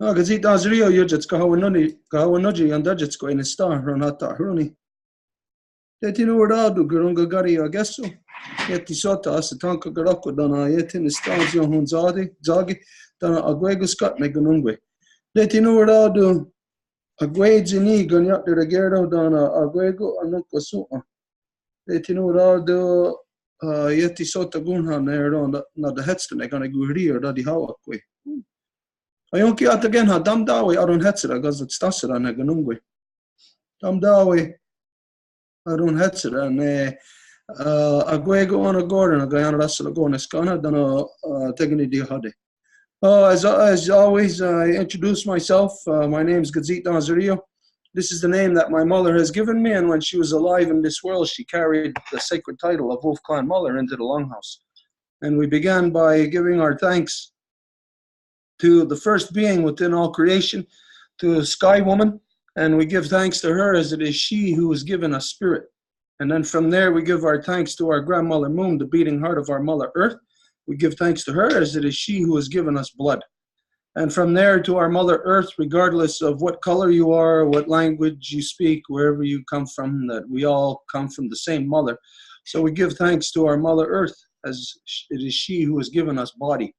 Gazit Azrio Yujits Kahawanoji and Dudgets go in a star, Ronata Huruni. Tetino Radu Gurunga Gari Agesso, Yeti Sota, Satanka Garoko, Dana Yetin, Stanzio Hunzadi, Zagi, Dana Aguego Scott Meganungwe. Tetino Radu Aguegini, Gunyat de Regero, Dana Aguego, Anuka Sua. Tetino Radu Yeti Sota Gunhan, not the headstone, they're going to go here, Daddy Hawakwe. Ayonki at again ha dam dawe arun hetsera gazet stasera ne ganungwe. Dam dawe arun hetsera ne agwego on a gordon a gayana rasala go neskana dana tegani di hade. As always, I introduce myself. My name is Gazit Nazario. This is the name that my mother has given me, and when she was alive in this world, she carried the sacred title of Wolf Clan Muller into the Longhouse. And we began by giving our thanks to the first being within all creation, to Sky Woman, and we give thanks to her as it is she who has given us spirit. And then from there we give our thanks to our grandmother Moon, the beating heart of our mother Earth. We give thanks to her as it is she who has given us blood. And from there to our mother Earth, regardless of what color you are, what language you speak, wherever you come from, that we all come from the same mother. So we give thanks to our mother Earth as it is she who has given us body.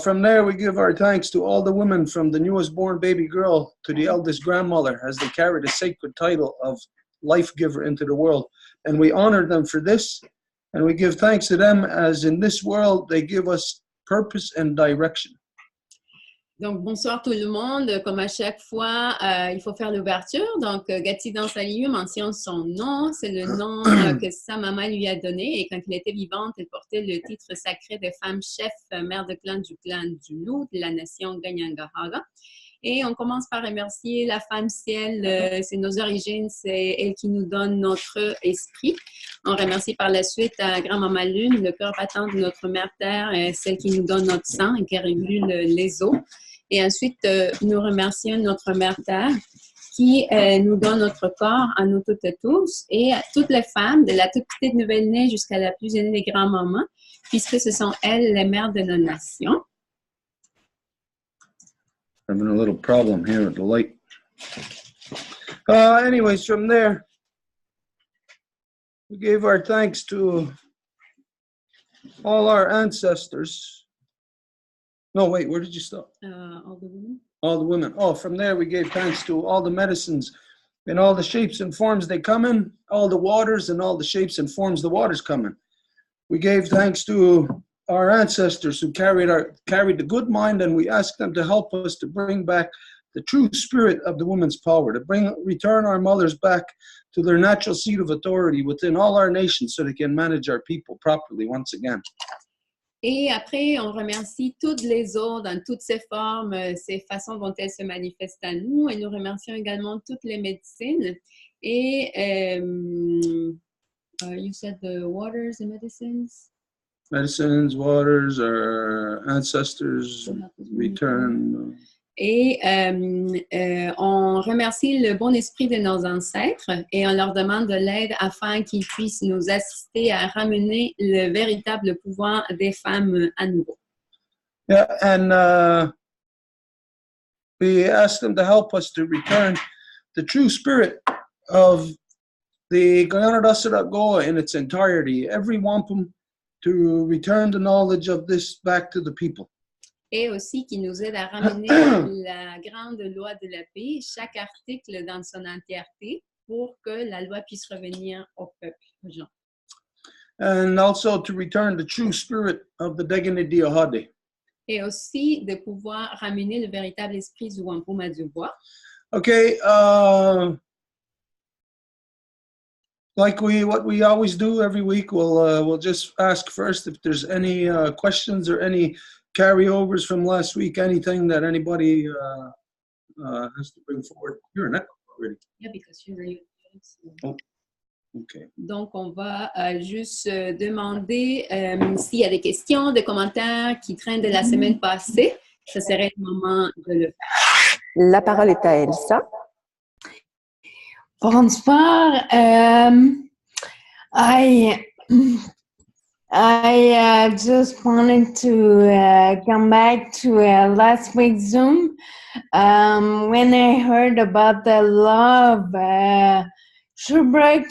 From there, we give our thanks to all the women from the newest born baby girl to the eldest grandmother as they carry the sacred title of life giver into the world. And we honor them for this. And we give thanks to them as in this world, they give us purpose and direction. Donc, bonsoir tout le monde. Comme à chaque fois, il faut faire l'ouverture. Donc, Gatti dans sa lieu mentionne son nom. C'est le nom que sa maman lui a donné. Et quand elle était vivante, elle portait le titre sacré de femme chef, mère de clan du loup, de la nation Ganyangahara. Et on commence par remercier la femme ciel. C'est nos origines, c'est elle qui nous donne notre esprit. On remercie par la suite à Grand-Maman Lune, le cœur battant de notre mère Terre, celle qui nous donne notre sang et qui régule les eaux. Et ensuite, nous remercions notre mère Terre qui nous donne notre corps à nous toutes et tous et à toutes les femmes, de la toute petite nouvelle-née jusqu'à la plus aînée des grands-mamans, puisque ce sont elles les mères de nos nations. Having a little problem here with the light. Anyways, from there, we gave our thanks to all our ancestors. No, wait, where did you stop? All the women. All the women. Oh, from there we gave thanks to all the medicines in all the shapes and forms they come in, all the waters and all the shapes and forms the waters come in. We gave thanks to our ancestors who carried the good mind, and we asked them to help us to bring back the true spirit of the woman's power, to return our mothers back to their natural seat of authority within all our nations so they can manage our people properly once again. Et après, on remercie toutes les eaux dans toutes ces formes, ces façons dont elles se manifestent à nous. Et nous remercions également toutes les médecines. Et you said the waters and medicines? Medicines, waters, our ancestors, return. Et on remercie le bon esprit de nos ancêtres et on leur demande de l'aide afin qu'ils puissent nous assister à ramener le véritable pouvoir des femmes à nouveau. Yeah, and we ask them to help us to return the true spirit of the Gyanadasara Goa in its entirety, every wampum, to return the knowledge of this back to the people. Et aussi qui nous aide à ramener la grande loi de la paix, chaque article dans son entièreté, pour que la loi puisse revenir au peuple, aux gens. And also to return the true spirit of the Degani Diahade. Et aussi de pouvoir ramener le véritable esprit du Wampum à Deux-Voies. Okay, like what we always do every week, we'll just ask first if there's any questions or any carryovers from last week, anything that anybody has to bring forward. You're an echo already. Yeah, because you're really Oh, okay. Donc, on va juste demander s'il y a des questions, des commentaires qui traînent de la semaine passée. Ce serait le moment de le faire. La parole est à Elsa. Bonsoir. I just wanted to come back to last week's Zoom. When I heard about the law of Sherbrooke,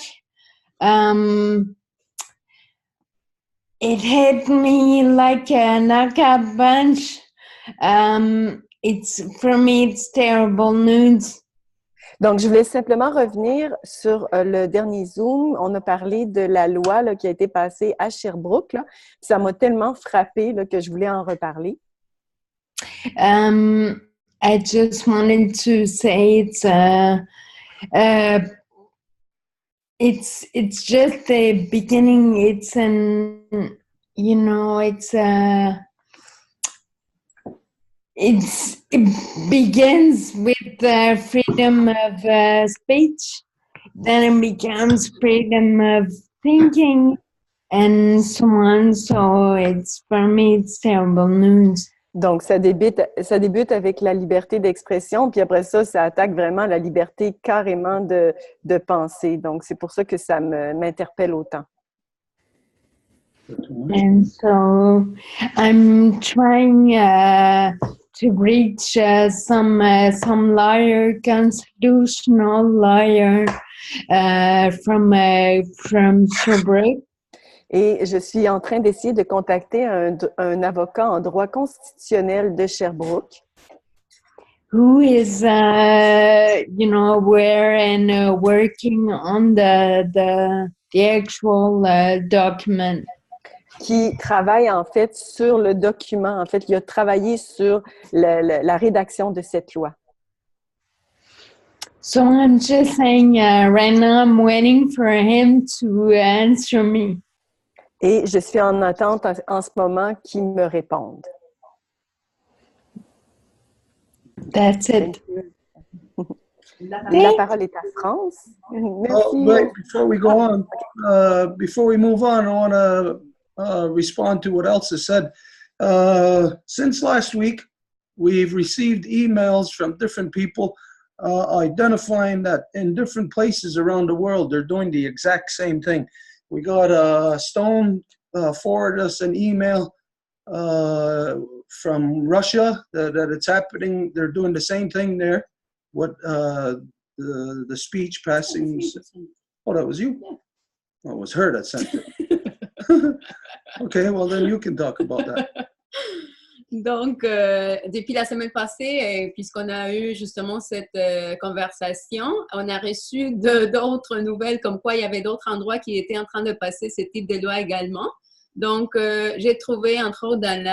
it hit me like a knockout punch. For me, it's terrible news. Donc, je voulais simplement revenir sur le dernier Zoom. On a parlé de la loi là, qui a été passée à Sherbrooke. Là. Ça m'a tellement frappée là, que je voulais en reparler. I just wanted to say it's just the beginning. It begins with freedom of speech, then it becomes freedom of thinking, and so on. So for me, it's terrible news. Donc, ça débute avec la liberté d'expression, puis après ça attaque vraiment la liberté carrément de penser. Donc, c'est pour ça que ça m'interpelle autant. And so I'm trying to reach some lawyer, constitutional lawyer from Sherbrooke. Et je suis en train d'essayer de contacter un avocat en droit constitutionnel de Sherbrooke. Who is, aware and working on the actual document. Qui travaille en fait sur le document. En fait, il a travaillé sur la rédaction de cette loi. So I'm just saying, right now I'm waiting for him to answer me. Et je suis en attente en ce moment qu'il me réponde. That's it. La parole est à France. Merci. Wait, before we go on, before we move on, I want to respond to what Elsa said. Since last week, we've received emails from different people identifying that in different places around the world, they're doing the exact same thing. We got Stone forwarded us an email from Russia that it's happening. They're doing the same thing there. What the speech passing? Oh, that was you? Yeah. Oh, it was her that sent it. Okay, well then you can talk about that. Donc, depuis la semaine passée, puisqu'on a eu justement cette conversation, on a reçu d'autres nouvelles comme quoi il y avait d'autres endroits qui étaient en train de passer ce type de loi également. Donc, j'ai trouvé, entre autres, dans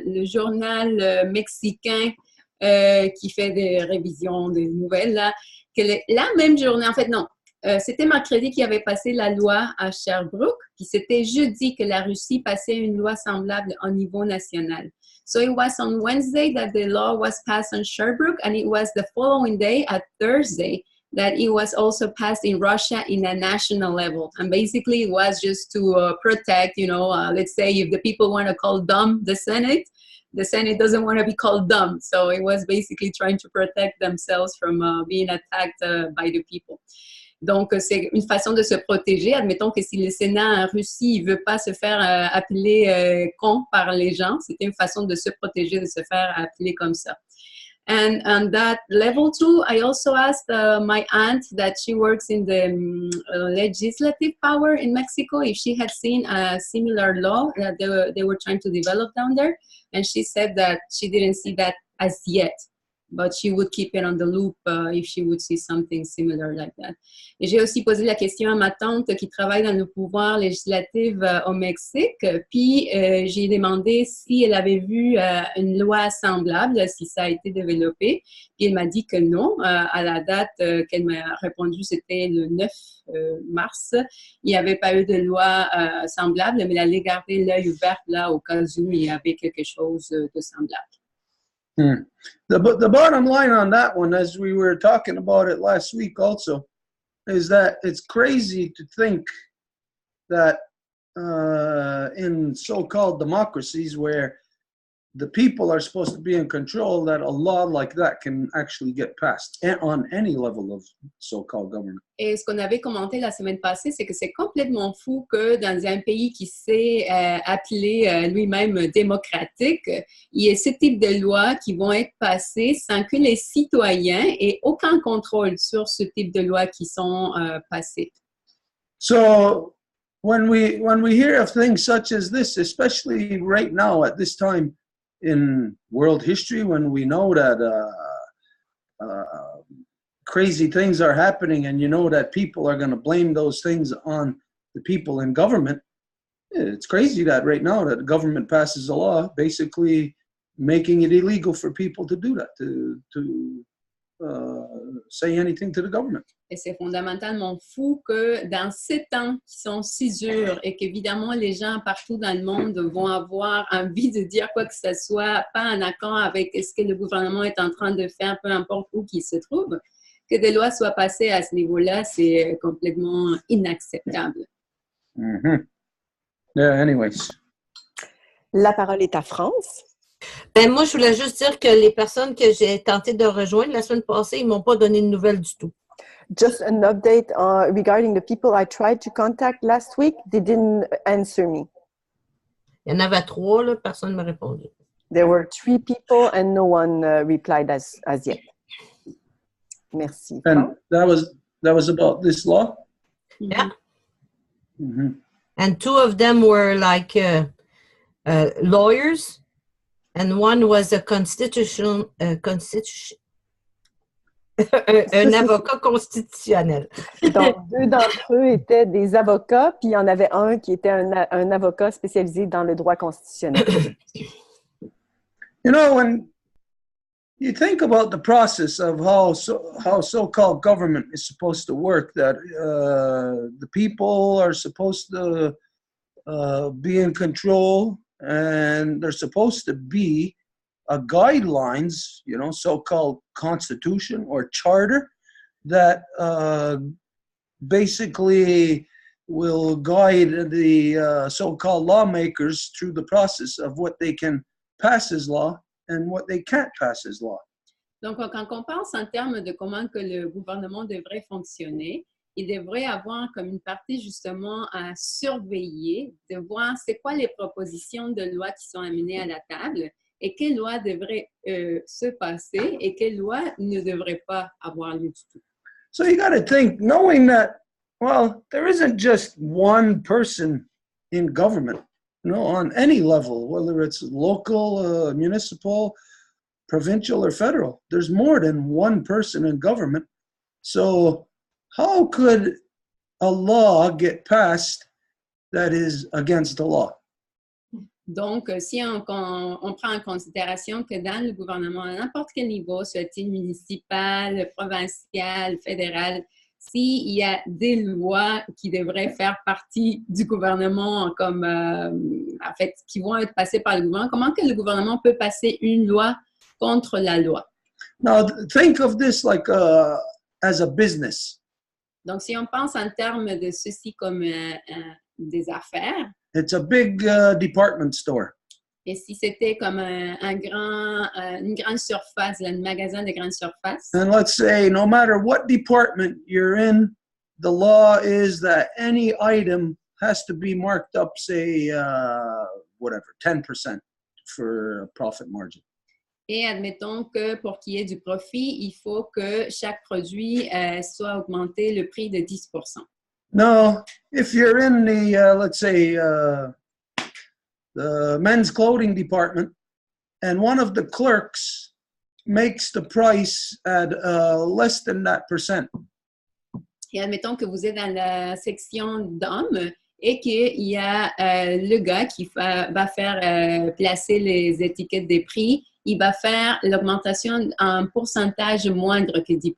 le journal mexicain qui fait des révisions des nouvelles, là, que la même journée, en fait, non, c'était mercredi qu'il avait passé la loi à Sherbrooke, puis c'était jeudi que la Russie passait une loi semblable au niveau national. So it was on Wednesday that the law was passed on Sherbrooke, and it was the following day, at Thursday, that it was also passed in Russia in a national level. And basically, it was just to protect, let's say if the people want to call dumb the Senate doesn't want to be called dumb. So it was basically trying to protect themselves from being attacked by the people. Donc, c'est une façon de se protéger. Admettons que si le Sénat en Russie ne veut pas se faire appeler con par les gens, c'était une façon de se protéger, de se faire appeler comme ça. And on that level too, I also asked my aunt that she works in the legislative power in Mexico if she had seen a similar law that they were trying to develop down there. And she said that she didn't see that as yet, but she would keep it on the loop if she would see something similar like that. Et j'ai aussi posé la question à ma tante qui travaille dans le pouvoir législatif au Mexique, puis j'ai demandé si elle avait vu une loi semblable, si ça a été développé, puis elle m'a dit que non. À la date qu'elle m'a répondu, c'était le 9 mars. Il n'y avait pas eu de loi semblable, mais elle allait garder l'œil ouvert là au cas où il y avait quelque chose de semblable. The bottom line on that one, as we were talking about it last week also, is that it's crazy to think that in so-called democracies where the people are supposed to be in control, that a law like that can actually get passed on any level of so-called government. Et ce qu'on avait commenté la semaine passée, c'est que c'est complètement fou que dans un pays qui s'est appelé lui-même démocratique, il y ait ce type de lois qui vont être passées sans que les citoyens aient aucun contrôle sur ce type de lois qui sont passées. So when we hear of things such as this, especially right now at this time in world history, when we know that crazy things are happening, and you know that people are going to blame those things on the people in government, it's crazy that right now that the government passes a law basically making it illegal for people to do that, to say anything to the government. Et c'est fondamentalement fou que dans ces temps qui sont si durs et qu'évidemment les gens partout dans le monde vont avoir envie de dire quoi que ce soit, pas en accord avec ce que le gouvernement est en train de faire, peu importe où qu'il se trouve, que des lois soient passées à ce niveau-là, c'est complètement inacceptable. Mm-hmm. Yeah, anyways. La parole est à France. Ben, moi, je voulais juste dire que les personnes que j'ai tenté de rejoindre la semaine passée, ils ne m'ont pas donné de nouvelles du tout. Just an update regarding the people I tried to contact last week. They didn't answer me. Il y en avait 3, là, personne ne m'a répondu. There were 3 people and no one replied as yet. Merci. And that was about this law? Yeah. Mm-hmm. And 2 of them were like lawyers, and one was a un avocat constitutionnel. Donc, 2 d'entre eux étaient des avocats, puis il y en avait un qui était un avocat spécialisé dans le droit constitutionnel. You know, when you think about the process of how so-called government is supposed to work, that the people are supposed to be in control, and they're supposed to be guidelines, you know, so-called constitution or charter that basically will guide the so-called lawmakers through the process of what they can pass as law and what they can't pass as law. Donc, quand on pense en termes de comment que le gouvernement devrait fonctionner, il devrait avoir comme une partie justement à surveiller, de voir c'est quoi les propositions de loi qui sont amenées à la table et quelles lois devraient se passer et quelles lois ne devraient pas avoir lieu du tout. So you got to think, knowing that, well, there isn't just one person in government, you know, on any level, whether it's local, municipal, provincial, or federal. There's more than one person in government. So how could a law get passed that is against the law? Donc, si on prend en considération que dans le gouvernement, à n'importe quel niveau, soit-il municipal, provincial, fédéral, s'il y a des lois qui devraient faire partie du gouvernement, comme, en fait, qui vont être passées par le gouvernement, comment que le gouvernement peut passer une loi contre la loi? Now, think of this like as a business. Donc, si on pense en termes de ceci comme des affaires, it's a big department store. Et si c'était comme une grande surface, un magasin de grande surface. And let's say no matter what department you're in, the law is that any item has to be marked up, say, whatever, 10% for a profit margin. Et admettons que pour qu'il y ait du profit, il faut que chaque produit soit augmenté le prix de 10%. No, if you're in the, let's say, the men's clothing department, and one of the clerks makes the price at less than that percent. Et admettons que vous êtes dans la section d'hommes et qu'il y a le gars qui va faire placer les étiquettes des prix, il va faire l'augmentation en pourcentage moindre que 10%.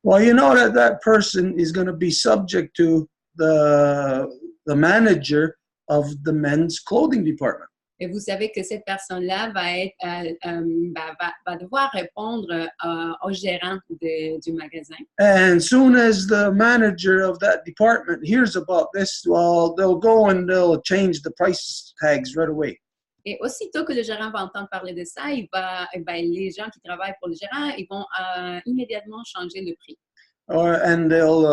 Well, you know that person is going to be subject to the manager of the men's clothing department. Et vous savez que cette personne-là va devoir répondre au gérant du magasin. And soon as the manager of that department hears about this, well, they'll go and they'll change the price tags right away. Et aussitôt que le gérant va entendre parler de ça, les gens qui travaillent pour le gérant, ils vont immédiatement changer le prix. And they'll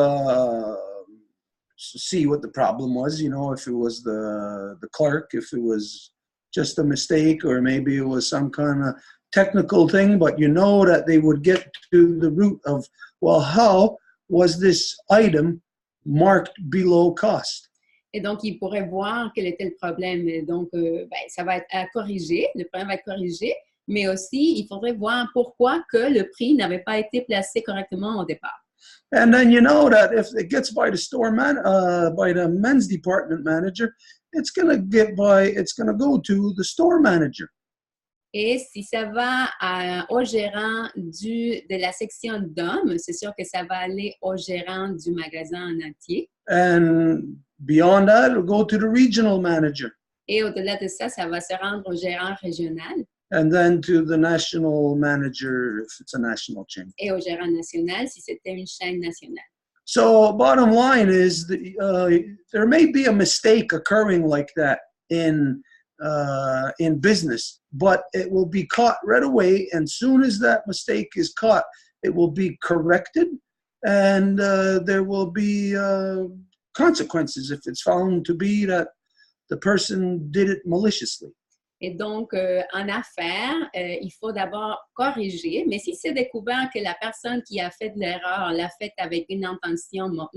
see what the problem was, you know, if it was the clerk, if it was just a mistake, or maybe it was some kind of technical thing, but you know that they would get to the root of, well, how was this item marked below cost? Et donc, ils pourraient voir quel était le problème. Et donc, ça va être à corriger, le problème va être corrigé, mais aussi, il faudrait voir pourquoi que le prix n'avait pas été placé correctement au départ. And then you know that if it gets by by the men's department manager, it's going to go to the store manager. Et si ça va au gérant de la section d'hommes, c'est sûr que ça va aller au gérant du magasin en entier. And beyond that, it'll go to the regional manager. Et au-delà de ça, ça va se rendre au gérant régional. And then to the national manager if it's a national chain. Et au gérant national si c'était une chaîne nationale. So bottom line is there may be a mistake occurring like that in business, but it will be caught right away. And soon as that mistake is caught, it will be corrected, and there will be consequences if it's found to be that the person did it maliciously. Et donc, en affaires, il faut d'abord corriger, mais si c'est découvert que la personne qui a fait de l'erreur l'a fait avec une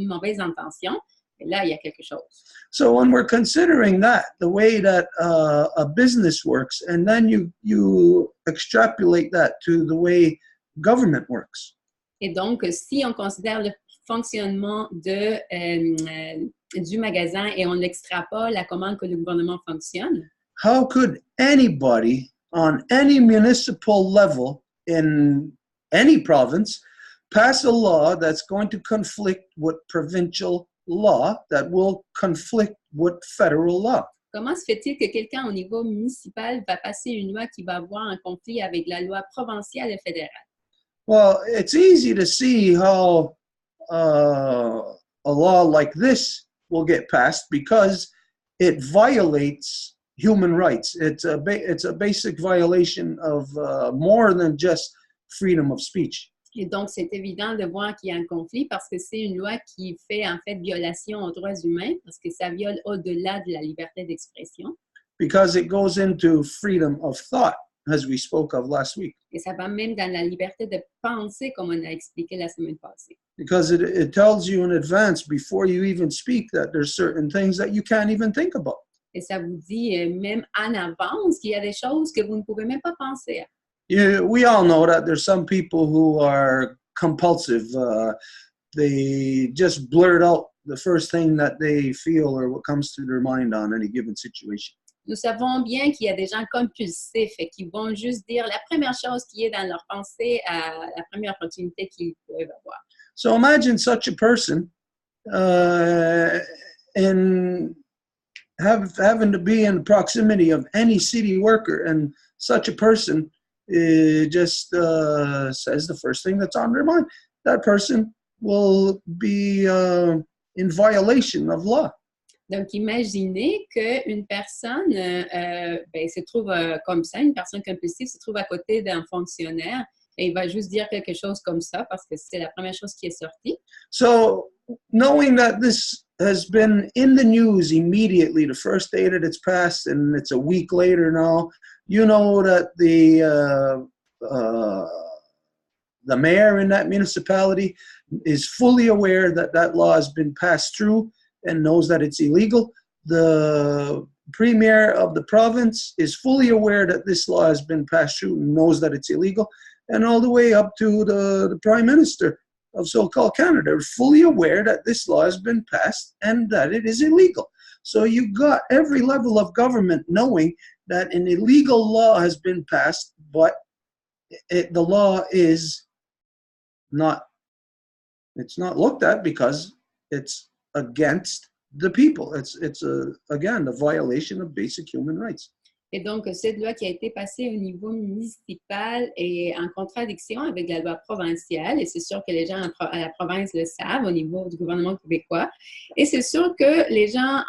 mauvaise intention, là, il y a quelque chose. So when we're considering that, the way that a business works, and then you extrapolate that to the way government works. Et donc, si on considère le fonctionnement du magasin et on l'extrapole à comment que le gouvernement fonctionne, how could anybody on any municipal level in any province pass a law that's going to conflict with provincial law that will conflict with federal law? Comment se fait-il que quelqu'un au niveau municipal va passer une loi qui va avoir un conflit avec la loi provinciale et fédérale? Well, it's easy to see how a law like this will get passed because it violates human rights. It's a basic violation of more than just freedom of speech. Et donc, c'est évident de voir qu'il y a un conflit parce que c'est une loi qui fait en fait violation aux droits humains parce que ça viole au-delà de la liberté d'expression. Because it goes into freedom of thought, as we spoke of last week. Et ça va même dans la liberté de penser, comme on a expliqué la semaine passée. Because it tells you in advance, before you even speak, that there's certain things that you can't even think about. Et ça vous dit même en avance qu'il y a des choses que vous ne pouvez même pas penser à. We all know that there's some people who are compulsive. They just blurt out the first thing that they feel or what comes to their mind on any given situation. Nous savons bien qu'il y a des gens compulsifs et qui vont juste dire la première chose qui est dans leur pensée à la première opportunité qu'ils peuvent avoir. So imagine such a person having to be in proximity of any city worker, and such a person just says the first thing that's on their mind. That person will be in violation of law. Donc, imaginez qu'une personne se trouve comme ça, une personne compulsive se trouve à côté d'un fonctionnaire et il va juste dire quelque chose comme ça parce que c'est la première chose qui est sortie. So, knowing that this has been in the news immediately, the first day that it's passed, and it's a week later now, you know that the mayor in that municipality is fully aware that that law has been passed through and knows that it's illegal. The premier of the province is fully aware that this law has been passed through and knows that it's illegal. And all the way up to the prime minister of so-called Canada are fully aware that this law has been passed and that it is illegal. So you got every level of government knowing that an illegal law has been passed, but the law is not, it's not looked at because it's against the people. It's again, the violation of basic human rights. Et donc, cette loi qui a été passée au niveau municipal est en contradiction avec la loi provinciale. Et c'est sûr que les gens à la province le savent au niveau du gouvernement québécois. Et c'est sûr que les gens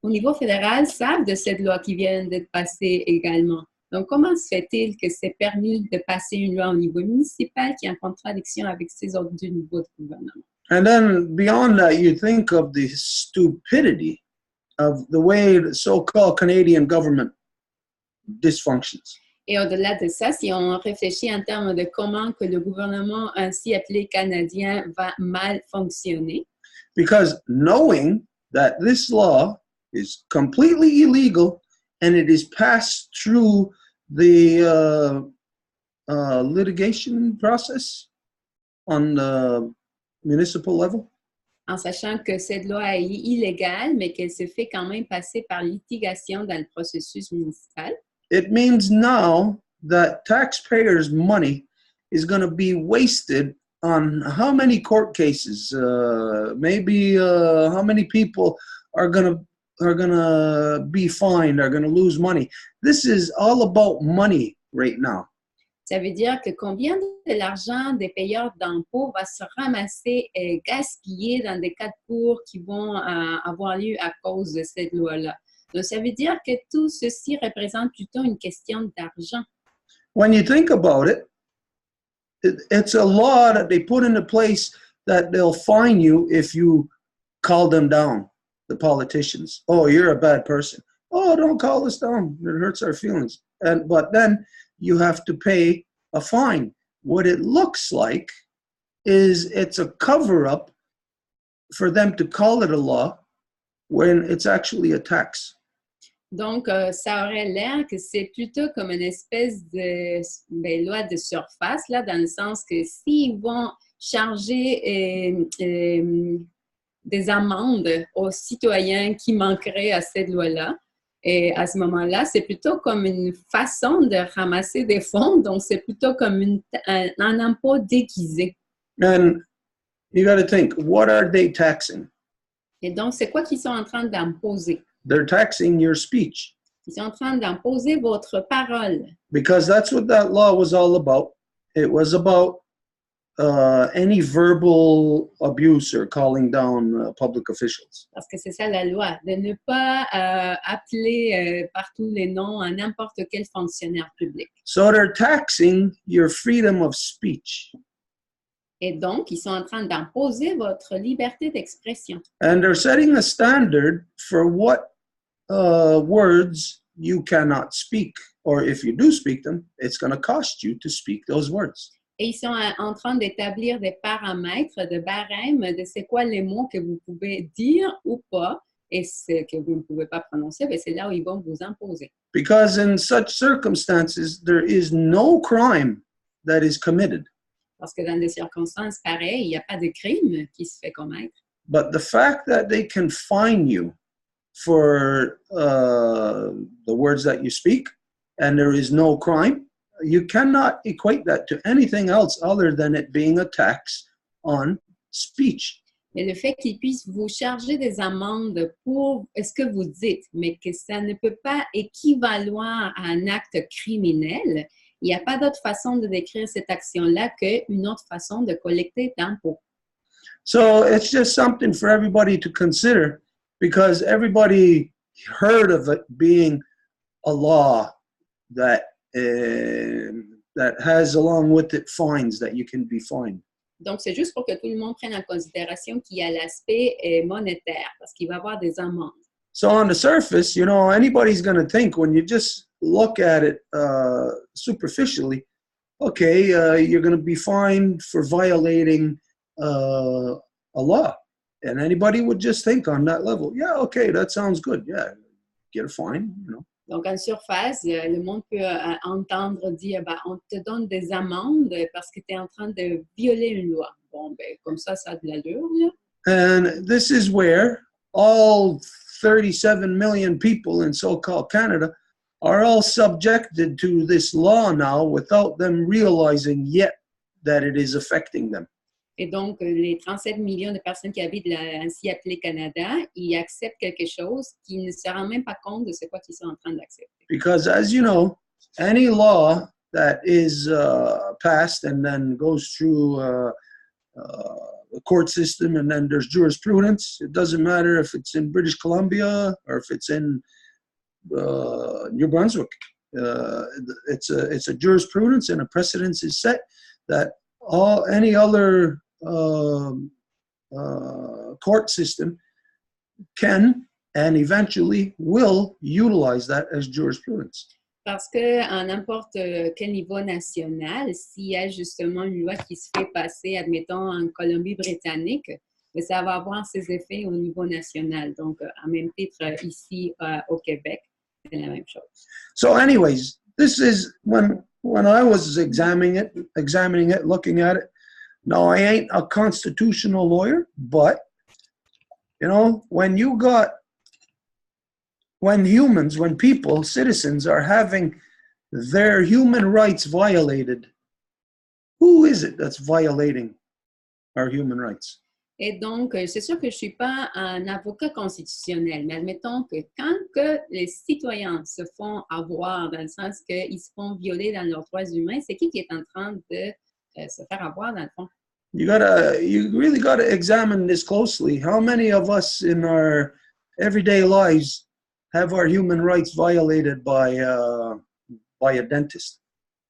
au au niveau fédéral savent de cette loi qui vient d'être passée également. Donc, comment se fait-il que c'est permis de passer une loi au niveau municipal qui est en contradiction avec ces autres deux niveaux de gouvernement? And then beyond that, you think of the stupidity of the way the so-called Canadian government dysfunctions. Et au-delà de ça, si on réfléchit en termes de comment que le gouvernement ainsi appelé canadien va mal fonctionner, Because knowing that this law is completely illegal and it is passed through the litigation process on the municipal level, en sachant que cette loi est illégale, mais qu'elle se fait quand même passer par litigation dans le processus municipal, it means now that taxpayers' money is going to be wasted on how many court cases, maybe how many people are going to be fined, are going to lose money. This is all about money right now. ça veut dire que combien de l'argent des payeurs d'impôts va se ramasser et gaspiller dans des cas de cours qui vont avoir lieu à cause de cette loi-là. Donc, ça veut dire que tout ceci représente plutôt une question d'argent. When you think about it, it's a law that they put into place that they'll fine you if you call them down, the politicians. Oh, you're a bad person. Oh, don't call us down. It hurts our feelings. But then you have to pay a fine. What it looks like is it's a cover-up for them to call it a law when it's actually a tax. Donc, ça aurait l'air que c'est plutôt comme une espèce de loi de surface, là, dans le sens que s'ils vont charger des amendes aux citoyens qui manqueraient à cette loi-là, et à ce moment-là, c'est plutôt comme une façon de ramasser des fonds, donc c'est plutôt comme un impôt déguisé. And you got to think, what are they taxing? Et donc, c'est quoi qu'ils sont en train d'imposer? They're taxing your speech. Ils sont en train d'imposer votre parole. Because that's what that law was all about. It was about any verbal abuse or calling down public officials. Parce que c'est ça la loi, de ne pas appeler par tous les noms à n'importe quel fonctionnaire public. So they're taxing your freedom of speech. Et donc, ils sont en train d'imposer votre liberté d'expression. And they're setting a standard for what words you cannot speak. Or if you do speak them, it's going to cost you to speak those words. Et ils sont en train d'établir des paramètres, de barèmes de c'est quoi les mots que vous pouvez dire ou pas, et ce que vous ne pouvez pas prononcer, ben c'est là où ils vont vous imposer. Because in such circumstances, there is no crime that is committed. Parce que dans des circonstances pareilles, il n'y a pas de crime qui se fait commettre. But the fact that they can fine you for the words that you speak, and there is no crime, you cannot equate that to anything else other than it being a tax on speech. Mais le fait qu'ils puissent vous charger des amendes pour ce que vous dites, mais que ça ne peut pas équivaloir à un acte criminel, il n'y a pas d'autre façon de décrire cette action-là qu'une autre façon de collecter d'impôts. So it's just something for everybody to consider, because everybody heard of it being a law that has along with it fines that you can be fined. Donc, c'est juste pour que tout le monde prenne en considération qu'il y a l'aspect monétaire, parce qu'il va y avoir des amendes. So on the surface, you know, anybody's going to think when you just look at it superficially, okay, you're going to be fined for violating a law. And anybody would just think on that level, yeah, okay, that sounds good. Yeah, get a fine, you know. Donc, en surface, le monde peut entendre dire, ben, on te donne des amendes parce que tu es en train de violer une loi. Bon, ben, comme ça a de l'allure, là. And this is where all 37 million people in so-called Canada are all subjected to this law now without them realizing yet that it is affecting them. Et donc, les 37 millions de personnes qui habitent ainsi appelé Canada, ils acceptent quelque chose qui ne se rendent même pas compte de ce quoi qu'ils sont en train d'accepter. Because as you know, any law that is passed and then goes through the court system, and then there's jurisprudence. It doesn't matter if it's in British Columbia or if it's in New Brunswick. It's a jurisprudence, and a precedence is set that any other court system can and eventually will utilize that as jurisprudence. Parce qu'à n'importe quel niveau national, s'il y a justement une loi qui se fait passer, admettons, en Colombie-Britannique, ça va avoir ses effets au niveau national. Donc, à même titre, ici au Québec, c'est la même chose. So anyways, this is when I was examining it, looking at it. Now, I ain't a constitutional lawyer, but, you know, when people, citizens are having their human rights violated, who is it that's violating our human rights? Et donc, c'est sûr que je ne suis pas un avocat constitutionnel, mais admettons que quand que les citoyens se font avoir, dans le sens qu'ils se font violer dans leurs droits humains, c'est qui est en train de se faire avoir, dans le fond? You really gotta examine this closely. How many of us in our everyday lives have our human rights violated by a dentist?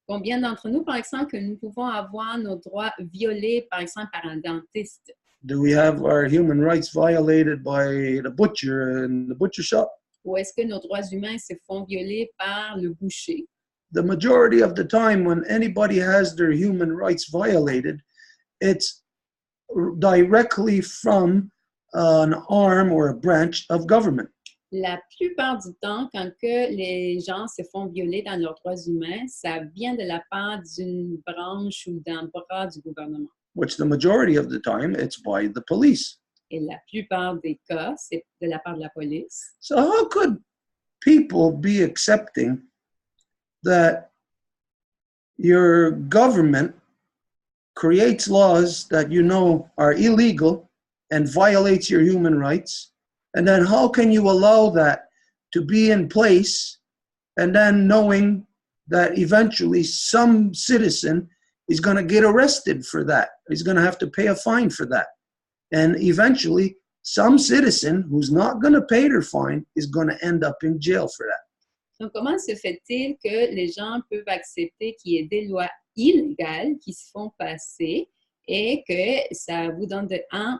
Combien d'entre nous, par exemple, que nous pouvons avoir nos droits violés, par exemple, par un dentiste? Do we have our human rights violated by the butcher in the butcher shop? Ou est-ce que nos droits humains se font violer par le boucher? The majority of the time when anybody has their human rights violated, it's directly from an arm or a branch of government. La plupart du temps, quand que les gens se font violer dans leurs droits humains, ça vient de la part d'une branche ou d'un bras du gouvernement. Which the majority of the time, it's by the police. Et la plupart des cas, c'est de la part de la police. So how could people be accepting that your government creates laws that you know are illegal and violates your human rights? And then how can you allow that to be in place and then knowing that eventually some citizen is going to get arrested for that? He's going to have to pay a fine for that. And eventually some citizen who's not going to pay their fine is going to end up in jail for that. Donc, comment se fait-il que les gens peuvent accepter qu'il y ait des lois illégales qui se font passer et que ça vous donne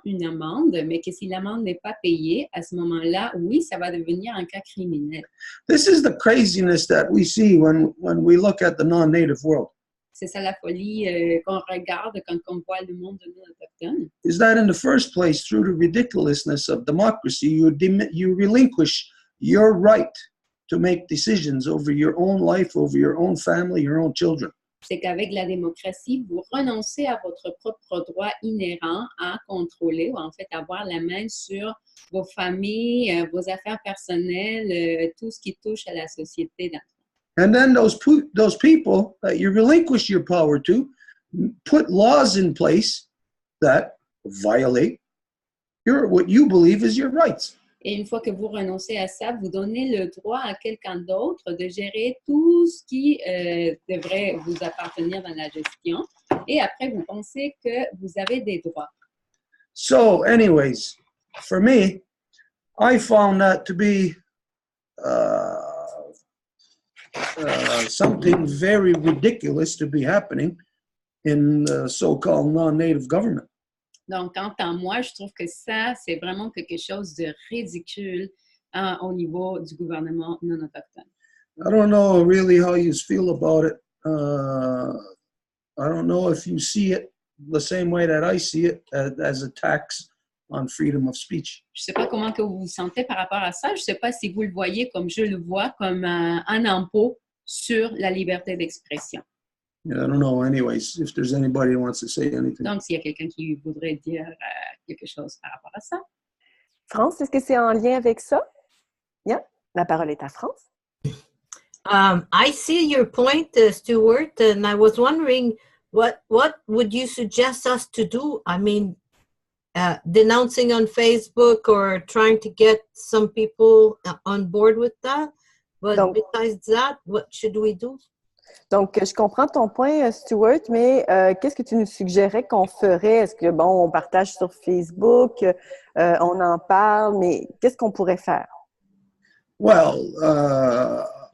une amende, mais que si l'amende n'est pas payée, à ce moment-là, oui, ça va devenir un cas criminel. This is the craziness that we see when we look at the non-native world. C'est ça la folie qu'on regarde quand on voit le monde non autochtone. Is that in the first place, through the ridiculousness of democracy, you relinquish your right to make decisions over your own life, over your own family, your own children. C'est qu'avec la démocratie, vous renoncez à votre propre droit inhérent à contrôler ou en fait avoir la main sur vos familles, vos affaires personnelles, tout ce qui touche à la société. And then those people that you relinquish your power to put laws in place that violate what you believe is your rights. Et une fois que vous renoncez à ça, vous donnez le droit à quelqu'un d'autre de gérer tout ce qui devrait vous appartenir dans la gestion. Et après, vous pensez que vous avez des droits. So, anyways, for me, I found that to be something very ridiculous to be happening in the so-called non-native government. Donc, quant à moi, je trouve que ça, c'est vraiment quelque chose de ridicule au niveau du gouvernement non autochtone. I don't know really how you feel about it. I don't know if you see it the same way that I see it as a tax on freedom of speech. Je ne sais pas comment que vous vous sentez par rapport à ça. Je ne sais pas si vous le voyez comme je le vois, comme un impôt sur la liberté d'expression. Yeah, I don't know. Anyways, if there's anybody who wants to say anything. Donc, s'il y a quelqu'un qui voudrait dire quelque chose par rapport à ça. France, est-ce que c'est en lien avec ça? Yeah. La parole est à France. I see your point, Stuart, and I was wondering what would you suggest us to do? I mean, denouncing on Facebook or trying to get some people on board with that. But besides that, what should we do? Donc, je comprends ton point, Stuart, mais qu'est-ce que tu nous suggérais qu'on ferait? Est-ce que, bon, on partage sur Facebook, on en parle, mais qu'est-ce qu'on pourrait faire? Well,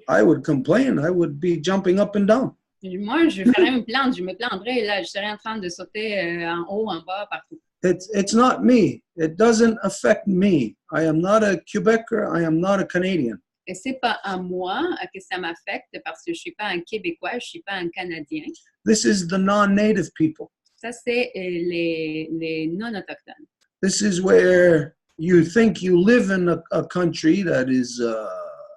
I would complain. I would be jumping up and down. Moi, je ferais une plainte, je me plaindrais, là, je serais en train de sauter en haut, en bas, partout. It's not me. It doesn't affect me. I am not a Quebecer. I am not a Canadian. Et c'est pas à moi que ça m'affecte parce que je suis pas un Québécois, je suis pas un Canadien. This is the non-native people. Ça, c'est les non-autochtones. This is where you think you live in a country that is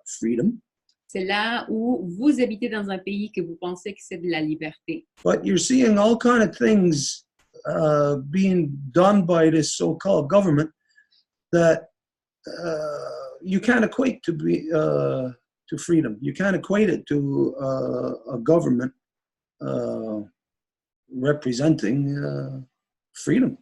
freedom, C'est là où vous habitez dans un pays que vous pensez que c'est de la liberté. but you're seeing all kind of things being done by this so-called government that you can't equate to freedom. You can't equate it to a government representing freedom.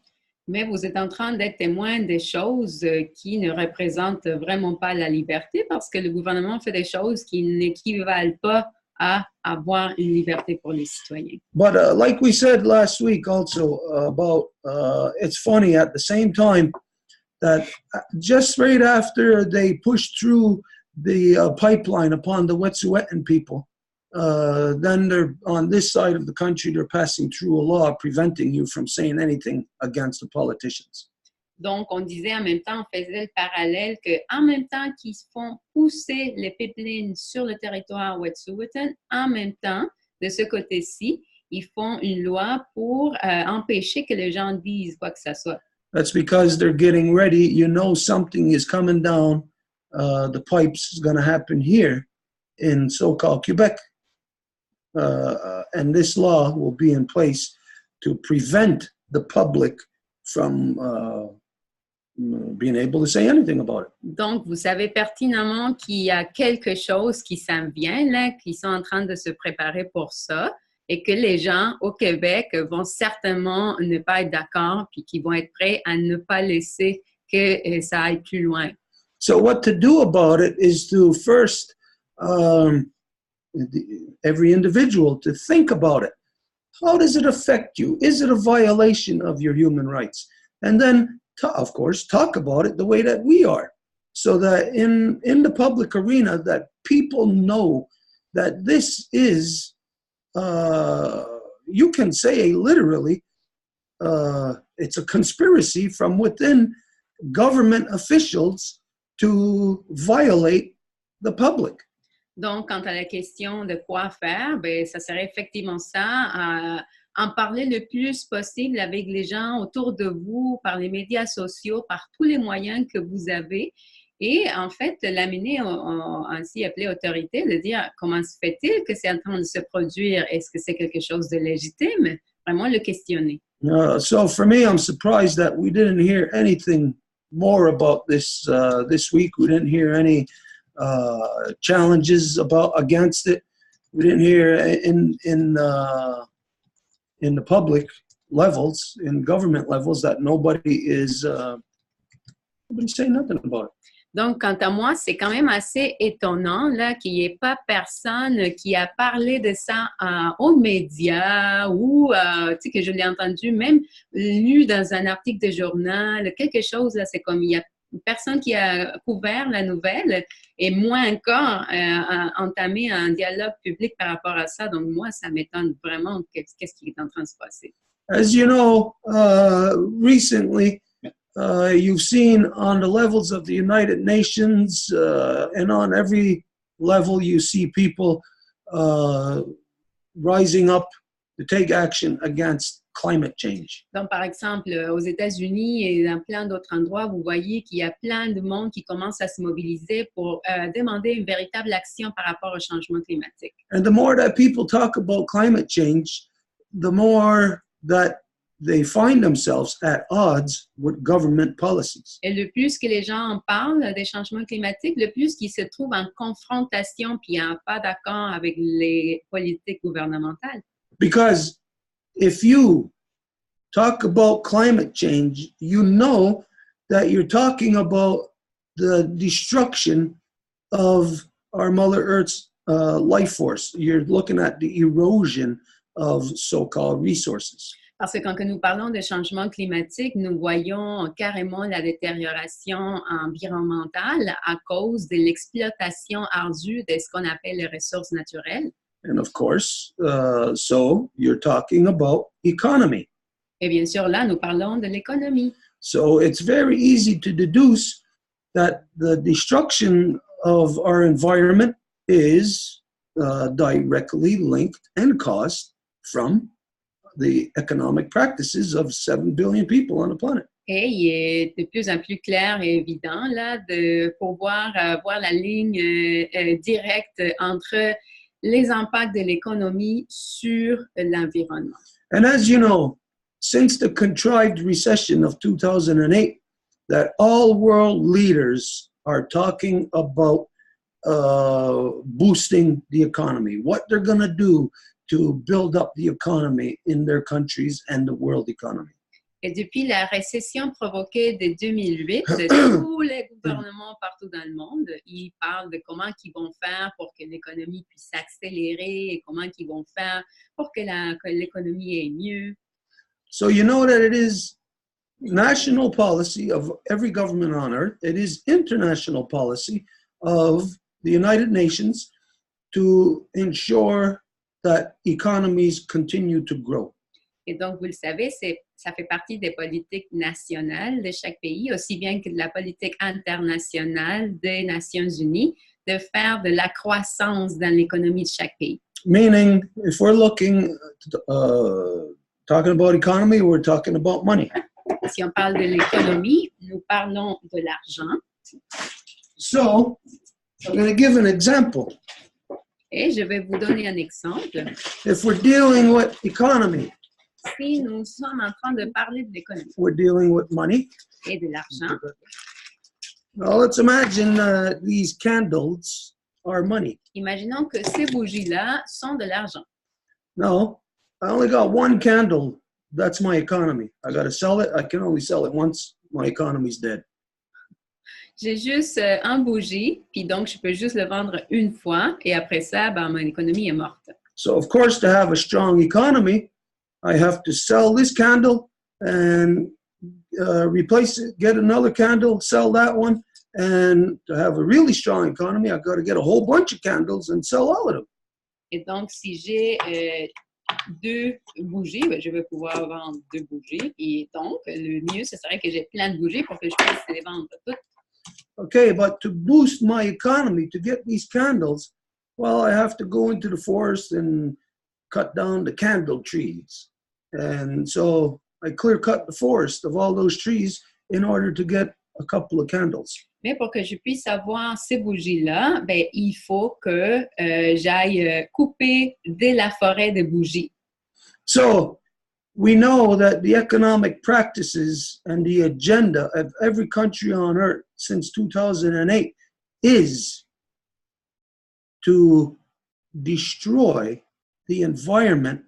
Mais vous êtes en train d'être témoin des choses qui ne représentent vraiment pas la liberté parce que le gouvernement fait des choses qui n'équivalent pas à avoir une liberté pour les citoyens. But like we said last week also about, it's funny at the same time that just right after they pushed through the pipeline upon the Wet'suwet'en people, then they're on this side of the country, they're passing through a law preventing you from saying anything against the politicians. Donc, on disait en même temps, on faisait le parallèle qu'en même temps qu'ils font pousser les pipelines sur le territoire Wet'suwet'en, en même temps, de ce côté-ci, ils font une loi pour empêcher que les gens disent quoi que ce soit. That's because they're getting ready. You know something is coming down. The pipes is going to happen here in so-called Quebec. And this law will be in place to prevent the public from being able to say anything about it. Donc, vous savez pertinemment qu'il y a quelque chose qui s'en vient, là, qui sont en train de se préparer pour ça, et que les gens au Québec vont certainement ne pas être d'accord, puis qu'ils vont être prêts à ne pas laisser que ça aille plus loin. So what to do about it is to first, every individual to think about it. How does it affect you? Is it a violation of your human rights? And then, of course, talk about it the way that we are, so that in the public arena that people know that this is, you can say literally, it's a conspiracy from within government officials to violate the public. Donc, quant à la question de quoi faire, ben, ça serait effectivement ça, en parler le plus possible avec les gens autour de vous, par les médias sociaux, par tous les moyens que vous avez, et en fait, l'amener ainsi appelé autorité, de dire comment se fait-il que c'est en train de se produire, est-ce que c'est quelque chose de légitime, vraiment le questionner. So for me, I'm surprised that we didn't hear anything more about this this week. We didn't hear any challenges against it. We didn't hear in the public levels, in government levels, that nobody saying nothing about it. Donc, quant à moi, c'est quand même assez étonnant là, qu'il n'y ait pas personne qui a parlé de ça aux médias ou que je l'ai entendu, même lu dans un article de journal, quelque chose, là, c'est comme il y a personne qui a couvert la nouvelle et moins encore entamé un dialogue public par rapport à ça. Donc, moi, ça m'étonne vraiment qu'est-ce qui est en train de se passer. As you know, recently, you've seen on the levels of the United Nations and on every level, you see people rising up to take action against climate change. Donc, par exemple, aux États-Unis et dans plein d'autres endroits, vous voyez qu'il y a plein de monde qui commence à se mobiliser pour demander une véritable action par rapport au changement climatique. And the more that people talk about climate change, the more that they find themselves at odds with government policies. Et le plus que les gens en parlent des changements climatiques, le plus qu'ils se trouvent en confrontation puis en pas d'accord avec les politiques gouvernementales. Because if you talk about climate change, you know that you're talking about the destruction of our Mother Earth's life force. You're looking at the erosion of so-called resources. Parce que quand nous parlons de changement climatique, nous voyons carrément la détérioration environnementale à cause de l'exploitation ardue de ce qu'on appelle les ressources naturelles. And of course, so you're talking about economy. Et bien sûr, là, nous parlons de l'économie. So it's very easy to deduce that the destruction of our environment is directly linked and caused from the economic practices of 7 billion people on the planet. Et il est de plus en plus clair et évident là, de pouvoir voir la ligne directe entre les impacts de l'économie sur l'environnement. And as you know, since the contrived recession of 2008, that all world leaders are talking about boosting the economy, what they're going to do to build up the economy in their countries and the world economy. Et depuis la récession provoquée de 2008, tous les gouvernements partout dans le monde, ils parlent de comment ils vont faire pour que l'économie puisse s'accélérer et comment ils vont faire pour que l'économie aille mieux. So you know that it is national policy of every government on earth. It is international policy of the United Nations to ensure that economies continue to grow. Et donc, vous le savez, ça fait partie des politiques nationales de chaque pays, aussi bien que de la politique internationale des Nations Unies, de faire de la croissance dans l'économie de chaque pays. Meaning, if we're looking, talking about economy, we're talking about money. Si on parle de l'économie, nous parlons de l'argent. So, I'm going to give an example. Et je vais vous donner un exemple. If we're dealing with economy, Si nous sommes en train de parler de l'économie we're dealing with money. et de l'argent, Now, let's imagine these candles are money. imaginons que ces bougies-là sont de l'argent. No, I only got one candle. That's my economy. I got to sell it. I can only sell it once. My economy's dead. J'ai juste un bougie, puis donc je peux juste le vendre une fois, et après ça, ben, mon économie est morte. So, of course, to have a strong economy, I have to sell this candle and replace it, get another candle, sell that one. And to have a really strong economy, I've got to get a whole bunch of candles and sell all of them. Et donc, si j'ai deux bougies, ben, je vais pouvoir vendre deux bougies. Et donc, le mieux, ce serait que j'ai plein de bougies pour que je puisse les vendre toutes. Okay, but to boost my economy, to get these candles, well, I have to go into the forest and cut down the candle trees. And so I clear cut the forest of all those trees in order to get a couple of candles. Mais pour que je puisse avoir ces bougies-là, ben, il faut que j'aille couper de la forêt de bougies. So we know that the economic practices and the agenda of every country on earth since 2008 is to destroy the environment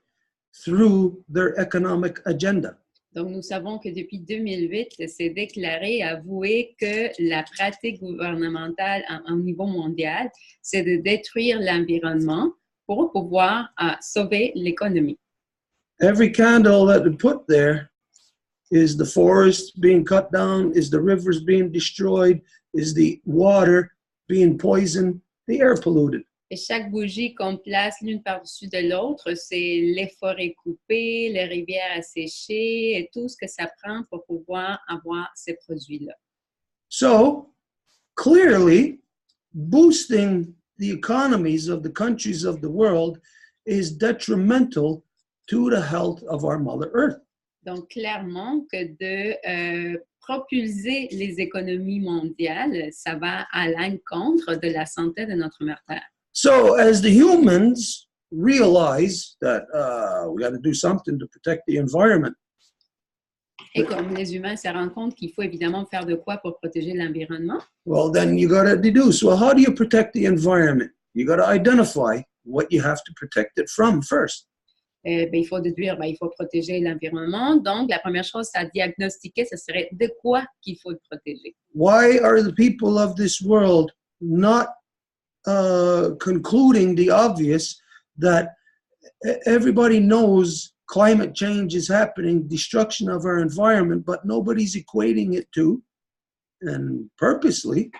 through their economic agenda. Donc, nous savons que depuis 2008, c'est déclaré, avoué que la pratique gouvernementale au niveau mondial, c'est de détruire l'environnement pour pouvoir sauver l'économie. Every candle that they put there is the forest being cut down, is the rivers being destroyed, is the water being poisoned, the air polluted. Et chaque bougie qu'on place l'une par-dessus de l'autre, c'est les forêts coupées, les rivières asséchées et tout ce que ça prend pour pouvoir avoir ces produits-là. So, clearly, boosting the economies of the countries of the world is detrimental to the health of our Mother Earth. Donc, clairement que de propulser les économies mondiales, ça va à l'encontre de la santé de notre mère Terre. So, as the humans realize that we got to do something to protect the environment, Et comme les humains se rendent compte qu'il faut évidemment faire de quoi pour protéger l'environnement, well, then you got to deduce, well, how do you protect the environment? You got to identify what you have to protect it from first. ben, il faut déduire, ben, il faut protéger l'environnement. Donc, la première chose à diagnostiquer, ce serait de quoi qu'il faut le protéger. Why are the people of this world not concluding the obvious that everybody knows climate change is happening, destruction of our environment, but nobody's equating it to, and purposely,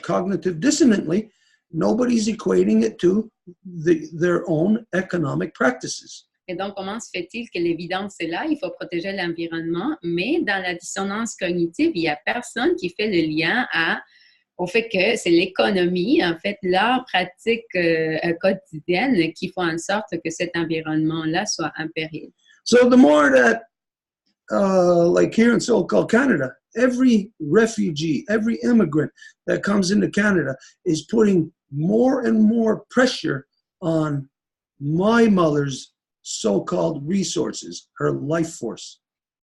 cognitive dissonantly, nobody's equating it to their own economic practices. Et donc, comment se fait-il que l'évidence est là, il faut protéger l'environnement, mais dans la dissonance cognitive, il n'y a personne qui fait le lien au fait que c'est l'économie, en fait, leurs pratiques quotidiennes qui font en sorte que cet environnement-là soit en péril. So the more that, like here in so-called Canada, every refugee, every immigrant that comes into Canada is putting more and more pressure on my mother's so-called resources, her life force.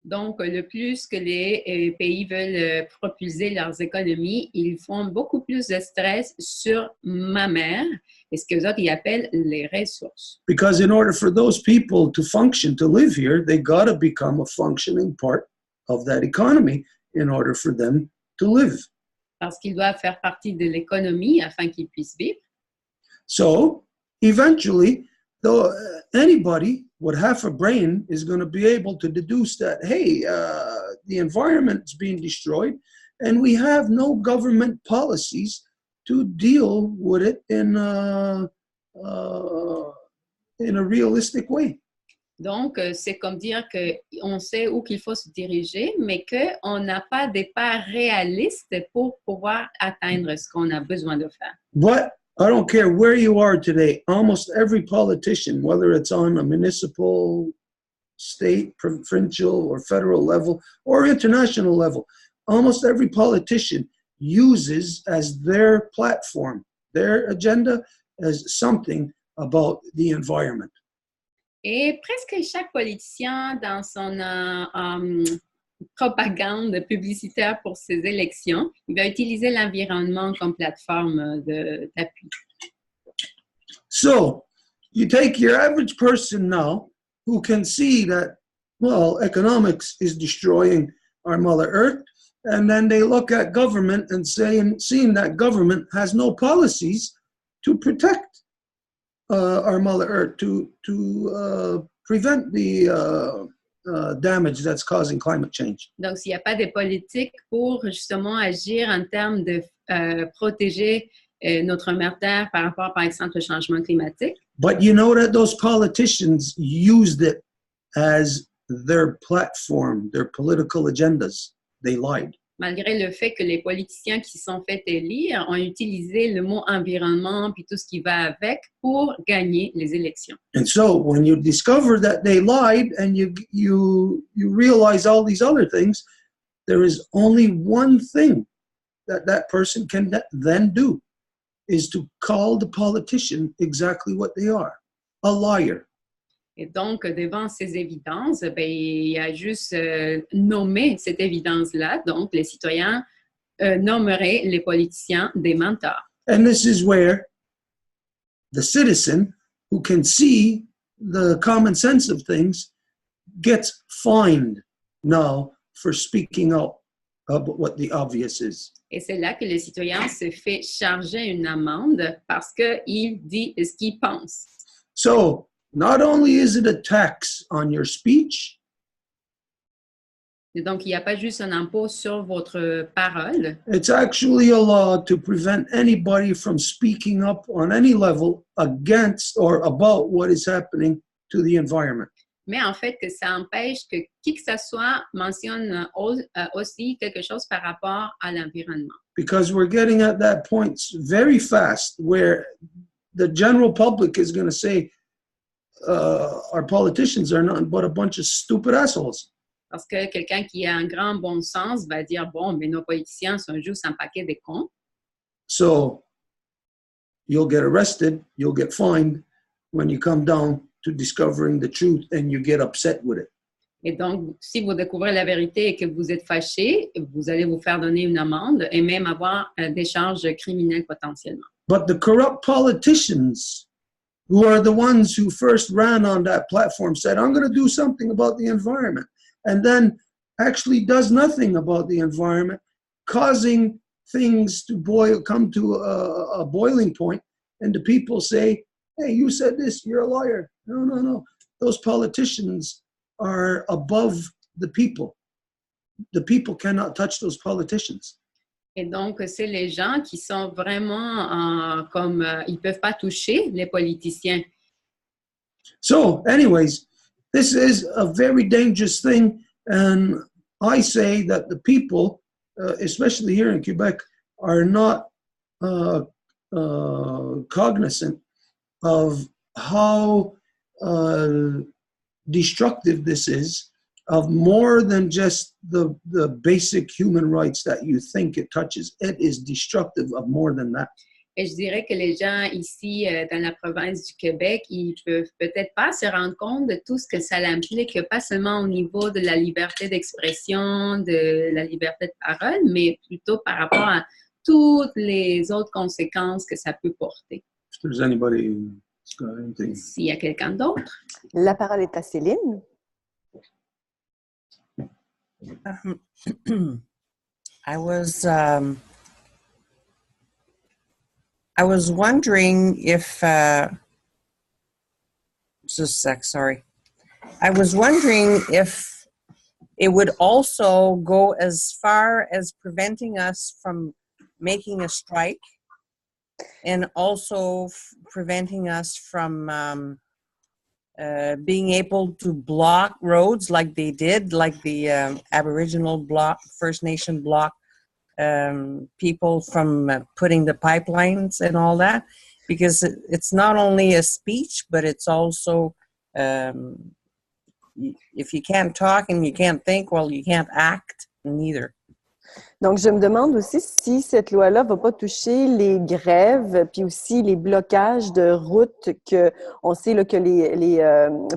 Donc, le plus que les pays veulent propulser leurs économies, ils font beaucoup plus de stress sur ma mère et ce qu'eux autres ils appellent les ressources. Because in order for those people to function, to live here, they got to become a functioning part of that economy in order for them to live. Parce qu'ils doivent faire partie de l'économie afin qu'ils puissent vivre. So, eventually, though anybody with half a brain is going to be able to deduce that, hey, the environment is being destroyed and we have no government policies to deal with it in a realistic way. Donc, c'est comme dire qu'on sait où qu'il faut se diriger, mais qu'on n'a pas des pas réalistes pour pouvoir atteindre ce qu'on a besoin de faire. But I don't care where you are today, almost every politician, whether it's on a municipal, state, provincial, or federal level, or international level, almost every politician uses as their platform, their agenda, as something about the environment. Et presque chaque politicien dans son propagande publicitaire pour ses élections, il va utiliser l'environnement comme plateforme d'appui. So, you take your average person now who can see that, well, economics is destroying our Mother Earth, and then they look at government and seeing that government has no policies to protect our Mother Earth, to prevent the damage that's causing climate change. Donc, s'il n'y a pas de politique pour justement agir en termes de protéger notre mère Terre par rapport, par exemple, au changement climatique. But you know that those politicians used it as their platform, their political agendas. They lied. Malgré le fait que les politiciens qui sont fait élire ont utilisé le mot environnement puis tout ce qui va avec pour gagner les élections. And so when you discover that they lied and you realize all these other things, there is only one thing that person can then do, is to call the politician exactly what they are, a liar. Et donc, devant ces évidences, ben, il y a juste nommé cette évidence-là. Donc, les citoyens nommeraient les politiciens des menteurs. And this is where the citizen who can see the common sense of things gets fined now for speaking out about what the obvious is. Et c'est là que le citoyen se fait charger une amende parce qu'il dit ce qu'il pense. So, not only is it a tax on your speech, Et donc, il n'y a pas juste un impôt sur votre parole, it's actually a law to prevent anybody from speaking up on any level against or about what is happening to the environment. mais en fait, que ça empêche que qui que ce soit mentionne aussi quelque chose par rapport à l'environnement. Because we're getting at that point very fast where the general public is going to say, our politicians are nothing but a bunch of stupid assholes. Parce que quelqu'un qui a un grand bon sens va dire, bon, mais nos politiciens sont juste un paquet de cons. So you'll get arrested, you'll get fined when you come down to discovering the truth and you get upset with it. Et donc, si vous découvrez la vérité et que vous êtes fâché, vous allez vous faire donner une amende et même avoir des charges criminelles potentiellement. But the corrupt politicians, who are the ones who first ran on that platform, said, I'm going to do something about the environment, and then actually does nothing about the environment, causing things to come to a boiling point, and the people say, hey, you said this, you're a liar. No, no, no. Those politicians are above the people. The people cannot touch those politicians. Et donc, c'est les gens qui sont vraiment ils ne peuvent pas toucher les politiciens. So, anyways, this is a very dangerous thing, and I say that the people, especially here in Quebec, are not cognizant of how destructive this is, of more than just the basic human rights that you think it touches. It is destructive of more than that. Et je dirais que les gens ici dans la province du Québec, ils peuvent peut-être pas se rendre compte de tout ce que ça implique, pas seulement au niveau de la liberté d'expression, de la liberté de parole, mais plutôt par rapport à toutes les autres conséquences que ça peut porter. If there's anybody who's got anything. S'il y a quelqu'un d'autre. La parole est à Céline. I was wondering if just a sec, sorry. I was wondering if it would also go as far as preventing us from making a strike, and also preventing us from being able to block roads like they did, like the Aboriginal block, First Nation block people from putting the pipelines and all that, because it's not only a speech, but it's also if you can't talk and you can't think, well, you can't act neither. Donc, je me demande aussi si cette loi-là ne va pas toucher les grèves, puis aussi les blocages de routes que on sait là, que les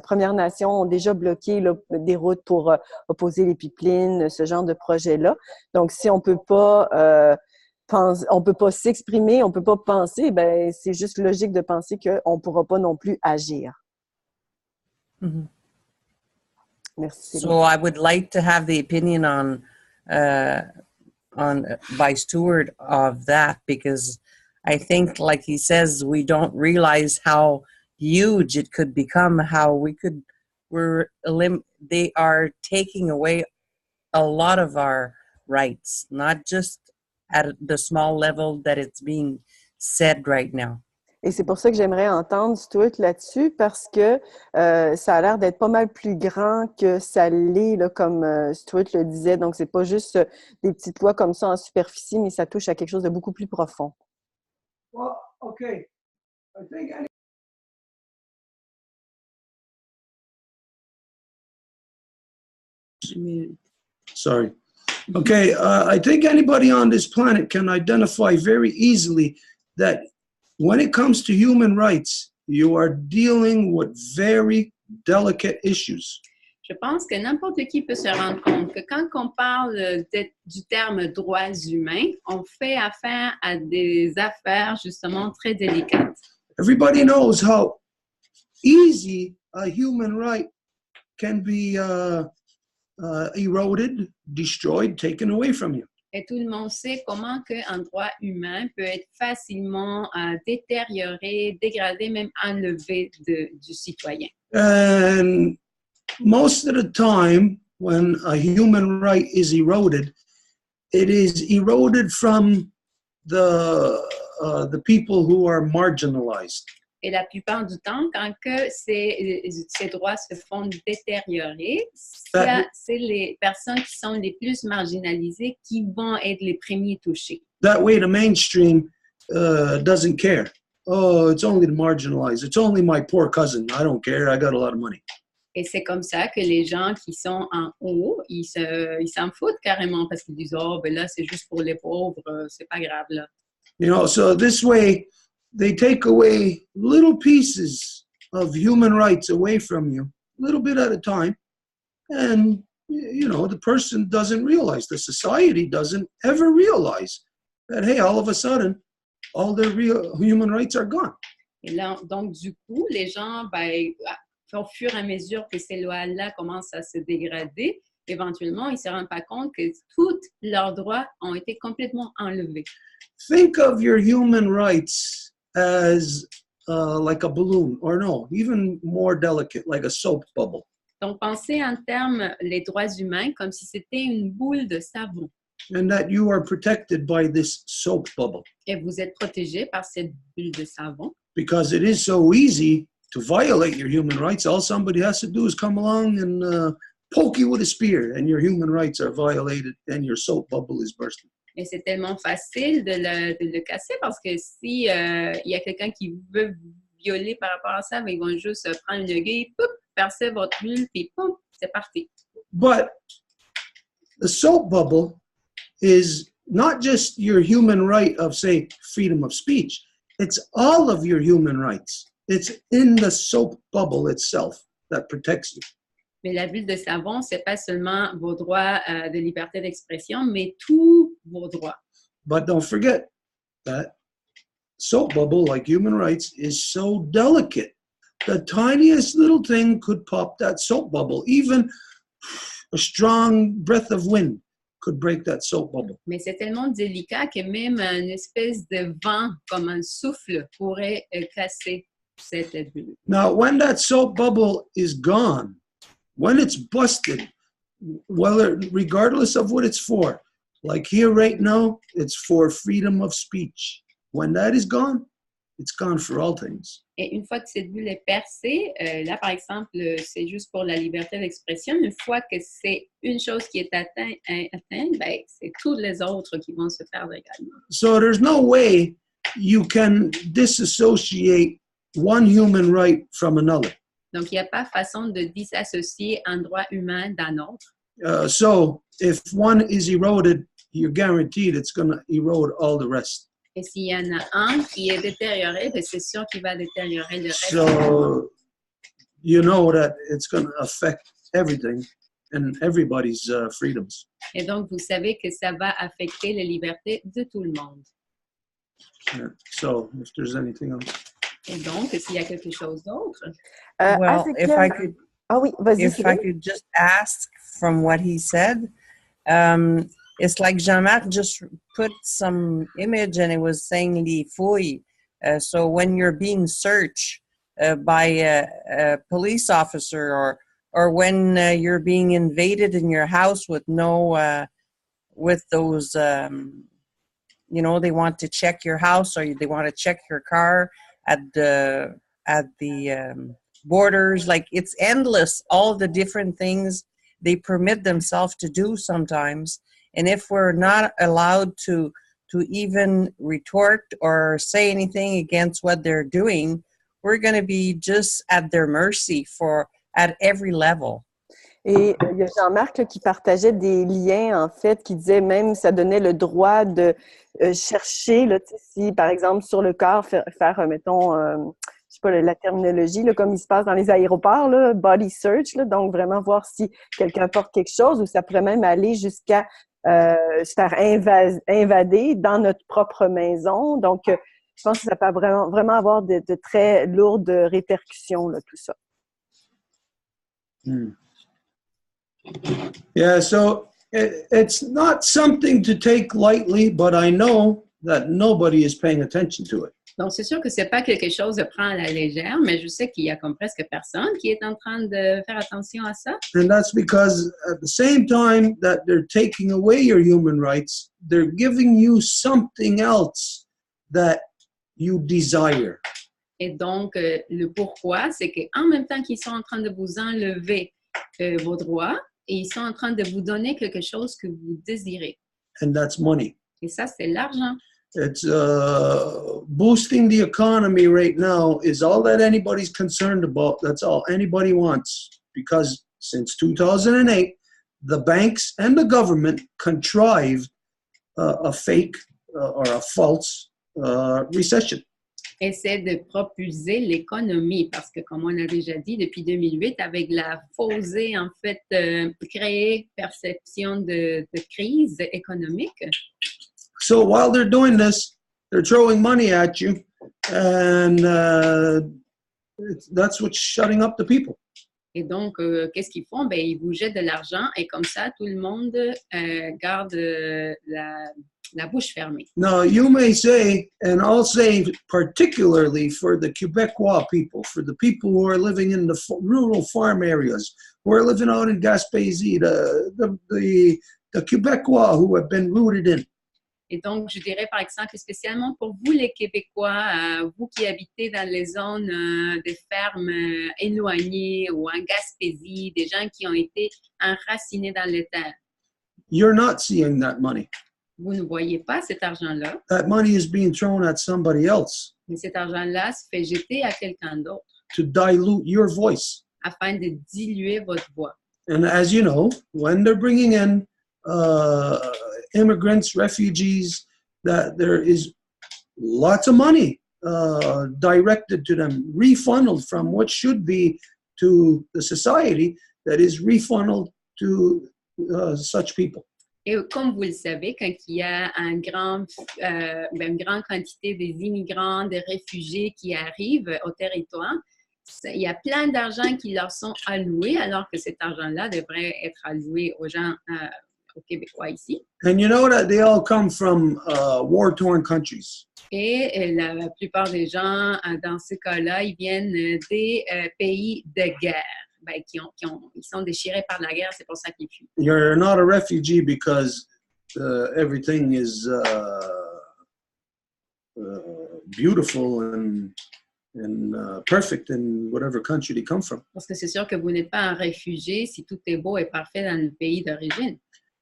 Premières Nations ont déjà bloqué là, des routes pour opposer les pipelines, ce genre de projet-là. Donc, si on peut pas on peut pas s'exprimer, on peut pas penser, ben c'est juste logique de penser qu'on ne pourra pas non plus agir. Mm-hmm. Merci. So I would like to have the opinion on by Stewart of that, because I think, like he says, we don't realize how huge it could become, how they are taking away a lot of our rights, not just at the small level that it's being said right now. Et c'est pour ça que j'aimerais entendre Stuart là-dessus, parce que ça a l'air d'être pas mal plus grand que ça l'est, là, comme Stuart le disait. Donc, c'est pas juste des petites lois comme ça en superficie, mais ça touche à quelque chose de beaucoup plus profond. Well, okay. I think Sorry. Okay, I think anybody on this planet can identify very easily that when it comes to human rights, you are dealing with very delicate issues. Je pense que n'importe qui peut se rendre compte que quand on parle du terme droits humains, on fait affaire à des affaires justement très délicates. Everybody knows how easy a human right can be eroded, destroyed, taken away from you. Et tout le monde sait comment un droit humain peut être facilement détérioré, dégradé, même enlevé du citoyen. And most of the time, when a human right is eroded, it is eroded from the people who are marginalized. Et la plupart du temps, quand que ces droits se font détériorer, c'est les personnes qui sont les plus marginalisées qui vont être les premiers touchés. That way, the mainstream doesn't care. Oh, it's only the marginalized. It's only my poor cousin. I don't care. I got a lot of money. Et c'est comme ça que les gens qui sont en haut, ils s'en foutent carrément parce qu'ils disent « Oh, ben là, c'est juste pour les pauvres, c'est pas grave là. » You know, so this way, they take away little pieces of human rights away from you, a little bit at a time. And, you know, the person doesn't realize, the society doesn't ever realize that, hey, all of a sudden, all their real human rights are gone. Et là, donc, du coup, les gens, ben, au fur et à mesure que ces lois-là commencent à se dégrader, éventuellement, ils ne se rendent pas compte que tous leurs droits ont été complètement enlevés. Think of your human rights as like a balloon, or no, even more delicate, like a soap bubble. Donc, pensez en termes les droits humains comme si c'était une boule de savon. And that you are protected by this soap bubble. Et vous êtes protégé par cette bulle de savon. Because it is so easy to violate your human rights. All somebody has to do is come along and poke you with a spear, and your human rights are violated, and your soap bubble is bursting. Et c'est tellement facile de le casser parce que si il y a quelqu'un qui veut violer par rapport à ça, mais ils vont juste prendre une aiguille, poup, percer votre bulle, puis poum, c'est parti. But the soap bubble is not just your human right of, say, freedom of speech. It's all of your human rights. It's in the soap bubble itself that protects you. Mais la bulle de savon, c'est pas seulement vos droits de liberté d'expression, mais tous vos droits. But don't forget that soap bubble, like human rights, is so delicate. The tiniest little thing could pop that soap bubble. Even a strong breath of wind could break that soap bubble. Mais c'est tellement délicat que même une espèce de vent, comme un souffle, pourrait casser cette bulle. Now, when that soap bubble is gone, when it's busted, regardless of what it's for, like here right now, it's for freedom of speech. When that is gone, it's gone for all things. Et une fois que cette bulle est percée, là, par exemple, c'est juste pour la liberté d'expression. Une fois que c'est une chose qui est atteinte, ben, c'est toutes les autres qui vont se perdre également. So there's no way you can disassociate one human right from another. Donc, il n'y a pas façon de disassocier un droit humain d'un autre. So if one is eroded, you're guaranteed it's going to erode all the rest. Et s'il y en a un qui est détérioré, ben c'est sûr qu'il va détériorer le reste. So you know that it's going to affect everything and everybody's freedoms. Et donc, vous savez que ça va affecter les libertés de tout le monde. Yeah. So if there's anything else. Et donc, s'il y a quelque chose d'autre. Well, if I could, Ah oui, vas-y. if I could just ask from what he said, it's like Jean-Marc just put some image and it was saying les fouilles. So when you're being searched by a police officer or when you're being invaded in your house with no, with those, you know, they want to check your house or they want to check your car at the borders, like it's endless, all the different things they permit themselves to do sometimes. And if we're not allowed to even retort or say anything against what they're doing, we're going to be just at their mercy at every level. Et il y a Jean-Marc là, qui partageait des liens, en fait, qui disait même ça donnait le droit de chercher, là, si, par exemple, sur le corps, faire mettons, je sais pas la terminologie, là, comme il se passe dans les aéroports, là, body search, là, donc vraiment voir si quelqu'un porte quelque chose, ou ça pourrait même aller jusqu'à se faire invader dans notre propre maison. Donc, je pense que ça peut vraiment avoir de très lourdes répercussions, là, tout ça. Yeah, so it's not something to take lightly, but I know that nobody is paying attention to it. Donc, c'est sûr que c'est pas quelque chose de prendre à la légère, mais je sais qu'il y a comme presque personne qui est en train de faire attention à ça. And that's because at the same time that they're taking away your human rights, they're giving you something else that you desire. Et donc, le pourquoi, c'est qu'en même temps qu'ils sont en train de vous enlever vos droits, et ils sont en train de vous donner quelque chose que vous désirez. And that's money. Et ça, c'est l'argent. It's boosting the economy right now is all that anybody's concerned about. That's all anybody wants. Because since 2008, the banks and the government contrived a fake or a false recession. Essaie de propulser l'économie parce que, comme on a déjà dit, depuis 2008, avec la faussée, en fait, créée perception de crise économique. So while they're doing this, they're throwing money at you, and that's what's shutting up the people. Et donc, qu'est-ce qu'ils font? Ben, ils vous jettent de l'argent et comme ça, tout le monde garde la bouche fermée. Now, you may say, and I'll say particularly for the Quebecois people, for the people who are living in the rural farm areas, who are living out in Gaspésie, the Quebecois who have been rooted in. Et donc, je dirais par exemple, spécialement pour vous les Québécois, vous qui habitez dans les zones des fermes éloignées ou en Gaspésie, des gens qui ont été enracinés dans les terres. You're not seeing that money. Vous ne voyez pas cet argent-là. That money is being thrown at somebody else. Mais cet argent-là se fait jeter à quelqu'un d'autre. To dilute your voice. Afin de diluer votre voix. And as you know, when they're bringing in immigrants, refugees, that there is lots of money directed to them, refunneled from what should be to the society, that is refunneled to such people. Et comme vous le savez, quand il y a une grande quantité des immigrants, des réfugiés qui arrivent au territoire, il y a plein d'argent qui leur sont alloués, alors que cet argent-là devrait être alloué aux gens, aux Québécois ici. And you know that they all come from war-torn countries. Et la plupart des gens, dans ce cas-là, ils viennent des pays de guerre. Ben, ils sont déchirés par la guerre, c'est pour ça qu'ils fuient. You're not a refugee because everything is beautiful and perfect in whatever country they come from. Parce que c'est sûr que vous n'êtes pas un réfugié si tout est beau et parfait dans le pays d'origine.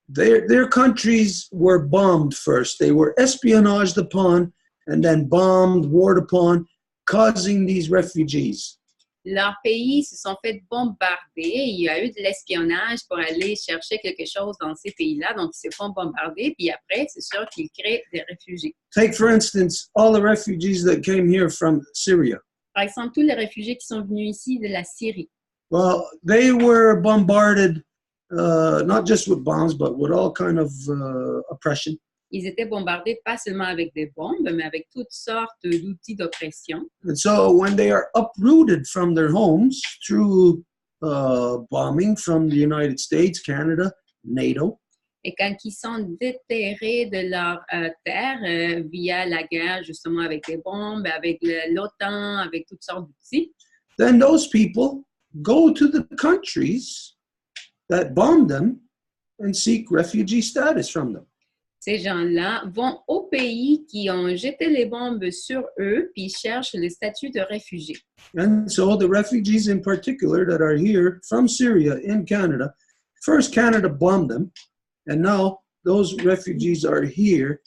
Their countries were bombed first. They were espionaged upon and then bombed, warred upon, causing these refugees. Leurs pays se sont fait bombarder. Il y a eu de l'espionnage pour aller chercher quelque chose dans ces pays-là. Donc, ils se font bombarder. Puis après, c'est sûr qu'ils créent des réfugiés. Take, for instance, all the refugees that came here from Syria. Par exemple, tous les réfugiés qui sont venus ici de la Syrie. Well, they were bombarded, not just with bombs, but with all kind of oppression. Ils étaient bombardés pas seulement avec des bombes, mais avec toutes sortes d'outils d'oppression. And so when they are uprooted from their homes through bombing from the United States, Canada, NATO, et quand ils sont déterrés de leur terre via la guerre, justement avec des bombes, avec l'OTAN, avec toutes sortes d'outils, then those people go to the countries that bombed them and seek refugee status from them. Ces gens-là vont au pays qui ont jeté les bombes sur eux, puis cherchent le statut de réfugié. And so the refugees in particular that are here from Syria in Canada, first Canada bombed them, and now those refugees are here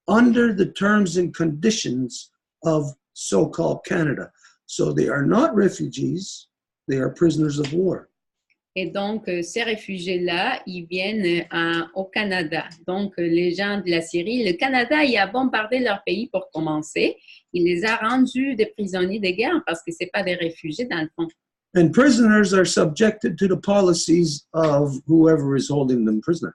under the terms and conditions of so-called Canada. So they are not refugees, they are prisoners of war. Et donc, ces réfugiés-là, ils viennent au Canada. Donc, les gens de la Syrie, le Canada, il a bombardé leur pays pour commencer. Il les a rendus des prisonniers de guerre parce que ce n'est pas des réfugiés dans le fond. And prisoners are subjected to the policies of whoever is holding them prisoner.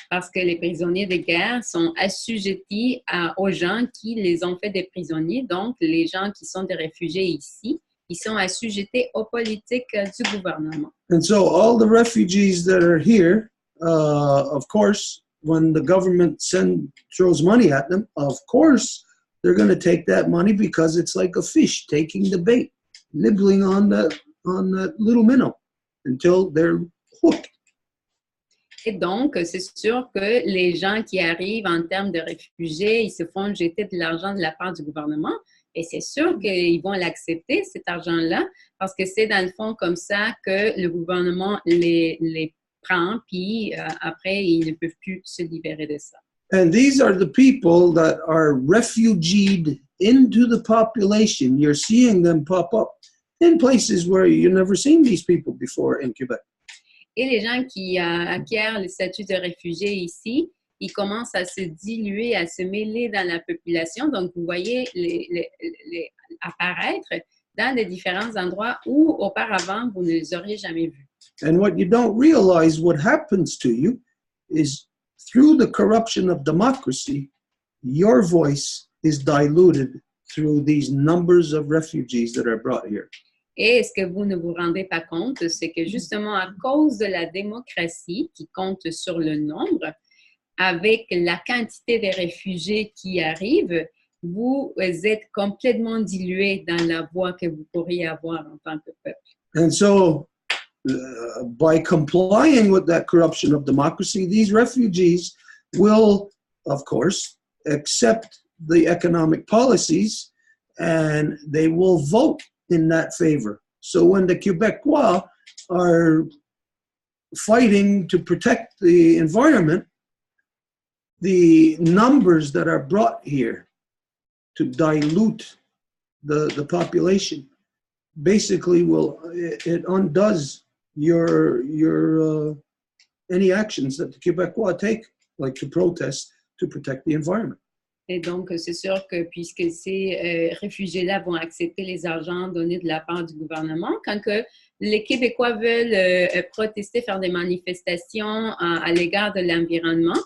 Parce que les prisonniers de guerre sont assujettis aux gens qui les ont fait des prisonniers. Donc, les gens qui sont des réfugiés ici, ils sont assujettés aux politiques du gouvernement. And so all the refugees that are here, of course, when the government throws money at them, of course, they're going to take that money because it's like a fish taking the bait, nibbling on that little minnow until they're hooked. Et donc, c'est sûr que les gens qui arrivent en termes de réfugiés, ils se font jeter de l'argent de la part du gouvernement. Et c'est sûr qu'ils vont l'accepter, cet argent-là, parce que c'est dans le fond comme ça que le gouvernement les prend, puis après, ils ne peuvent plus se libérer de ça. And these are the people that are refugeed into the population. You're seeing them pop up in places where you've never seen these people before in Quebec. Et les gens qui acquièrent le statut de réfugié ici, ils commencent à se diluer, à se mêler dans la population. Donc, vous voyez les apparaître dans des différents endroits où, auparavant, vous ne les auriez jamais vus. And what you don't realize, what happens to you, is through the corruption of democracy, your voice is diluted through these numbers of refugees that are brought here. Et ce que vous ne vous rendez pas compte, c'est que justement à cause de la démocratie qui compte sur le nombre, avec la quantité de réfugiés qui arrivent, vous êtes complètement dilué dans la voix que vous pourriez avoir en tant que peuple. And so, by complying with that corruption of democracy, these refugees will, of course, accept the economic policies and they will vote in that favor. So when the Quebecois are fighting to protect the environment, the numbers that are brought here to dilute the population basically it undoes your any actions that the Quebecois take, like to protest to protect the environment. Et donc, c'est sûr que puisque ces réfugiés-là vont accepter les argents donnés de la part du gouvernement, quand que les Québécois veulent protester, faire des manifestations à l'égard de l'environnement,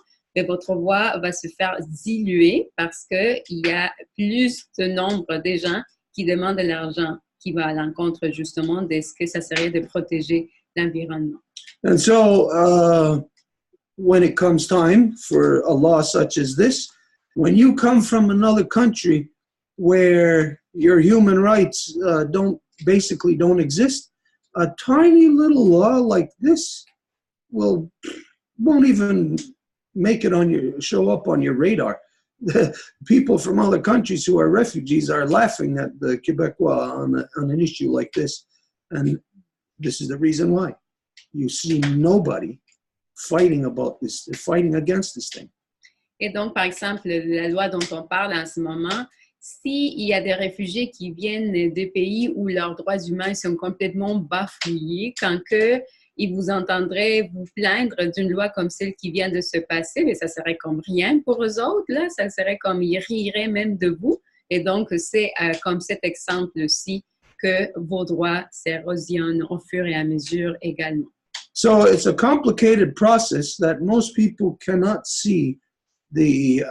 votre voix va se faire diluer parce qu'il y a plus de nombre de gens qui demandent de l'argent qui va à l'encontre justement de ce que ça serait de protéger l'environnement. And so, when it comes time for a law such as this, when you come from another country where your human rights don't exist, a tiny little law like this won't even make it show up on your radar. People from other countries who are refugees are laughing at the Quebecois on an issue like this, and this is the reason why. You see nobody fighting against this thing. Et donc, par exemple, la loi dont on parle en ce moment, s'il y a des réfugiés qui viennent de pays où leurs droits humains sont complètement bafouillés, quand ils vous entendraient vous plaindre d'une loi comme celle qui vient de se passer, mais ça serait comme rien pour eux autres, là, ça serait comme ils riraient même de vous. Et donc, c'est comme cet exemple-ci que vos droits s'érosionnent au fur et à mesure également. So it's a complicated process that most people cannot see the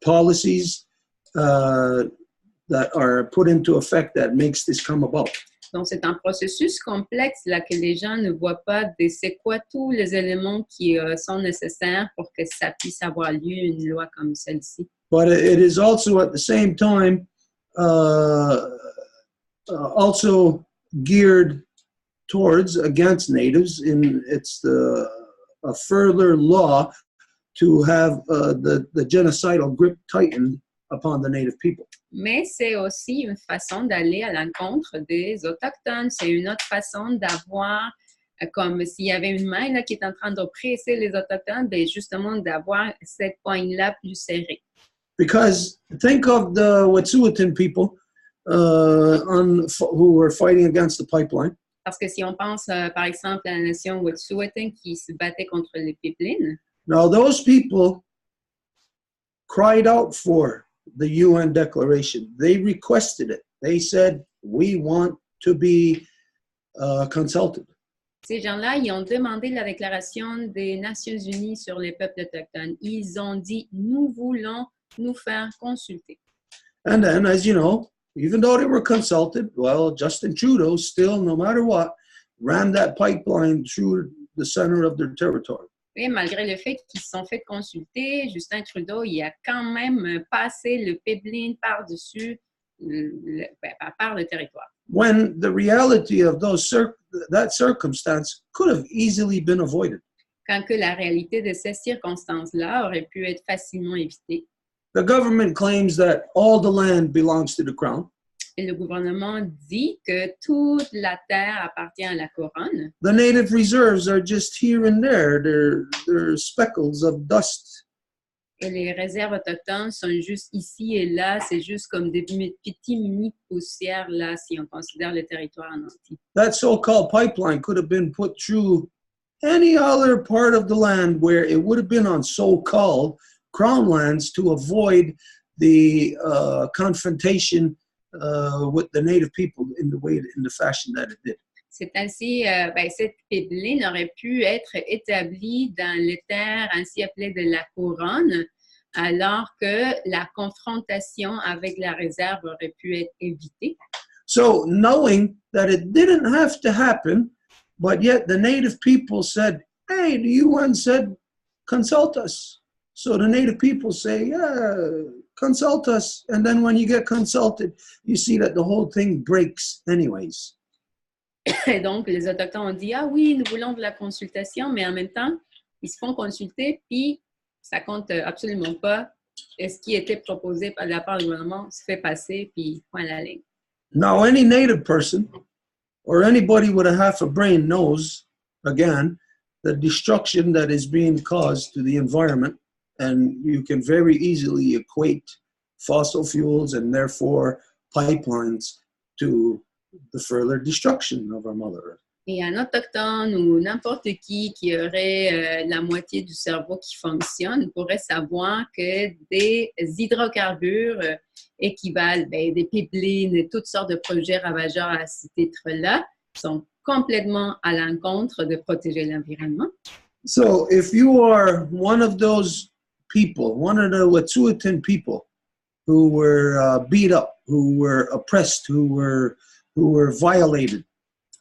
policies that are put into effect that makes this come about. Donc, c'est un processus complexe là que les gens ne voient pas de c'est quoi tous les éléments qui sont nécessaires pour que ça puisse avoir lieu une loi comme celle-ci. But it is also at the same time also geared towards against natives. It's a further law to have the genocidal grip tightened upon the native people. Mais c'est aussi une façon d'aller à l'encontre des Autochtones. C'est une autre façon d'avoir, comme s'il y avait une main là, qui est en train d'oppresser les Autochtones, bien justement d'avoir cette poigne-là plus serrée. Because think of the Wet'suwet'en people who were fighting against the pipeline. Parce que si on pense, par exemple, à la nation Wet'suwet'en qui se battait contre les pipelines, now those people cried out for the UN declaration. They requested it. They said, we want to be consulted. Ces gens-là, ils ont demandé la déclaration des Nations Unies sur les peuples autochtones. Ils ont dit, nous voulons nous faire consulter. And then, as you know, even though they were consulted, well, Justin Trudeau still, no matter what, ran that pipeline through the center of their territory. Et malgré le fait qu'ils se sont fait consulter, Justin Trudeau, il a quand même passé le pipeline par-dessus par le territoire. When the reality of that circumstance could have easily been avoided. Quand que la réalité de ces circonstances-là aurait pu être facilement évitée. The government claims that all the land belongs to the crown. Et le gouvernement dit que toute la terre appartient à la couronne. The native reserves are just here and there. They're speckles of dust. Et les réserves autochtones sont juste ici et là. C'est juste comme des petits mini poussières là, si on considère le territoire en entier. That so-called pipeline could have been put through any other part of the land where it would have been on so-called crown lands to avoid the confrontation with the native people in the fashion that it did. C'est ainsi, cette pipeline aurait pu être établie dans les terres ainsi appelées de la couronne, alors que la confrontation avec la réserve aurait pu être évitée. So knowing that it didn't have to happen, but yet the native people said, hey, the UN said, consult us. So the native people say, yeah, consult us. And then when you get consulted, you see that the whole thing breaks anyways. Et donc, les Autochtones ont dit, ah oui, nous voulons de la consultation, mais en même temps, ils se font consulter, puis ça compte absolument pas. Et ce qui était proposé par la part du gouvernement se fait passer, puis point à la ligne. Now, any native person or anybody with a half a brain knows, again, the destruction that is being caused to the environment, and you can very easily equate fossil fuels and therefore pipelines to the further destruction of our Mother Earth. Et un autochtone ou n'importe qui aurait la moitié du cerveau qui fonctionne pourrait savoir que des hydrocarbures équivalent des pipelines et toutes sortes de projets ravageurs à ce titre-là sont complètement à l'encontre de protéger l'environnement. So if you are one of those people, one of the Wet'suwet'en people who were beat up, who were oppressed, who were violated,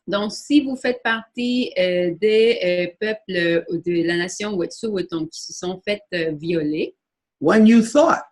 donc, si vous faites partie des peuples de la nation Wet'suwet'en qui se sont fait violer, when you thought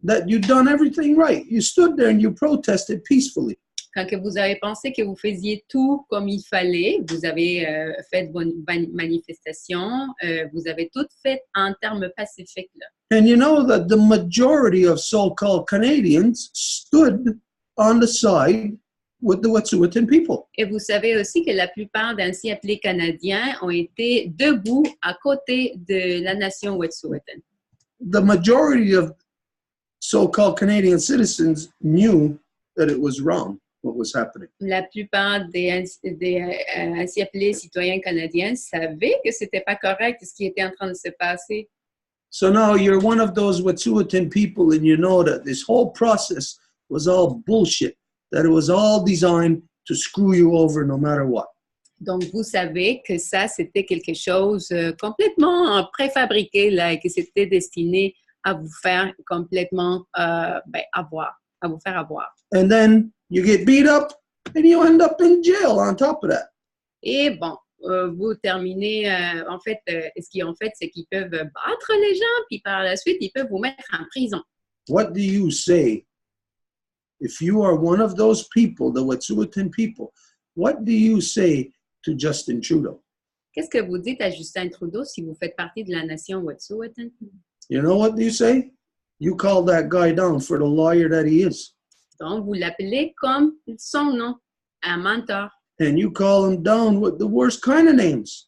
that you'd done everything right, you stood there and you protested peacefully. Quand que vous avez pensé que vous faisiez tout comme il fallait, vous avez fait de bonnes manifestations, vous avez tout fait en termes pacifiques. Là. And you know that the majority of so-called Canadians stood on the side with the Wet'suwet'en people. Et vous savez aussi que la plupart d'anciens appelés Canadiens ont été debout à côté de la nation Wet'suwet'en. The majority of so-called Canadian citizens knew that it was wrong, what was happening. La plupart des ainsi appelés citoyens canadiens savaient que c'était pas correct ce qui était en train de se passer. So now you're one of those Wet'suwet'en people and you know that this whole process was all bullshit, that it was all designed to screw you over no matter what. Donc, vous savez que ça, c'était quelque chose complètement préfabriqué là, et que c'était destiné à vous faire complètement avoir, à vous faire avoir. And then you get beat up and you end up in jail on top of that. Et bon, vous terminez, en fait, ce qu'ils ont fait, c'est qu'ils peuvent battre les gens, puis par la suite, ils peuvent vous mettre en prison. What do you say if you are one of those people, the Wet'suwet'en people? What do you say to Justin Trudeau? Qu'est-ce que vous dites à Justin Trudeau si vous faites partie de la nation Wet'suwet'en? You know what you say? You call that guy down for the lawyer that he is. Donc, vous l'appelez comme son nom, un menteur. And you call him down with the worst kind of names.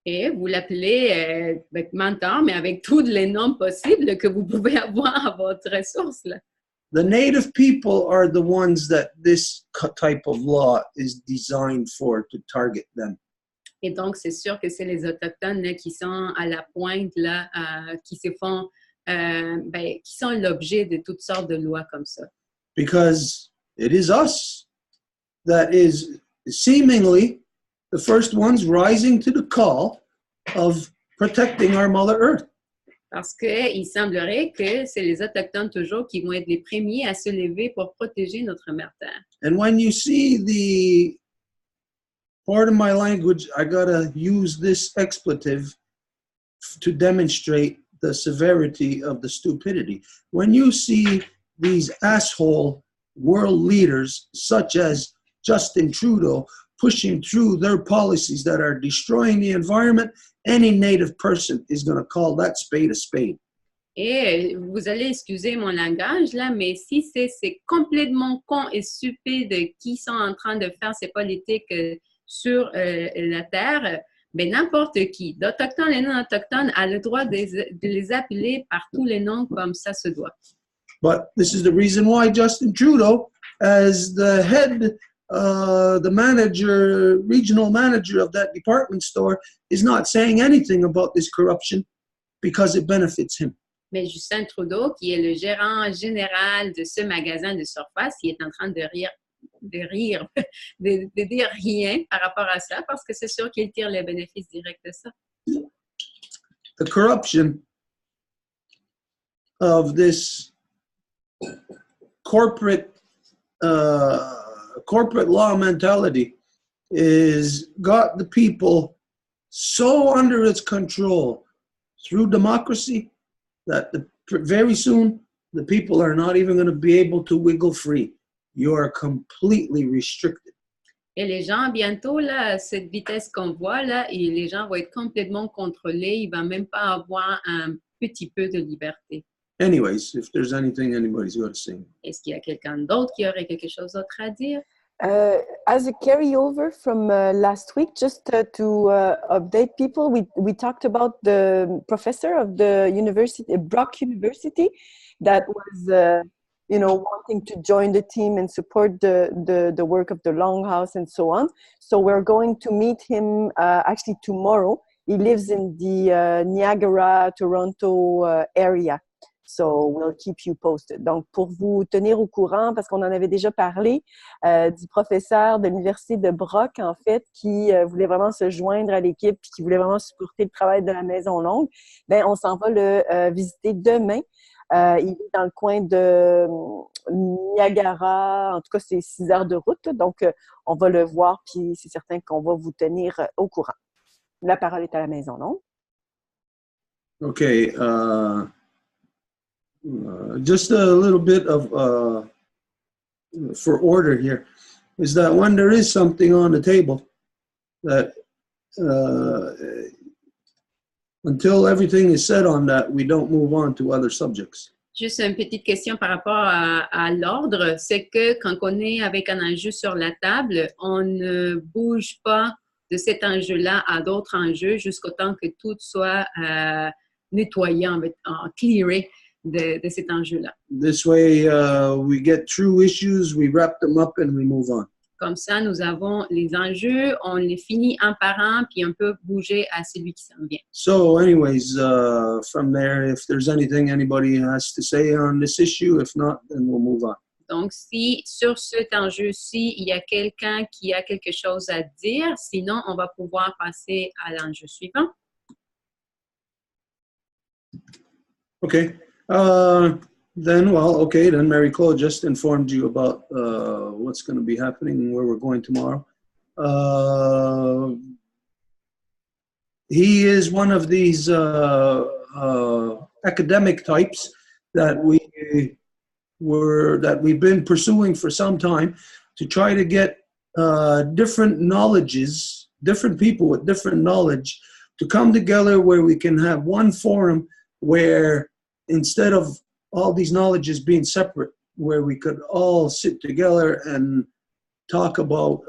Et vous l'appelez menteur, mais avec tous les noms possibles que vous pouvez avoir à votre ressource. Là. The native people are the ones that this type of law is designed for, to target them. Et donc, c'est sûr que c'est les Autochtones là, qui sont à la pointe, là, qui se font, qui sont l'objet de toutes sortes de lois comme ça. Because it is us that is seemingly the first ones rising to the call of protecting our Mother Earth. Parce qu'il semblerait que c'est les Autochtones toujours qui vont être les premiers à se lever pour protéger notre mère Terre. And when you see the, pardon my language, I gotta use this expletive to demonstrate the severity of the stupidity. When you see these asshole world leaders such as Justin Trudeau pushing through their policies that are destroying the environment, any native person is going to call that spade a spade. Et vous allez excuser mon langage là, mais si c'est complètement con et stupide qui sont en train de faire ces politiques sur la Terre, mais n'importe qui, d'Autochtones et non-Autochtones, a le droit de les appeler par tous les noms comme ça se doit. But this is the reason why Justin Trudeau, as the head, the manager, regional manager of that department store, is not saying anything about this corruption because it benefits him. Mais Justin Trudeau, qui est le gérant général de ce magasin de surface, il est en train de dire rien par rapport à ça, parce que c'est sûr qu'il tire les bénéfices directs de ça. The corruption of this corporate corporate law mentality is got the people so under its control through democracy that very soon the people are not even going to be able to wiggle free. You are completely restricted. Et les gens, bientôt, là, à cette vitesse qu'on voit, là, et les gens vont être complètement contrôlés. Il ne va même pas avoir un petit peu de liberté. Anyways, if there's anything anybody's got to say. Est-ce qu'il y a quelqu'un d'autre qui aurait quelque chose d'autre à dire? As a carryover from last week, just to update people, we talked about the professor of the university, Brock University, that was, wanting to join the team and support the work of the Longhouse and so on. So we're going to meet him actually tomorrow. He lives in the Niagara, Toronto area. So we'll keep you posted. Donc, pour vous tenir au courant, parce qu'on en avait déjà parlé, du professeur de l'Université de Brock, en fait, qui voulait vraiment se joindre à l'équipe et qui voulait vraiment supporter le travail de la Maison Longue, ben, on s'en va le visiter demain. Il est dans le coin de Niagara. En tout cas, c'est 6 heures de route. Donc, on va le voir, puis c'est certain qu'on va vous tenir au courant. La parole est à la Maison Longue. Okay. Just a little bit of for order here is that when there is something on the table that until everything is said on that, we don't move on to other subjects. Juste une petite question par rapport à l'ordre, c'est que quand on est avec un enjeu sur la table, on ne bouge pas de cet enjeu-là à d'autres enjeux jusqu'au temps que tout soit nettoyé, clearé de cet enjeu-là. This way, we get true issues, we wrap them up, and we move on. Comme ça, nous avons les enjeux, on les finit un par un, puis on peut bouger à celui qui s'en vient. So anyways, from there, if there's anything anybody has to say on this issue, if not, then we'll move on. Donc, si sur cet enjeu-ci, il y a quelqu'un qui a quelque chose à dire, sinon, on va pouvoir passer à l'enjeu suivant. Okay. Then Marie-Claude just informed you about what's going to be happening and where we're going tomorrow. He is one of these academic types that we've been pursuing for some time to try to get different knowledges, different people with different knowledge to come together where we can have one forum where instead of all these knowledges being separate, where we could all sit together and talk about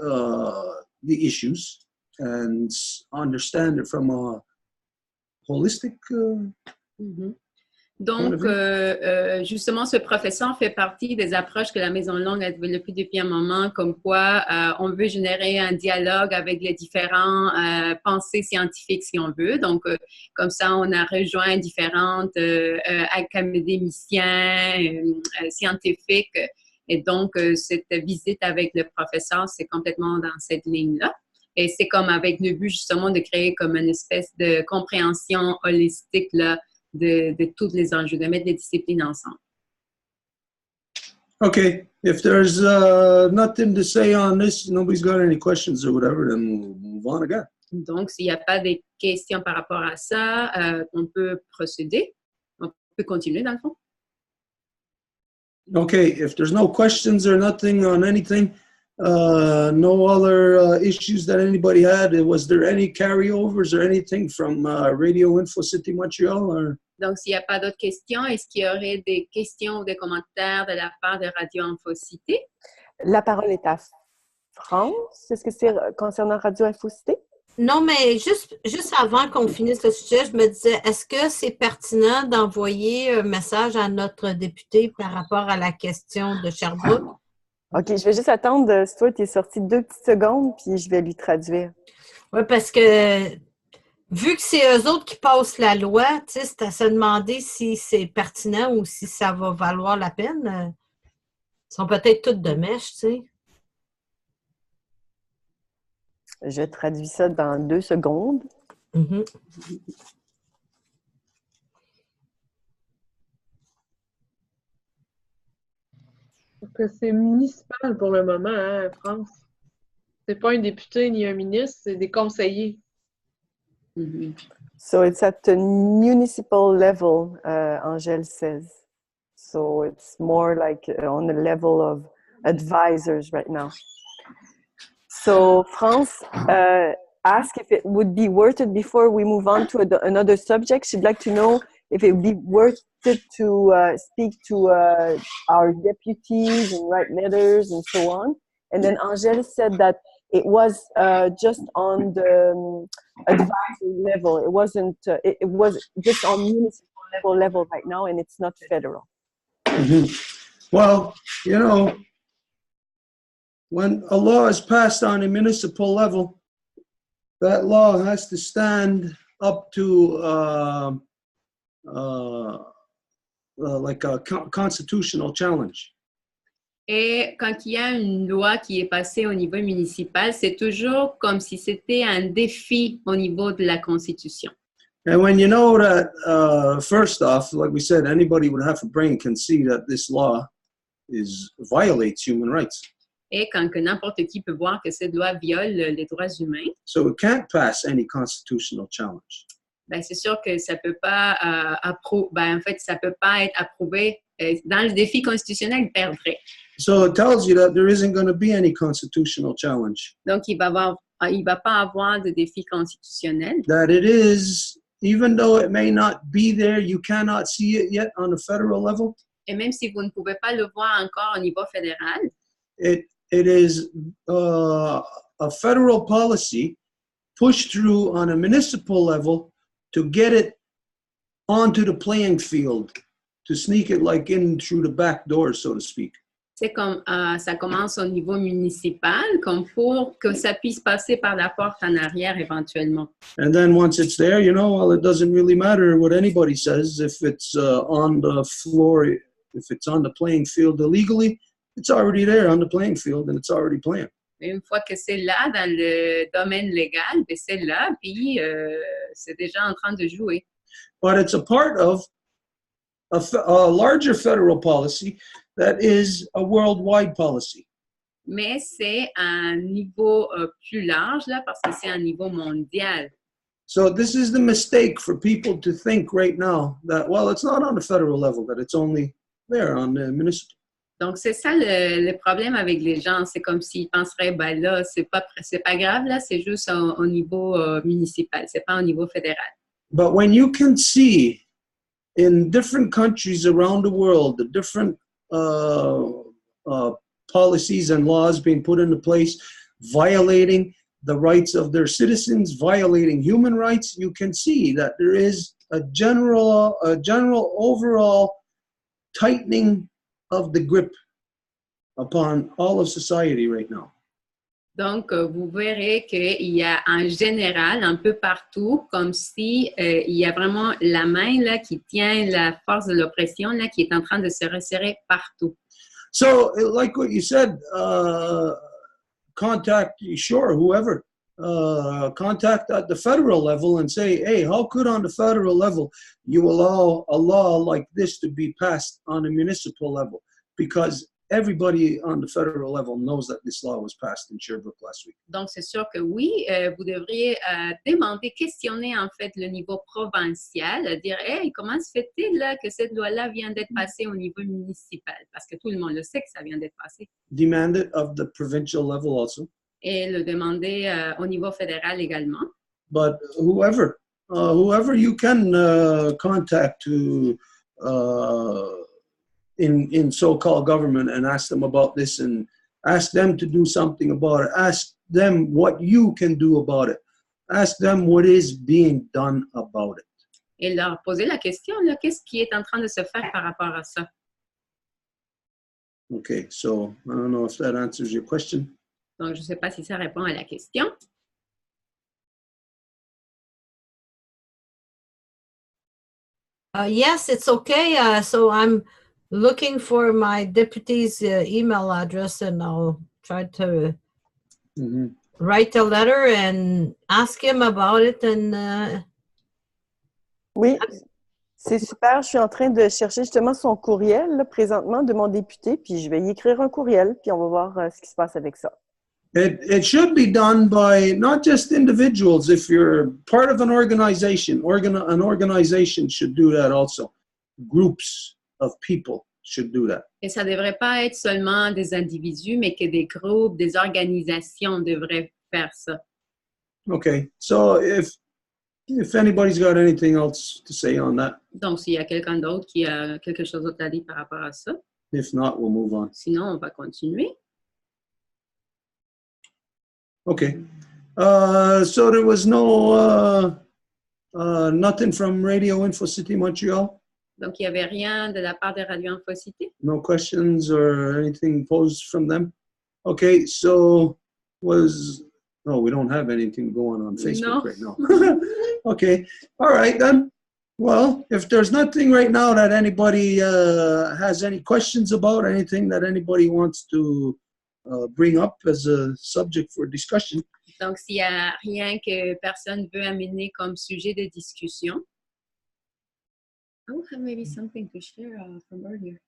the issues and understand it from a holistic Donc, justement, ce professeur fait partie des approches que la Maison Longue a développées depuis un moment, comme quoi on veut générer un dialogue avec les différents pensées scientifiques, si on veut. Donc, comme ça, on a rejoint différentes académiciens, scientifiques. Et donc, cette visite avec le professeur, c'est complètement dans cette ligne-là. Et c'est comme avec le but, justement, de créer comme une espèce de compréhension holistique, là, de tous les enjeux, de mettre les disciplines ensemble. Okay, if there's nothing to say on this, nobody's got any questions or whatever, then we'll move on again. Donc, s'il n'y a pas de questions par rapport à ça, on peut procéder. On peut continuer, dans le fond. Okay, if there's no questions or nothing on anything, no other issues that anybody had, was there any carryovers or anything from Radio Info City Montreal? Or? Donc, s'il n'y a pas d'autres questions, est-ce qu'il y aurait des questions ou des commentaires de la part de Radio Info Cité? La parole est à France. Est-ce que c'est concernant Radio Info Cité? Non, mais juste avant qu'on finisse le sujet, je me disais, est-ce que c'est pertinent d'envoyer un message à notre député par rapport à la question de Sherbrooke? OK, je vais juste attendre. Stuart est sorti 2 petites secondes, puis je vais lui traduire. Oui, parce que vu que c'est eux autres qui passent la loi, tu sais, c'est à se demander si c'est pertinent ou si ça va valoir la peine. Ils sont peut-être toutes de mèche, tu sais. Je traduis ça dans 2 secondes. Mm-hmm. que c'est municipal pour le moment, hein, en France. C'est pas un député ni un ministre, c'est des conseillers. Mhm. So it's at the municipal level, Angèle says. So it's more like on the level of advisors right now. So France asked if it would be worth it before we move on to another subject. She'd like to know if it would be worth it to speak to our deputies and write letters and so on. And then Angèle said that it was just on the advisory level. It wasn't. It was just on municipal level right now, and it's not federal. Mhm. Well, you know, when a law is passed on a municipal level, that law has to stand up to like a constitutional challenge. Et quand il y a une loi qui est passée au niveau municipal, c'est toujours comme si c'était un défi au niveau de la Constitution. And when you know that, first off, like we said, anybody with half a brain can see that this law violates human rights. Et quand que n'importe qui peut voir que cette loi viole les droits humains, So it can't pass any constitutional challenge. ben c'est sûr que ça peut pas en fait, ça peut pas être approuvé dans le défi constitutionnel, il perdrait. So it tells you that there isn't going to be any constitutional challenge. Donc il va pas avoir de défi constitutionnel. That it is, even though it may not be there, you cannot see it yet on a federal level. Et même si vous ne pouvez pas le voir encore au niveau fédéral, It is a federal policy pushed through on a municipal level to get it onto the playing field, to sneak it like in through the back door, so to speak. c'est comme ça commence au niveau municipal, comme pour que ça puisse passer par la porte en arrière éventuellement. And then once it's there, you know, well, it doesn't really matter what anybody says. If it's on the floor, if it's on the playing field illegally, it's already there on the playing field and it's already playing. Une fois que c'est là, dans le domaine légal, ben c'est là, puis c'est déjà en train de jouer. But it's a part of a larger federal policy that is a worldwide policy. Mais c'est un niveau plus large, là, parce que c'est un niveau mondial. So this is the mistake for people to think right now that, well, it's not on the federal level, that it's only there on the municipal. Donc, c'est ça le problème avec les gens. C'est comme s'ils penseraient, ben là, c'est pas grave, là, c'est juste au niveau municipal, c'est pas au niveau fédéral. But when you can see in different countries around the world, the different policies and laws being put into place, violating the rights of their citizens, violating human rights, you can see that there is a general overall tightening of the grip upon all of society right now. Donc, vous verrez qu'il y a en général, un peu partout, comme si il y a vraiment la main là, qui tient la force de l'oppression là, qui est en train de se resserrer partout. So, like what you said, contact, sure, whoever, contact at the federal level and say, hey, how could on the federal level you allow a law like this to be passed on a municipal level? Because everybody on the federal level knows that this law was passed in Sherbrooke last week. Donc, c'est sûr que oui, vous devriez demander, questionner en fait le niveau provincial, dire, hey, comment se fait-il là, que cette loi-là vient d'être passée au niveau municipal? Parce que tout le monde le sait que ça vient d'être passé. Demand it of the provincial level also. Et le demander au niveau fédéral également. But whoever you can contact to in so-called government and ask them about this and ask them to do something about it. Ask them what you can do about it. Ask them what is being done about it. Et leur poser la question, là, qu'est-ce qui est en train de se faire par rapport à ça? Okay, so I don't know if that answers your question. Donc, je ne sais pas si ça répond à la question. Yes, it's okay. So I'm looking for my deputy's email address, and I'll try to write a letter and ask him about it. And Oui, C'est super. Je suis en train de chercher justement son courriel là, présentement de mon député, puis je vais y écrire un courriel, puis on va voir ce qui se passe avec ça. It should be done by not just individuals. If you're part of an organization, an organization should do that also. Groups of people should do that. Et ça ne devrait pas être seulement des individus, mais que des groupes, des organisations devraient faire ça. Okay, so if anybody's got anything else to say on that, Donc, s'il y a quelqu'un d'autre qui a quelque chose d'autre à dire par rapport à ça, if not, we'll move on. sinon, on va continuer. Okay, so there was no nothing from Radio Info City Montreal. Donc, il n'y avait rien de la part de Radio Infocité. No questions or anything posed from them. Okay, so no, we don't have anything going on Facebook right now. Okay, all right then. Well, if there's nothing right now that anybody has any questions about, anything that anybody wants to bring up as a subject for discussion. Donc, s'il n'y a rien que personne veut amener comme sujet de discussion, I will have maybe something to share from earlier.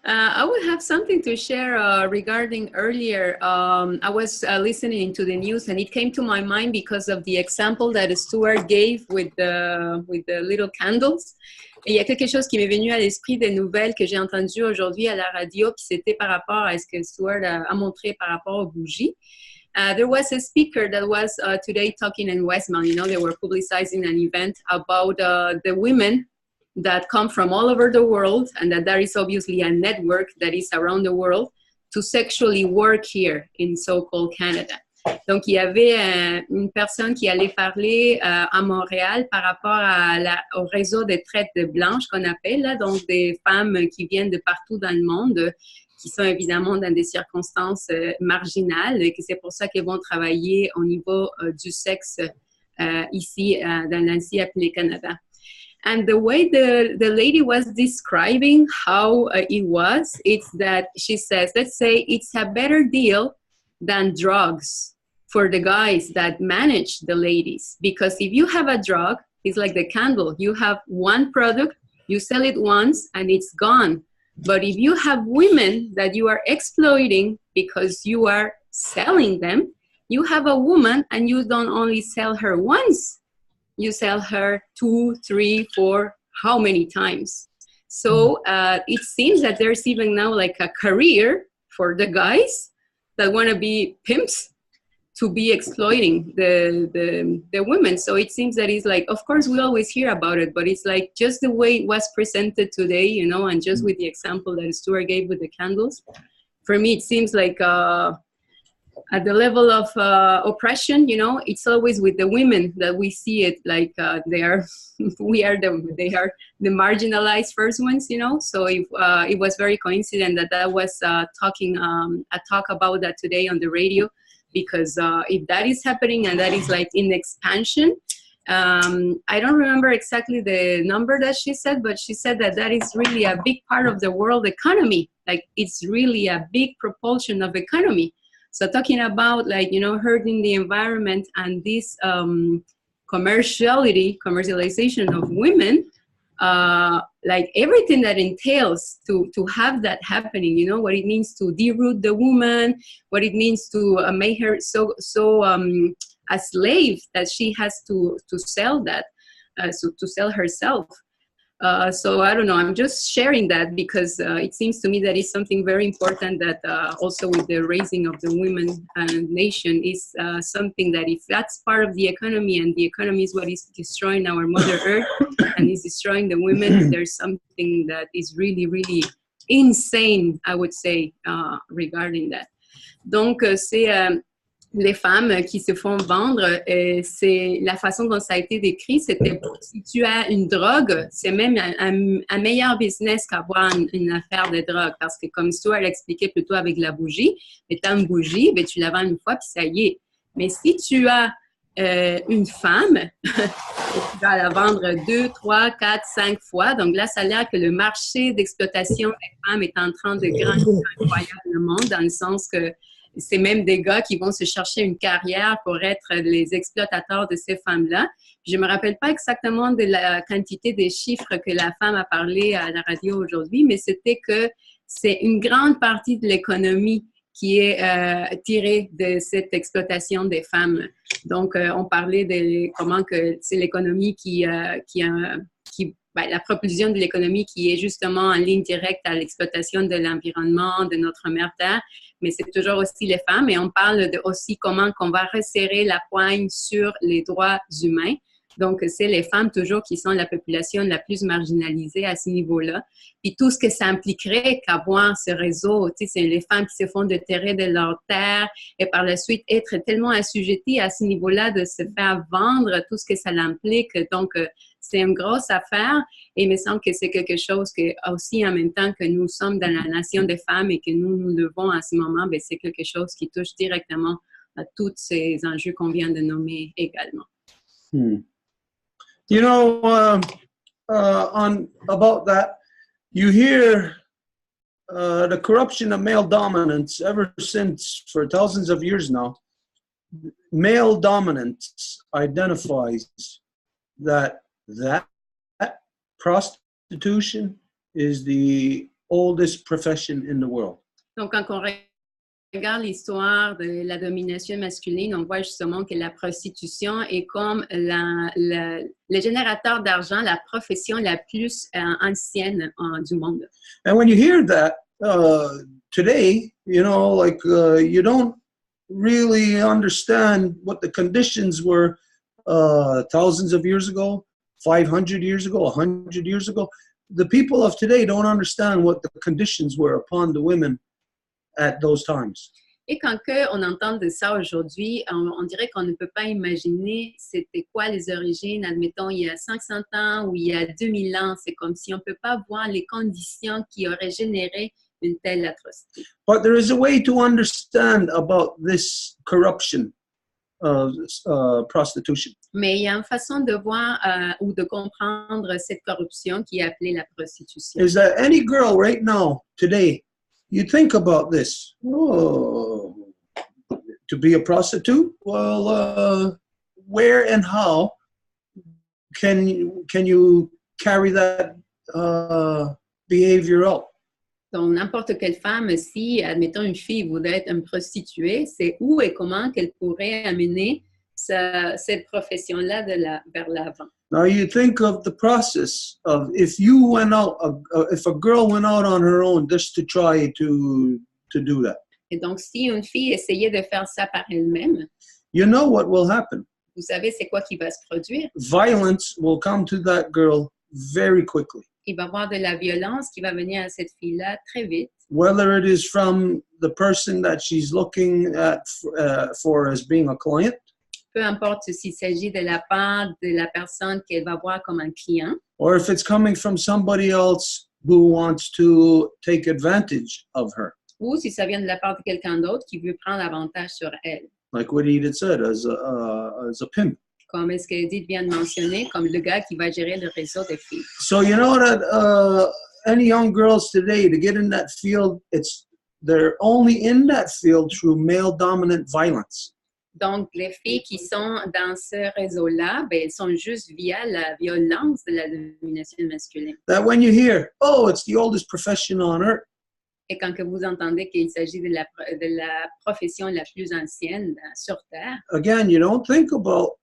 I would have something to share regarding earlier. I was listening to the news and it came to my mind because of the example that Stuart gave with the little candles. Et il y a quelque chose qui m'est venu à l'esprit des nouvelles que j'ai entendues aujourd'hui à la radio, puis c'était par rapport à ce que Stuart a montré par rapport aux bougies. There was a speaker that was today talking in Westmount. You know, they were publicizing an event about the women that come from all over the world, and that there is obviously a network that is around the world to sexually work here in so-called Canada. Donc, il y avait une personne qui allait parler à Montréal par rapport au réseau de traite de blanches qu'on appelle, là, donc des femmes qui viennent de partout dans le monde, qui sont évidemment dans des circonstances marginales, et que c'est pour ça qu'elles vont travailler au niveau du sexe ici, dans l'ancien appelé Canada. And the way the lady was describing how it was, it's that she says, let's say it's a better deal than drugs for the guys that manage the ladies. Because if you have a drug, it's like the candle. You have one product, you sell it once, and it's gone. But if you have women that you are exploiting because you are selling them, you have a woman and you don't only sell her once, you sell her 2, 3, 4, how many times? So it seems that there's even now like a career for the guys that want to be pimps to be exploiting the women. So it seems that it's like, of course, we always hear about it, but it's like just the way it was presented today, you know, and just with the example that Stuart gave with the candles. For me, it seems like at the level of oppression, you know, it's always with the women that we see it, like they are the marginalized first ones, you know. So it was very coincident that was a talk about that today on the radio, because if that is happening and that is like in expansion, I don't remember exactly the number that she said, but she said that is really a big part of the world economy. Like it's really a big propulsion of economy. So talking about like, you know, hurting the environment and this commercialization of women, like everything that entails to have that happening, you know, what it means to deroot the woman, what it means to make her so a slave that she has to sell that, so to sell herself. So I don't know, I'm just sharing that because it seems to me that is something very important that also with the raising of the women nation is something that if that's part of the economy and the economy is what is destroying our Mother Earth and is destroying the women, there's something that is really, really insane, I would say, regarding that. Donc, c'est... les femmes qui se font vendre, c'est la façon dont ça a été décrit, c'était si tu as une drogue, c'est même un meilleur business qu'avoir une affaire de drogue, parce que comme Stuart l'expliquait plutôt avec la bougie, tu as une bougie, ben, tu la vends une fois, puis ça y est. Mais si tu as une femme, et tu vas la vendre 2, 3, 4, 5 fois, donc là, ça a l'air que le marché d'exploitation des femmes est en train de grandir incroyablement, dans le sens que c'est même des gars qui vont se chercher une carrière pour être les exploitateurs de ces femmes-là. Je me rappelle pas exactement de la quantité des chiffres que la femme a parlé à la radio aujourd'hui, mais c'était que c'est une grande partie de l'économie qui est tirée de cette exploitation des femmes. Donc, on parlait de comment que c'est l'économie la propulsion de l'économie qui est justement en ligne directe à l'exploitation de l'environnement, de notre mère Terre, mais c'est toujours aussi les femmes. Et on parle de aussi comment qu'on va resserrer la poigne sur les droits humains. Donc, c'est les femmes toujours qui sont la population la plus marginalisée à ce niveau-là. Puis tout ce que ça impliquerait qu'avoir ce réseau, tu sais, c'est les femmes qui se font déterrer de leur terre et par la suite être tellement assujetties à ce niveau-là de se faire vendre, tout ce que ça implique. Donc, c'est une grosse affaire et il me semble que c'est quelque chose que aussi en même temps que nous sommes dans la nation des femmes et que nous devons à ce moment, bien, c'est quelque chose qui touche directement à tous ces enjeux qu'on vient de nommer également. You know, about that, you hear the corruption of male dominance ever since, for thousands of years now. Male dominance identifies that prostitution is the oldest profession in the world. Donc, quand on regarde l'histoire de la domination masculine, on voit justement que la prostitution est comme le générateur d'argent, la profession la plus ancienne du monde. And when you hear that today, you know, like you don't really understand what the conditions were thousands of years ago, 500 years ago, 100 years ago. The people of today don't understand what the conditions were upon the women at those times. Et quand on entend de ça aujourd'hui, on dirait qu'on ne peut pas imaginer c'était quoi les origines, admettons, il y a 500 ans ou il y a 2000 ans. C'est comme si on ne peut pas voir les conditions qui auraient généré une telle atrocité. But there is a way to understand about this corruption of prostitution. Mais il y a une façon de voir ou de comprendre cette corruption qui est appelée la prostitution. Is that any girl right now, today, you think about this, oh, to be a prostitute? Well, where and how can you carry that behavior out? Donc, n'importe quelle femme, si, admettons, une fille voudrait être une prostituée, c'est où et comment qu'elle pourrait amener cette profession-là vers l'avant. Now you think of the process of if you went out, if a girl went out on her own just to try to do that. Et donc, si une fille essayait de faire ça par elle-même, you know what will happen. Vous savez c'est quoi qui va se produire? Violence will come to that girl very quickly. Il va y avoir de la violence qui va venir à cette fille-là très vite. Whether it is from the person that she's looking at for as being a client. Peu importe s'il s'agit de la part de la personne qu'elle va voir comme un client. Or if it's coming from somebody else who wants to take advantage of her. Ou si ça vient de la part de quelqu'un d'autre qui veut prendre avantage sur elle. Like what Edith said, as a pimp. Comme est-ce qu'Edith vient de mentionner, comme le gars qui va gérer le réseau des filles. So you know that any young girls today, to get in that field, they're only in that field through male dominant violence. Donc, les filles qui sont dans ce réseau-là, ben, elles sont juste via la violence de la domination masculine. That when you hear, oh, it's the oldest profession on earth. Et quand que vous entendez qu'il s'agit de la profession la plus ancienne sur Terre. Again, you don't think about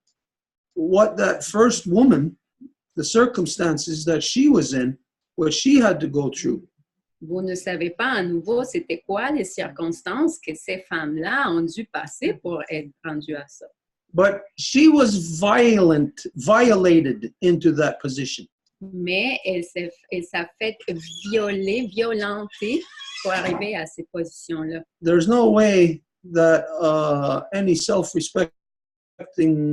what that first woman, the circumstances that she was in, what she had to go through. Vous ne savez pas à nouveau c'était quoi les circonstances que ces femmes-là ont dû passer pour être rendues à ça. But she was violated into that position. Mais elle s'est fait violenter pour arriver à ces positions-là. There's no way that any self-respecting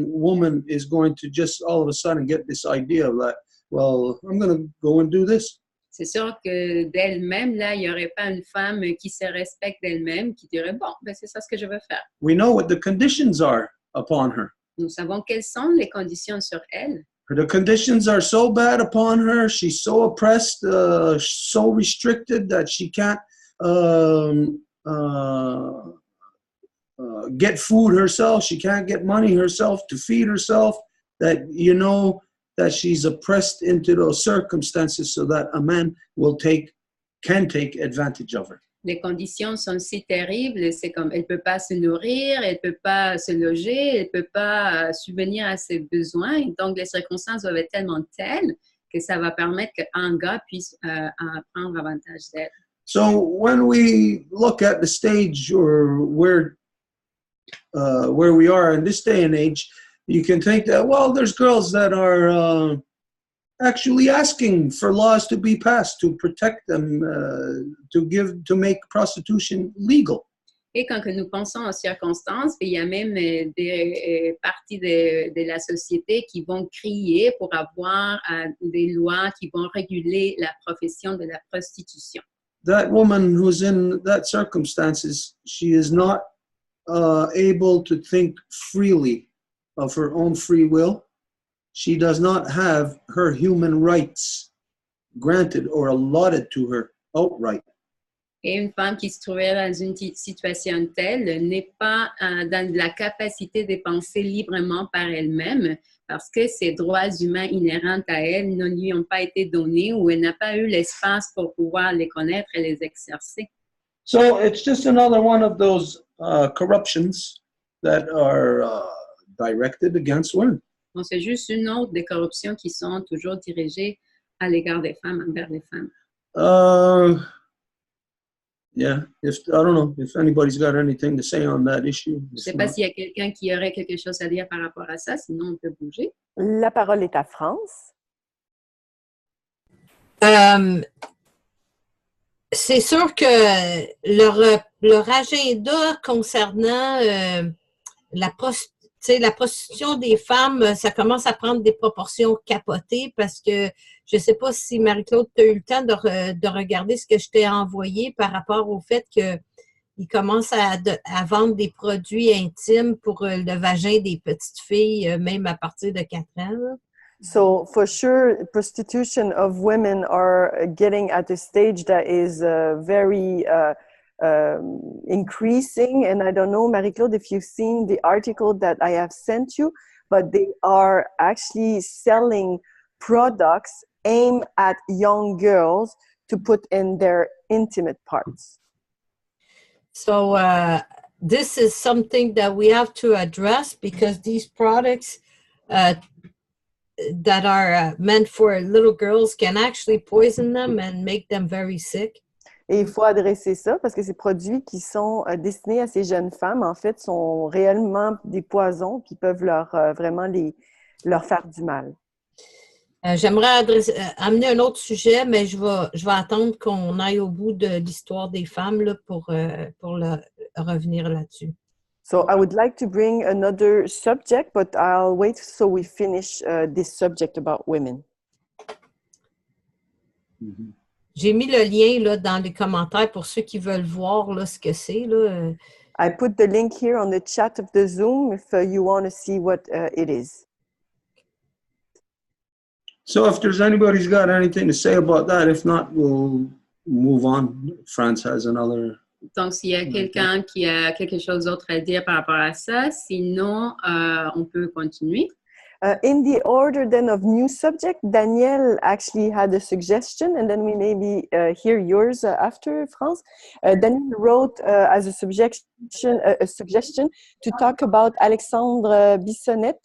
woman is going to just all of a sudden get this idea of that, well, I'm going to go and do this. C'est sûr que d'elle-même, là, il n'y aurait pas une femme qui se respecte d'elle-même qui dirait, bon, ben, c'est ça ce que je veux faire. We know what the conditions are upon her. Nous savons quelles sont les conditions sur elle. The conditions are so bad upon her. She's so oppressed, so restricted that she can't get food herself, she can't get money herself to feed herself, that you know that she's oppressed into those circumstances so that a man can take advantage of her. Les conditions sont si terribles, c'est comme elle peut pas se nourrir, elle peut pas se loger, elle peut pas subvenir à ses besoins. Et donc les circonstances doivent être tellement telles que ça va permettre qu'un gars puisse prendre avantage d'elle. So when we look at the stage or where we are in this day and age, you can think that, well, there's girls that are actually asking for laws to be passed to protect them, to make prostitution legal. Et quand que nous pensons aux circonstances, il y a même des parties de la société qui vont crier pour avoir des lois qui vont réguler la profession de la prostitution. That woman who's in that circumstances, she is not able to think freely of her own free will. She does not have her human rights granted or allotted to her outright. Et une femme qui se trouverait dans une situation telle n'est pas dans la capacité de penser librement par elle-même parce que ses droits humains inhérents à elle ne lui ont pas été donnés ou elle n'a pas eu l'espace pour pouvoir les connaître et les exercer. So it's just another one of those corruptions that are directed against women. Donc, c'est juste une autre des corruptions qui sont toujours dirigées à l'égard des femmes, envers les femmes. Yeah, I don't know if anybody's got anything to say on that issue. Je ne sais pas s'il y a quelqu'un qui aurait quelque chose à dire par rapport à ça, sinon on peut bouger. La parole est à France. C'est sûr que leur agenda concernant la prostitution des femmes, ça commence à prendre des proportions capotées parce que je ne sais pas si Marie-Claude, tu as eu le temps de regarder ce que je t'ai envoyé par rapport au fait qu'ils commencent à vendre des produits intimes pour le vagin des petites filles, même à partir de 4 ans. So for sure, prostitution of women are getting at a stage that is very increasing. And I don't know, Marie-Claude, if you've seen the article that I have sent you, but they are actually selling products aimed at young girls to put in their intimate parts. So this is something that we have to address because these products that are meant for little girls can actually poison them and make them very sick. Et il faut adresser ça parce que ces produits qui sont destinés à ces jeunes femmes, en fait, sont réellement des poisons qui peuvent vraiment leur faire du mal. J'aimerais amener un autre sujet, mais je vais attendre qu'on aille au bout de l'histoire des femmes là, pour revenir là-dessus. So I would like to bring another subject, but I'll wait so we finish this subject about women. Mm-hmm. J'ai mis le lien là, dans les commentaires pour ceux qui veulent voir là, ce que c'est. Là. I put the link here on the chat of the Zoom if you want to see what it is. So if there's anybody's got anything to say about that, if not, we'll move on. France has another. Donc, s'il y a quelqu'un qui a quelque chose d'autre à dire par rapport à ça, sinon, on peut continuer. In the order then of new subject, Danielle actually had a suggestion, and then we maybe hear yours after, France. Danielle wrote as a suggestion to talk about Alexandre Bissonnette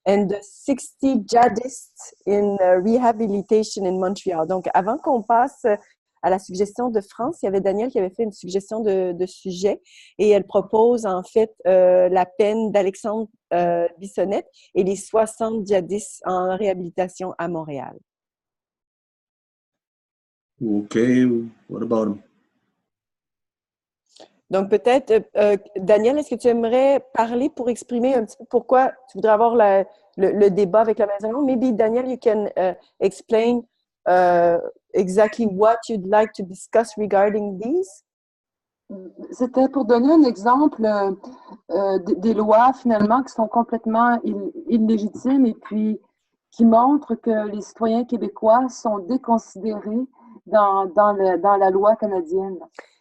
and the 60 jihadists in rehabilitation in Montreal. Donc, avant qu'on passe à la suggestion de France, il y avait Danielle qui avait fait une suggestion de sujet et elle propose en fait la peine d'Alexandre Bissonnette et les 60 djihadistes en réhabilitation à Montréal. Okay, what about him? Donc peut-être, Danielle, est-ce que tu aimerais parler pour exprimer un petit peu pourquoi tu voudrais avoir le débat avec la maison? Maybe Danielle, you can explain exactly what you'd like to discuss regarding these? C'était pour donner un exemple des lois finalement qui sont complètement illégitimes et puis qui montrent que les citoyens québécois sont déconsidérés dans la loi canadienne.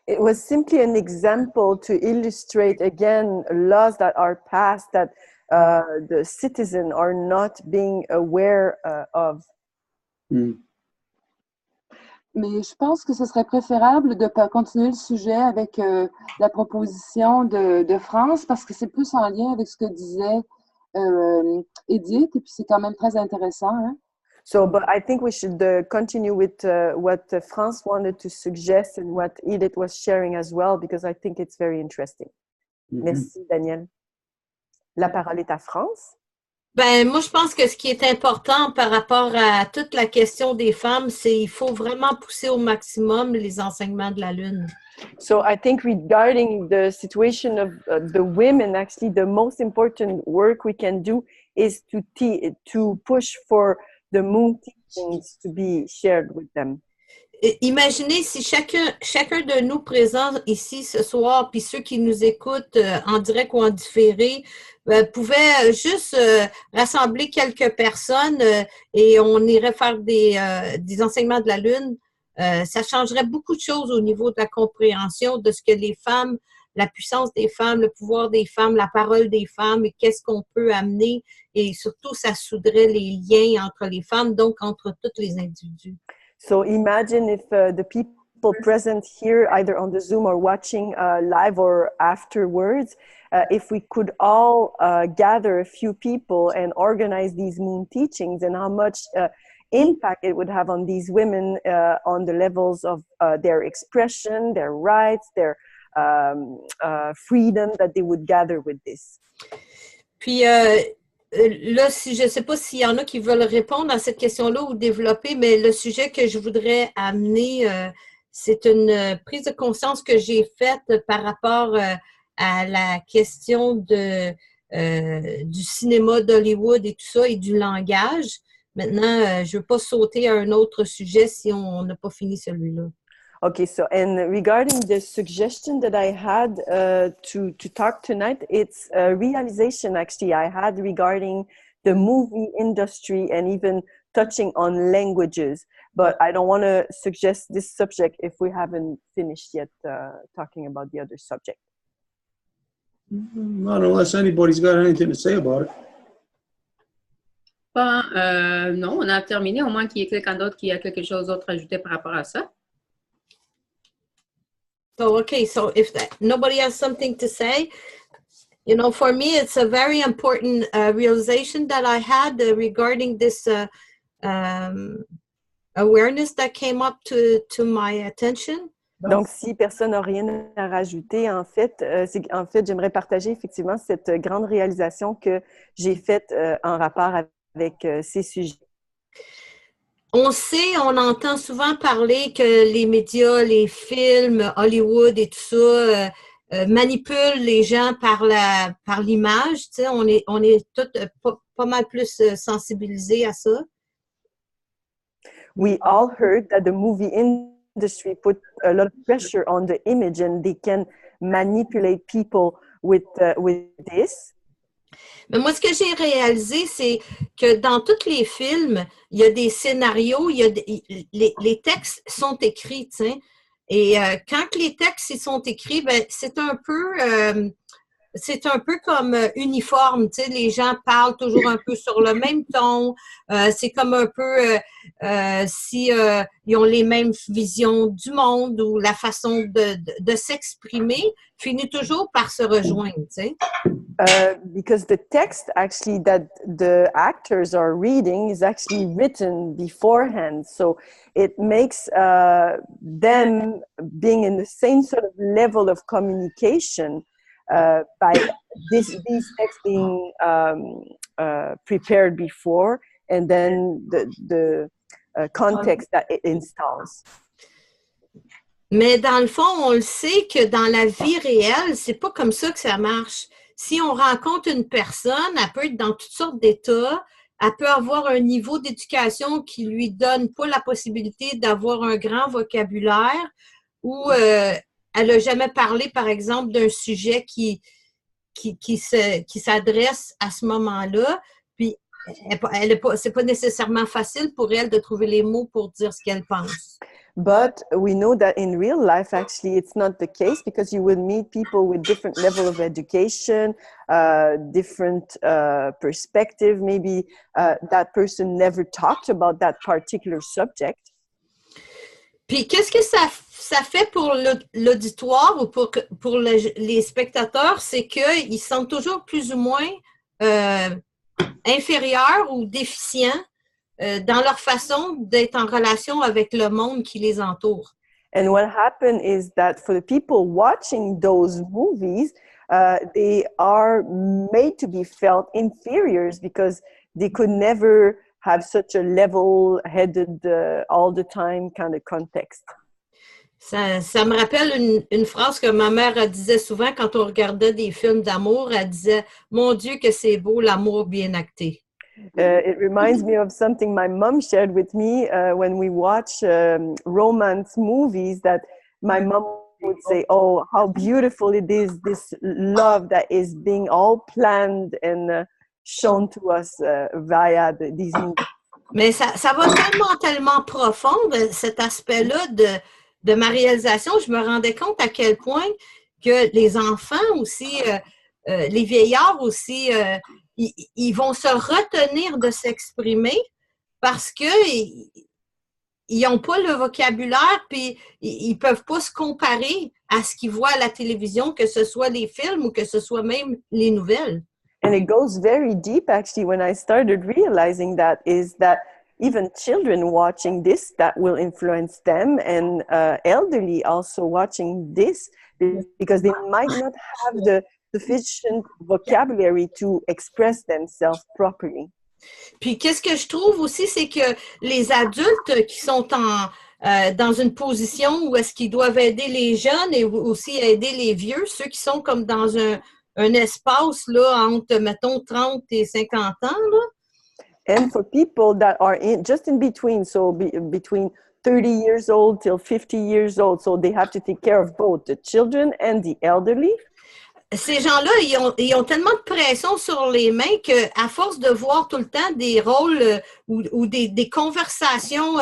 It was simply an example to illustrate again laws that are passed that the citizens are not being aware of. Mais je pense que ce serait préférable de continuer le sujet avec la proposition de France parce que c'est plus en lien avec ce que disait Edith et puis c'est quand même très intéressant. Hein? So, but I think we should continue with what France wanted to suggest and what Edith was sharing as well because I think it's very interesting. Merci, Daniel. La parole est à France. Ben, moi, je pense que ce qui est important par rapport à toute la question des femmes, c'est qu'il faut vraiment pousser au maximum les enseignements de la Lune. So I think regarding the situation of the women, actually the most important work we can do is to push for the moon teachings to be shared with them. Imaginez si chacun de nous présents ici ce soir, puis ceux qui nous écoutent en direct ou en différé, pouvaient juste rassembler quelques personnes et on irait faire des enseignements de la Lune. Ça changerait beaucoup de choses au niveau de la compréhension de ce que les femmes, la puissance des femmes, le pouvoir des femmes, la parole des femmes et qu'est-ce qu'on peut amener. Et surtout, ça souderait les liens entre les femmes, donc entre tous les individus. So imagine if the people present here, either on the Zoom or watching live or afterwards, if we could all gather a few people and organize these moon teachings and how much impact it would have on these women on the levels of their expression, their rights, their freedom that they would gather with this. Puis là, je ne sais pas s'il y en a qui veulent répondre à cette question-là ou développer, mais le sujet que je voudrais amener, c'est une prise de conscience que j'ai faite par rapport à la question du cinéma d'Hollywood et tout ça et du langage. Maintenant, je ne veux pas sauter à un autre sujet si on n'a pas fini celui-là. Okay, so and regarding the suggestion that I had to talk tonight, it's a realization actually I had regarding the movie industry and even touching on languages. But I don't want to suggest this subject if we haven't finished yet talking about the other subject. Not unless anybody's got anything to say about it. Non, on a terminé. Au moins qu'il y ait quelqu'un d'autre qui a quelque chose d'autre à ajouter par rapport à ça. So, okay, so if nobody has something to say, you know, for me, it's a very important realization that I had regarding this awareness that came up to my attention. Donc, si personne n'a rien à rajouter, en fait, j'aimerais partager effectivement cette grande réalisation que j'ai faite en rapport avec ces sujets. On sait, on entend souvent parler que les médias, les films, Hollywood et tout ça manipulent les gens par l'image. Tu sais, on est tous pas mal plus sensibilisés à ça. We all heard that the movie industry put a lot of pressure on the image and they can manipulate people with this. Mais moi, ce que j'ai réalisé, c'est que dans tous les films, il y a des scénarios, les textes sont écrits, tu sais. Et quand les textes ils sont écrits, ben, c'est un peu comme uniforme, tu sais. Les gens parlent toujours un peu sur le même ton. C'est comme un peu si ils ont les mêmes visions du monde ou la façon de s'exprimer finit toujours par se rejoindre, tu sais. Because the text actually that the actors are reading is actually written beforehand. So it makes them being in the same sort of level of communication by these texts being prepared before and then the context that it installs. Mais dans le fond, on le sait que dans la vie réelle, c'est pas comme ça que ça marche. Si on rencontre une personne, elle peut être dans toutes sortes d'états, elle peut avoir un niveau d'éducation qui lui donne pas la possibilité d'avoir un grand vocabulaire ou elle n'a jamais parlé, par exemple, d'un sujet qui s'adresse à ce moment-là. Puis, c'est pas nécessairement facile pour elle de trouver les mots pour dire ce qu'elle pense. But we know that in real life, actually, it's not the case because you will meet people with different level of education, different perspective. Maybe that person never talked about that particular subject. Puis, qu'est-ce que ça fait pour l'auditoire ou pour les spectateurs? C'est qu'ils sont toujours plus ou moins inférieurs ou déficients dans leur façon d'être en relation avec le monde qui les entoure. And what happened is that for the people watching those movies, they are made to be felt inferiors because they could never have such a level-headed, all the time kind of context. Ça me rappelle une phrase que ma mère disait souvent quand on regardait des films d'amour. Elle disait « Mon Dieu que c'est beau, l'amour bien acté ». It reminds me of something my mom shared with me when we watch romance movies, that my mom would say, oh, how beautiful it is, this love that is being all planned and shown to us via these movies. Mais ça va tellement profond, cet aspect-là de ma réalisation. Je me rendais compte à quel point que les enfants aussi, les vieillards aussi, ils vont se retenir de s'exprimer parce qu'ils n'ont pas le vocabulaire, puis ils ne peuvent pas se comparer à ce qu'ils voient à la télévision, que ce soit les films ou que ce soit même les nouvelles. And it goes very deep, actually, when I started realizing that, is that even children watching this, that will influence them, and elderly also watching this, because they might not have the sufficient vocabulary to express themselves properly. Puis, qu'est-ce que je trouve aussi, c'est que les adultes qui sont dans une position où est-ce qu'ils doivent aider les jeunes et aussi aider les vieux, ceux qui sont comme dans un espace là, entre, mettons, 30 et 50 ans. Là. And for people that are just in between, so between 30 years old till 50 years old, so they have to take care of both the children and the elderly. Ces gens-là, ils ont tellement de pression sur les mains qu'à force de voir tout le temps des rôles ou des conversations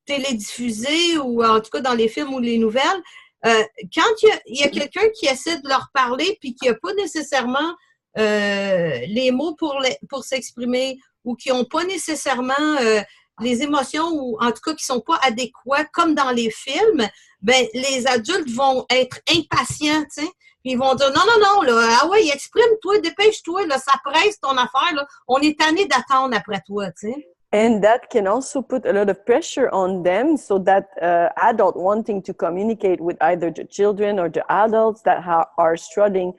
télédiffusées ou en tout cas dans les films ou les nouvelles, quand il y a quelqu'un qui essaie de leur parler puis qui n'a pas nécessairement les mots pour s'exprimer ou qui n'ont pas nécessairement les émotions ou en tout cas qui ne sont pas adéquats comme dans les films, ben les adultes vont être impatients, tu sais. Puis ils vont dire non, là, ah ouais, exprime-toi, dépêche-toi, là, ça presse ton affaire, là. On est tanné d'attendre après toi, tu sais. And that can also put a lot of pressure on them, so that adult wanting to communicate with either the children or the adults that are struggling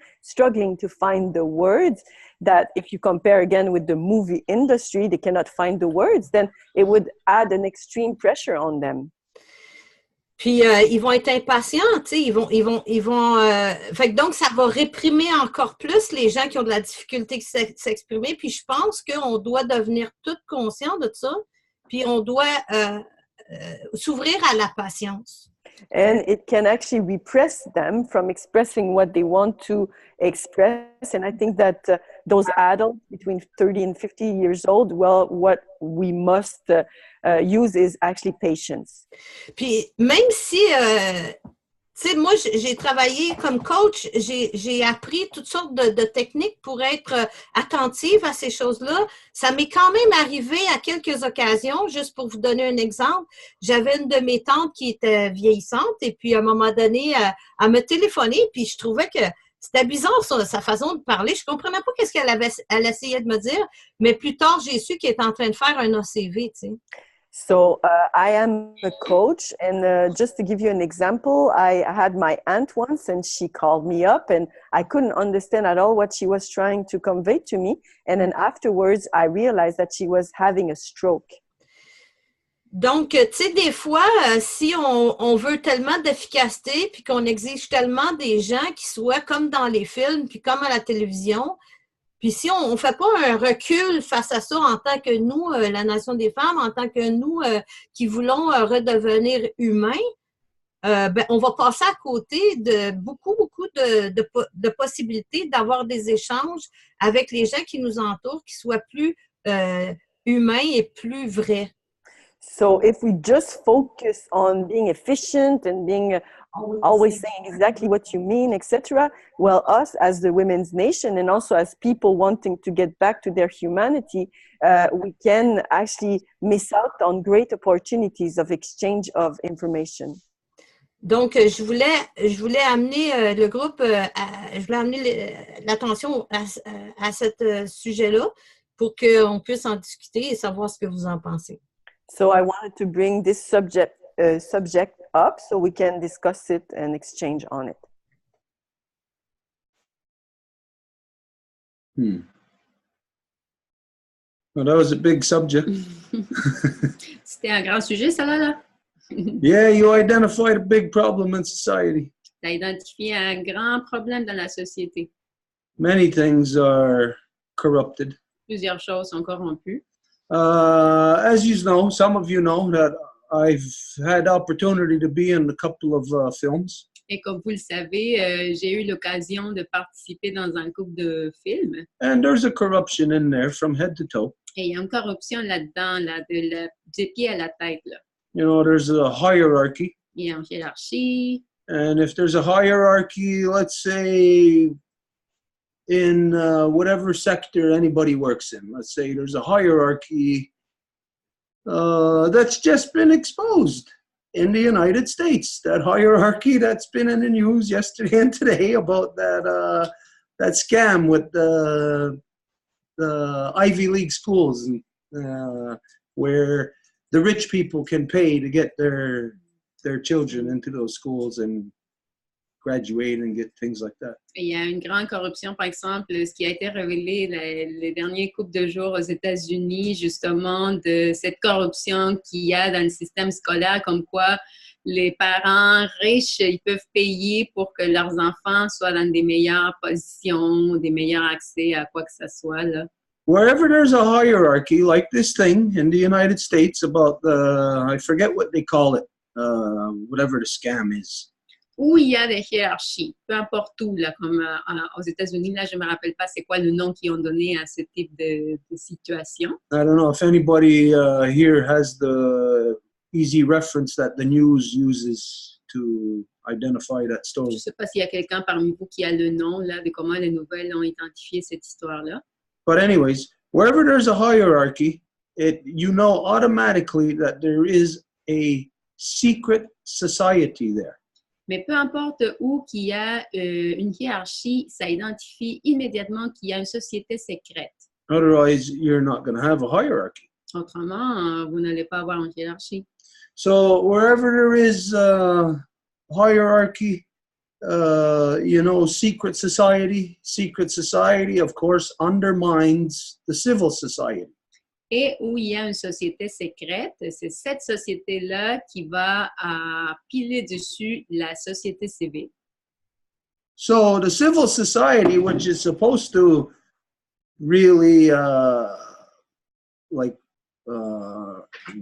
to find the words, that if you compare again with the movie industry, they cannot find the words, then it would add an extreme pressure on them. Puis ils vont être impatients, tu sais, ils vont fait que donc ça va réprimer encore plus les gens qui ont de la difficulté de s'exprimer. Puis je pense qu'on doit devenir tous conscients de ça, puis on doit s'ouvrir à la patience. And it can actually repress them from expressing what they want to express. And I think that those adults between 30 and 50 years old, well, what we must use is actually patience. Puis même si, tu sais, moi, j'ai travaillé comme coach, j'ai appris toutes sortes de techniques pour être attentive à ces choses-là. Ça m'est quand même arrivé à quelques occasions, juste pour vous donner un exemple. J'avais une de mes tantes qui était vieillissante et puis à un moment donné, elle me téléphonait puis je trouvais que c'était bizarre sa façon de parler. Je comprenais pas qu'est-ce qu'elle essayait de me dire, mais plus tard, j'ai su qu'elle était en train de faire un ACV, tu sais. So I am a coach, and just to give you an example, I had my aunt once, and she called me up, and I couldn't understand at all what she was trying to convey to me. And then afterwards, I realized that she was having a stroke. Donc, tu sais, des fois, si on veut tellement d'efficacité, puis qu'on exige tellement des gens qui soient comme dans les films, puis comme à la télévision, puis si on ne fait pas un recul face à ça en tant que nous, la Nation des femmes, en tant que nous qui voulons redevenir humains, ben, on va passer à côté de beaucoup de possibilités d'avoir des échanges avec les gens qui nous entourent, qui soient plus humains et plus vrais. So if we just focus on being efficient and being always saying exactly what you mean, etc., well, us as the Women's Nation and also as people wanting to get back to their humanity, we can actually miss out on great opportunities of exchange of information. Donc, je voulais amener le groupe, je voulais amener l'attention à ce sujet-là pour qu'on puisse en discuter et savoir ce que vous en pensez. So I wanted to bring this subject up so we can discuss it and exchange on it. Well, that was a big subject. C'était un grand sujet, ça là. Yeah, you identified a big problem in society. Tu as identifié un grand problème dans la société. Many things are corrupted. Plusieurs choses sont corrompues. As you know, some of you know that I've had opportunity to be in a couple of films. Et comme vous le savez, j'ai eu l'occasion de participer dans un couple de films. And there's a corruption in there from head to toe. Et il y a une corruption là-dedans, là, des pieds à la tête. Là. You know, there's a hierarchy. Il y a une hiérarchie. And if there's a hierarchy, let's say in whatever sector anybody works in, let's say there's a hierarchy that's just been exposed in the United States. That hierarchy that's been in the news yesterday and today about that scam with the Ivy League schools, where the rich people can pay to get their children into those schools and graduate and get things like that. Il y a une grande corruption, par exemple, ce qui a été révélé les derniers couples de jours aux États-Unis, justement, de cette corruption qu'il y a dans le système scolaire, comme quoi les parents riches, ils peuvent payer pour que leurs enfants soient dans des meilleures positions, des meilleurs accès à quoi que ce soit, là. Wherever there's a hierarchy, like this thing in the United States about I forget what they call it, whatever the scam is. Où il y a des hiérarchies, peu importe où, là, comme aux États-Unis, là, je ne me rappelle pas c'est quoi le nom qu'ils ont donné à ce type de situation. I don't know if anybody here has the easy reference that the news uses to identify that Je story. ne sais pas s'il y a quelqu'un parmi vous qui a le nom là, de comment les nouvelles ont identifié cette histoire-là. But anyways, wherever there's a hierarchy, you know automatically that there is a secret society there. Mais peu importe où qu'il y a une hiérarchie, ça identifie immédiatement qu'il y a une société secrète. Otherwise, you're not going to have a hierarchy. Autrement, vous n'allez pas avoir une hiérarchie. So wherever there is hierarchy, you know, secret society, of course, undermines the civil society. Et où il y a une société secrète, c'est cette société-là qui va piler dessus la société civile. So the civil society, which is supposed to really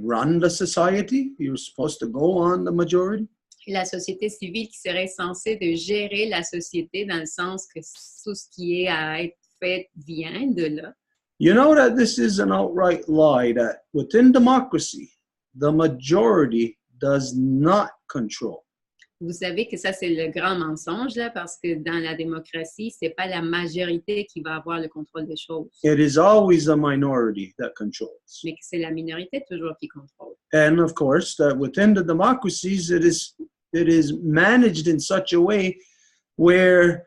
run the society, you're supposed to go on the majority. La société civile qui serait censée de gérer la société dans le sens que tout ce qui est à être fait vient de là. You know that this is an outright lie, that within democracy, the majority does not control. Vous savez que ça, c'est le grand mensonge, là, parce que dans la démocratie, c'est pas la majorité qui va avoir le contrôle des choses, It is always the minority that controls. mais que c'est la minorité toujours qui contrôle. And of course, that within the democracies, it is managed in such a way where,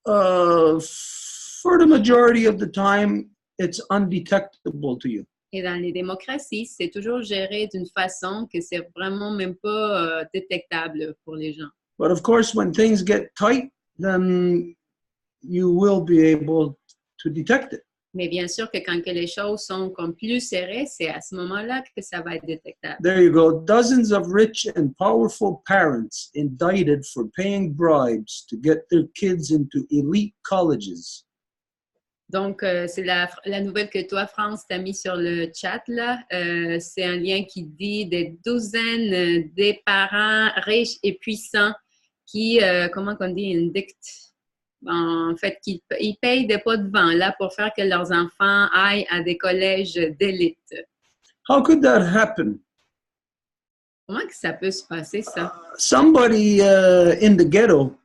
for the majority of the time, it's undetectable to you. Et dans les démocraties, c'est toujours géré d'une façon que c'est vraiment même pas détectable pour les gens. But of course, when things get tight, then you will be able to detect it. Mais bien sûr que quand que les choses sont comme plus serrées, c'est à ce moment-là que ça va être détectable. There you go. Dozens of rich and powerful parents indicted for paying bribes to get their kids into elite colleges. Donc, c'est la nouvelle que toi, France, t'as mis sur le chat, là. C'est un lien qui dit des douzaines des parents riches et puissants qui, comment qu'on dit, indictent, en fait, qui ils payent des pots de vin, là, pour faire que leurs enfants aillent à des collèges d'élite. How could that happen Comment que ça peut se passer, ça? Somebody in the ghetto,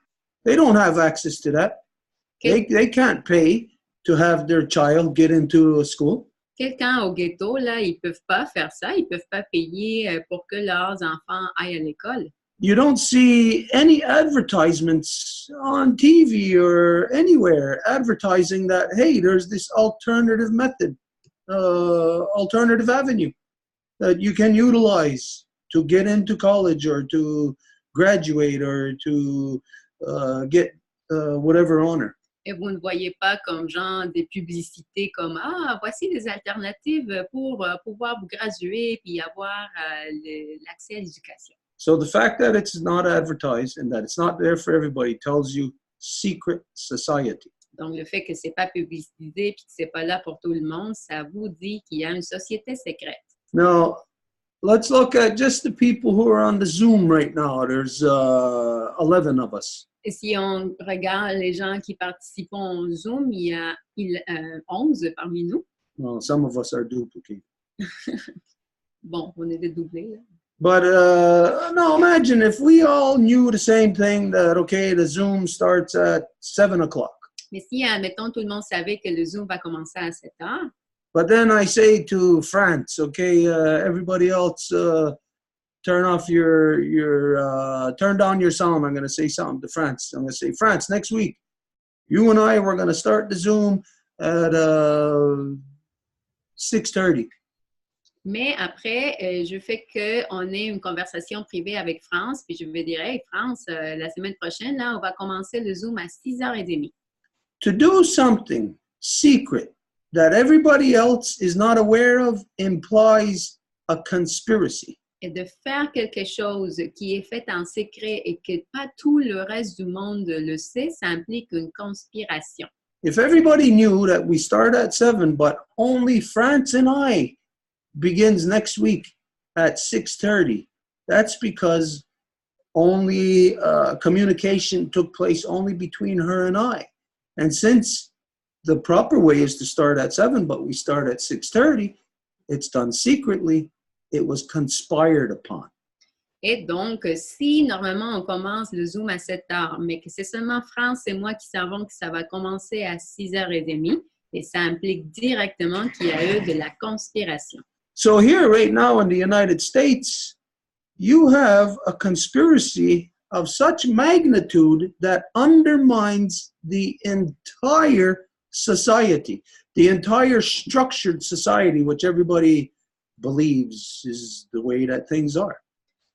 they don't have access to that. They can't pay to have their child get into a school. Quelqu'un au ghetto, là, ils peuvent pas faire ça. Ils peuvent pas payer pour que leurs enfants aillent à l'école. You don't see any advertisements on TV or anywhere advertising that, hey, there's this alternative method, alternative avenue that you can utilize to get into college or to graduate or to get whatever honor. Et vous ne voyez pas comme genre des publicités comme « Ah, voici des alternatives pour pouvoir vous graduer puis avoir l'accès à l'éducation. » So the fact that it's not advertised and that it's not there for everybody tells you secret society. Donc, le fait que ce n'est pas publicisé puis que ce n'est pas là pour tout le monde, ça vous dit qu'il y a une société secrète. Now, let's look at just the people who are on the Zoom right now. There's 11 of us. Et si on regarde les gens qui participent au Zoom, il y a 11 parmi nous. Well, some of us are duplicate. Bon, on est dédoublés, là. But no, imagine if we all knew the same thing, that, okay, the Zoom starts at 7 o'clock. Mais si, admettons, tout le monde savait que le Zoom va commencer à 7 heures, But then I say to France, okay, everybody else, turn down your sound. I'm going to say something to France. I'm going to say, France, next week, you and I, we're going to start the Zoom at 6:30. mais après, je fais qu'on ait une conversation privée avec France, puis je vais dire, hey, France, la semaine prochaine, là, on va commencer le Zoom à 6h30. To do something secret that everybody else is not aware of implies a conspiracy. Et de faire quelque chose qui est fait en secret et que pas tout le reste du monde le sait, ça implique une conspiration. If everybody knew that we start at 7, but only France and I begins next week at 6:30, that's because only communication took place only between her and I. And since the proper way is to start at 7, but we start at 6:30, it's done secretly. It was conspired upon. Et donc, si normalement on commence le Zoom à 7 heures, mais que c'est seulement France et moi qui savons que ça va commencer à 6h30, et ça implique directement qu'il y a eu de la conspiration. So here, right now in the United States, you have a conspiracy of such magnitude that undermines the entire society, the entire structured society, which everybody believes is the way that things are.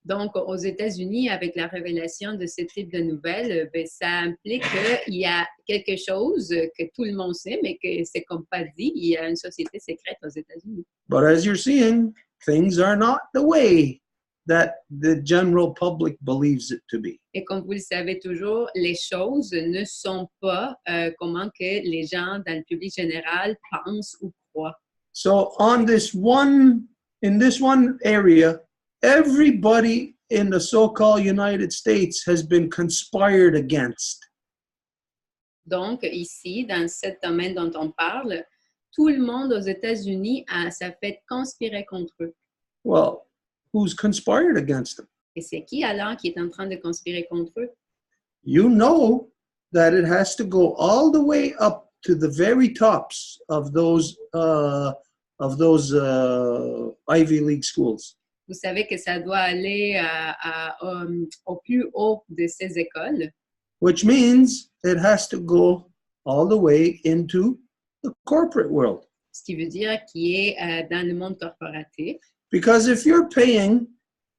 Donc, aux États-Unis, avec la révélation de ce type de nouvelles, ben, ça implique qu'il y a quelque chose que tout le monde sait, mais que c'est comme pas dit, il y a une société secrète aux États-Unis. But as you're seeing, things are not the way that the general public believes it to be. Et comme vous le savez toujours, les choses ne sont pas comment que les gens dans le public général pensent ou croient. So in this one area, everybody in the so-called United States has been conspired against. Donc, ici, dans ce domaine dont on parle, tout le monde aux États-Unis ça fait conspirer contre eux. Well, who's conspired against them? Et c'est qui alors qui est en train de conspirer contre eux? You know that it has to go all the way up to the very tops of those Ivy League schools. Vous savez que ça doit aller au plus haut de ces écoles. Which means it has to go all the way into the corporate world. Ce qui veut dire qu'il est dans le monde corporatif. Because if you're paying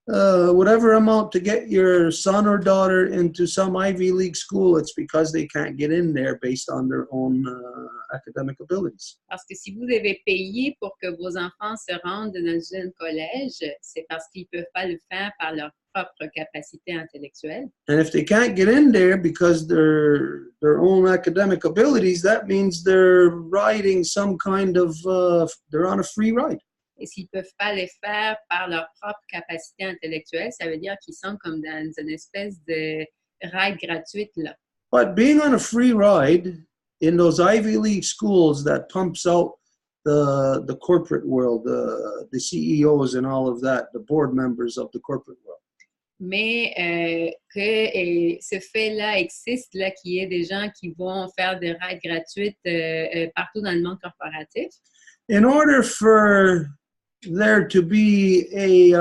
whatever amount to get your son or daughter into some Ivy League school, it's because they can't get in there based on their own academic abilities. Parce que si vous devez payer pour que vos enfants se rendent dans un collège, c'est parce qu'ils ne peuvent pas le faire par leur propre capacité intellectuelle. And if they can't get in there because their own academic abilities, that means they're riding some kind of, they're on a free ride. Et s'ils ne peuvent pas les faire par leur propre capacité intellectuelle, ça veut dire qu'ils sont comme dans une espèce de ride gratuite là. But being on a free ride in those Ivy League schools that pumps out the corporate world, the CEOs and all of that, the board members of the corporate world. Mais ce fait-là existe, là, qu'il y ait des gens qui vont faire des rides gratuites partout dans le monde corporatif. In order for there to be a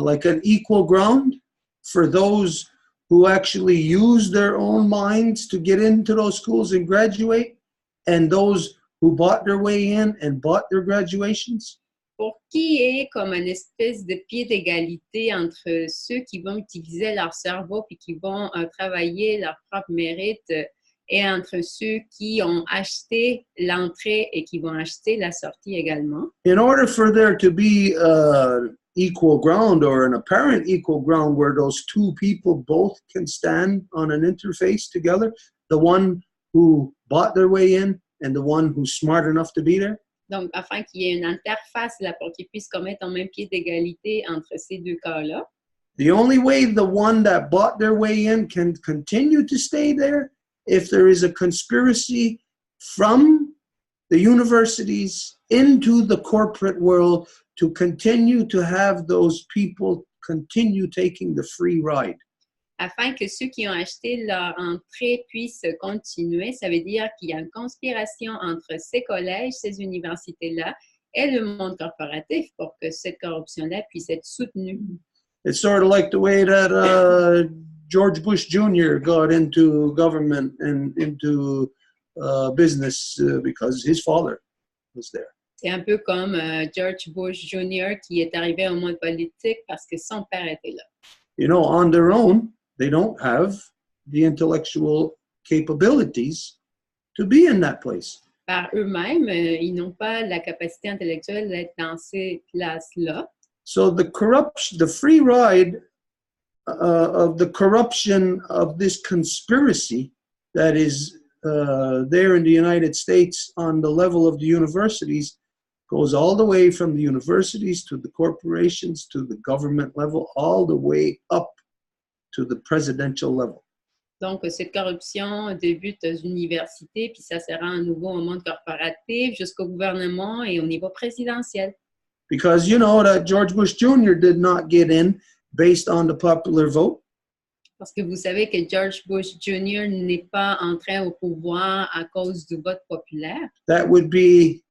like an equal ground for those who actually use their own minds to get into those schools and graduate, and those who bought their way in and bought their graduations, Pour qu'il y ait comme une espèce de pied d'égalité entre ceux qui vont utiliser leur cerveau puis qui vont travailler leur propre mérite et entre ceux qui ont acheté l'entrée et qui vont acheter la sortie également. in order for there to be equal ground or an apparent equal ground where those two people both can stand on an interface together, the one who bought their way in and the one who's smart enough to be there, Donc, afin qu'il y ait une interface là, pour qu'ils puissent commettre un même pied d'égalité entre ces deux cas-là, the only way the one that bought their way in can continue to stay there if there is a conspiracy from the universities into the corporate world to continue to have those people continue taking the free ride. afin que ceux qui ont acheté leur entrée puissent continuer. Ça veut dire qu'il y a une conspiration entre ces collèges, ces universités-là et le monde corporatif pour que cette corruption-là puisse être soutenue. It's sort of like the way that George Bush Jr. got into government and into business because his father was there. C'est un peu comme George Bush Jr. qui est arrivé au monde politique parce que son père était là. You know, on their own, they don't have the intellectual capabilities to be in that place. Par eux-mêmes, ils n'ont pas la capacité intellectuelle d'être dans ces classes-là. So the corruption, the free ride of the corruption of this conspiracy that is there in the United States on the level of the universities goes all the way from the universities to the corporations to the government level, all the way up to the presidential level. Donc, cette corruption débute aux universités, puis ça se rend à nouveau au monde corporatif, jusqu'au gouvernement et au niveau présidentiel. Because you know that George Bush Jr. did not get in based on the popular vote. Parce que vous savez que George Bush Jr. n'est pas entré au pouvoir à cause du vote populaire, That would be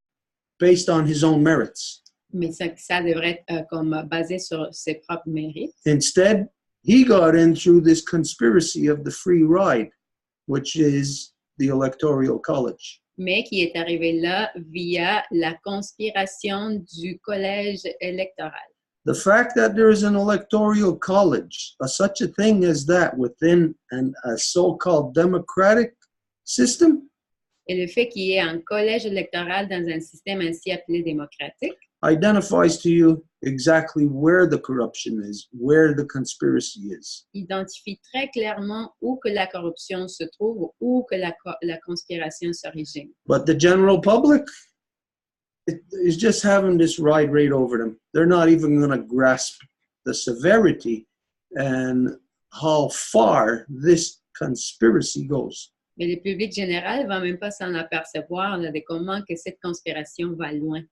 based on his own merits. mais ça devrait être comme basé sur ses propres mérites. Instead, he got in through this conspiracy of the free ride, which is the Electoral College. Mais qui est arrivé là via la conspiration du collège électoral. The fact that there is an electoral college, such a thing as that within a so-called democratic system, Et le fait qu'il y ait un collège électoral dans un système ainsi appelé démocratique identifies to you exactly where the corruption is, where the conspiracy is. identifie très clairement où que la corruption se trouve, où que la conspiration s'origine. But the general public is just having this ride right over them. They're not even going to grasp the severity and how far this conspiracy goes. Mais le public général ne va même pas s'en apercevoir là, de comment que cette conspiration va loin.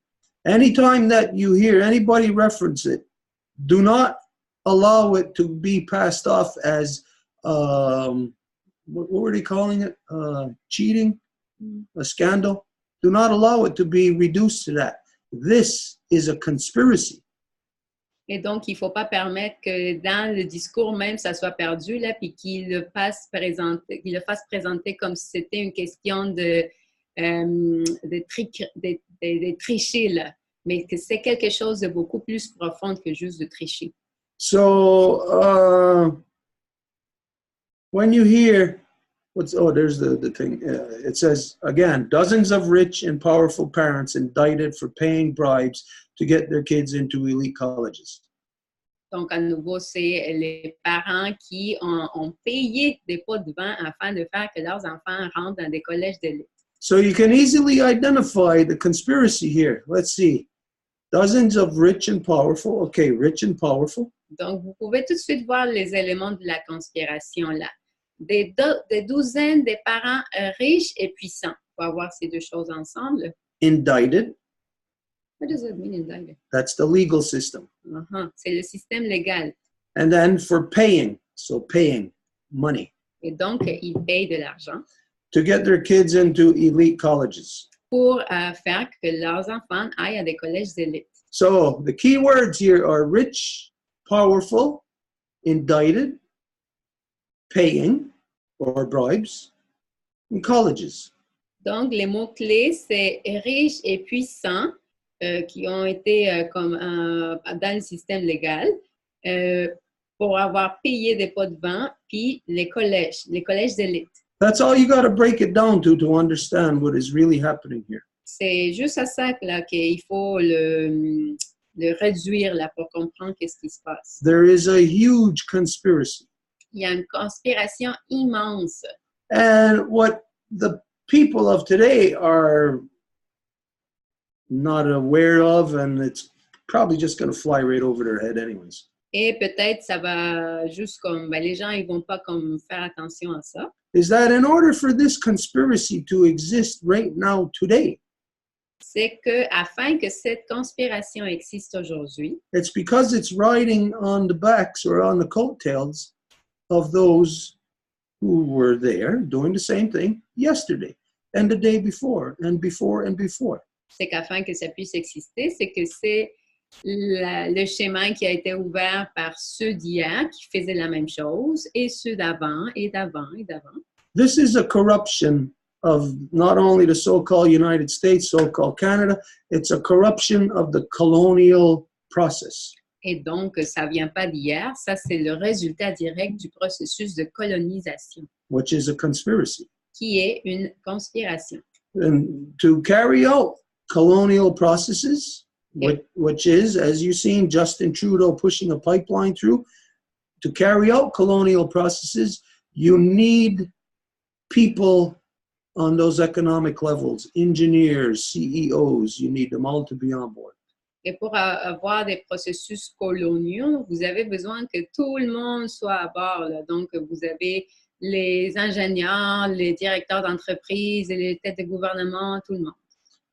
Anytime that you hear anybody reference it, do not allow it to be passed off as, what were they calling it? Cheating? A scandal? Do not allow it to be reduced to that. This is a conspiracy. Et donc, il ne faut pas permettre que dans le discours même, ça soit perdu, là, puis qu'il le fasse présenter comme si c'était une question de tricher, là. Mais que c'est quelque chose de beaucoup plus profond que juste de tricher. So, when you hear, there's the thing. It says, again, dozens of rich and powerful parents indicted for paying bribes to get their kids into elite colleges. Donc, à nouveau, c'est les parents qui ont payé des pots de vin afin de faire que leurs enfants rentrent dans des collèges d'élite. So you can easily identify the conspiracy here. Let's see. Dozens of rich and powerful. Okay, rich and powerful. Donc, vous pouvez tout de suite voir les éléments de la conspiration là. Des douzaines de parents riches et puissants. faut avoir ces deux choses ensemble. Indicted, What does it mean indicted? that's the legal system. C'est le système légal. And then for paying, so paying money Et donc, ils payent de l'argent to get their kids into elite colleges. pour faire que leurs enfants aillent à des collèges d'élite. So the key words here are rich, powerful, indicted, paying or bribes, and colleges. Donc, les mots-clés, c'est riche et puissant, qui ont été dans le système légal pour avoir payé des pots de vin, puis les collèges d'élite. That's all you got to break it down to understand what is really happening here. C'est juste à ça là, qu'il faut le réduire là, pour comprendre qu'est-ce qui se passe. There is a huge conspiracy. Il y a une conspiration immense. And what the people of today are not aware of, and it's probably just going to fly right over their head anyways. Et peut-être ça va juste comme, les gens ils vont pas comme faire attention à ça. Is that in order for this conspiracy to exist right now today, C'est que afin que cette conspiration existe aujourd'hui, it's because it's riding on the backs or on the coattails of those who were there doing the same thing yesterday and the day before and before and before. c'est qu'afin que ça puisse exister, c'est que c'est le schéma qui a été ouvert par ceux d'hier qui faisaient la même chose et ceux d'avant et d'avant et d'avant. This is a corruption of not only the so-called United States, so-called Canada, it's a corruption of the colonial process. Et donc, ça vient pas d'hier, ça c'est le résultat direct du processus de colonisation, Which is a conspiracy. qui est une conspiration. And to carry out colonial processes, which is, as you've seen, Justin Trudeau pushing a pipeline through, to carry out colonial processes, you need people on those economic levels, engineers, CEOs, you need them all to be on board. Et pour avoir des processus coloniaux, vous avez besoin que tout le monde soit à bord, là. Donc, vous avez les ingénieurs, les directeurs d'entreprise, les têtes de gouvernement, tout le monde.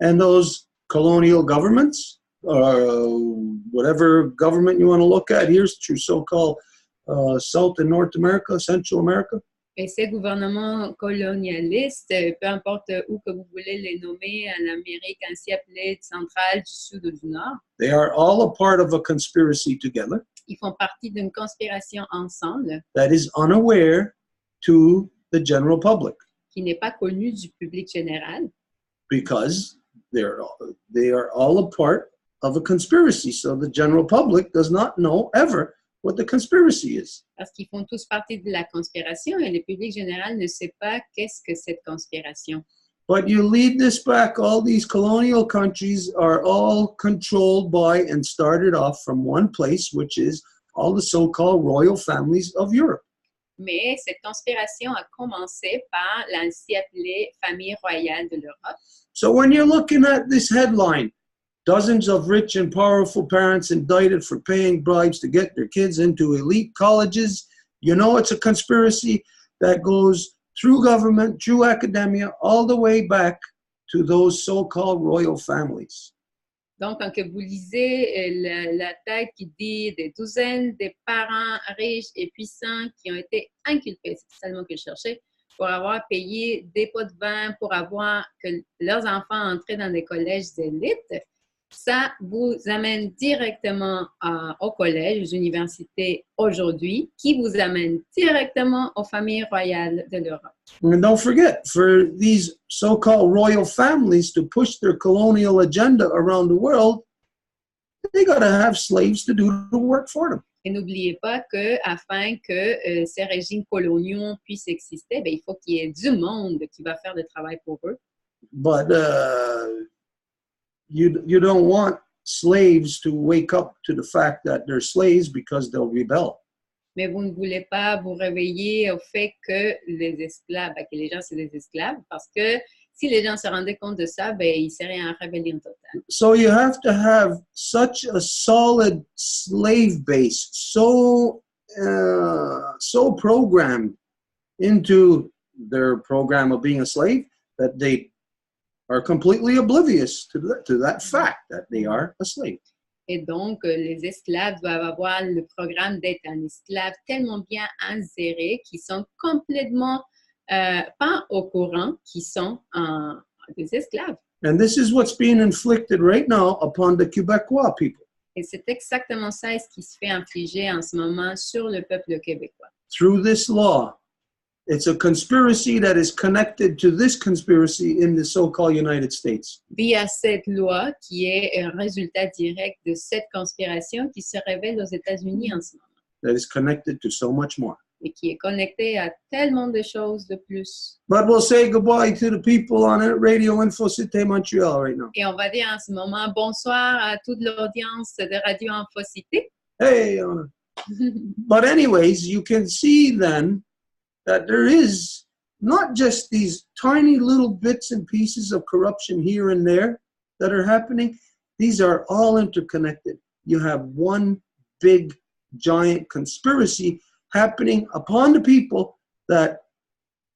And those colonial governments, whatever government you want to look at, here's through so-called South and North America, Central America. Et ces gouvernements colonialistes, peu importe où que vous voulez les nommer, en Amérique ainsi appelée centrale, du Sud ou du Nord, They are all a part of a conspiracy together ils font partie d'une conspiration ensemble that is unaware to the general public qui n'est pas connue du public général because they are all a part of a conspiracy. So the general public does not know ever what the conspiracy is. parce qu'ils font tous partie de la conspiration et le public général ne sait pas qu'est-ce que cette conspiration. But you lead this back, all these colonial countries are all controlled by and started off from one place, which is all the so-called royal families of Europe. Mais cette conspiration a commencé par l'ainsi appelée famille royale de l'Europe. So when you're looking at this headline, dozens of rich and powerful parents indicted for paying bribes to get their kids into elite colleges, you know it's a conspiracy that goes through government, through academia, all the way back to those so-called royal families. Donc, quand que vous lisez la tête qui dit des douzaines de parents riches et puissants qui ont été inculpés, c'est ça le mot que je cherchais, pour avoir payé des pots de vin, pour avoir que leurs enfants entraient dans des collèges d'élite, ça vous amène directement au collège, aux universités aujourd'hui, qui vous amène directement aux familles royales de l'Europe. And don't forget, for these so-called royal families to push their colonial agenda around the world, they got to have slaves to do the work for them. Et n'oubliez pas qu'afin que ces régimes coloniaux puissent exister, il faut qu'il y ait du monde qui va faire le travail pour eux. But you don't want slaves to wake up to the fact that they're slaves because they'll rebel. Mais vous ne voulez pas vous réveiller au fait que les esclaves, que les gens, c'est des esclaves, parce que si les gens se rendaient compte de ça, ils seraient en rébellion totale. So you have to have such a solid slave base, so programmed into their program of being a slave that they are completely oblivious to that fact that they are a slave. Et donc, les esclaves doivent avoir le programme d'être un esclave tellement bien inséré qu'ils sont complètement pas au courant qu'ils sont des esclaves. And this is what's being inflicted right now upon the Quebecois people. Et c'est exactement ça ce qui se fait infliger en ce moment sur le peuple québécois. Through this law, it's a conspiracy that is connected to this conspiracy in the so-called United States. Via cette loi qui est un résultat direct de cette conspiration qui se révèle aux États-Unis en ce moment That is connected to so much more. et qui est connecté à tellement de choses de plus. But we'll say goodbye to the people on Radio Info Cité Montreal right now. Et on va dire en ce moment bonsoir à toute l'audience de Radio Infocité. Hey, but anyways, you can see then that there is not just these tiny little bits and pieces of corruption here and there that are happening. These are all interconnected. You have one big, giant conspiracy happening upon the people that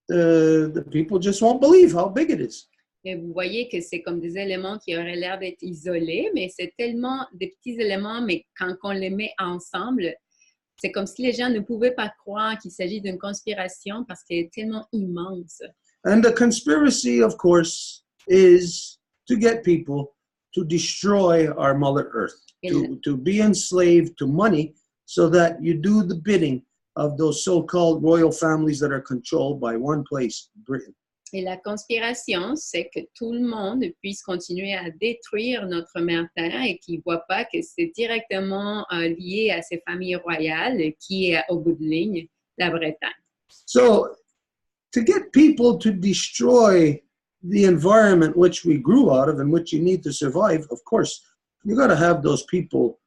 the people just won't believe how big it is. Et vous voyez que c'est comme des éléments qui auraient l'air d'être isolés, mais c'est tellement des petits éléments, mais quand on les met ensemble, c'est comme si les gens ne pouvaient pas croire qu'il s'agit d'une conspiration parce qu'elle est tellement immense. And the conspiracy, of course, is to get people to destroy our Mother Earth, to be enslaved to money so that you do the bidding of those so-called royal families that are controlled by one place, Britain. Et la conspiration, c'est que tout le monde puisse continuer à détruire notre mère Terre et qu'ils ne voient pas que c'est directement lié à ces familles royales qui est au bout de ligne, la Bretagne. So, to get people to destroy the environment which we grew out of and which you need to survive, of course, you got to have those people,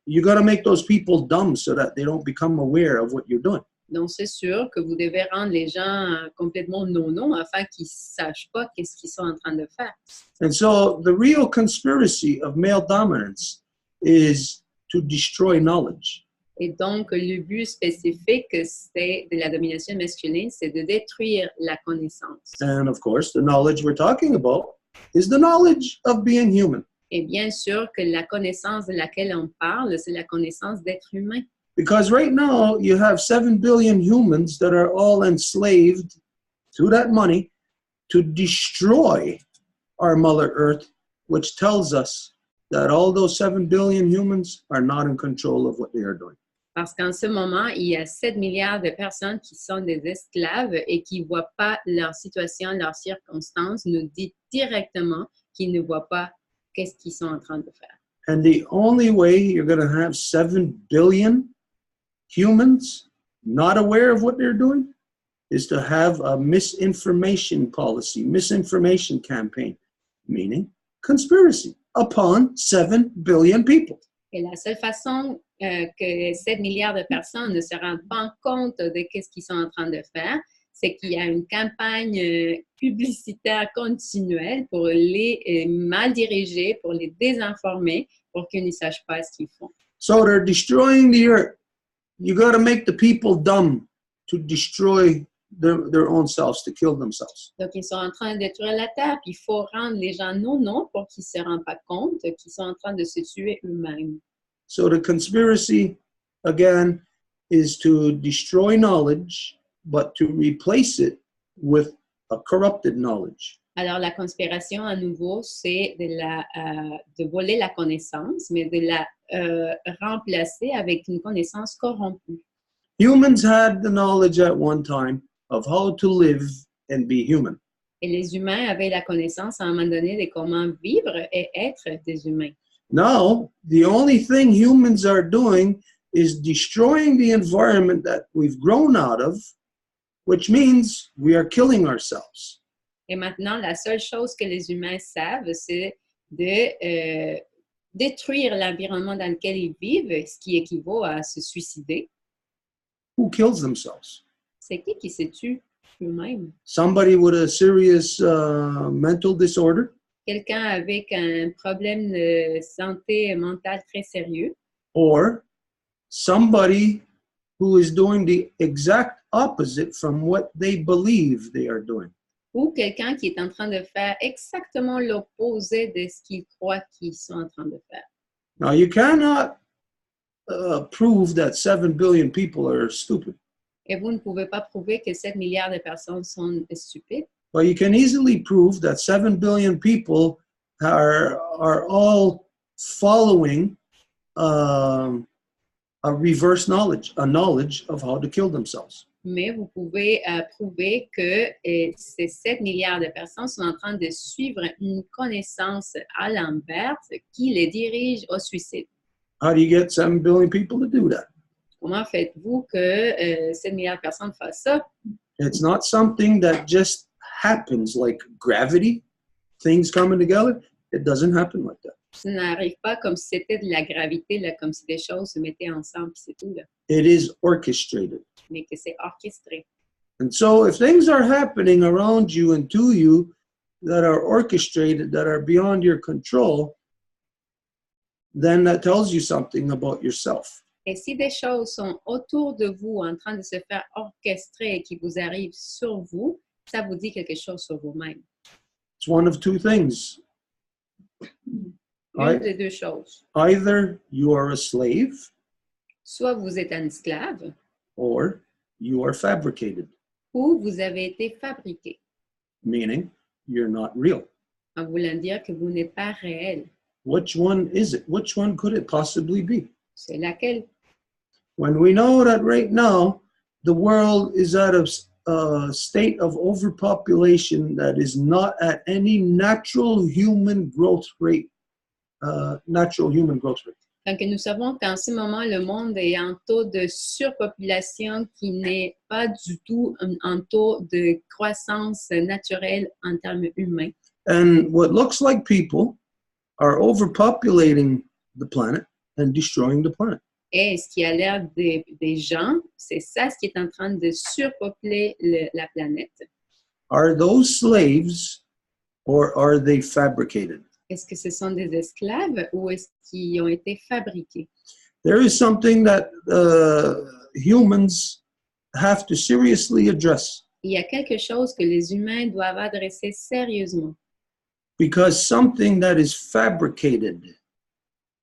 you got to make those people dumb so that they don't become aware of what you're doing. Donc, c'est sûr que vous devez rendre les gens complètement non afin qu'ils ne sachent pas qu'est-ce qu'ils sont en train de faire. And so the real conspiracy of male dominance is to destroy knowledge. Et donc, le but spécifique c'est de la domination masculine, c'est de détruire la connaissance. And of course, the knowledge we're talking about is the knowledge of being human. Et bien sûr que la connaissance de laquelle on parle, c'est la connaissance d'être humain. Because right now, you have 7 billion humans that are all enslaved to that money to destroy our Mother Earth, which tells us that all those 7 billion humans are not in control of what they are doing. Parce qu'en ce moment, il y a 7 milliards de personnes qui sont des esclaves et qui ne voient pas leur situation, leurs circonstances, nous dit directement qu'ils ne voient pas qu'est-ce qu'ils sont en train de faire. And the only way you're going to have 7 billion humans not aware of what they're doing is to have a misinformation policy, misinformation campaign, meaning conspiracy upon 7 billion people. Et la seule façon que 7 milliards de personnes ne se rendent pas compte de ce qu'ils sont en train de faire, c'est qu'il y a une campagne publicitaire continuelle pour les mal diriger, pour les désinformer, pour qu'ils ne sachent pas ce qu'ils font. So they're destroying the earth. You got to make the people dumb to destroy their own selves, to kill themselves. Donc, ils sont en train de détruire la Terre, puis il faut rendre les gens non pour qu'ils ne se rendent pas compte qu'ils sont en train de se tuer eux-mêmes. So the conspiracy, again, is to destroy knowledge, but to replace it with a corrupted knowledge. Alors, la conspiration, à nouveau, c'est de voler la connaissance, mais de la remplacer avec une connaissance corrompue. Humans had the knowledge at one time of how to live and be human. Et les humains avaient la connaissance à un moment donné de comment vivre et être des humains. Now, the only thing humans are doing is destroying the environment that we've grown out of, which means we are killing ourselves. Et maintenant, la seule chose que les humains savent, c'est de détruire l'environnement dans lequel ils vivent, ce qui équivaut à se suicider. Who kills themselves? C'est qui se tue eux-mêmes? Somebody with a serious mental disorder, Quelqu'un avec un problème de santé mentale très sérieux, or somebody who is doing the exact opposite from what they believe they are doing. ou quelqu'un qui est en train de faire exactement l'opposé de ce qu'ils croient qu'ils sont en train de faire. Now, you cannot prove that 7 billion people are stupid, Et vous ne pouvez pas prouver que 7 milliards de personnes sont stupides, but you can easily prove that 7 billion people are all following a reverse knowledge, a knowledge of how to kill themselves. mais vous pouvez prouver que ces 7 milliards de personnes sont en train de suivre une connaissance à l'inverse qui les dirige au suicide. How do you get 7 billion people to do that? Comment faites-vous que 7 milliards de personnes fassent ça? It's not something that just happens like gravity, things coming together. It doesn't happen like that. Ça n'arrive pas comme si c'était de la gravité, là, comme si des choses se mettaient ensemble, puis c'est tout, là. It is orchestrated. Mais que c'est orchestré. And so if things are happening around you and to you that are orchestrated, that are beyond your control, then that tells you something about yourself. Et si des choses sont autour de vous, en train de se faire orchestrer et qui vous arrivent sur vous, ça vous dit quelque chose sur vous-même. It's one of two things. Une des deux choses. Either you are a slave Soit vous êtes un esclave, or you are fabricated, ou vous avez été fabriqué, meaning you're not real. en voulant dire que vous n'êtes pas réel. Which one is it? Which one could it possibly be? C'est laquelle? When we know that right now the world is at a state of overpopulation that is not at any natural human growth rate. Donc, nous savons qu'en ce moment, le monde est en taux de surpopulation qui n'est pas du tout un taux de croissance naturelle en termes humains. And what looks like people are overpopulating the planet and destroying the planet. Et ce qui a l'air des gens, c'est ça ce qui est en train de surpeupler la planète. Are those slaves or are they fabricated? Est-ce que ce sont des esclaves ou est-ce qu'ils ont été fabriqués? There is something that humans have to seriously address. Il y a quelque chose que les humains doivent adresser sérieusement. Because something that is fabricated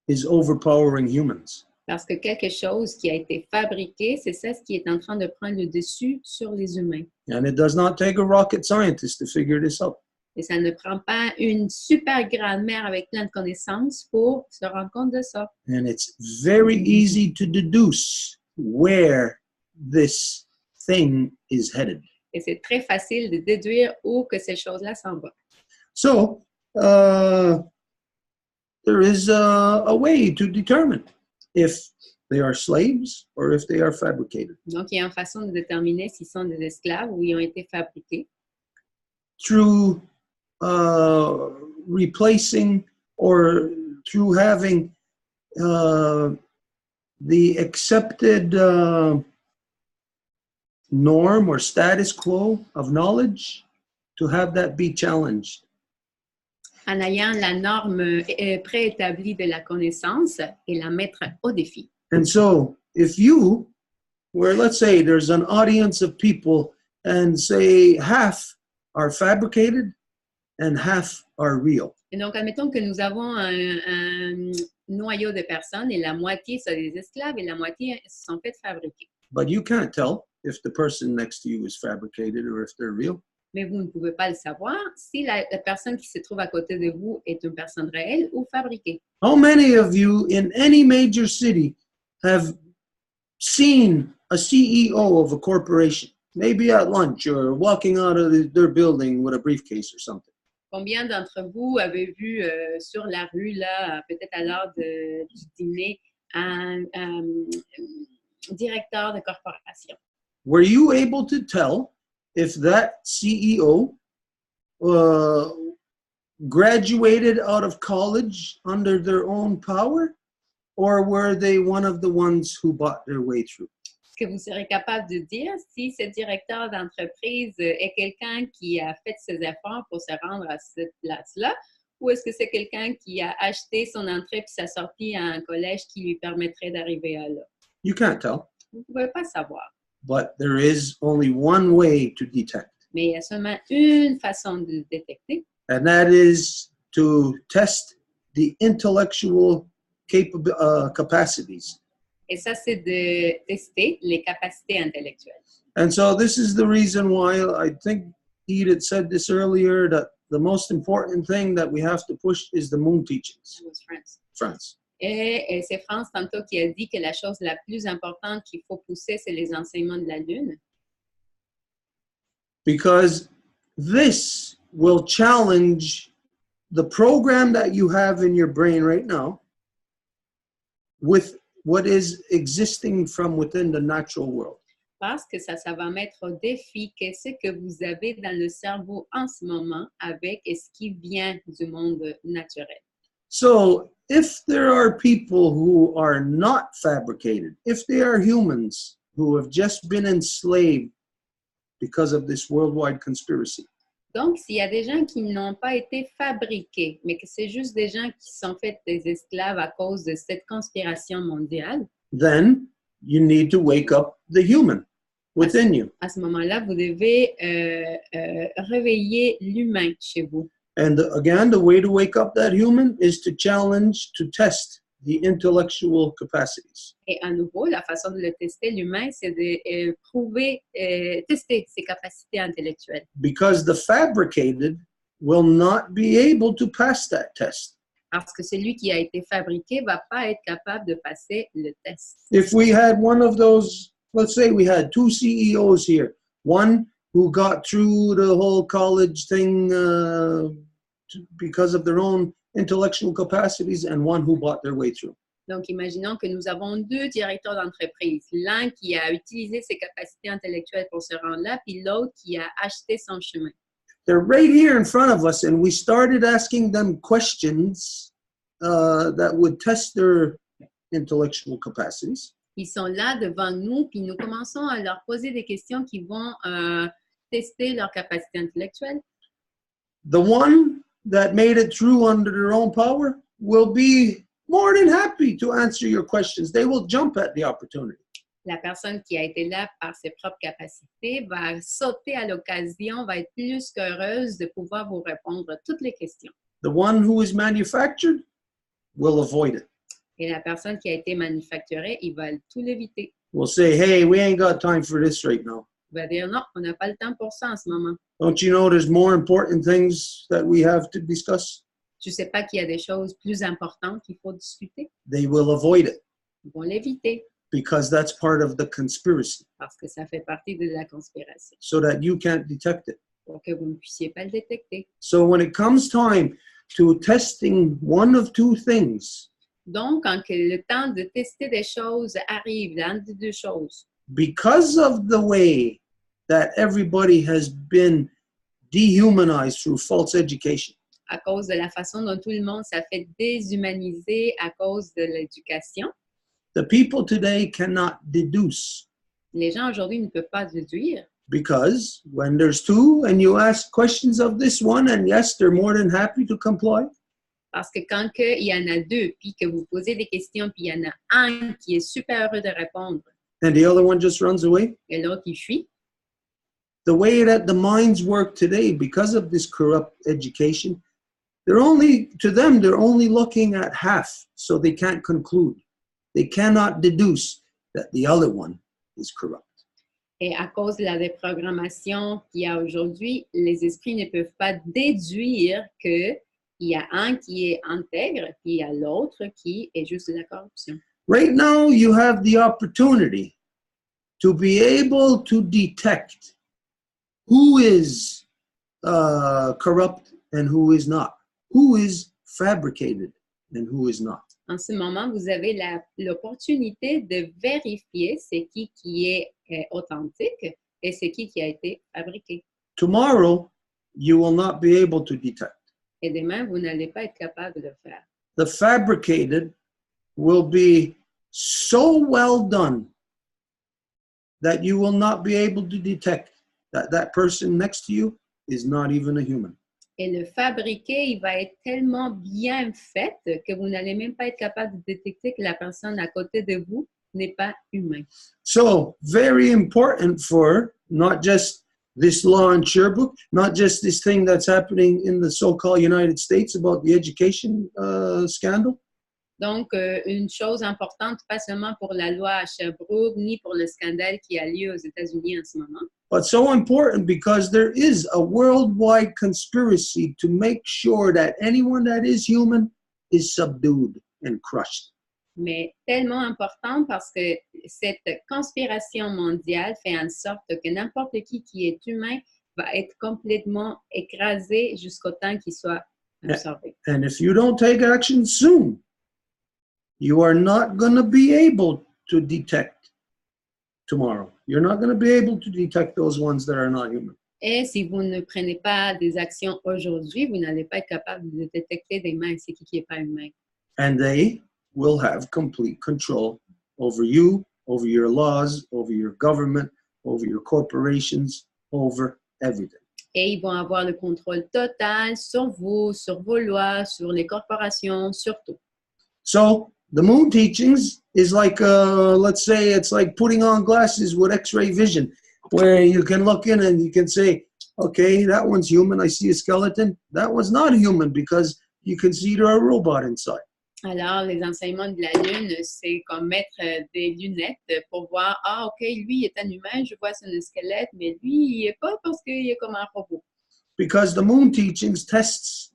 is overpowering humans. Parce que quelque chose qui a été fabriqué, c'est ça ce qui est en train de prendre le dessus sur les humains. And it does not take a rocket scientist to figure this out. Et ça ne prend pas une super grand-mère avec plein de connaissances pour se rendre compte de ça. And it's very easy to deduce where this thing is headed. Et c'est très facile de déduire où que ces choses-là s'en vont. So, there is a way to determine if they are slaves or if they are fabricated. Donc, il y a une façon de déterminer s'ils sont des esclaves ou ils ont été fabriqués. Through replacing or through having the accepted norm or status quo of knowledge, to have that be challenged. En ayant la norme préétablie de la connaissance et la mettre au défi. And so, if you, where let's say there's an audience of people and say half are fabricated and half are real. Et donc, admettons que nous avons un noyau de personnes et la moitié sont des esclaves et la moitié sont faites fabriquer. But you can't tell if the person next to you is fabricated or if they're real. Mais vous ne pouvez pas le savoir si la personne qui se trouve à côté de vous est une personne réelle ou fabriquée. How many of you in any major city have seen a CEO of a corporation, maybe at lunch or walking out of their building with a briefcase or something? Combien d'entre vous avez vu sur la rue, là, peut-être à l'heure du dîner, un directeur de corporation? Were you able to tell if that CEO graduated out of college under their own power, or were they one of the ones who bought their way through? Est-ce que vous serez capable de dire si ce directeur d'entreprise est quelqu'un qui a fait ses efforts pour se rendre à cette place-là, ou est-ce que c'est quelqu'un qui a acheté son entrée puis sa sortie à un collège qui lui permettrait d'arriver à là? You can't tell. Vous ne pouvez pas savoir. But there is only one way to detect. Mais il y a seulement une façon de le détecter, and that is to test the intellectual capacities. et ça, c'est de tester les capacités intellectuelles. And so this is the reason why I think Edith said this earlier, that the most important thing that we have to push is the moon teachings. France. Et c'est France tantôt qui a dit que la chose la plus importante qu'il faut pousser, c'est les enseignements de la Lune. Because this will challenge the program that you have in your brain right now with what is existing from within the natural world. Parce que ça va mettre au défi qu'est-ce que vous avez dans le cerveau en ce moment avec ce qui vient du monde naturel. So if there are people who are not fabricated, if they are humans who have just been enslaved because of this worldwide conspiracy, Donc, s'il y a des gens qui n'ont pas été fabriqués, mais que c'est juste des gens qui sont faits des esclaves à cause de cette conspiration mondiale, then you need to wake up the human within you. à ce moment-là, vous devez réveiller l'humain chez vous. And again, the way to wake up that human is to challenge, to test the intellectual capacities. Et à nouveau, la façon de le tester, l'humain, c'est de prouver, tester ses capacités intellectuelles. Because the fabricated will not be able to pass that test. Parce que celui qui a été fabriqué ne va pas être capable de passer le test. If we had one of those, let's say we had two CEOs here, one who got through the whole college thing because of their own intellectual capacities, and one who bought their way through. Donc, imaginons que nous avons deux directeurs d'entreprise. L'un qui a utilisé ses capacités intellectuelles pour se rendre là, puis l'autre qui a acheté son chemin. They're right here in front of us, and we started asking them questions that would test their intellectual capacities. Ils sont là devant nous, puis nous commençons à leur poser des questions qui vont tester leurs capacités intellectuelles. The one that made it through under their own power will be more than happy to answer your questions. They will jump at the opportunity. La personne qui a été là par ses propres capacités va sauter à l'occasion, va être plus qu'heureuse de pouvoir vous répondre à toutes les questions. The one who is manufactured will avoid it. Et la personne qui a été manufacturée, il va tout l'éviter. Will say, hey, we ain't got time for this right now. Il va dire non, on n'a pas le temps pour ça en ce moment. Don't you know there's more important things that we have to discuss? Tu ne sais pas qu'il y a des choses plus importantes qu'il faut discuter? They will avoid it Ils vont l'éviter because that's part of the conspiracy, parce que ça fait partie de la conspiration so that you can't detect it. pour que vous ne puissiez pas le détecter. So when it comes time to testing one of two things, Donc, quand le temps de tester des choses arrive, l'un de deux choses, because of the way that everybody has been dehumanized through false education, à cause de la façon dont tout le monde s'est fait déshumaniser à cause de l'éducation, the people today cannot deduce, les gens aujourd'hui ne peuvent pas déduire. because when there's two and you ask questions of this one, and yes, they're more than happy to comply, Parce que quand il y en a deux, puis que vous posez des questions, puis il y en a un qui est super heureux de répondre, and the other one just runs away, et l'autre il fuit, the way that the minds work today, because of this corrupt education, they're only looking at half, so they can't conclude. They cannot deduce that the other one is corrupt. et à cause de la déprogrammation qu'il y a aujourd'hui, les esprits ne peuvent pas déduire qu'il y a un qui est intègre, puis il y a l'autre qui est juste de la corruption. Right now, you have the opportunity to be able to detect who is corrupt and who is not, who is fabricated and who is not. En ce moment, vous avez l'opportunité de vérifier ce qui est authentique et ce qui a été fabriqué. Tomorrow, you will not be able to detect. Et demain, vous n'allez pas être capable de le faire. The fabricated will be so well done that you will not be able to detect that that person next to you is not even a human. Et le fabriqué, il va être tellement bien fait que vous n'allez même pas être capable de détecter que la personne à côté de vous n'est pas humain. So, very important for not just this law in Sherbrooke, not just this thing that's happening in the so-called United States about the education scandal. Donc, une chose importante, pas seulement pour la loi à Sherbrooke, ni pour le scandale qui a lieu aux États-Unis en ce moment, But so important because there is a worldwide conspiracy to make sure that anyone that is human is subdued and crushed. mais tellement important parce que cette conspiration mondiale fait en sorte que n'importe qui est humain va être complètement écrasé jusqu'au temps qu'il soit absorbé. And if you don't take action soon, you are not going to be able to detect tomorrow. You're not going to be able to detect those ones that are not human. Et si vous ne prenez pas des actions aujourd'hui, vous n'allez pas être capable de détecter demain c'est qui n'est pas humain. And they will have complete control over you, over your laws, over your government, over your corporations, over everything. Et ils vont avoir le contrôle total sur vous, sur vos lois, sur les corporations, sur tout. So the moon teachings is like, let's say it's like putting on glasses with X-ray vision, where you can look in and you can say, okay, that one's human, I see a skeleton. That one's not human because you can see there a robot inside. Alors, les enseignements de la Lune, c'est comme mettre des lunettes pour voir, ah, OK, lui est un humain, je vois son squelette, mais lui, il n'est pas parce qu'il est comme un robot. Because the moon teachings tests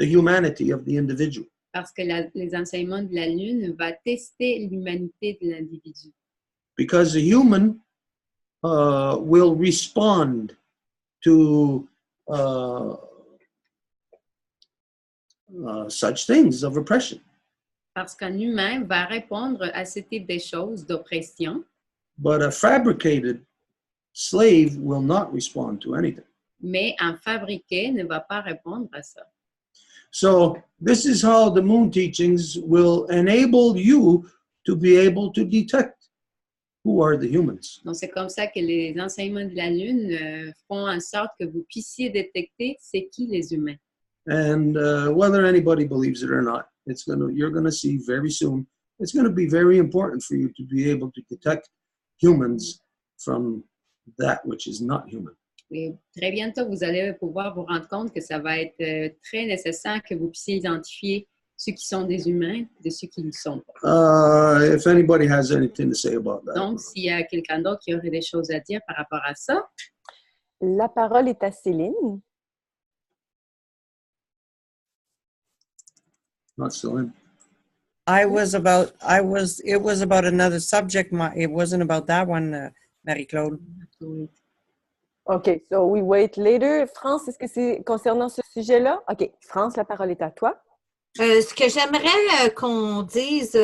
the humanity of the individual. Parce que les enseignements de la Lune vont tester l'humanité de l'individu. Because the human will respond to such things of oppression. Parce qu'un humain va répondre à ce type de choses d'oppression. But a fabricated slave will not respond to anything. Mais un fabriqué ne va pas répondre à ça. So this is how the moon teachings will enable you to be able to detect who are the humans. Donc, c'est comme ça que les enseignements de la Lune font en sorte que vous puissiez détecter c'est qui les humains. And whether anybody believes it or not, you're gonna see very soon. It's gonna be very important for you to be able to detect humans from that which is not human. Et très bientôt, vous allez pouvoir vous rendre compte que ça va être très nécessaire que vous puissiez identifier ceux qui sont des humains de ceux qui ne le sont pas. If anybody has anything to say about that. Donc, s'il y a quelqu'un d'autre qui aurait des choses à dire par rapport à ça. La parole est à Céline. Not Celine. It was about another subject. It wasn't about that one, Marie-Claude. OK, so we wait later. France, est-ce que c'est concernant ce sujet-là? OK, France, la parole est à toi. Ce que j'aimerais qu'on dise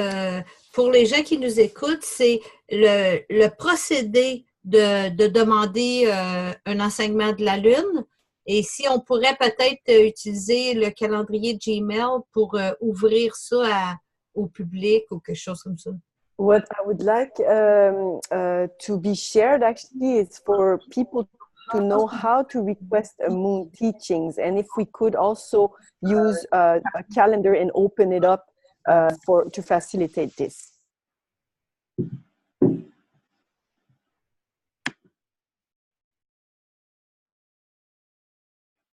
pour les gens qui nous écoutent, c'est le procédé de demander un enseignement de la Lune. Et si on pourrait peut-être utiliser le calendrier Gmail pour ouvrir ça au public ou quelque chose comme ça. What I would like to be shared actually is for people to know how to request a moon teachings, and if we could also use a calendar and open it up to facilitate this.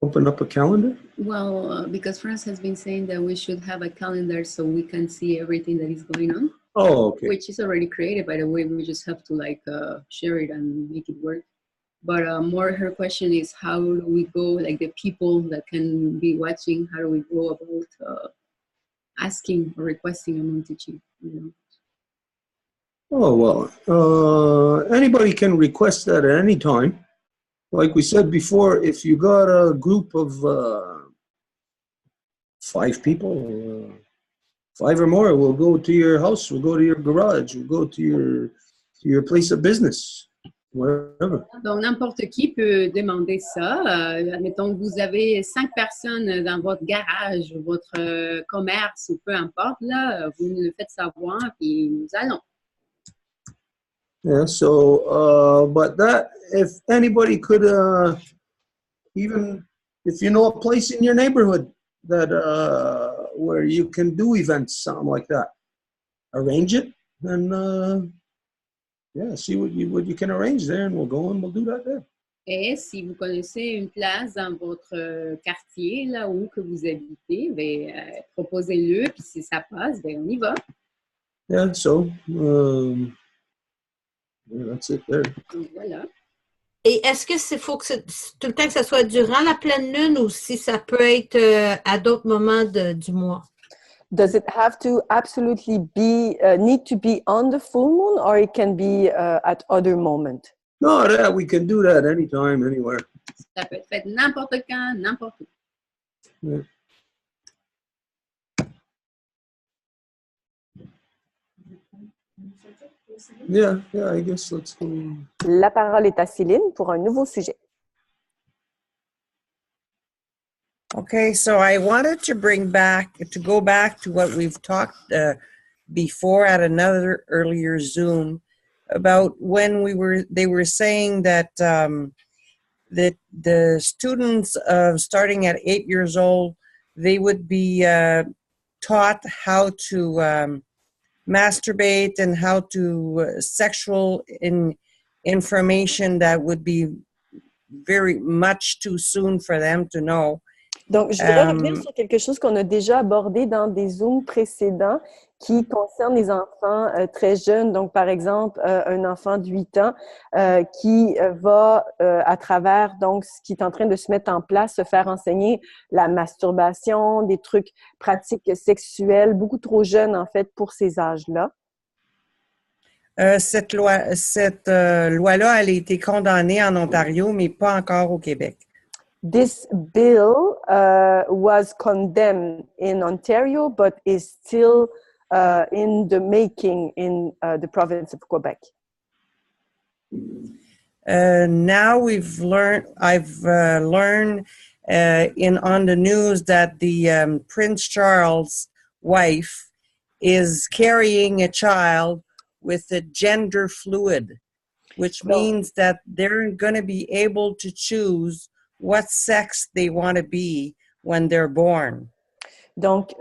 Open up a calendar? Well, because France has been saying that we should have a calendar so we can see everything that is going on. Oh, okay. Which is already created, by the way. We just have to share it and make it work. But more her question is, how do we go, like the people that can be watching, how do we go about asking or requesting a moon teaching? You know? Oh, well, anybody can request that at any time. Like we said before, if you got a group of 5 people, 5 or more, we'll go to your house, we'll go to your garage, we'll go to your place of business, wherever. Donc, n'importe qui peut demander ça. Admettons que vous avez 5 personnes dans votre garage, votre commerce ou peu importe, là, vous nous le faites savoir, puis nous allons. Yeah, so, but that, if anybody could, even if you know a place in your neighborhood that, where you can do events, something like that, arrange it, and, yeah, see what you can arrange there, and we'll go and we'll do that there. Et si vous connaissez une place dans votre quartier, là où que vous habitez, ben, proposez-le, puis si ça passe, ben, on y va. Yeah, so yeah, that's it there. Donc, voilà. Et est-ce que faut que tout le temps que ça soit durant la pleine lune ou si ça peut être à d'autres moments du mois? Does it have to absolutely be need to be on the full moon, or it can be at other moment? No, that we can do that anytime, anywhere. Ça peut être fait n'importe quand, n'importe où. Yeah. Yeah, I guess let's go. La parole est à Céline pour un nouveau sujet. Okay, so I wanted to go back to what we've talked before at another earlier Zoom about when they were saying that that the students starting at 8 years old, they would be taught how to masturbate and how to sexual information that would be very much too soon for them to know. Donc, je voudrais revenir sur quelque chose qu'on a déjà abordé dans des Zooms précédents qui concerne les enfants très jeunes. Donc, par exemple, un enfant de 8 ans qui va, à travers donc ce qui est en train de se mettre en place, se faire enseigner la masturbation, des trucs pratiques sexuelles, beaucoup trop jeunes, en fait, pour ces âges-là. Cette loi-là, elle a été condamnée en Ontario, mais pas encore au Québec. This bill was condemned in Ontario, but is still in the making in the province of Quebec. Now I've learned on the news that the Prince Charles' wife is carrying a child with a gender fluid, which means that they're going to be able to choose what sex they want to be when they're born. Donc,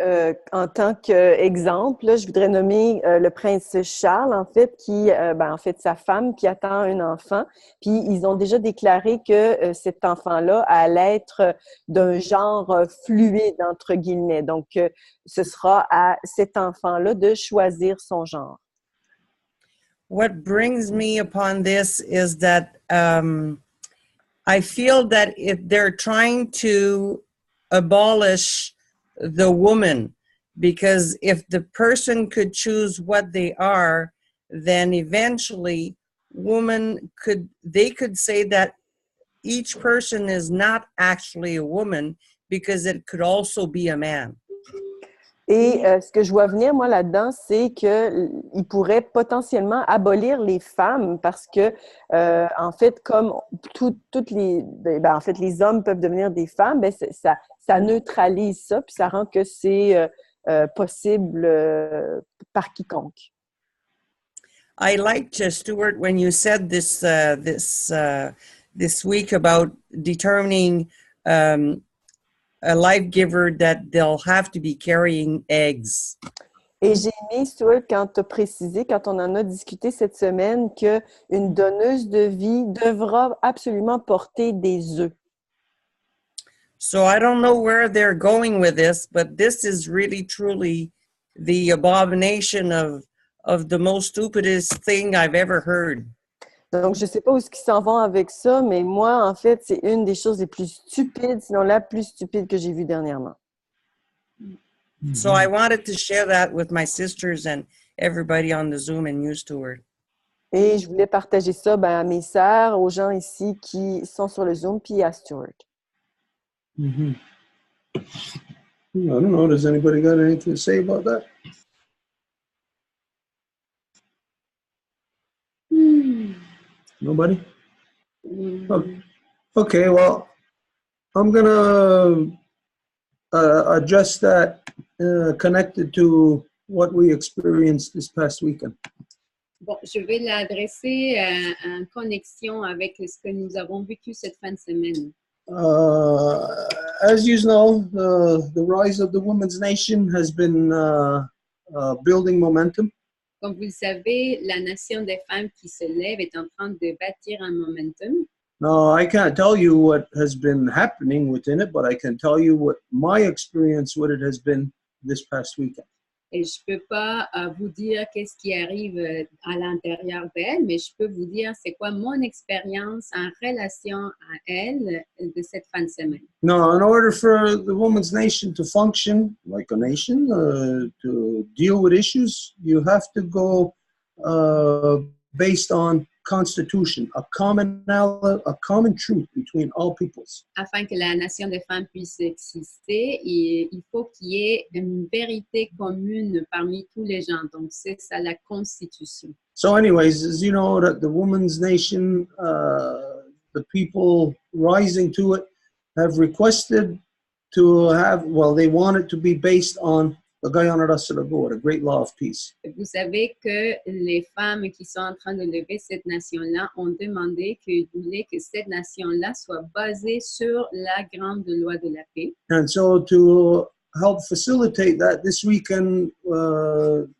en tant qu'exemple, je voudrais nommer le prince Charles, en fait, qui, en fait, sa femme qui attend un enfant. Puis, ils ont déjà déclaré que cet enfant-là allait être d'un genre fluide, entre guillemets. Donc, ce sera à cet enfant-là de choisir son genre. What brings me upon this is that I feel that if they're trying to abolish the woman, because if the person could choose what they are, then eventually they could say that each person is not actually a woman because it could also be a man. Et ce que je vois venir, moi, là-dedans, c'est qu'ils pourraient potentiellement abolir les femmes parce que, en fait, comme en fait, les hommes peuvent devenir des femmes, ben, ça neutralise ça, puis ça rend que c'est possible par quiconque. I liked, Stuart, when you said this week about determining a life giver that they'll have to be carrying eggs. Et j'ai aimé, Stuart, quand tu as précisé, quand on en a discuté cette semaine, qu'une donneuse de vie devra absolument porter des œufs. So I don't know where they're going with this, but this is really, truly the abomination of the most stupidest thing I've ever heard. Donc, je ne sais pas où ils s'en vont avec ça, mais moi, en fait, c'est une des choses les plus stupides, sinon la plus stupide que j'ai vue dernièrement. So I wanted to share that with my sisters and everybody on the Zoom and you, Stuart. Et je voulais partager ça à mes sœurs, aux gens ici qui sont sur le Zoom, puis à Stuart. I don't know. Does anybody got anything to say about that? Nobody? Okay, well, I'm going to address that connected to what we experienced this past weekend. Bon, je vais l'adresser en connexion avec ce que nous avons vécu cette fin de semaine. As you know, the rise of the women's nation has been building momentum. Comme vous le savez, la nation des femmes qui se lève est en train de bâtir un momentum. Now, I can't tell you what has been happening within it, but I can tell you what my experience with it has been this past weekend. Et je peux pas vous dire qu'est-ce qui arrive à l'intérieur d'elle, mais je peux vous dire c'est quoi mon expérience en relation à elle de cette fin de semaine. Now, in order for the woman's nation to function like a nation, to deal with issues, you have to go based on constitution, a common truth between all peoples. Afin que la nation des femmes puisse exister, il faut qu'il y ait une vérité commune parmi tous les gens. Donc, c'est ça la Constitution. So anyways, as you know, that the woman's nation, the people rising to it, have requested to have, well, they want it to be based on the Guyana Rasarago, a great law of peace. Vous savez que les femmes qui sont en train de lever cette nation-là ont demandé qu'ils voulaient que cette nation-là soit basée sur la grande loi de la paix. And so to help facilitate that, this weekend,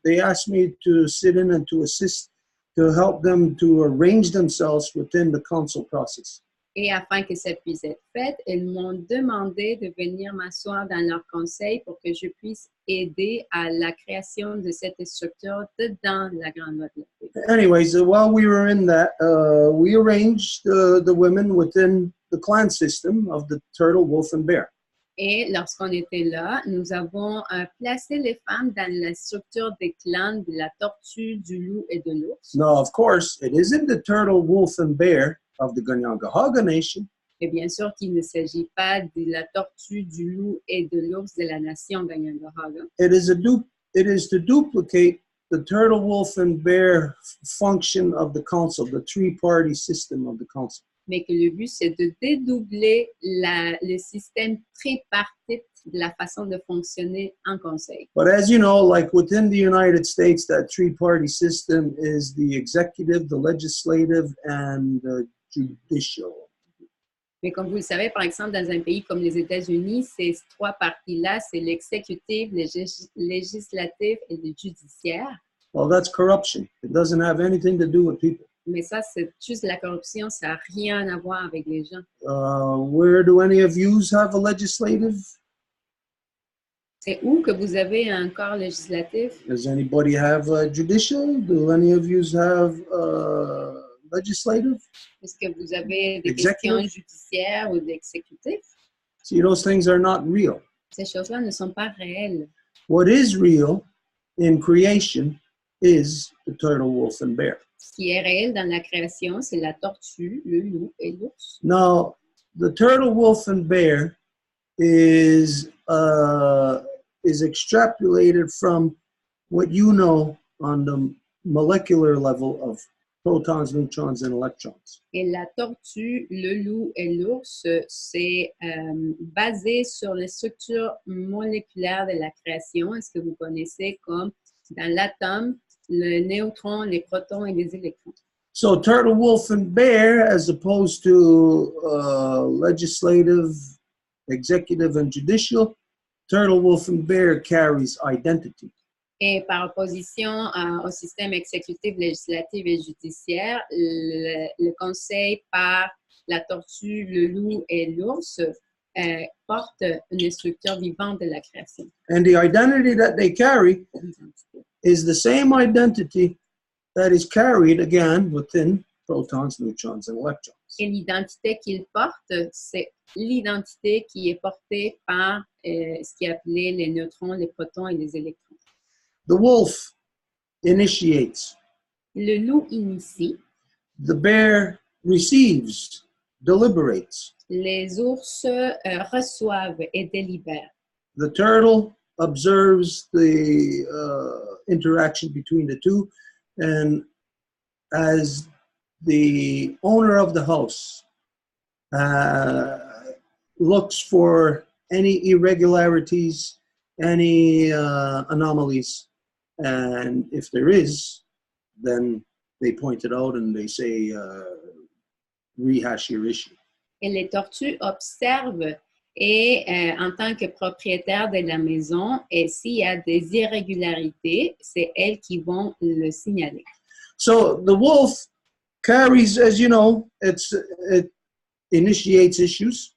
they asked me to sit in and to assist, to help them to arrange themselves within the council process. Et afin que ça puisse être fait, elles m'ont demandé de venir m'asseoir dans leur conseil pour que je puisse aider à la création de cette structure dans la grande loi de la paix. Anyways, while we were in that, we arranged the women within the clan system of the turtle, wolf, and bear. Et lorsqu'on était là, nous avons placé les femmes dans la structure des clans de la tortue, du loup et de l'ours. Now, of course, it isn't the turtle, wolf, and bear of the Ganyangahaga Nation. Et bien sûr qu'il ne s'agit pas de la tortue, du loup et de l'ours de la nation Ganyangahaga. It is to duplicate the turtle, wolf, and bear function of the council, the three-party system of the council. Mais que le but, c'est de dédoubler le système tripartite de la façon de fonctionner en conseil. But as you know, like within the United States, that three-party system is the executive, the legislative, and the judicial. Mais comme vous le savez, par exemple, dans un pays comme les États-Unis, ces trois parties-là, c'est l'exécutif, le législatif et le judiciaire. Well, that's corruption. It doesn't have anything to do with people. Mais ça, c'est juste la corruption, ça n'a rien à voir avec les gens. Where do any of you have a legislative? C'est où que vous avez un corps législatif? Does anybody have a judicial? Do any of you have legislative? Est-ce que vous avez des Executive? questions judiciaires ou d'exécutif? See, those things are not real. Ces choses-là ne sont pas réelles. What is real in creation is the turtle, wolf, and bear. Ce qui est réel dans la création, c'est la tortue, le loup et l'ours. Now, the turtle, wolf, and bear is extrapolated from what you know on the molecular level of protons, neutrons, and electrons. Et la tortue, le loup et l'ours, c'est basé sur les structures moléculaires de la création. Est-ce que vous connaissez comme dans l'atome, le neutron, les protons et les électrons? So turtle, wolf, and bear, as opposed to legislative, executive, and judicial, turtle, wolf, and bear carries identity. Et par opposition au système exécutif, législatif et judiciaire, le conseil par la tortue, le loup et l'ours porte une structure vivante de la création. And the identity that they carry is the same identity that is carried again within protons, neutrons, and electrons. Et l'identité qu'ils portent, c'est l'identité qui est portée par ce qui est appelé les neutrons, les protons et les électrons. The wolf initiates. Le loup initie. The bear receives, deliberates. Les ours reçoivent et délibèrent. The turtle observes the interaction between the two, and as the owner of the house looks for any irregularities, any anomalies, and if there is, then they point it out and they say, rehash your issue. Et les tortues observent et en tant que propriétaire de la maison, et s'il y a des irrégularités, c'est elles qui vont le signaler. So the wolf carries, as you know, initiates issues.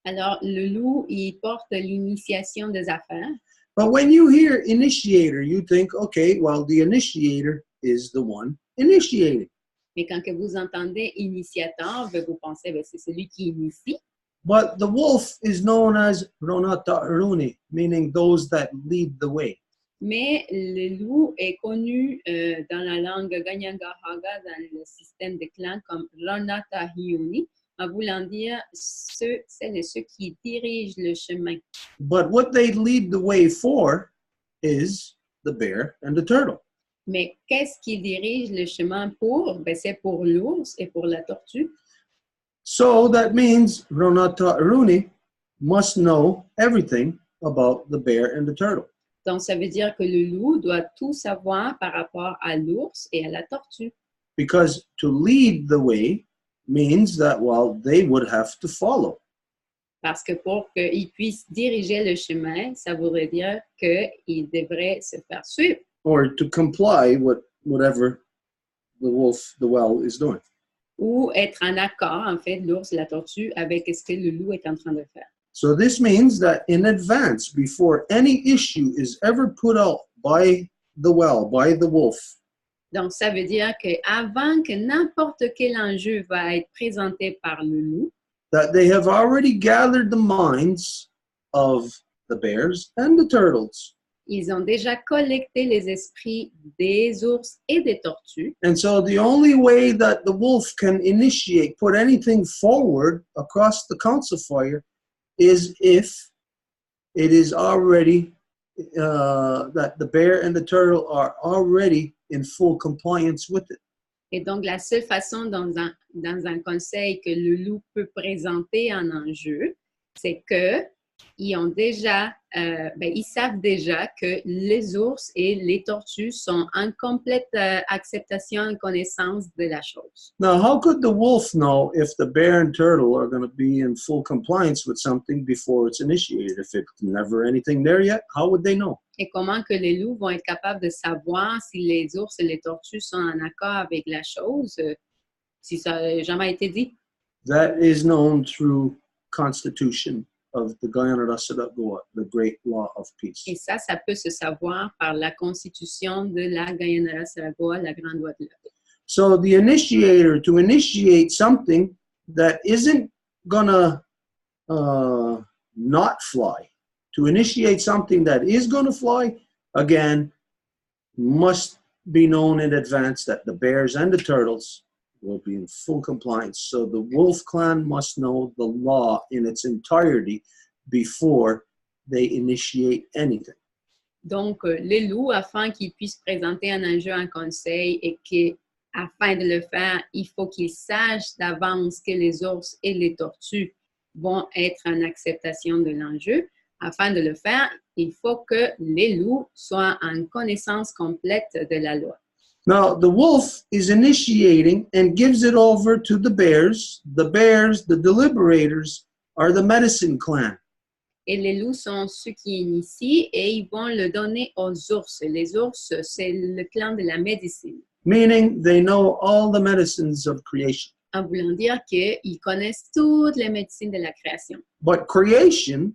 Alors, le loup, il porte l'initiation des affaires. But when you hear initiator, you think, okay, well, the initiator is the one initiating. Mais quand que vous entendez initiateur, vous pensez que c'est celui qui initie. But the wolf is known as Ronata Aruni, meaning those that lead the way. Mais le loup est connu dans la langue Ganyangahaga, dans le système de clans, comme Ranata Hiuni, en voulant dire celles et ceux qui dirigent le chemin. But what they lead the way for is the bear and the turtle. Mais qu'est-ce qui dirige le chemin pour? Ben, c'est pour l'ours et pour la tortue. So that means Ronata Aruni must know everything about the bear and the turtle. Donc, ça veut dire que le loup doit tout savoir par rapport à l'ours et à la tortue. Because to lead the way means that, well, they would have to follow. Parce que pour qu'il puisse diriger le chemin, ça voudrait dire qu'il devrait se faire suivre. Or to comply with whatever the wolf, the well, is doing. Ou être en accord, en fait, l'ours et la tortue avec ce que le loup est en train de faire. So this means that in advance, before any issue is ever put out by the well, by the wolf, Donc, ça veut dire qu'avant que n'importe quel enjeu va être présenté par le loup, that they have already gathered the minds of the bears and the turtles. ils ont déjà collecté les esprits des ours et des tortues. And so the only way that the wolf can initiate, put anything forward across the council fire is if it is already, that the bear and the turtle are already in full compliance with it. Et donc, la seule façon dans un conseil que le loup peut présenter un enjeu, c'est qu'ils ont déjà, ils savent déjà que les ours et les tortues sont en complète acceptation et connaissance de la chose. Now, how could the wolf know if the bear and turtle are going to be in full compliance with something before it's initiated? If it's never anything there yet, how would they know? Et comment que les loups vont être capables de savoir si les ours et les tortues sont en accord avec la chose, si ça n'a jamais été dit? That is known through constitution of the Guyana Goa, the great law of peace. Et ça peut se savoir par la constitution de la Guyana Goa, la grande loi de la paix. So the initiator, to initiate something that isn't gonna not fly, to initiate something that is gonna fly, again, must be known in advance that the bears and the turtles will be in full compliance. So the wolf clan must know the law in its entirety before they initiate anything. Donc, les loups, afin qu'ils puissent présenter un enjeu en conseil et qu'afin de le faire, il faut qu'ils sachent d'avance que les ours et les tortues vont être en acceptation de l'enjeu. Afin de le faire, il faut que les loups soient en connaissance complète de la loi. Now, the wolf is initiating and gives it over to the bears. The bears, the deliberators, are the medicine clan. Et les loups sont ceux qui initient et ils vont le donner aux ours. Les ours, c'est le clan de la médecine. Meaning they know all the medicines of creation. En voulant dire qu'ils connaissent toutes les médecines de la création. But creation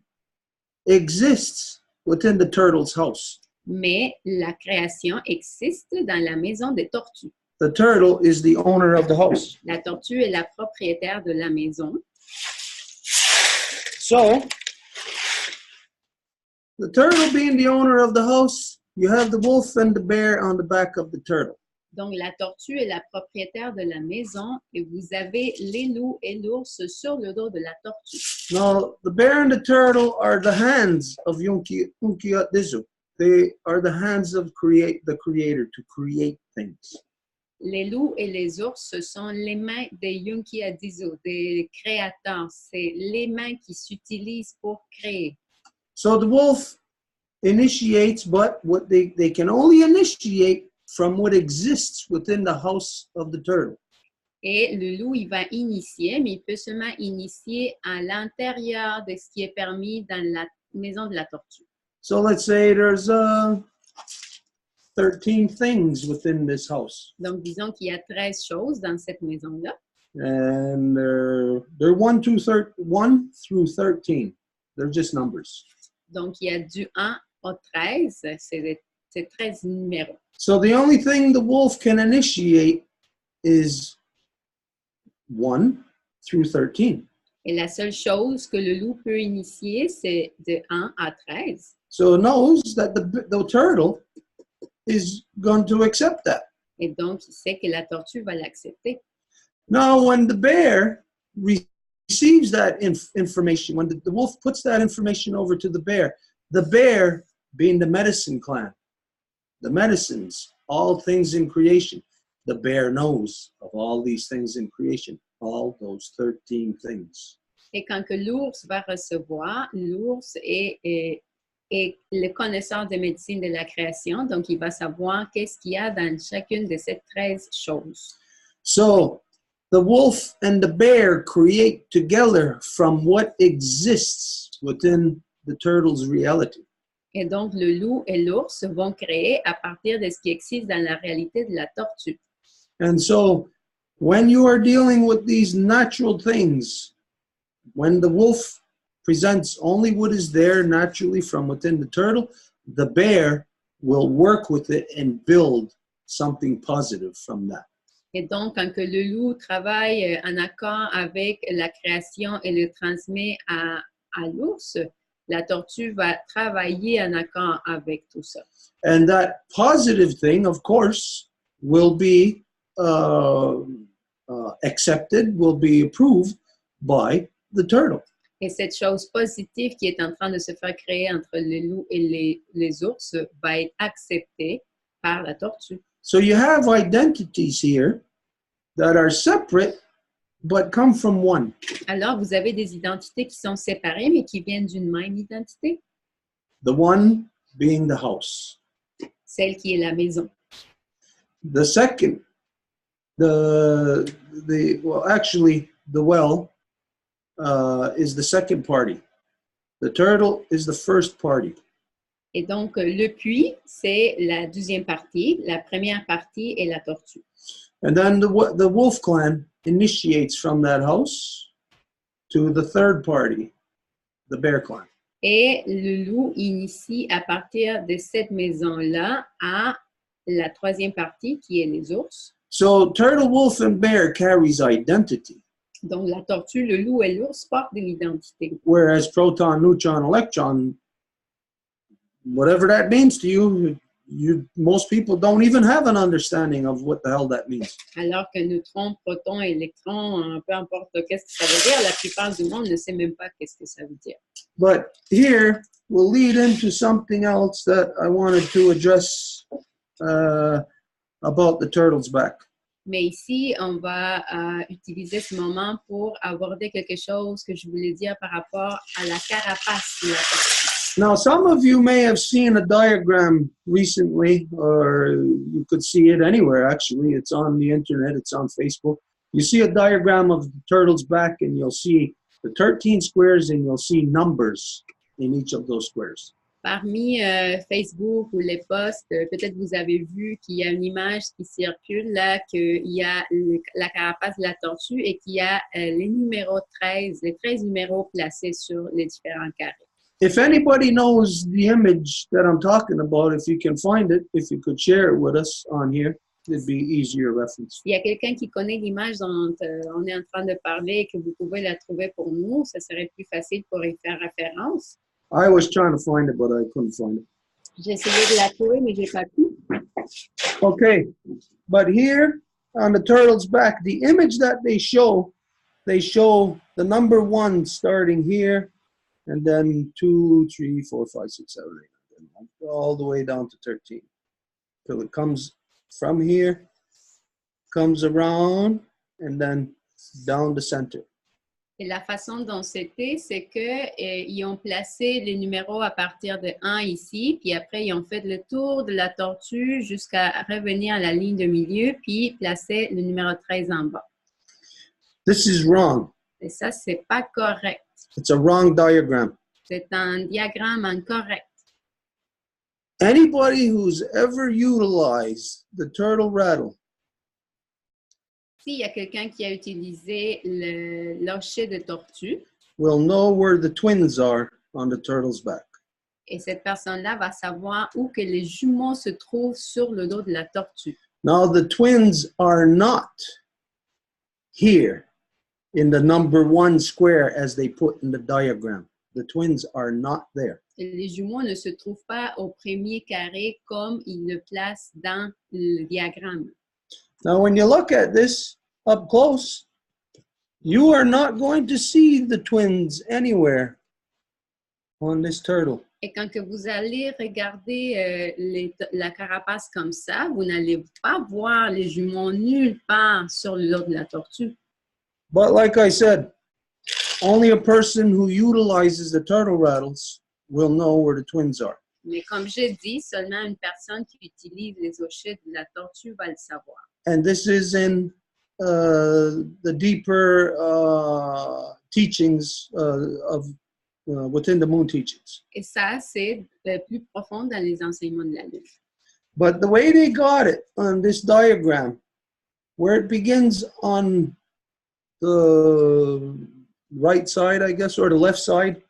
exists within the turtle's house. Mais la création existe dans la maison des tortues. The turtle is the owner of the house. La tortue est la propriétaire de la maison. So, the turtle being the owner of the house, you have the wolf and the bear on the back of the turtle. Donc, la tortue est la propriétaire de la maison et vous avez les loups et l'ours sur le dos de la tortue. Now, the bear and the turtle are the hands of Yunkiat Dizu. They are the hands of the creator to create things. Les loups et les ours, ce sont les mains des Yunki Adizo, des créateurs. C'est les mains qui s'utilisent pour créer. So the wolf initiates, but what they can only initiate from what exists within the house of the turtle. Et le loup, il va initier, mais il peut seulement initier à l'intérieur de ce qui est permis dans la maison de la tortue. So let's say there's 13 things within this house. Donc, disons qu'il y a 13 choses dans cette maison-là. And they're 1 through 13. They're just numbers. Donc, il y a du 1 au 13. C'est 13 numéros. So the only thing the wolf can initiate is 1 through 13. Et la seule chose que le loup peut initier, c'est de 1 à 13. So it knows that the turtle is going to accept that. Et donc, il sait que la tortue va l'accepter. Now, when the bear receives that information, when the wolf puts that information over to the bear being the medicine clan, the medicines, all things in creation, the bear knows of all these things in creation, all those 13 things. Et quand que l'ours va recevoir, l'ours est le connaisseur des médecines de la création, donc il va savoir qu'est-ce qu'il y a dans chacune de ces 13 choses. So, the wolf and the bear create together from what exists within the turtle's reality. Et donc, le loup et l'ours vont créer à partir de ce qui existe dans la réalité de la tortue. And so, when you are dealing with these natural things, when the wolf presents only what is there naturally from within the turtle, the bear will work with it and build something positive from that. Et donc, quand que le loup travaille en accord avec la création et le transmet à l'ours, la tortue va travailler en accord avec tout ça. And that positive thing, of course, will be accepted, will be approved by the turtle. Et cette chose positive qui est en train de se faire créer entre le loup et les ours va être acceptée par la tortue. So you have identities here that are separate but come from one. Alors, vous avez des identités qui sont séparées, mais qui viennent d'une même identité. The one being the house. Celle qui est la maison. The second, the well is the second party. The turtle is the first party. Et donc, le puits, c'est la deuxième partie. La première partie est la tortue. And then the wolf clan initiates from that house to the third party, the bear clan. Et le loup initie à partir de cette maison-là à la troisième partie, qui est les ours. So turtle, wolf, and bear carries identity. Donc, la tortue, le loup et l'ours portent de l'identité. Whereas proton, neutron, electron, whatever that means to you, most people don't even have an understanding of what the hell that means. Alors que neutron, proton, électron, peu importe qu'est-ce que ça veut dire, la plupart du monde ne sait même pas qu'est-ce que ça veut dire. But here will lead into something else that I wanted to address about the turtle's back. Mais ici, on va utiliser ce moment pour aborder quelque chose que je voulais dire par rapport à la carapace de la tortue. Now, some of you may have seen a diagram recently, or you could see it anywhere, actually. It's on the internet, it's on Facebook. You see a diagram of the turtle's back, and you'll see the 13 squares, and you'll see numbers in each of those squares. Parmi Facebook ou les posts, peut-être vous avez vu qu'il y a une image qui circule là, qu'il y a la carapace de la tortue et qu'il y a les numéros 13, les 13 numéros placés sur les différents carrés. If anybody knows the image that I'm talking about, if you can find it, if you could share it with us on here, it'd be easier reference. Il y a quelqu'un qui connaît l'image dont on est en train de parler et que vous pouvez la trouver pour nous, ça serait plus facile pour y faire référence. I was trying to find it, but I couldn't find it. J'ai essayé de la trouver, mais j'ai pas pu. Okay, but here on the turtle's back, the image that they show the number 1 starting here, and then 2, 3, 4, 5, 6, 7, 8, all the way down to 13. So it comes from here, comes around, and then down the center. Et la façon dont c'était, c'est qu'ils ont placé les numéros à partir de 1 ici, puis après, ils ont fait le tour de la tortue jusqu'à revenir à la ligne de milieu, puis placer le numéro 13 en bas. This is wrong. Et ça, c'est pas correct. It's a wrong diagram. C'est un diagramme incorrect. Anybody who's ever utilized the turtle rattle s'il y a quelqu'un qui a utilisé le lochet de tortue, will know where the twins are on the turtle's back. et cette personne-là va savoir où que les jumeaux se trouvent sur le dos de la tortue. Now, the twins are not here in the number 1 square as they put in the diagram. The twins are not there. Les jumeaux ne se trouvent pas au premier carré comme ils le placent dans le diagramme. Now, when you look at this up close, you are not going to see the twins anywhere on this turtle. Et quand que vous allez regarder la carapace comme ça, vous n'allez pas voir les jumeaux nulle part sur le dos de la tortue. But like I said, only a person who utilizes the turtle rattles will know where the twins are. Mais comme j'ai dit, seulement une personne qui utilise les hochets de la tortue va le savoir. And this is in the deeper teachings of within the moon teachings. Et ça, c'est plus profond dans les enseignements de la Lune. But the way they got it on this diagram, where it begins on the right side, I guess, or the left side,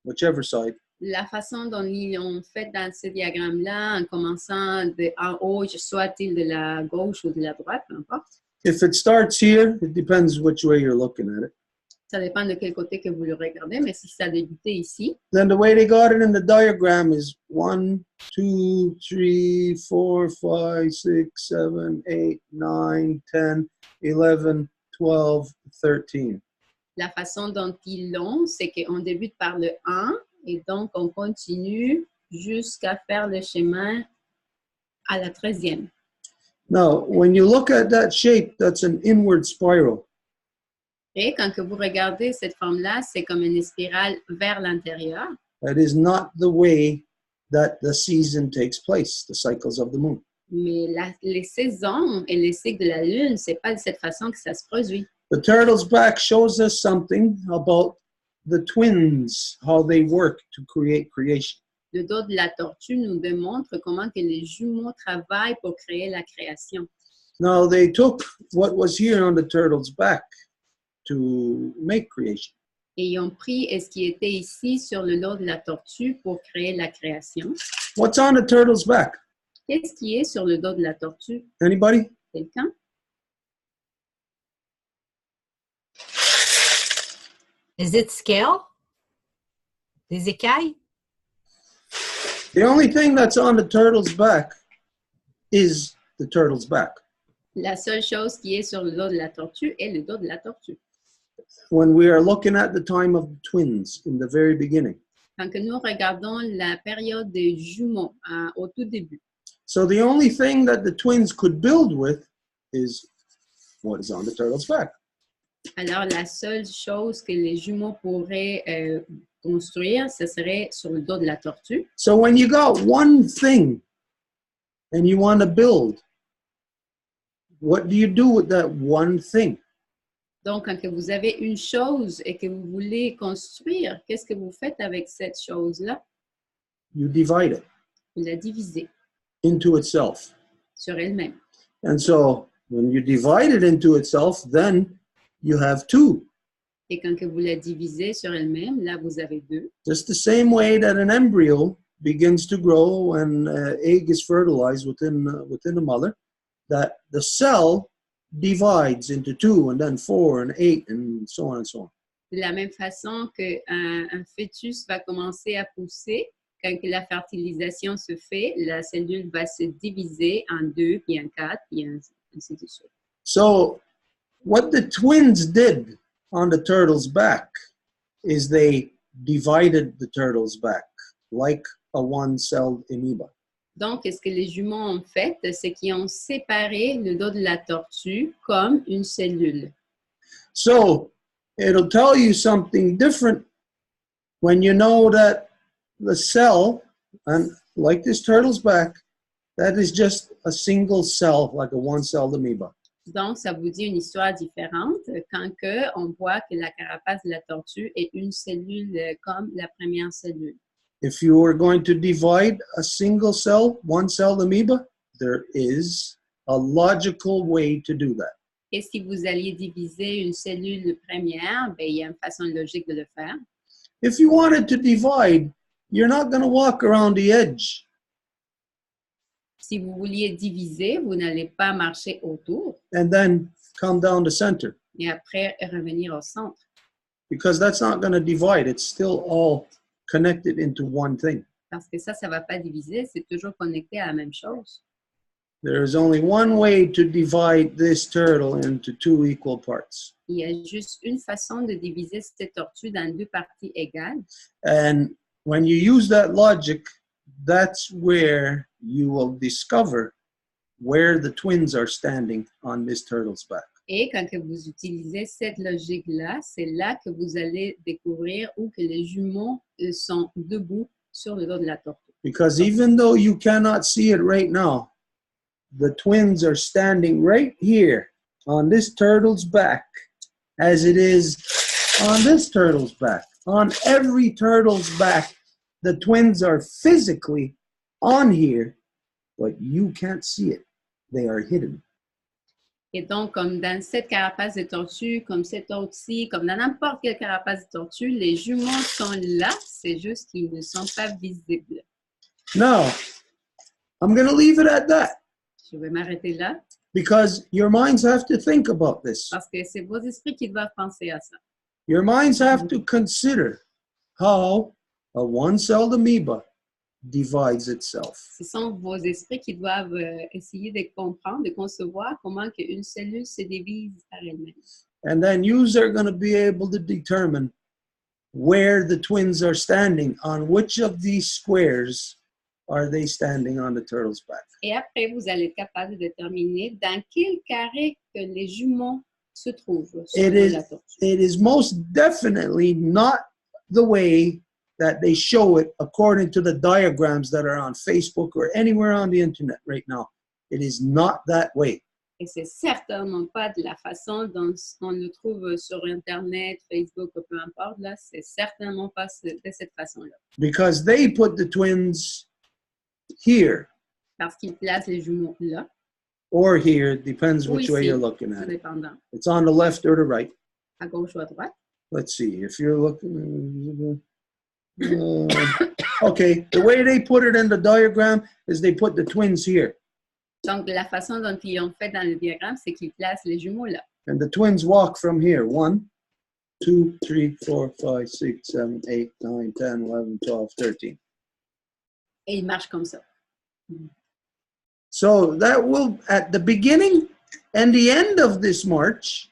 whichever side. La façon dont ils ont fait dans ce diagramme-là, en commençant de en haut, soit-il de la gauche ou de la droite, peu importe. If it starts here, it depends which way you're looking at it. Ça dépend de quel côté que vous le regardez, mais si ça débutait ici, Then the way they got it in the diagram is 1, 2, 3, 4, 5, 6, 7, 8, 9, 10, 11, 12, 13. la façon dont ils l'ont, c'est qu'on débute par le 1 et donc on continue jusqu'à faire le chemin à la 13e. Now, when you look at that shape, that's an inward spiral. Et quand que vous regardez cette forme-là, c'est comme une spirale vers l'intérieur. That is not the way that the season takes place, the cycles of the moon. Mais les saisons et les cycles de la Lune, c'est pas de cette façon que ça se produit. The turtle's back shows us something about the twins, how they work to create creation. Le dos de la tortue nous démontre comment que les jumeaux travaillent pour créer la création. Now, they took what was here on the turtle's back to make creation. Et ils ont pris ce qui était ici sur le dos de la tortue pour créer la création. What's on the turtle's back? Qu'est-ce qui est sur le dos de la tortue? Anybody? Quelqu'un? Is it scale? Des écailles? The only thing that's on the turtle's back is the turtle's back. La seule chose qui est sur le dos de la tortue est le dos de la tortue. When we are looking at the time of the twins in the very beginning. Quand que nous regardons la période des jumeaux au tout début. So the only thing that the twins could build with is what is on the turtle's back. Alors, la seule chose que les jumeaux pourraient construire, ce serait sur le dos de la tortue. So when you got one thing and you want to build, what do you do with that one thing? Donc, quand que vous avez une chose et que vous voulez construire, qu'est-ce que vous faites avec cette chose-là? You divide it Vous la divisez into itself. sur elle-même. And so when you divide it into itself, then you have two. Et quand que vous la divisez sur elle-même, là, vous avez deux. Just the same way that an embryo begins to grow and egg is fertilized within the mother, that the cell divides into 2 and then 4 and 8 and so on and so on. De la même façon qu'un fœtus va commencer à pousser, quand que la fertilisation se fait, la cellule va se diviser en 2, puis en 4, puis ainsi de suite. So what the twins did on the turtle's back is they divided the turtle's back like a one-celled amoeba. Donc, ce que les jumeaux ont fait, c'est qu'ils ont séparé le dos de la tortue comme une cellule. So it'll tell you something different when you know that the cell, and like this turtle's back, that is just a single cell, like a one-celled amoeba. Donc, ça vous dit une histoire différente quand que on voit que la carapace de la tortue est une cellule comme la première cellule. If you are going to divide a single cell, one-celled amoeba, there is a logical way to do that. Et si vous alliez diviser une cellule première, ben, il y a une façon logique de le faire. If you wanted to divide, you're not going to walk around the edge. Si vous vouliez diviser, vous n'allez pas marcher autour And then come down the center, et après revenir au centre. because that's not going to divide. It's still all connected into one thing. Parce que ça ne va pas diviser, c'est toujours connecté à la même chose. There is only one way to divide this turtle into two equal parts. Il y a juste une façon de diviser cette tortue dans deux parties égales. And when you use that logic, that's where you will discover where the twins are standing on this turtle's back. Et quand que vous utilisez cette logique-là, c'est là que vous allez découvrir où que les jumeaux sont debout sur le dos de la tortue. Because even though you cannot see it right now, the twins are standing right here on this turtle's back, as it is on this turtle's back. On every turtle's back, the twins are physically on here, but you can't see it. They are hidden. Et donc, comme dans cette carapace de tortue, comme cette autre-ci, comme dans n'importe quelle carapace de tortue, les jumeaux sont là, c'est juste qu'ils ne sont pas visibles. Now, I'm going to leave it at that, Je vais m'arrêter là, because your minds have to think about this. parce que c'est vos esprits qui doivent penser à ça. Your minds have to consider how a one-celled amoeba divides itself. Ce sont vos esprits qui doivent essayer de comprendre, de concevoir comment une cellule se divise par elle-même. And then yous are going to be able to determine where the twins are standing, on which of these squares are they standing on the turtle's back. Et après, vous allez être capable de déterminer dans quel carré que les jumeaux se trouvent sur la tortue. It is most definitely not the way that they show it according to the diagrams that are on Facebook or anywhere on the internet right now. It is not that way. Et c'est certainement pas de la façon dont on le trouve sur Internet, Facebook, ou peu importe, là, c'est certainement pas de cette façon-là. Because they put the twins here Parce qu'ils placent les jumeaux là, or here, depends ou which ici, way you're looking tout at it. dépendant, It's on the left or the right. à gauche ou à droite. Let's see, if you're looking, okay, the way they put it in the diagram is they put the twins here. Donc, la façon dont ils l'ont fait dans le diagramme, c'est qu'ils placent les jumeaux là. And the twins walk from here. 1, 2, 3, 4, 5, 6, 7, 8, 9, 10, 11, 12, 13. Et ils marchent comme ça. So that will, at the beginning and the end of this march,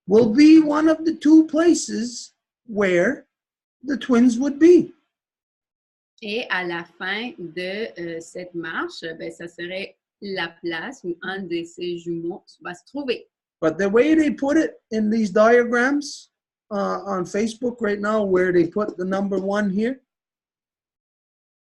will be one of the two places where the twins would be. Et à la fin de cette marche, ben, ça serait la place où un de ces jumeaux va se trouver. But the way they put it in these diagrams on Facebook right now, where they put the number 1 here,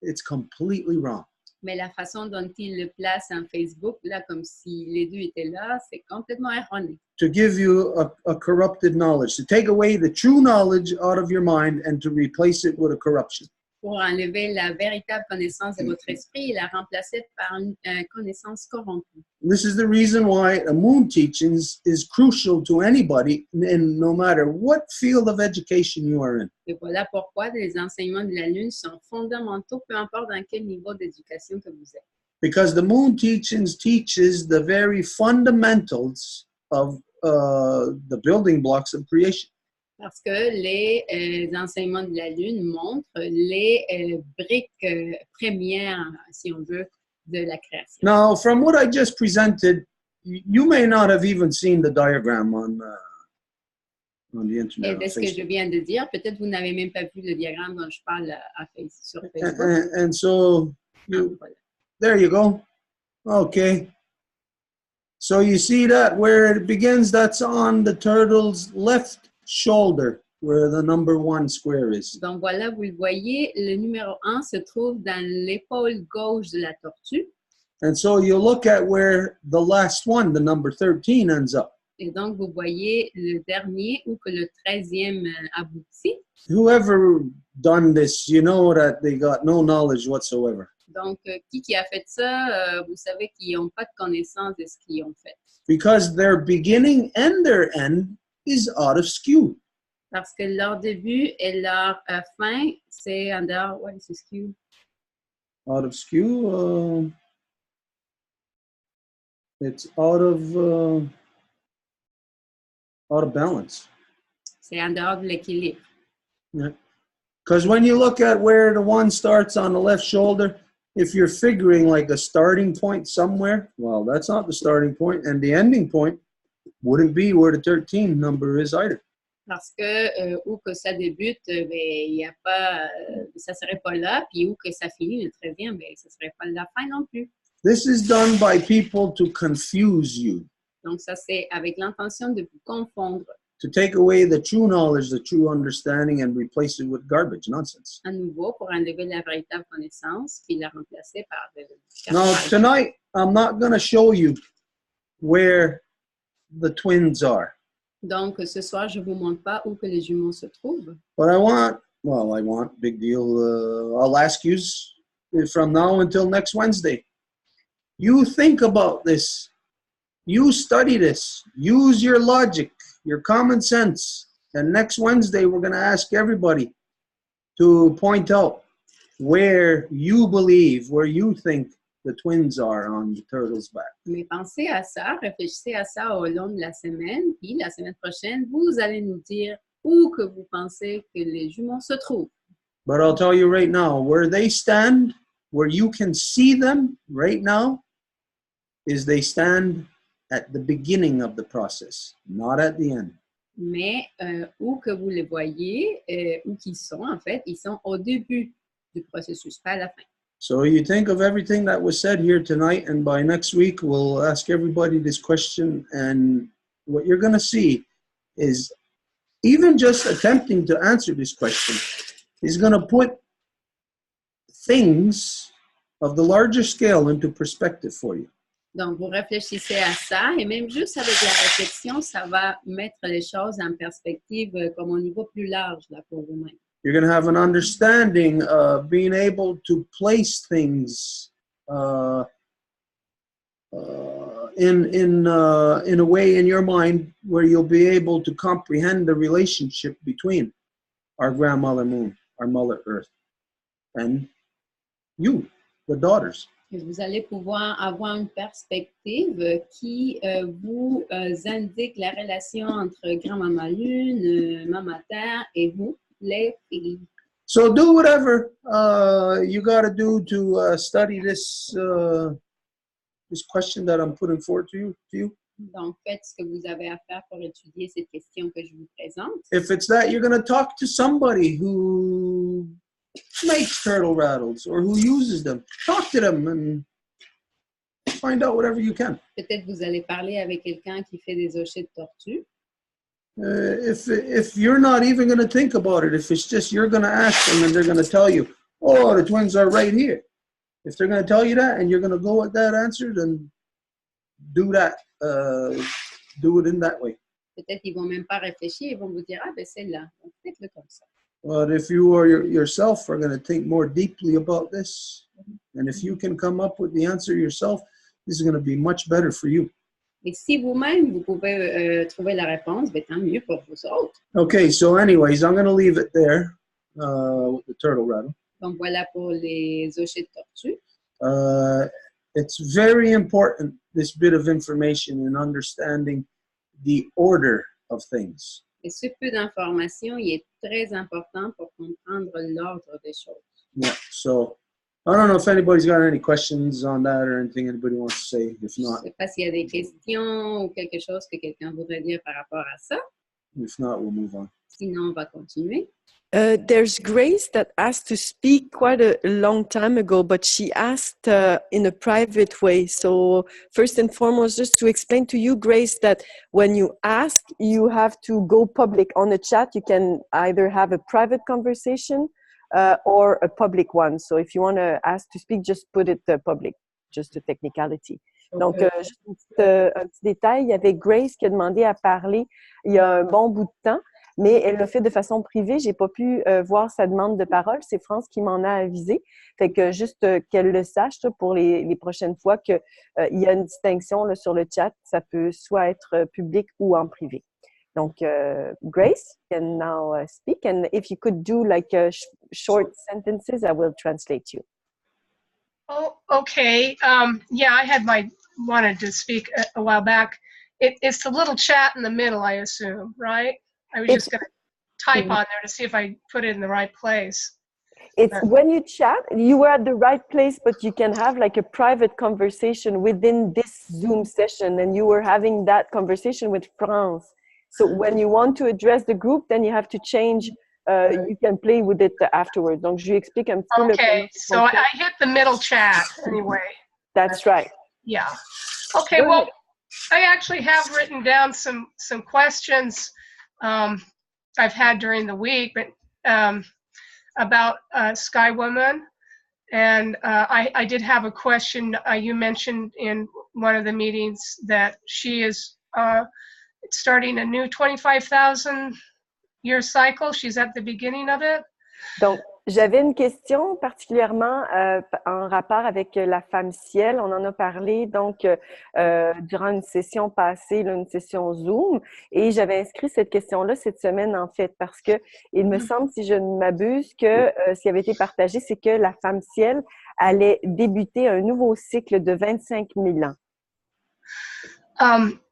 it's completely wrong. Mais la façon dont ils le placent en Facebook, là, comme si les deux étaient là, c'est complètement erroné. To give you a corrupted knowledge, to take away the true knowledge out of your mind and to replace it with a corruption. Pour enlever la véritable connaissance de votre esprit et la remplacer par une connaissance corrompue. This is the reason why a moon teachings is crucial to anybody, and no matter what field of education you are in. Et voilà pourquoi les enseignements de la Lune sont fondamentaux, peu importe dans quel niveau d'éducation que vous êtes. Because the moon teachings teaches the very fundamentals of the building blocks of creation. Parce que les enseignements de la Lune montrent les briques premières, si on veut, de la création. Now, from what I just presented, you may not have even seen the diagram on the internet. Et de ce que je viens de dire, peut-être vous n'avez même pas vu le diagramme dont je parle sur Facebook. And so, Voilà. there you go. Okay. So you see that where it begins, that's on the turtle's left shoulder, where the number 1 square is. Donc voilà, vous le voyez, le numéro 1 se trouve dans l'épaule gauche de la tortue. And so you look at where the last one, the number 13, ends up. Et donc, vous voyez le dernier ou que le 13e aboutit. Whoever done this, you know that they got no knowledge whatsoever. Donc, qui a fait ça? Vous savez qu'ils n'ont pas de connaissance de ce qu'ils ont fait. Because their beginning and their end is out of skew. Parce que leur début et leur fin, c'est en dehors. Ouais, c'est skew. Out of skew, it's out of balance. C'est en dehors de l'équilibre. Because when you look at where the one starts on the left shoulder, if you're figuring like a starting point somewhere, well, that's not the starting point, and the ending point wouldn't be where the 13 number is either. Parce que où que ça débute, ben, y a pas, ça serait pas là, puis où que ça finit, le 13e, ben, ça serait pas la fin non plus. This is done by people to confuse you, Donc, ça, c'est avec l'intention de vous confondre. to take away the true knowledge, the true understanding, and replace it with garbage, nonsense. À nouveau, pour enlever la véritable connaissance, puis la remplacer par de Now, tonight, I'm not going to show you where the twins are, Donc, ce soir, je ne vous montre pas où que les jumeaux se trouvent. but I want, big deal, I'll ask you from now until next Wednesday. You think about this. You study this. Use your logic, your common sense. And next Wednesday, we're going to ask everybody to point out where you believe, where you think the twins are on the turtle's back. Mais pensez à ça, réfléchissez à ça au long de la semaine, puis la semaine prochaine, vous allez nous dire où que vous pensez que les jumeaux se trouvent. But I'll tell you right now, where they stand, where you can see them right now, is they stand at the beginning of the process, not at the end. Mais où que vous les voyez, où qu'ils sont, en fait, ils sont au début du processus, pas à la fin. So you think of everything that was said here tonight, and by next week, we'll ask everybody this question, and what you're going to see is even just attempting to answer this question is going to put things of the larger scale into perspective for you. Donc, vous réfléchissez à ça, et même juste avec la réflexion, ça va mettre les choses en perspective comme au niveau plus large là, pour vous-même. You're going to have an understanding of being able to place things in a way in your mind where you'll be able to comprehend the relationship between our grandmother Moon, our Mother Earth, and you, the daughters. Et vous allez pouvoir avoir une perspective qui vous indique la relation entre grand-maman Lune, Maman Terre et vous, les filles. So do whatever you got to do to study this this question that I'm putting forward to you. Donc, faites ce que vous avez à faire pour étudier cette question que je vous présente. If it's that you're going to talk to somebody who makes turtle rattles or who uses them, talk to them and find out whatever you can. Peut-être vous allez parler avec quelqu'un qui fait des hochets de tortue. If you're not even going to think about it, if it's just you're going to ask them and they're going to tell you, oh, the twins are right here. If they're going to tell you that and you're going to go with that answer, then do that. Do it in that way. Peut-être qu'ils vont même pas réfléchir, ils vont vous dire, ah ben c'est là. Donc, faites-le comme ça. But if you or yourself are going to think more deeply about this, and if you can come up with the answer yourself, this is going to be much better for you. Et si vous-même, vous pouvez trouver la réponse, ben, tant mieux pour vous autres. Okay, so anyways, I'm going to leave it there with the turtle rattle. Donc, voilà pour les hochets de tortue. It's very important, this bit of information, in understanding the order of things. Et ce peu d'informations, il est très important pour comprendre l'ordre des choses. Yeah, so I don't know if anybody's got any questions on that or anything anybody wants to say. If Je ne not, sais pas s'il y a des questions ou quelque chose que quelqu'un voudrait dire par rapport à ça. if not, we'll move on. Sinon, on va continuer. There's Grace that asked to speak quite a long time ago, but she asked in a private way. So first and foremost, just to explain to you, Grace, that when you ask, you have to go public. On the chat, you can either have a private conversation or a public one. So if you want to ask to speak, just put it public, just a technicality. Okay. Donc, juste un petit détail, il y avait Grace qui a demandé à parler il y a un bon bout de temps. mais elle l'a fait de façon privée. J'ai pas pu voir sa demande de parole. C'est France qui m'en a avisé. Fait que juste qu'elle le sache là, pour les prochaines fois qu'il y a une distinction là, sur le chat. Ça peut soit être public ou en privé. Donc, Grace can now speak. And if you could do like short sentences, I will translate you. Oh, okay. Yeah, wanted to speak a while back. It's the little chat in the middle, I assume, right? I was just going to type on there to see if I put it in the right place. It's when you chat, you were at the right place, but you can have like a private conversation within this Zoom session, and you were having that conversation with France. So when you want to address the group, then you have to change. You can play with it afterwards. Donc, je lui explique un petit peu. Okay, so I hit the middle chat anyway. That's right. Yeah. Okay, well, I actually have written down some questions I've had during the week, but about Sky Woman. And I did have a question. You mentioned in one of the meetings that she is starting a new 25,000 year cycle. She's at the beginning of it. Donc, j'avais une question particulièrement en rapport avec la femme ciel. On en a parlé donc durant une session passée, là, une session Zoom, et j'avais inscrit cette question-là cette semaine en fait parce que il me semble, si je ne m'abuse, que ce qui avait été partagé, c'est que la femme ciel allait débuter un nouveau cycle de 25 000 ans.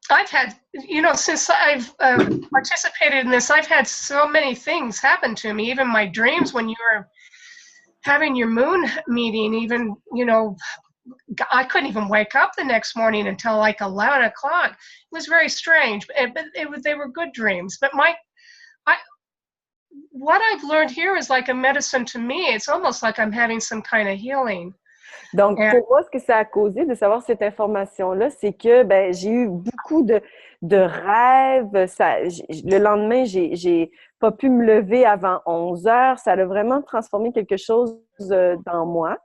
I've had, since I've participated in this, I've had so many things happen to me, even my dreams when you were having your moon meeting, even, I couldn't even wake up the next morning until like 11 o'clock. It was very strange, but they were good dreams. But what I've learned here is like a medicine to me. It's almost like I'm having some kind of healing. Donc, pour moi, ce que ça a causé de savoir cette information-là, c'est que j'ai eu beaucoup de rêves. Le lendemain, j'ai pas pu me lever avant 11 heures. Ça a vraiment transformé quelque chose dans moi.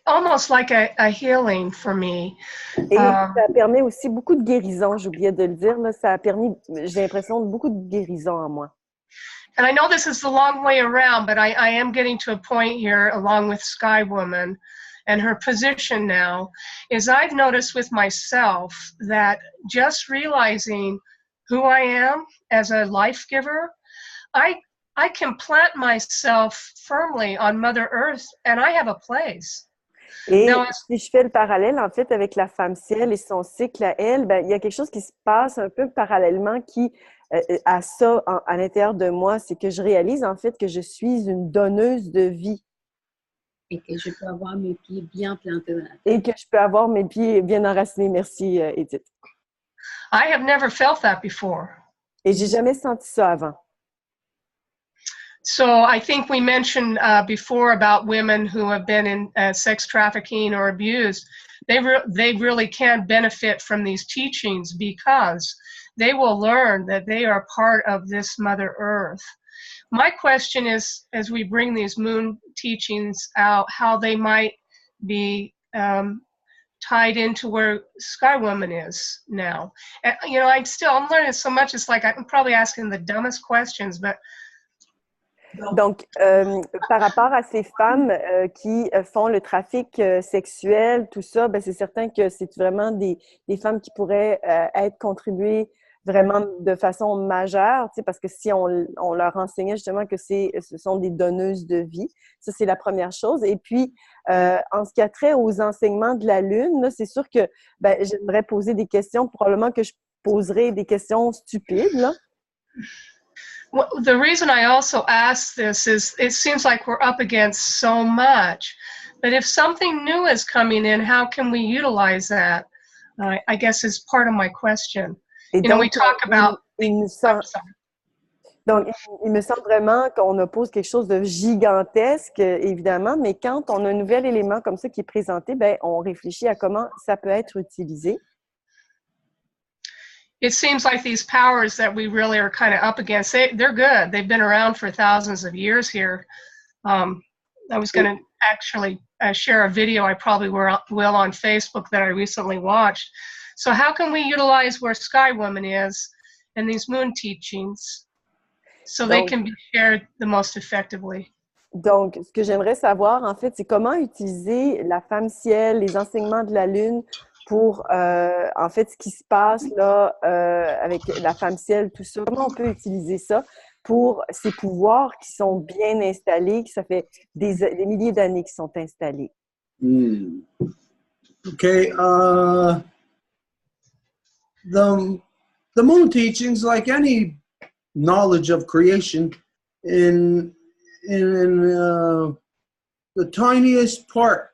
Almost like a healing for me. Et ça permet aussi beaucoup de guérison, j'oubliais de le dire. Là, ça a permis, j'ai l'impression, beaucoup de guérison en moi. And I know this is the long way around, but I am getting to a point here, along with Sky Woman and her position now, is I've noticed with myself that just realizing who I am as a life giver, I can plant myself firmly on Mother Earth, and I have a place. Et si je fais le parallèle, en fait, avec la femme ciel et son cycle à elle, il y a quelque chose qui se passe un peu parallèlement qui à ça à l'intérieur de moi, c'est que je réalise en fait que je suis une donneuse de vie. Et que je peux avoir mes pieds bien plantés dans la terre. Et que je peux avoir mes pieds bien enracinés. Merci, Edith. I have never felt that before. Et j'ai jamais senti ça avant. So I think we mentioned before about women who have been in sex trafficking or abused. They really can benefit from these teachings because they will learn that they are part of this Mother Earth. My question is, as we bring these moon teachings out, how they might be tied into where Sky Woman is now. And, I'm learning so much. It's like I'm probably asking the dumbest questions, but Donc, par rapport à ces femmes qui font le trafic sexuel, tout ça, c'est certain que c'est vraiment des femmes qui pourraient être contribuées vraiment de façon majeure, parce que si on leur enseignait justement que ce sont des donneuses de vie, ça c'est la première chose. Et puis, en ce qui a trait aux enseignements de la Lune, là, c'est sûr que j'aimerais poser des questions, probablement que je poserais des questions stupides, là. Well, the reason I also ask this is it seems like we're up against so much, but if something new is coming in, how can we utilize that? I guess is part of my question. Et donc, we talk about... Donc, il me semble vraiment qu'on oppose quelque chose de gigantesque, évidemment, mais quand on a un nouvel élément comme ça qui est présenté, on réfléchit à comment ça peut être utilisé. It seems like these powers that we really are kind of up against, they're good. They've been around for thousands of years here. I was going to actually share a video I probably will on Facebook that I recently watched So how can we utilize where Sky Woman is and these moon teachings so they Donc, can be shared the most effectively? Donc, ce que j'aimerais savoir, en fait, c'est comment utiliser la femme ciel, les enseignements de la Lune pour, en fait, ce qui se passe là avec la femme ciel, tout ça. Comment on peut utiliser ça pour ces pouvoirs qui sont bien installés, que ça fait des milliers d'années qu'ils sont installés? Okay. The moon teachings, like any knowledge of creation, in the tiniest part,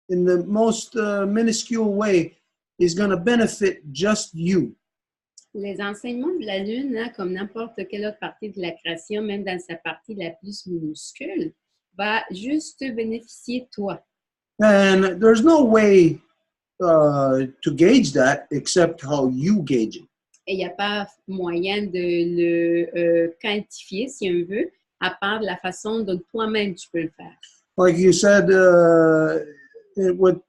in the most minuscule way, is going to benefit just you. Les enseignements de la Lune, hein, comme n'importe quelle autre partie de la création, même dans sa partie la plus minuscule, va juste te bénéficier toi. And there's no way to gauge that except how you gauge it. Et il n'y a pas moyen de le quantifier, si on veut, à part de la façon dont toi-même tu peux le faire. Like you said, with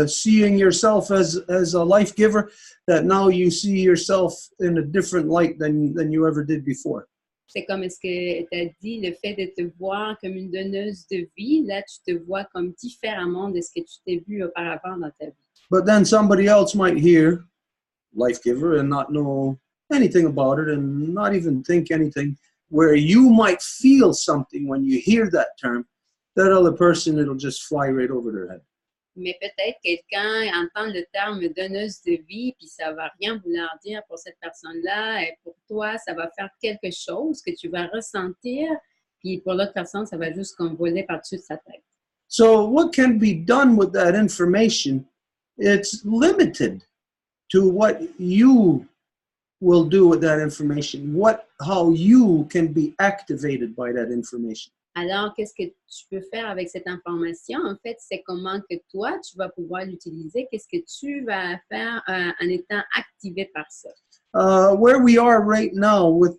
seeing yourself as a life giver, that now you see yourself in a different light than you ever did before. C'est comme ce que tu as dit, le fait de te voir comme une donneuse de vie, là, tu te vois comme différemment de ce que tu t'es vu auparavant dans ta vie. But then somebody else might hear life giver and not know anything about it and not even think anything, where you might feel something when you hear that term. That other person, it'll just fly right over their head. Mais peut-être quelqu'un entend le terme donneuse de vie, puis ça va rien vouloir dire pour cette personne-là, et pour toi, ça va faire quelque chose que tu vas ressentir, puis pour l'autre personne, ça va juste comme voler par-dessus de sa tête. So what can be done with that information? It's limited to what you will do with that information, how you can be activated by that information. Alors, qu'est-ce que tu peux faire avec cette information? En fait, c'est comment que toi, tu vas pouvoir l'utiliser. Qu'est-ce que tu vas faire en étant activé par ça? Where we are right now with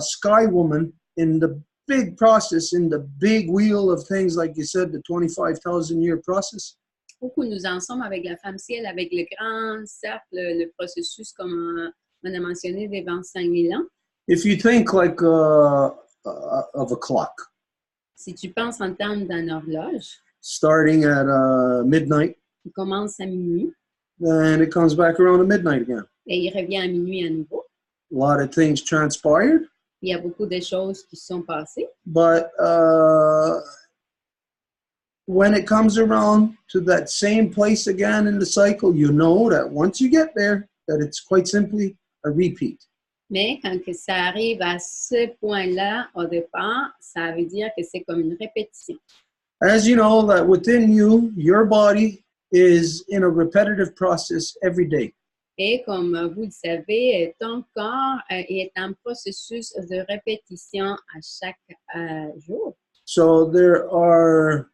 Sky Woman in the big process, in the big wheel of things, like you said, the 25,000-year process. Où nous en sommes avec la femme ciel, avec le grand cercle, le processus, comme on a mentionné, des 25 000 ans. If you think like of a clock. Si tu penses en termes d'une horloge, starting at midnight, il commence à minuit and it comes back around at midnight again. Et il revient à minuit à nouveau. A lot of things transpired. Il y a beaucoup de choses qui sont passées. But when it comes around to that same place again in the cycle, you know that once you get there, that it's quite simply a repeat. Mais quand que ça arrive à ce point-là, au départ, ça veut dire que c'est comme une répétition. As you know, that within you, your body is in a repetitive process every day. Et comme vous le savez, ton corps est un processus de répétition à chaque jour. So there are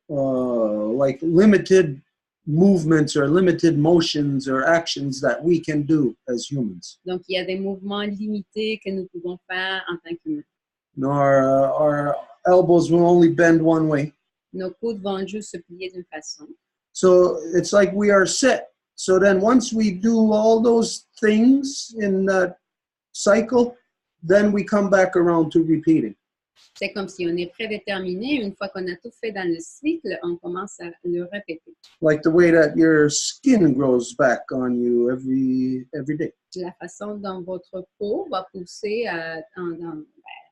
like limited movements or limited motions or actions that we can do as humans. Donc, il y a des mouvements limités que nous pouvons faire en tant qu'humains. Our elbows will only bend one way. Nos coudes vont juste se plier d'une façon. So it's like we are set. So then once we do all those things in that cycle, then we come back around to repeating. C'est comme si on est prédéterminé. Une fois qu'on a tout fait dans le cycle, on commence à le répéter. Like the way that your skin grows back on you every day. La façon dont votre peau va pousser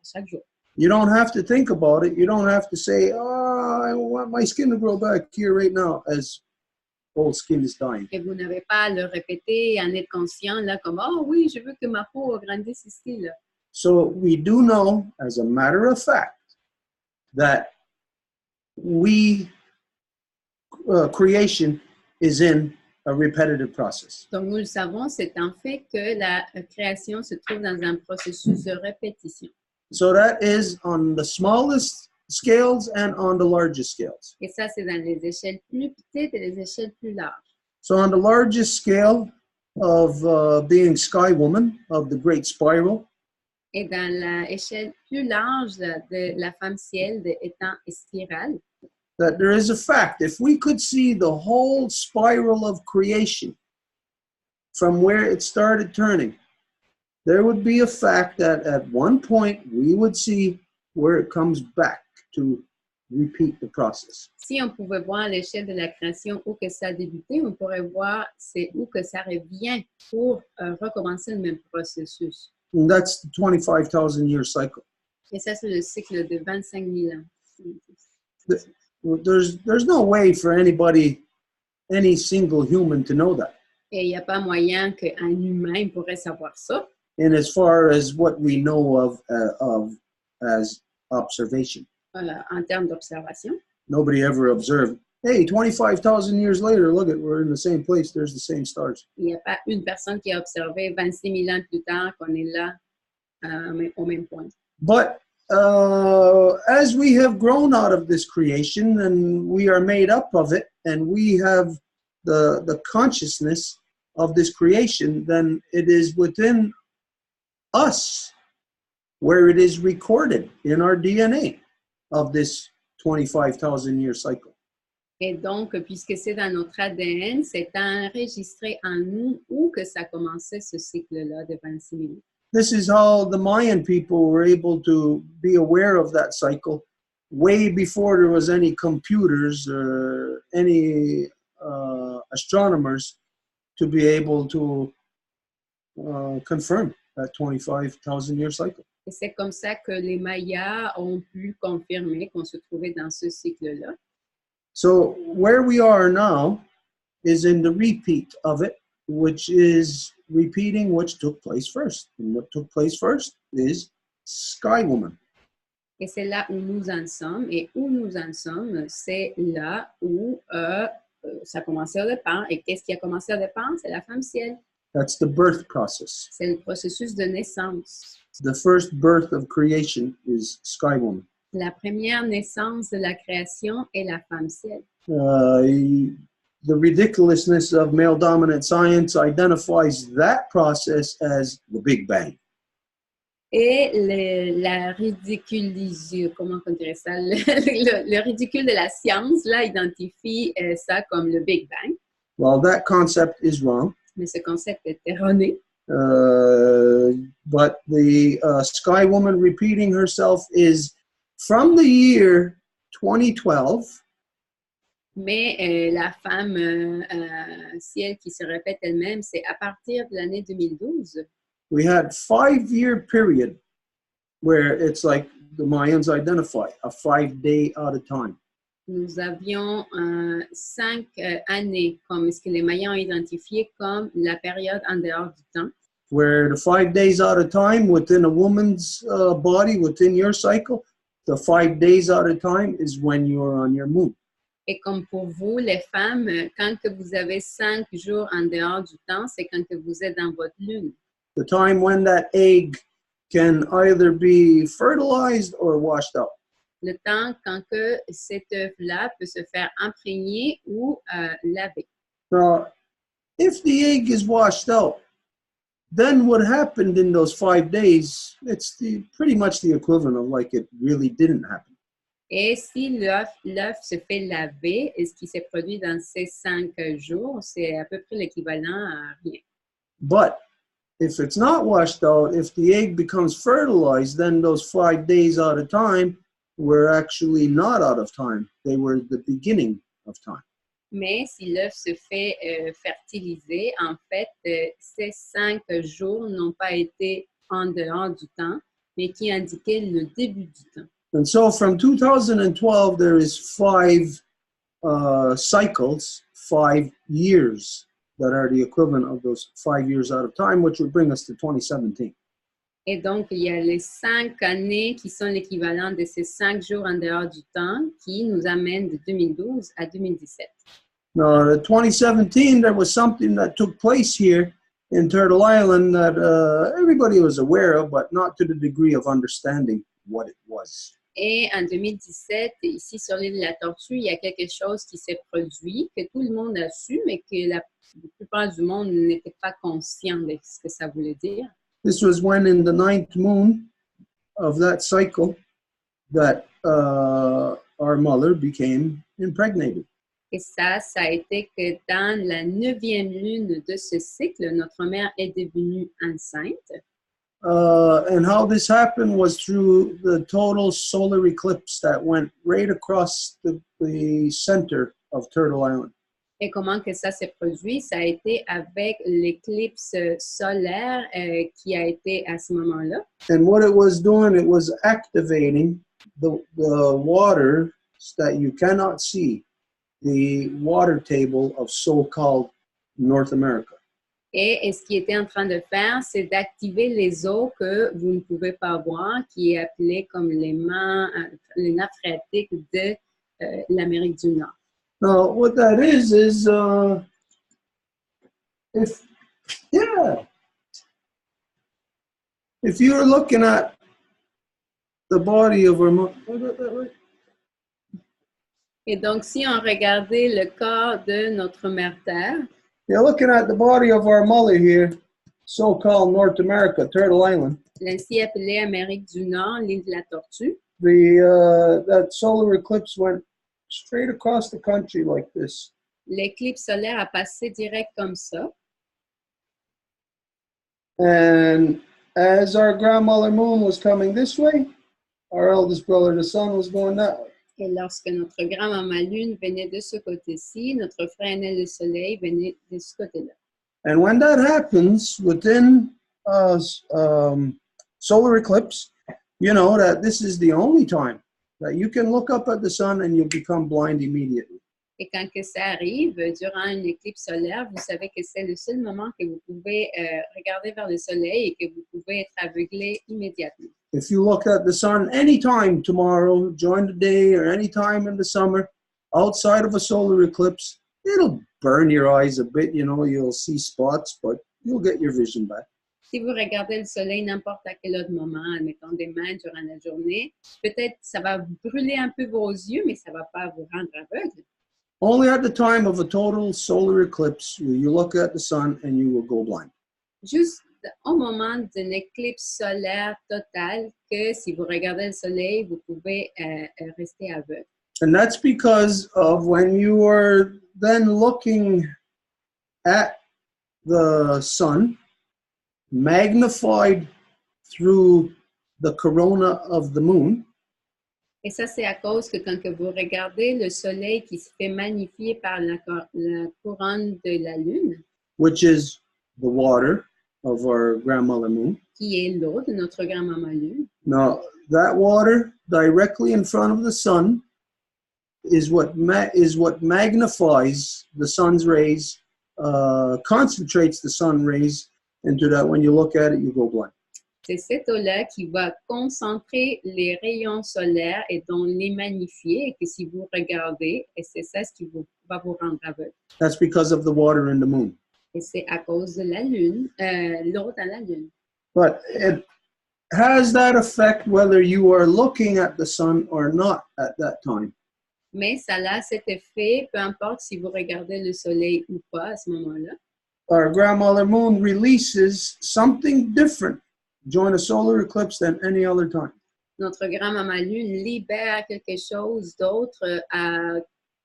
chaque jour. You don't have to think about it. You don't have to say, oh, I want my skin to grow back here right now, as old skin is dying. Et vous n'avez pas à le répéter et en être conscient, là, comme, oh oui, je veux que ma peau grandisse ici, là. So we do know, as a matter of fact, that creation is in a repetitive process. Donc, nous le savons, c'est un fait que la création se trouve dans un processus de répétition. So that is on the smallest scales and on the largest scales. Et ça, c'est dans les échelles plus petites et les échelles plus larges. So on the largest scale of being Sky Woman, of the Great Spiral, Et dans l'échelle plus large de la femme ciel de étant spirale, that there is a fact. If we could see the whole spiral of creation from where it started turning, there would be a fact that at one point we would see where it comes back to repeat the process. Si on pouvait voir à l'échelle de la création où que ça a débuté, on pourrait voir c'est où que ça revient pour recommencer le même processus. And that's the 25,000 year cycle. Et ça, c'est le cycle de 25 000 ans. There's no way for anybody, any single human to know that. Et il n'y a pas moyen qu'un humain pourrait savoir ça. And as far as what we know of as observation. En termes d'observation. Nobody ever observed, hey, 25,000 years later, look at, we're in the same place, there's the same stars. Il n'y a pas une personne qui a observé 26 000 ans plus tard qu'on est là au même point. But as we have grown out of this creation and we are made up of it and we have the consciousness of this creation, then it is within us where it is recorded in our DNA of this 25,000 year cycle. Et donc, puisque c'est dans notre ADN, c'est enregistré en nous où que ça commençait ce cycle-là de 26 000 ans. This is how the Mayan people were able to be aware of that cycle way before there was any computers or any astronomers to be able to confirm that 25,000 year cycle. Et c'est comme ça que les Mayas ont pu confirmer qu'on se trouvait dans ce cycle-là. So where we are now is in the repeat of it, which is repeating which took place first. And what took place first is Sky Woman. Et c'est là où nous en sommes. Et où nous en sommes, c'est là où ça a commencé au départ. Et qu'est-ce qui a commencé au départ? C'est la femme ciel. That's the birth process. C'est le processus de naissance. The first birth of creation is Sky Woman. La première naissance de la création est la femme ciel. The ridiculousness of male dominant science identifies that process as the Big Bang. Et la ridiculisation, comment on dirait ça? Le ridicule de la science, là, identifie ça comme le Big Bang. Well, that concept is wrong. Mais ce concept est erroné. But the Sky Woman repeating herself is from the year 2012. Mais la femme ciel qui se répète elle-même, c'est à partir de l'année 2012. We had 5-year period where it's like the Mayans identify a 5-day at a time. Nous avions 5 années, comme ce que les Mayas ont identifié comme la période en dehors du temps. Where the 5 days at a time within a woman's body, within your cycle, the 5 days at a time is when you're on your moon. Et comme pour vous, les femmes, quand que vous avez 5 jours en dehors du temps, c'est quand que vous êtes dans votre lune. The time when that egg can either be fertilized or washed out. Le temps quand que cet œuf-là peut se faire imprégner ou laver. Now, if the egg is washed out, then what happened in those 5 days, it's pretty much the equivalent of like it really didn't happen. Et si l'œuf se fait laver, et ce qui s'est produit dans ces 5 jours, c'est à peu près l'équivalent à rien. But if it's not washed out, if the egg becomes fertilized, then those 5 days at a time were actually not out of time. They were the beginning of time. Mais si l'œuf se fait fertiliser, en fait, ces 5 jours n'ont pas été en dehors du temps, mais qui indiquaient le début du temps. And so from 2012, there is 5 cycles, 5 years that are the equivalent of those 5 years out of time, which would bring us to 2017. Et donc, il y a les 5 années qui sont l'équivalent de ces 5 jours en dehors du temps qui nous amènent de 2012 à 2017. Now, in 2017, there was something that took place here in Turtle Island that everybody was aware of, but not to the degree of understanding what it was. Et en 2017, ici sur l'île de la Tortue, il y a quelque chose qui s'est produit, que tout le monde a su, mais que la plupart du monde n'était pas conscient de ce que ça voulait dire. This was when in the 9th moon of that cycle that our mother became impregnated. Et ça a été que dans la 9e lune de ce cycle, notre mère est devenue enceinte. And how this happened was through the total solar eclipse that went right across the center of Turtle Island. Et comment que ça s'est produit? Ça a été avec l'éclipse solaire qui a été à ce moment-là. And what it was doing, it was activating the water that you cannot see, the water table of so-called North America. Et ce qu'il était en train de faire, c'est d'activer les eaux que vous ne pouvez pas voir, qui est appelé comme les nappes phréatiques de l'Amérique du Nord. Now, what that is if you're looking at the body of our mother, Et donc, si on regardait le corps de notre mère Terre, you're looking at the body of our mother here, so-called North America, Turtle Island. l'ainsi appelée Amérique du Nord, l'île de la Tortue, That solar eclipse went straight across the country like this. l'éclipse solaire a passé direct comme ça. And as our grandmother moon was coming this way, our eldest brother, the sun, was going that way. Et lorsque notre grand-maman Lune venait de ce côté-ci, notre frère aîné le Soleil venait de ce côté-là. And when that happens within solar eclipse, you know that this is the only time that you can look up at the sun and you'll become blind immediately. Et quand que ça arrive, durant une éclipse solaire, vous savez que c'est le seul moment que vous pouvez regarder vers le soleil et que vous pouvez être aveuglé immédiatement. If you look at the sun anytime tomorrow, during the day, or any time in the summer, outside of a solar eclipse, it'll burn your eyes a bit, you know, you'll see spots, but you'll get your vision back. Si vous regardez le soleil n'importe à quel autre moment, admettons demain, durant la journée, peut-être ça va brûler un peu vos yeux, mais ça ne va pas vous rendre aveugle. Only at the time of a total solar eclipse will you look at the sun and you will go blind. Juste au moment d'une éclipse solaire totale, que si vous regardez le soleil, vous pouvez rester aveugle. And that's because of when you are then looking at the sun, magnified through the corona of the moon. Et ça, c'est à cause que quand que vous regardez le soleil qui se fait magnifier par la couronne de la lune, which is the water of our grandmother moon. Qui est l'eau de notre grand-maman lune. Now, that water directly in front of the sun is what magnifies the sun's rays, concentrates the sun rays into that when you look at it, you go blind. C'est cette eau-là qui va concentrer les rayons solaires et donc les magnifier, et que si vous regardez, et c'est ça ce qui va vous rendre aveugle. That's because of the water in the moon. Et c'est à cause de la lune, l'eau dans la lune. But it has that effect whether you are looking at the sun or not at that time. Mais ça a cet effet, peu importe si vous regardez le soleil ou pas à ce moment-là. Our grandmother moon releases something different during a solar eclipse than any other time. Notre grand-maman lune libère quelque chose d'autre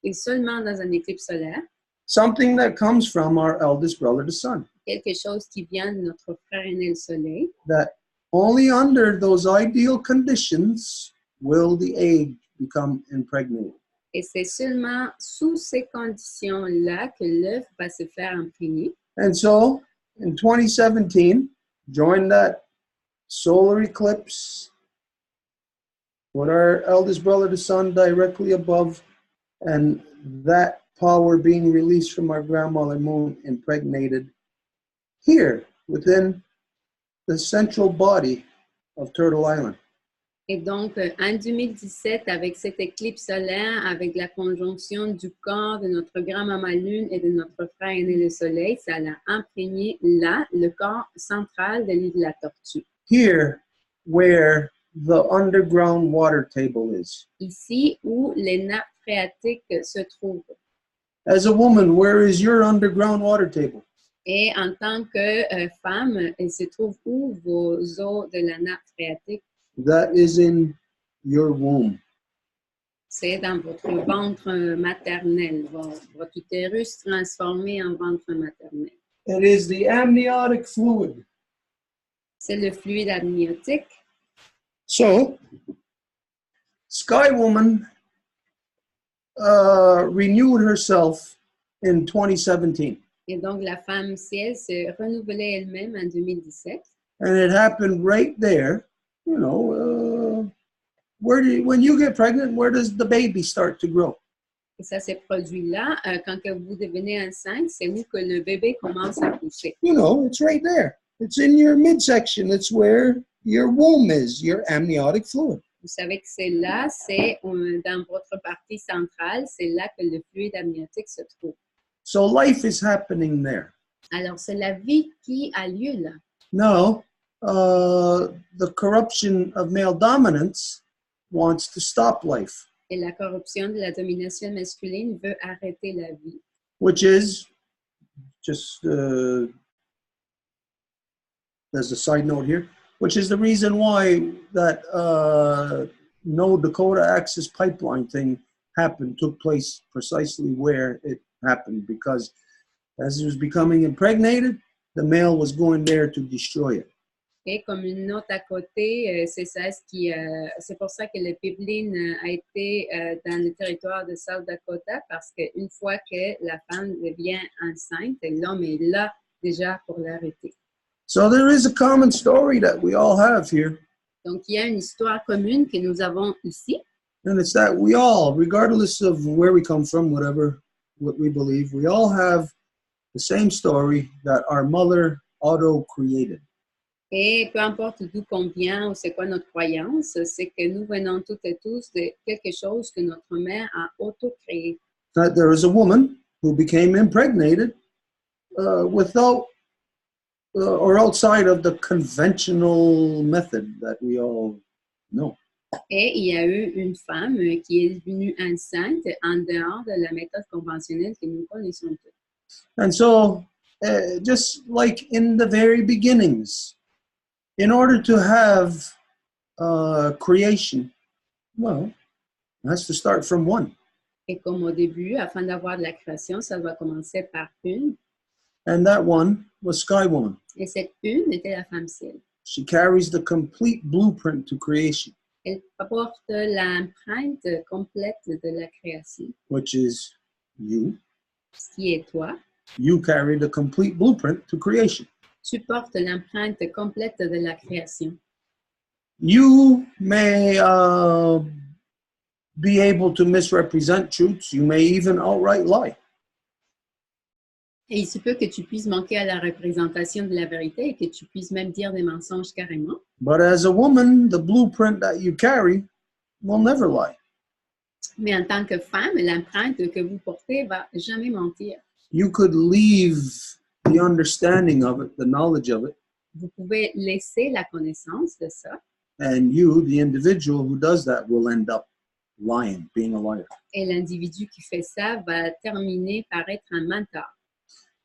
et seulement dans un éclipse solaire. Something that comes from our eldest brother, the sun. Quelque chose qui vient de notre frère aîné, le soleil. That only under those ideal conditions will the egg become impregnated. Et c'est seulement sous ces conditions-là que l'œuf va se faire imprégner. And so, in 2017, during that solar eclipse, with our eldest brother, the sun, directly above, and that power being released from our grandmother moon impregnated here within the central body of Turtle Island. Et donc, en 2017, avec cette éclipse solaire, avec la conjonction du corps de notre grand-maman lune et de notre frère aîné le soleil, ça l'a imprégné là, le corps central de l'île de la Tortue. Here, where the underground water table is. Ici où les nappes phréatiques se trouvent. As a woman, where is your underground water table? Et en tant que femme, elle se trouve où vos eaux de la nappe phréatique? That is in your womb. C'est dans votre ventre maternel, votre utérus transformé en ventre maternel. It is the amniotic fluid. C'est le fluide amniotique. So, Sky Woman renewed herself in 2017. Et donc, la femme ciel se renouvelait elle-même en 2017. And it happened right there, you know, when you get pregnant, where does the baby start to grow? Et ça s'est produit là. Quand que vous devenez enceinte, c'est où que le bébé commence à pousser. You know, it's right there. It's in your midsection. It's where your womb is, your amniotic fluid. Vous savez que c'est là, c'est dans votre partie centrale, c'est là que le fluide amniotique se trouve. So life is happening there. Alors, c'est la vie qui a lieu là. Now, the corruption of male dominance wants to stop life, Et la corruption de la domination masculine veut arrêter la vie. which is just as a side note here, which is the reason why that no Dakota Access Pipeline thing took place precisely where it happened, because as it was becoming impregnated, the male was going there to destroy it. Et comme une note à côté, c'est ça c'est pour ça que le pipeline a été dans le territoire de South Dakota, parce qu'une fois que la femme devient enceinte, l'homme est là déjà pour l'arrêter. So there is a common story that we all have here, Donc, il y a une histoire commune que nous avons ici. and it's that we all, regardless of where we come from, what we believe, we all have the same story that our mother auto-created. Et peu importe d'où qu'on vient ou c'est quoi notre croyance, c'est que nous venons toutes et tous de quelque chose que notre mère a auto-créé. That there is a woman who became impregnated without or outside of the conventional method that we all know. Et il y a eu une femme qui est devenue enceinte en dehors de la méthode conventionnelle que nous connaissons tous. And so, just like in the very beginnings, in order to have creation, well, it has to start from one. Et comme au début, afin d'avoir de la création, ça doit commencer par une. And that one was Sky Woman. Et cette une était la femme ciel. She carries the complete blueprint to creation, Elle porte l'empreinte complète de la création, which is you. ce qui est toi. You carry the complete blueprint to creation. Tu portes l'empreinte complète de la création. You may be able to misrepresent truths. You may even outright lie. Et il se peut que tu puisses manquer à la représentation de la vérité et que tu puisses même dire des mensonges carrément. But as a woman, the blueprint that you carry will never lie. Mais en tant que femme, l'empreinte que vous portez va jamais mentir. You could leave the understanding of it, the knowledge of it, Vous pouvez laisser la connaissance de ça. and you, the individual who does that, will end up lying, being a liar. Et l'individu qui fait ça va terminer par être un menteur.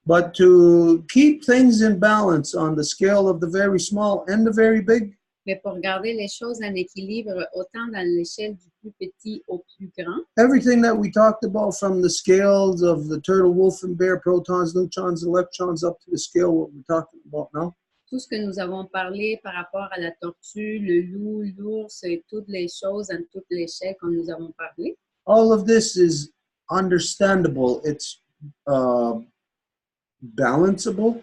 But to keep things in balance on the scale of the very small and the very big, Mais pour garder les choses en équilibre, autant dans l'échelle du plus petit au plus grand, everything that we talked about, from the scales of the turtle, wolf, and bear, protons, neutrons, electrons, up to the scale what we're talking about now, tout ce que nous avons parlé par rapport à la tortue, le loup, l'ours et toutes les choses en toute l'échelle que nous avons parlé, all of this is understandable. It's balanceable.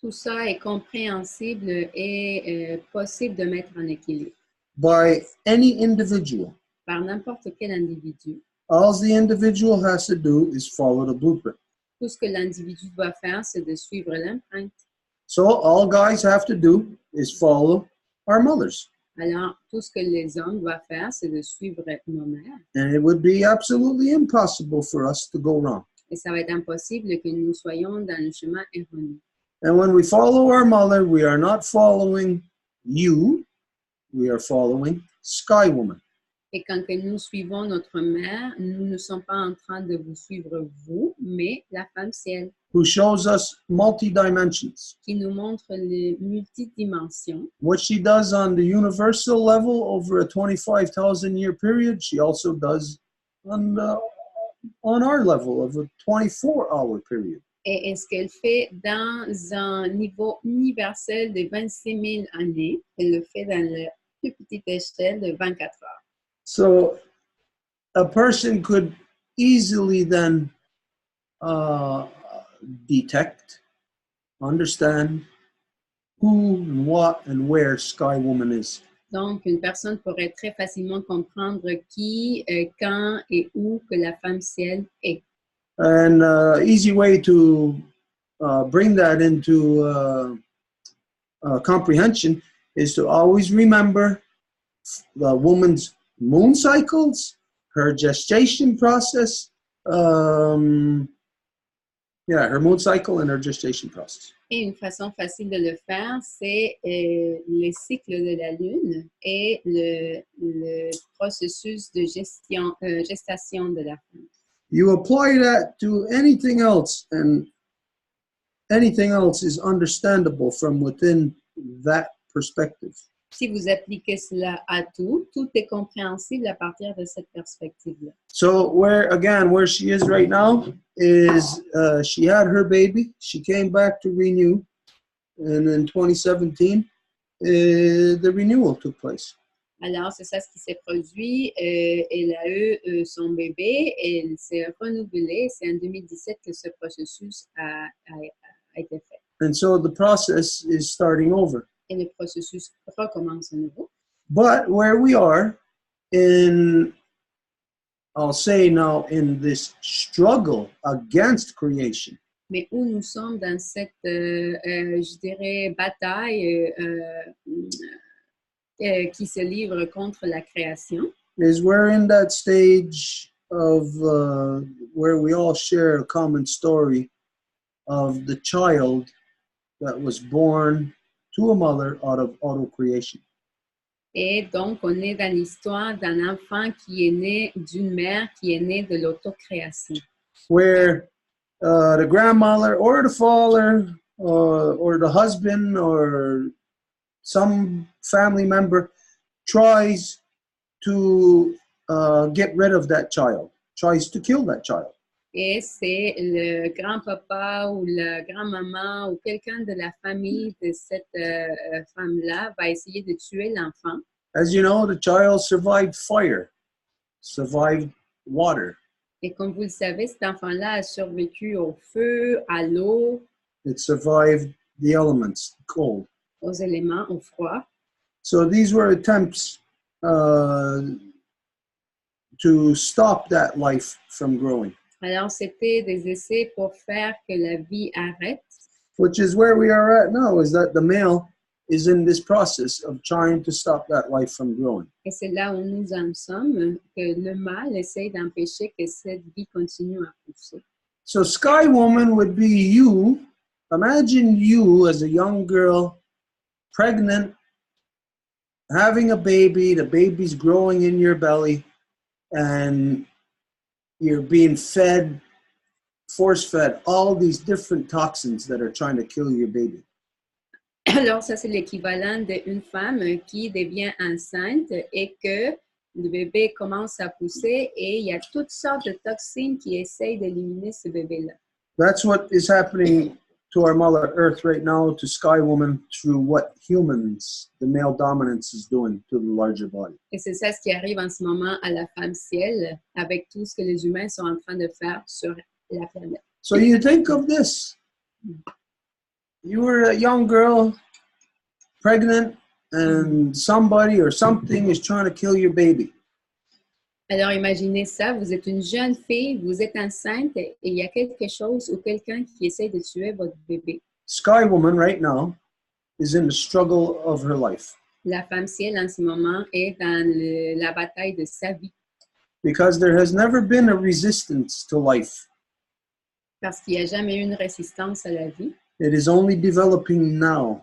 tout ça est compréhensible et possible de mettre en équilibre By any individual. par n'importe quel individu. All the individual has to do is follow the blueprint. Tout ce que l'individu doit faire, c'est de suivre l'empreinte. So all guys have to do is follow our mothers. Alors, tout ce que les hommes doivent faire, c'est de suivre nos mères. And it would be absolutely impossible for us to go wrong. Et ça va être impossible que nous soyons dans le chemin erroné. And when we follow our mother, we are not following you, we are following Sky Woman. Et quand que nous suivons notre mère, nous ne sommes pas en train de vous suivre vous, mais la femme ciel who shows us multi-dimensions. qui nous montre les multidimensions. What she does on the universal level over a 25,000 year period, she also does on our level of a 24-hour period. Et ce qu'elle fait dans un niveau universel de 26 000 années, elle le fait dans la plus petite échelle de 24 heures. So a person could easily then detect, understand who, what, and where Sky Woman is. Donc, une personne pourrait très facilement comprendre qui, quand et où que la femme ciel est. And easy way to bring that into comprehension is to always remember the woman's moon cycles, her gestation process, her moon cycle and her gestation process. Et une façon facile de le faire, c'est les cycles de la Lune et le processus de gestation de la femme. You apply that to anything else, and anything else is understandable from within that perspective. Si vous appliquez cela à tout, tout est compréhensible à partir de cette perspective-là. So where she is right now is she had her baby. She came back to renew, and in 2017, the renewal took place. Alors, c'est ça ce qui s'est produit. Elle a eu son bébé et elle s'est renouvelée. C'est en 2017 que ce processus a été fait. And so the process is starting over. Et le processus recommence à nouveau. But where we are I'll say now, in this struggle against creation, Mais où nous sommes dans cette, je dirais, bataille qui se livre contre la création, is we're in that stage of where we all share a common story of the child that was born to a mother out of auto-creation. Et donc, on est dans l'histoire d'un enfant qui est né d'une mère qui est née de l'autocréation. Where the grandmother or the father or the husband or some family member tries to get rid of that child, tries to kill that child. Et c'est le grand-papa ou la grand-maman ou quelqu'un de la famille de cette femme-là va essayer de tuer l'enfant. As you know, the child survived fire, survived water. Et comme vous le savez, cet enfant-là a survécu au feu, à l'eau, It survived the elements, cold. aux éléments, au froid. So these were attempts to stop that life from growing, Alors, c'était des essais pour faire que la vie arrête. which is where we are at now, is that the male is in this process of trying to stop that life from growing. Et c'est là où nous en sommes, que le mâle essaie d'empêcher que cette vie continue à pousser. So Sky Woman would be you. Imagine you as a young girl, pregnant, having a baby, the baby's growing in your belly, and you're being fed, force-fed, all these different toxins that are trying to kill your baby. Alors, ça, c'est l'équivalent d'une femme qui devient enceinte et que le bébé commence à pousser et il y a toutes sortes de toxines qui essayent d'éliminer ce bébé-là. That's what is happening to our Mother Earth right now, to Sky Woman, through what humans, the male dominance, is doing to the larger body. Et c'est ça ce qui arrive en ce moment à la femme ciel avec tout ce que les humains sont en train de faire sur la planète. So you think of this. You were a young girl, pregnant, and somebody or something is trying to kill your baby. Alors, imaginez ça, vous êtes une jeune fille, vous êtes enceinte et il y a quelque chose ou quelqu'un qui essaie de tuer votre bébé. Sky Woman right now is in the struggle of her life La femme ciel en ce moment est dans la bataille de sa vie because there has never been a resistance to life. parce qu'il n'y a jamais eu une résistance à la vie, It is only developing now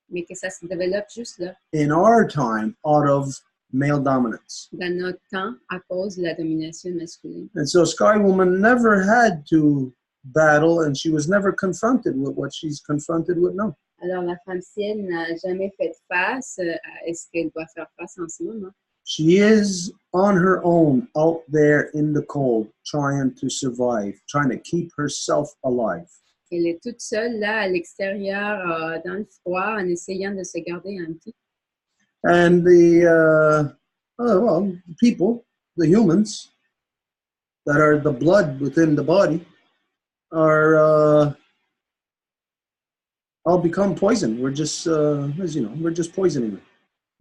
mais que ça se développe juste là, in our time out of male dominance. dans notre temps à cause de la domination masculine. And so Sky Woman never had to battle, and she was never confronted with what she's confronted with now. Alors, la femme ciel n'a jamais fait face à ce qu'elle doit faire face en ce moment. She is on her own out there in the cold, trying to survive, trying to keep herself alive. Elle est toute seule là à l'extérieur, dans le froid, en essayant de se garder en vie. And the people, the humans, that are the blood within the body, are all become poison. We're just, as you know, we're just poisoning them.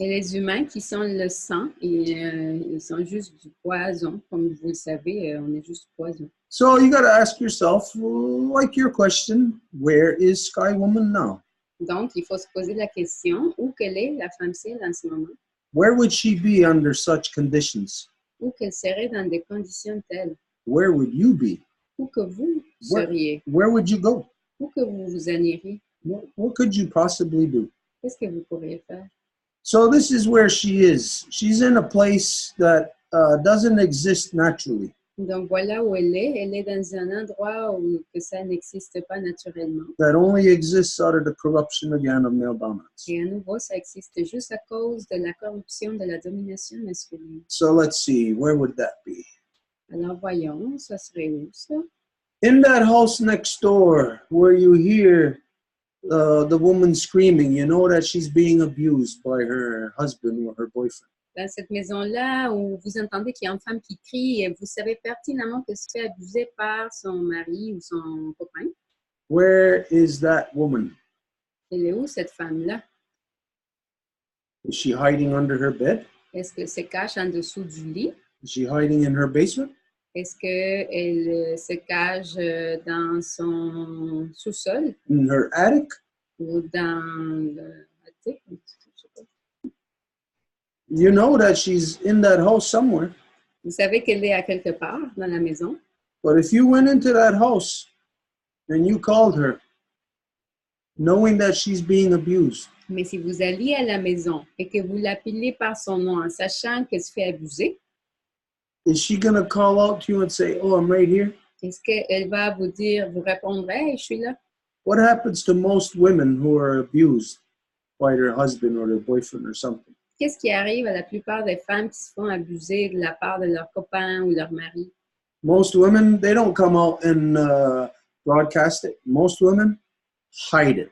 Et les humains qui sont le sang, ils sont juste du poison. Comme vous le savez, on est juste poison. So you got to ask yourself, like your question, where is Sky Woman now? Donc, il faut se poser la question, où qu'elle est la femme ciel en ce moment? Where would she be under such conditions? Où qu'elle serait dans des conditions telles? Where would you be? Où que vous seriez? Where would you go? Où que vous vous en iriez? What could you possibly do? Qu'est-ce que vous pourriez faire? So this is where she is. She's in a place that doesn't exist naturally. Donc, voilà où elle est dans un endroit où que ça n'existe pas naturellement. That only exists out of the corruption again of male dominance. Et à nouveau, ça existe juste à cause de la corruption de la domination masculine. So let's see, where would that be? Alors, voyons, ça serait où, ça? In that house next door where you hear the woman screaming, you know that she's being abused by her husband or her boyfriend. Dans cette maison-là où vous entendez qu'il y a une femme qui crie et vous savez pertinemment qu'elle se fait abuser par son mari ou son copain. Where is that woman? Elle est où, cette femme-là? Is she hiding under her bed? Est-ce qu'elle se cache en dessous du lit? Is she hiding in her basement? Est-ce qu'elle se cache dans son sous-sol? In her attic? Ou dans le attic? You know that she's in that house somewhere. Vous savez qu'elle est à quelque part dans la maison. But if you went into that house and you called her, knowing that she's being abused, Mais si vous alliez à la maison et que vous l'appelez par son nom en sachant qu'elle se fait abuser, is she going to call out to you and say, oh, I'm right here? est-ce qu'elle va vous dire, vous répondre, hey, je suis là? What happens to most women who are abused by their husband or their boyfriend or something? Qu'est-ce qui arrive à la plupart des femmes qui se font abuser de la part de leur copain ou leur mari? Most women, they don't come out and broadcast it. Most women hide it.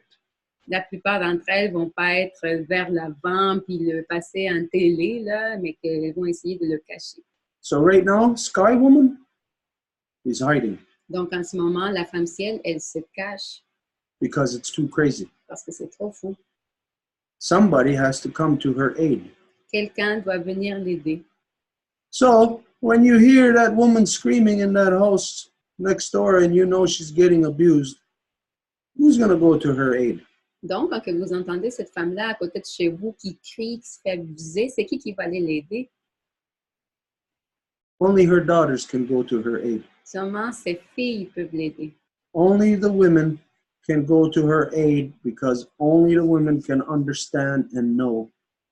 La plupart d'entre elles vont pas être vers l'avant puis le passer en télé, là, mais qu'elles vont essayer de le cacher. So right now, Sky Woman is hiding Donc, en ce moment, la femme ciel, elle se cache because it's too crazy. parce que c'est trop fou. Somebody has to come to her aid. Quelqu'un doit venir l'aider. So when you hear that woman screaming in that house next door and you know she's getting abused, who's going to go to her aid? Donc, quand vous entendez cette femme-là à côté de chez vous qui crie, qui se fait abuser, c'est qui va aller l'aider? Only her daughters can go to her aid. Seulement ses filles peuvent l'aider. Only the women can go to her aid because only the women can understand and know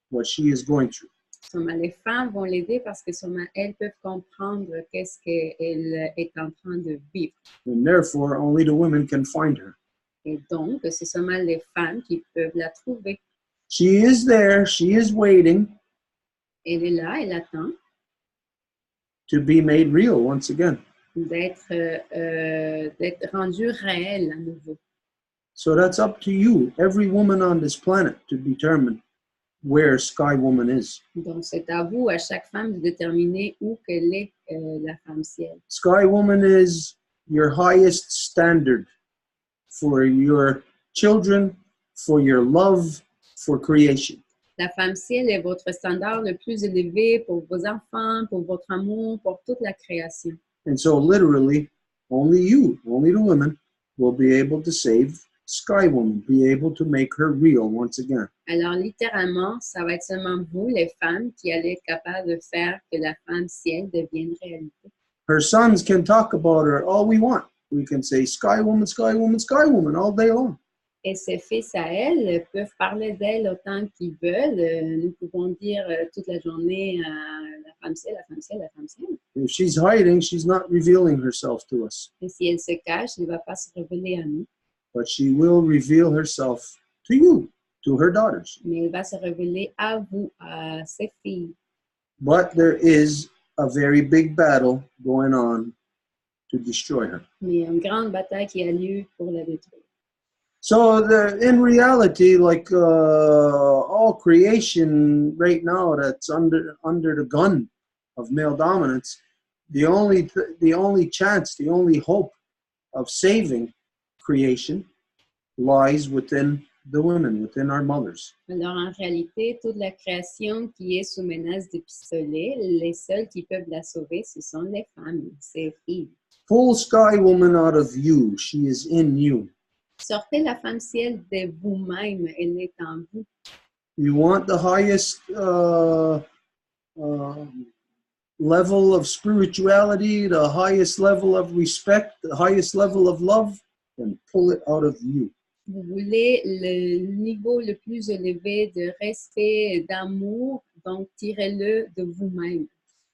what she is going through. Seulement les femmes vont l'aider parce que seulement elles peuvent comprendre qu'est-ce qu'elle est en train de vivre. And therefore, only the women can find her. Et donc, c'est seulement les femmes qui peuvent la trouver. She is there, she is waiting Elle est là, elle attend to be made real once again. d'être rendue réelle à nouveau. So that's up to you, every woman on this planet, to determine where Sky Woman is. Donc, c'est à vous, à chaque femme, de déterminer où qu'elle est la femme ciel. Sky Woman is your highest standard for your children, for your love, for creation. La femme ciel est votre standard le plus élevé pour vos enfants, pour votre amour, pour toute la création. And so literally, only you, only the women, will be able to save Sky Woman, be able to make her real once again. Alors, littéralement, ça va être seulement vous, les femmes, qui allez être capables de faire que la femme ciel devienne réalité. Her sons can talk about her all we want. We can say Sky Woman, Sky Woman, Sky Woman all day long. Et ses fils à elle peuvent parler d'elle autant qu'ils veulent. Nous pouvons dire toute la journée la femme ciel, la femme ciel, la femme ciel. If she's hiding, she's not revealing herself to us, Et si elle se cache, elle ne va pas se révéler à nous. but she will reveal herself to you, to her daughters. Mais elle va se révéler à vous, à ses filles. But there is a very big battle going on to destroy her. Mais il y a une grande bataille qui a lieu pour la détruire. So in reality, like all creation right now that's under the gun of male dominance, the only chance, the only hope of saving creation lies within the women, within our mothers. Alors, en réalité, toute la création qui est sous menace de pistolet, les seuls qui peuvent la sauver, ce sont les femmes, ses filles. Pull sky woman out of you. She is in you. Sortez la femme ciel de vous-même, elle est en vous. You want the highest level of spirituality, the highest level of respect, the highest level of love, then pull it out of you. Vous voulez le niveau le plus élevé de respect, d'amour, donc tirez-le de vous-même.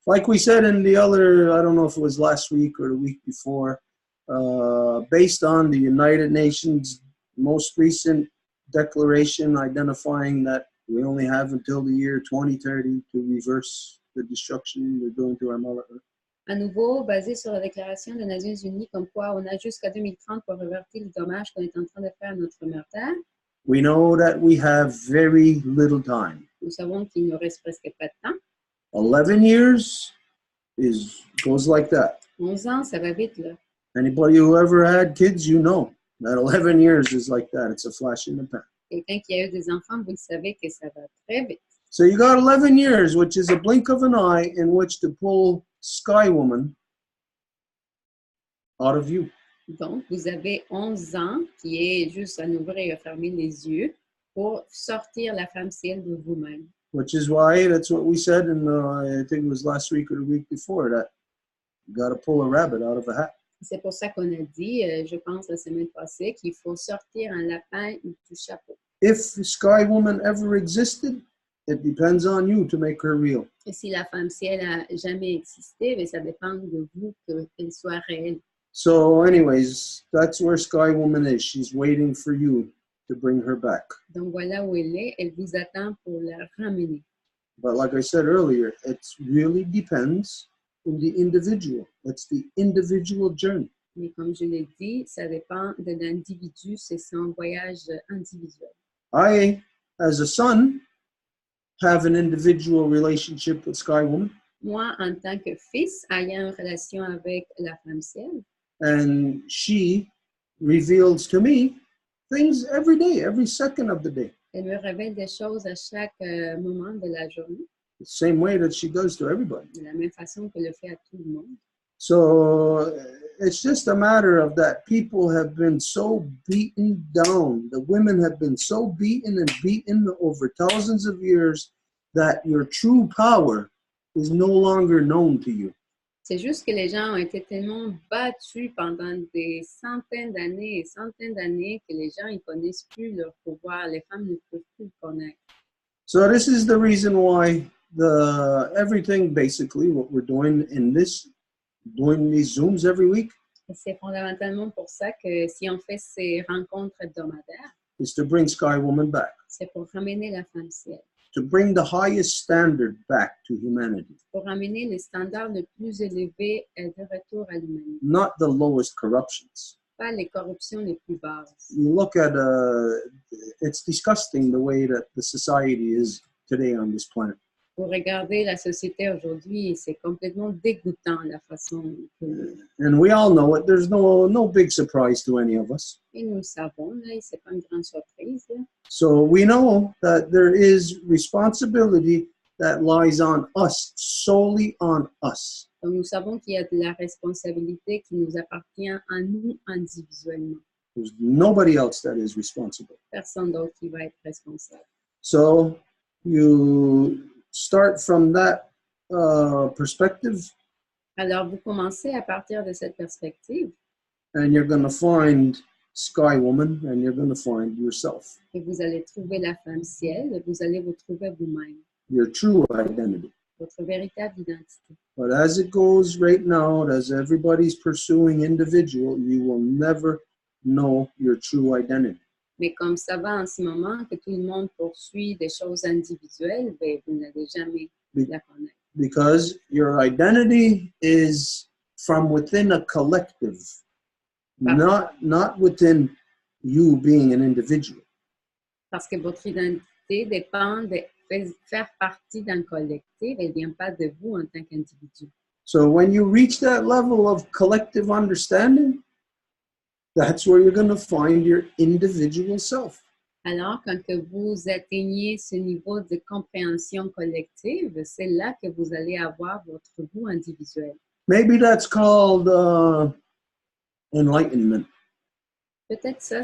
Like we said in the other, I don't know if it was last week or the week before, based on the United Nations most recent declaration identifying that we only have until the year 2030 to reverse the destruction we're doing to our Mother Earth. À nouveau, basé sur la déclaration des Nations Unies, comme quoi on a jusqu'à 2030 pour revertir le dommage qu'on est en train de faire à notre mère Terre. We know that we have very little time. Nous savons qu'il ne reste presque pas de temps. 11 years goes like that. 11 ans, ça va vite, là. Anybody who ever had kids, you know that 11 years is like that. It's a flash in the pan. Quelqu'un qui a eu des enfants, vous le savez que ça va très vite. So you got 11 years, which is a blink of an eye, in which to pull Sky Woman out of you. Donc, vous avez 11 ans, qui est juste à ouvrir et à fermer les yeux pour sortir la femme ciel de vous-même. Which is why, that's what we said in, I think it was last week or the week before, that you got to pull a rabbit out of a hat. C'est pour ça qu'on a dit, je pense la semaine passée, qu'il faut sortir un lapin du chapeau. If Sky Woman ever existed, it depends on you to make her real. Et si la femme ciel a jamais existé, mais ça dépend de vous qu'elle soit réelle. So anyways, that's where Sky Woman is. She's waiting for you to bring her back. Donc voilà où elle vous attend pour la ramener. But like I said earlier, it really depends on the individual. It's the individual journey. Mais comme je l'ai dit, ça dépend de l'individu, c'est son voyage individuel. I, as a son, have an individual relationship with Sky Woman. Moi, en tant que fils, ayant une relation avec la femme ciel, And she reveals to me things every day, every second of the day. elle me révèle des choses à chaque moment de la journée, The same way that she does to everybody. de la même façon qu'elle le fait à tout le monde. So it's just a matter of that people have been so beaten down. The women have been so beaten and beaten over thousands of years that your true power is no longer known to you. C'est juste que les gens ont été tellement battus pendant des centaines d'années et centaines d'années que les gens ne connaissent plus leur pouvoir. Les femmes ne peuvent plus le connaître. So this is the reason why everything basically what we're doing these Zooms every week Et c'est fondamentalement pour ça que si on fait ces rencontres hebdomadaires, is to bring Sky Woman back, c'est pour ramener la femme ciel, to bring the highest standard back to humanity, pour ramener les standards le plus élevés de retour à l'humanité, not the lowest corruptions. pas les corruptions les plus basses. You look at, it's disgusting the way that the society is today on this planet. Pour regarder la société aujourd'hui, c'est complètement dégoûtant la façon que... And we all know it. There's no big surprise to any of us. Et nous le savons, là, et c'est pas une grande surprise. Là. So we know that there is responsibility that lies on us, solely on us. Donc, nous savons qu'il y a de la responsabilité qui nous appartient à nous individuellement. There's nobody else that is responsible. Personne d'autre qui va être responsable. So you start from that perspective, Alors, vous commencez à partir de cette perspective and you're going to find sky woman, and you're going to find yourself, Et vous allez trouver la femme ciel et vous allez vous trouver vous-même, your true identity. votre véritable identité. But as it goes right now, as everybody's pursuing individual, you will never know your true identity. Mais comme ça va en ce moment, que tout le monde poursuit des choses individuelles, ben, vous n'allez jamais la connaître. Because your identity is from within a collective, not within you being an individual. Parce que votre identité dépend de faire partie d'un collectif, elle ne vient pas de vous en tant qu'individu. So when you reach that level of collective understanding, that's where you're going to find your individual self. Alors, quand que vous atteignez ce niveau de compréhension collective, c'est là que vous allez avoir votre vous individuel. Maybe that's called enlightenment. Peut-être ça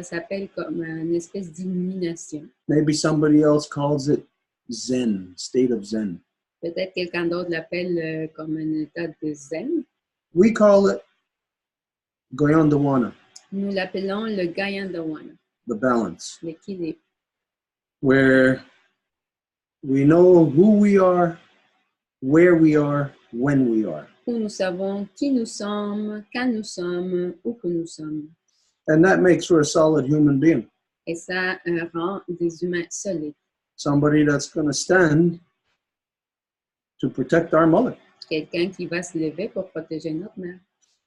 s'appelle comme une espèce d'illumination. Maybe somebody else calls it Zen, state of Zen. Peut-être quelqu'un d'autre l'appelle comme un état de zen. We call it Goyandawana, Nous l'appelons le Gayandawana, the balance, l'équilibre, where we know who we are, where we are, when we are. où nous savons qui nous sommes, quand nous sommes, où que nous sommes. And that makes for a solid human being. Et ça rend des humains solides. Somebody that's going to stand to protect our mother. Quelqu'un qui va se lever pour protéger notre mère.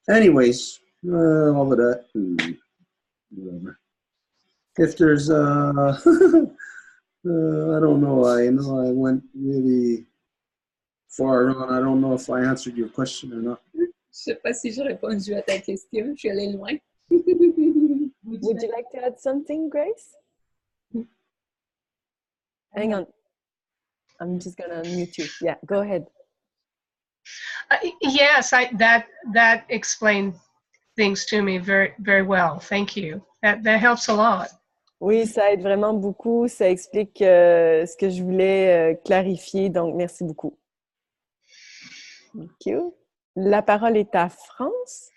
Anyways, all of that, whatever. If there's, I don't know, I know I went really far on. I don't know if I answered your question or not. Je sais pas si j'ai répondu à ta question, je suis allée loin. Would you like to add something, Grace? Hang on. I'm just going to unmute you. Yeah, go ahead. Yes, that explained things to me very, very well. Thank you. That helps a lot. Oui, ça aide vraiment beaucoup. Ça explique ce que je voulais clarifier. Donc, merci beaucoup. Thank you. La parole est à France.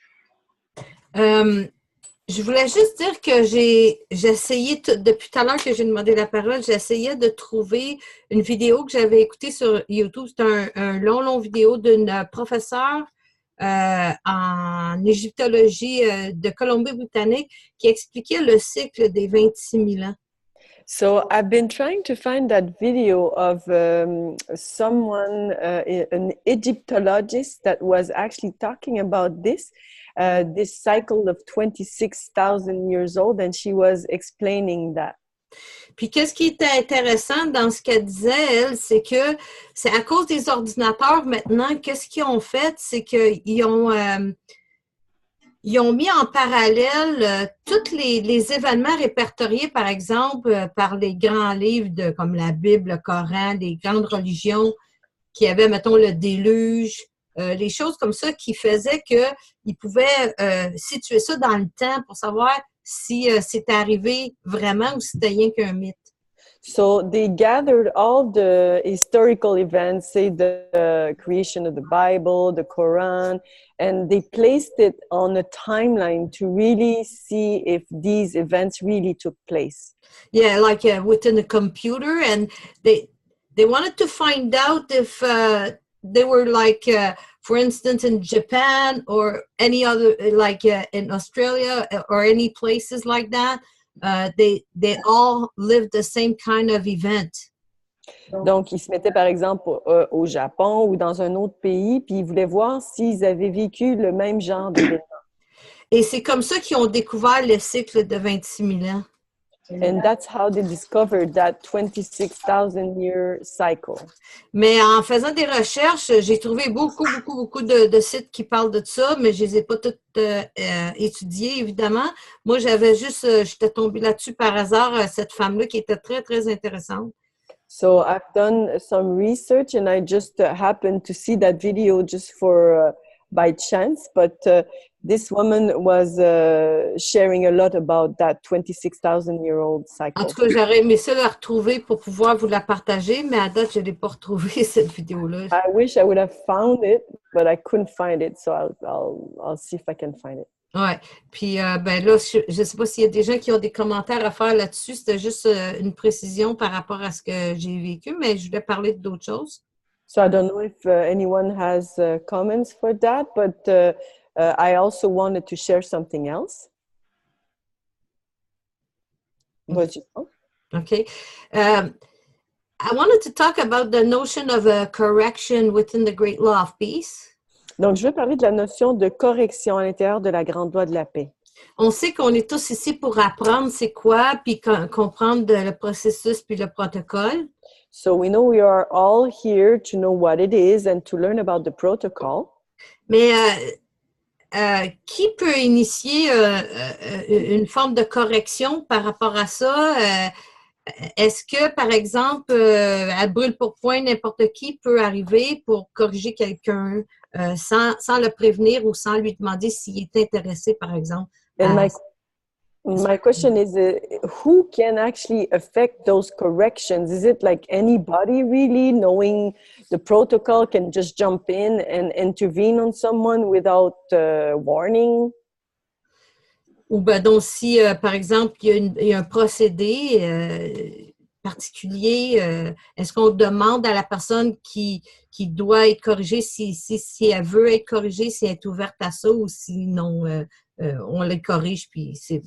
Je voulais juste dire que j'ai essayé, depuis tout à l'heure que j'ai demandé la parole, j'essayais de trouver une vidéo que j'avais écoutée sur YouTube. C'est un long vidéo d'une professeure en égyptologie de Colombie-Britannique qui expliquait le cycle des 26 000 ans. So I've been trying to find that video of someone, an Egyptologist that was actually talking about this cycle of 26,000 years old, and she was explaining that. Puis qu'est-ce qui était intéressant dans ce qu'elle disait, elle, c'est que c'est à cause des ordinateurs maintenant, qu'est-ce qu'ils ont fait, c'est qu'ils ont mis en parallèle tous les événements répertoriés, par exemple, par les grands livres comme la Bible, le Coran, les grandes religions qui avaient, mettons, le déluge, les choses comme ça qui faisaient qu'ils pouvaient situer ça dans le temps pour savoir si c'était arrivé vraiment ou si c'était rien qu'un mythe. So they gathered all the historical events, say the creation of the Bible, the Quran, and they placed it on a timeline to really see if these events really took place. Yeah, like within a computer, and they wanted to find out if they were like, for instance, in Japan or any other, like in Australia or any places like that. They all lived the same kind of event. Donc, ils se mettaient, par exemple, au Japon ou dans un autre pays, puis ils voulaient voir s'ils avaient vécu le même genre d'événement. Et c'est comme ça qu'ils ont découvert le cycle de 26 000 ans. And that's how they discovered that 26,000-year cycle. Mais en faisant des recherches, j'ai trouvé beaucoup de sites qui parlent de ça, mais je les ai pas toutes étudiés, évidemment. Moi, j'étais tombée là-dessus par hasard, cette femme-là qui était très, très intéressante. So I've done some research and I just happened to see that video just for by chance, but this woman was sharing a lot about that 26,000-year-old cycle. En tout cas, j'aurais aimé ça la retrouver pour pouvoir vous la partager, mais à date, je n'ai pas retrouvé cette vidéo-là. I wish I would have found it, but I couldn't find it, so I'll see if I can find it. Ouais. Puis, ben là, je ne sais pas s'il y a des gens qui ont des commentaires à faire là-dessus. C'était juste une précision par rapport à ce que j'ai vécu, mais je voulais parler d'autres choses. So I don't know if anyone has comments for that, but I also wanted to share something else. Vas-y. Okay. I wanted to talk about the notion of a correction within the Great Law of Peace. Donc, je veux parler de la notion de correction à l'intérieur de la grande loi de la paix. On sait qu'on est tous ici pour apprendre c'est quoi, puis comprendre le processus puis le protocole. So we know we are all here to know what it is and to learn about the protocol. Mais qui peut initier une forme de correction par rapport à ça? Est-ce que, par exemple, à brûle pour point, n'importe qui peut arriver pour corriger quelqu'un sans le prévenir ou sans lui demander s'il est intéressé, par exemple? And my question is, who can actually affect those corrections? Is it like anybody really knowing the protocol can just jump in and intervene on someone without warning? Ou ben donc si, par exemple, il y a un procédé particulier, est-ce qu'on demande à la personne qui doit être corrigée si elle veut être corrigée, si elle est ouverte à ça ou sinon on les corrige puis c'est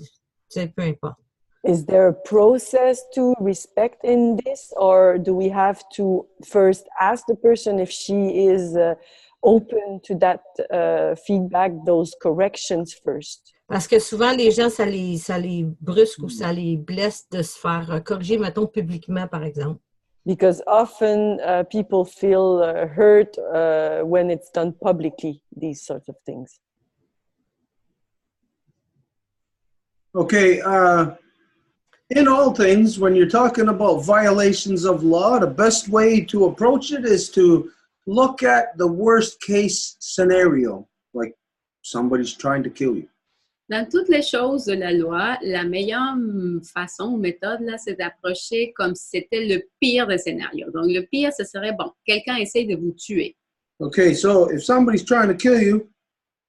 peu importe. Is there a process to respect in this, or do we have to first ask the person if she is open to that feedback, those corrections first? Parce que souvent, les gens, ça les brusque ou ça les blesse de se faire corriger, mettons, publiquement, par exemple. Because often people feel hurt when it's done publicly, these sorts of things. Okay, in all things, when you're talking about violations of law, the best way to approach it is to look at the worst case scenario, like somebody's trying to kill you. Dans toutes les choses de la loi, la meilleure façon ou méthode, là, c'est d'approcher comme si c'était le pire des scénarios. Donc, le pire, ce serait, bon, quelqu'un essaie de vous tuer. Okay, so if somebody's trying to kill you,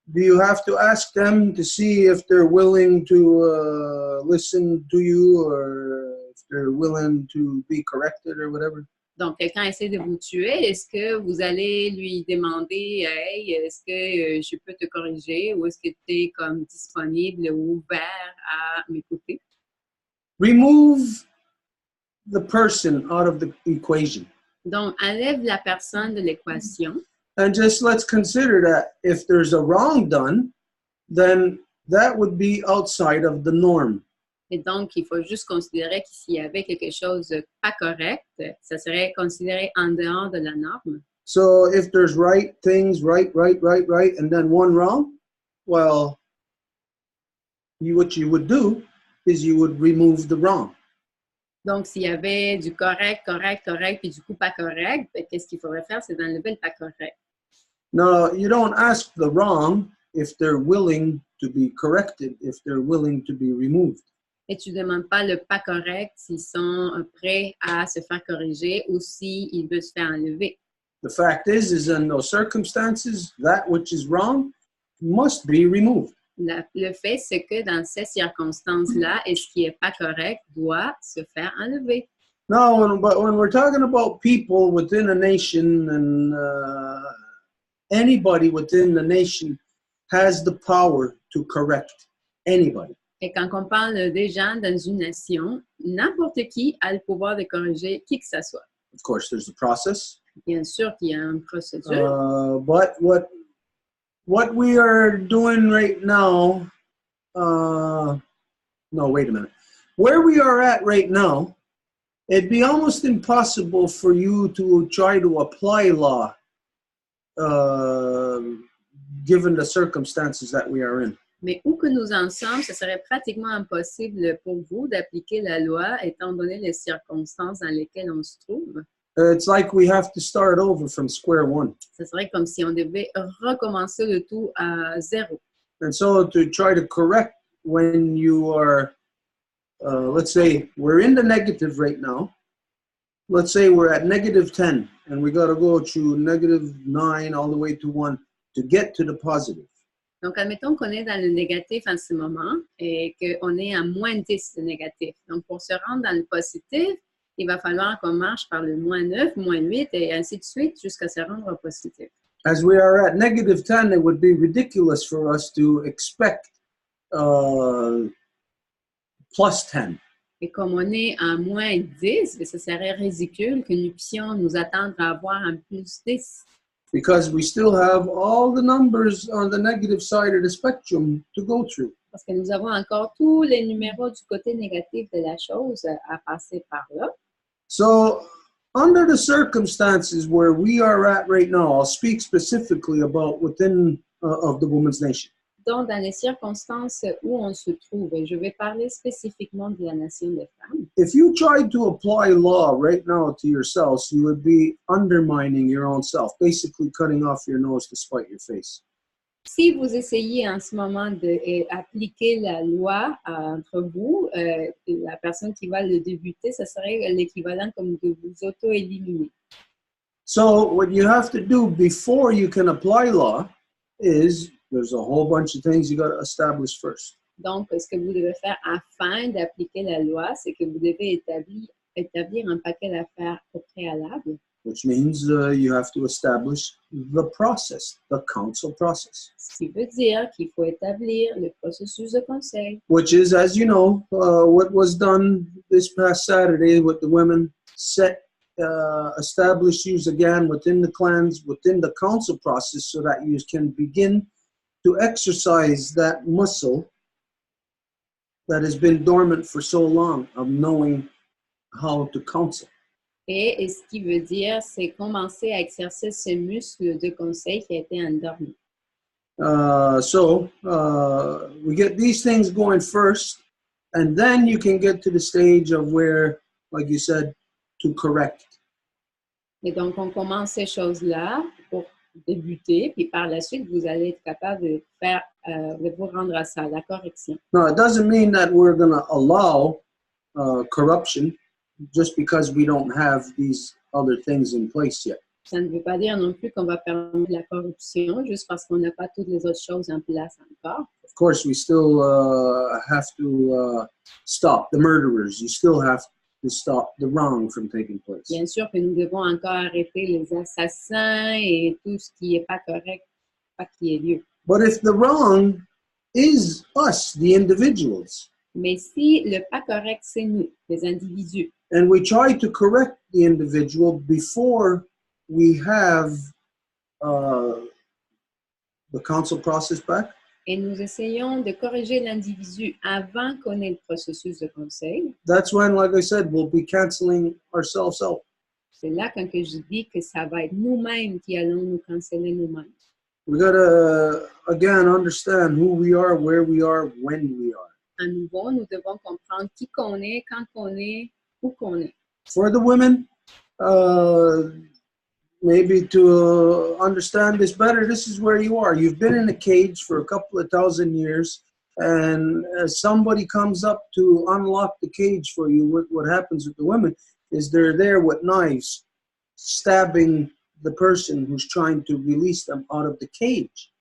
do you have to ask them to see if they're willing to listen to you or if they're willing to be corrected or whatever? Donc, quelqu'un essaie de vous tuer. Est-ce que vous allez lui demander, hey, est-ce que je peux te corriger ou est-ce que tu es comme disponible ou ouvert à m'écouter? Remove the person out of the equation. Donc, enlève la personne de l'équation. And just let's consider that if there's a wrong done, then that would be outside of the norm. Et donc, il faut juste considérer que s'il y avait quelque chose de pas correct, ça serait considéré en dehors de la norme. So if there's right things, right, and then one wrong, well, what you would do is you would remove the wrong. Donc, s'il y avait du correct, puis du coup pas correct, qu'est-ce qu'il faudrait faire? C'est d'enlever le pas correct. No, you don't ask the wrong if they're willing to be corrected, if they're willing to be removed. Et tu ne demandes pas le pas correct s'ils sont prêts à se faire corriger ou s'ils veulent se faire enlever. The fact is in those circumstances, that which is wrong must be removed. Le fait, c'est que dans ces circonstances-là, et ce qui n'est pas correct doit se faire enlever. No, but when we're talking about people within a nation and anybody within the nation has the power to correct anybody. Et quand on parle des gens dans une nation, n'importe qui a le pouvoir de corriger qui que ce soit. Of course, there's a process. Bien sûr qu'il y a une procédure. But what we are doing right now, no, wait a minute. Where we are at right now, it'd be almost impossible for you to try to apply law, given the circumstances that we are in. Mais où que nous en sommes, ce serait pratiquement impossible pour vous d'appliquer la loi étant donné les circonstances dans lesquelles on se trouve. It's like we have to start over from square one. Ce serait comme si on devait recommencer le tout à zéro. And so to try to correct when you are, let's say we're in the negative right now. Let's say we're at -10 and we got to go to -9 all the way to 1 to get to the positive. Donc, admettons qu'on est dans le négatif en ce moment et qu'on est à moins 10 de négatif. Donc, pour se rendre dans le positif, il va falloir qu'on marche par le moins 9, moins 8 et ainsi de suite jusqu'à se rendre au positif. As we are at negative 10, it would be ridiculous for us to expect plus 10. Et comme on est à moins 10, ce serait ridicule que nous puissions nous attendre à avoir un plus 10. Because we still have all the numbers on the negative side of the spectrum to go through. Parce que nous avons encore tous les numéros du côté négatif de la chose à passer par là. So, under the circumstances where we are at right now, I'll speak specifically about within of the Women's Nation. Donc, dans les circonstances où on se trouve, et je vais parler spécifiquement de la nation des femmes. If you tried to apply law right now to yourselves, you would be undermining your own self, basically cutting off your nose to spite your face. Si vous essayez en ce moment d'appliquer la loi entre vous, la personne qui va le débuter, ce serait l'équivalent comme de vous auto-éliminer. So what you have to do before you can apply law is there's a whole bunch of things you got to establish first. Donc, ce que vous devez faire afin d'appliquer la loi, c'est que vous devez établir un paquet d'affaires au préalable. Which means you have to establish the process, the council process. Ce qui veut dire qu'il faut établir le processus de conseil. Which is, as you know, what was done this past Saturday with the women, establish you again within the clans, within the council process so that you can begin to exercise that muscle that has been dormant for so long of knowing how to counsel. Et ce qui veut dire, c'est commencer à exercer ce muscle de conseil qui a été endormi. So we get these things going first, and then you can get to the stage of where, like you said, to correct. Et donc, on commence ces choses-là pour débuter, puis par la suite, vous allez être capable de faire, de vous rendre à ça, la correction. Now, it doesn't mean that we're going to allow corruption just because we don't have these other things in place yet. Ça ne veut pas dire non plus qu'on va permettre la corruption juste parce qu'on n'a pas toutes les autres choses en place encore. Of course, we still have to stop the murderers. You still have to stop the wrong from taking place. Bien sûr que nous devons encore arrêter les assassins et tout ce qui n'est pas correct, pas qui ait lieu. But if the wrong is us, the individuals, mais si le pas correct, c'est nous, les individus, and we try to correct the individual before we have the council process back, et nous essayons de corriger l'individu avant qu'on ait le processus de conseil, that's when, like I said, we'll be canceling ourselves out. c'est là quand que je dis que ça va être nous-mêmes qui allons nous canceller nous-mêmes. We gotta, again, understand who we are, where we are, when we are. À nouveau, nous devons comprendre qui qu'on est, quand qu'on est, où qu'on est. For the women, maybe to understand this better, this is where you are. You've been in a cage for a couple of thousand years, and as somebody comes up to unlock the cage for you, what happens with the women is they're there with knives, stabbing the person who's trying to release them out of the cage.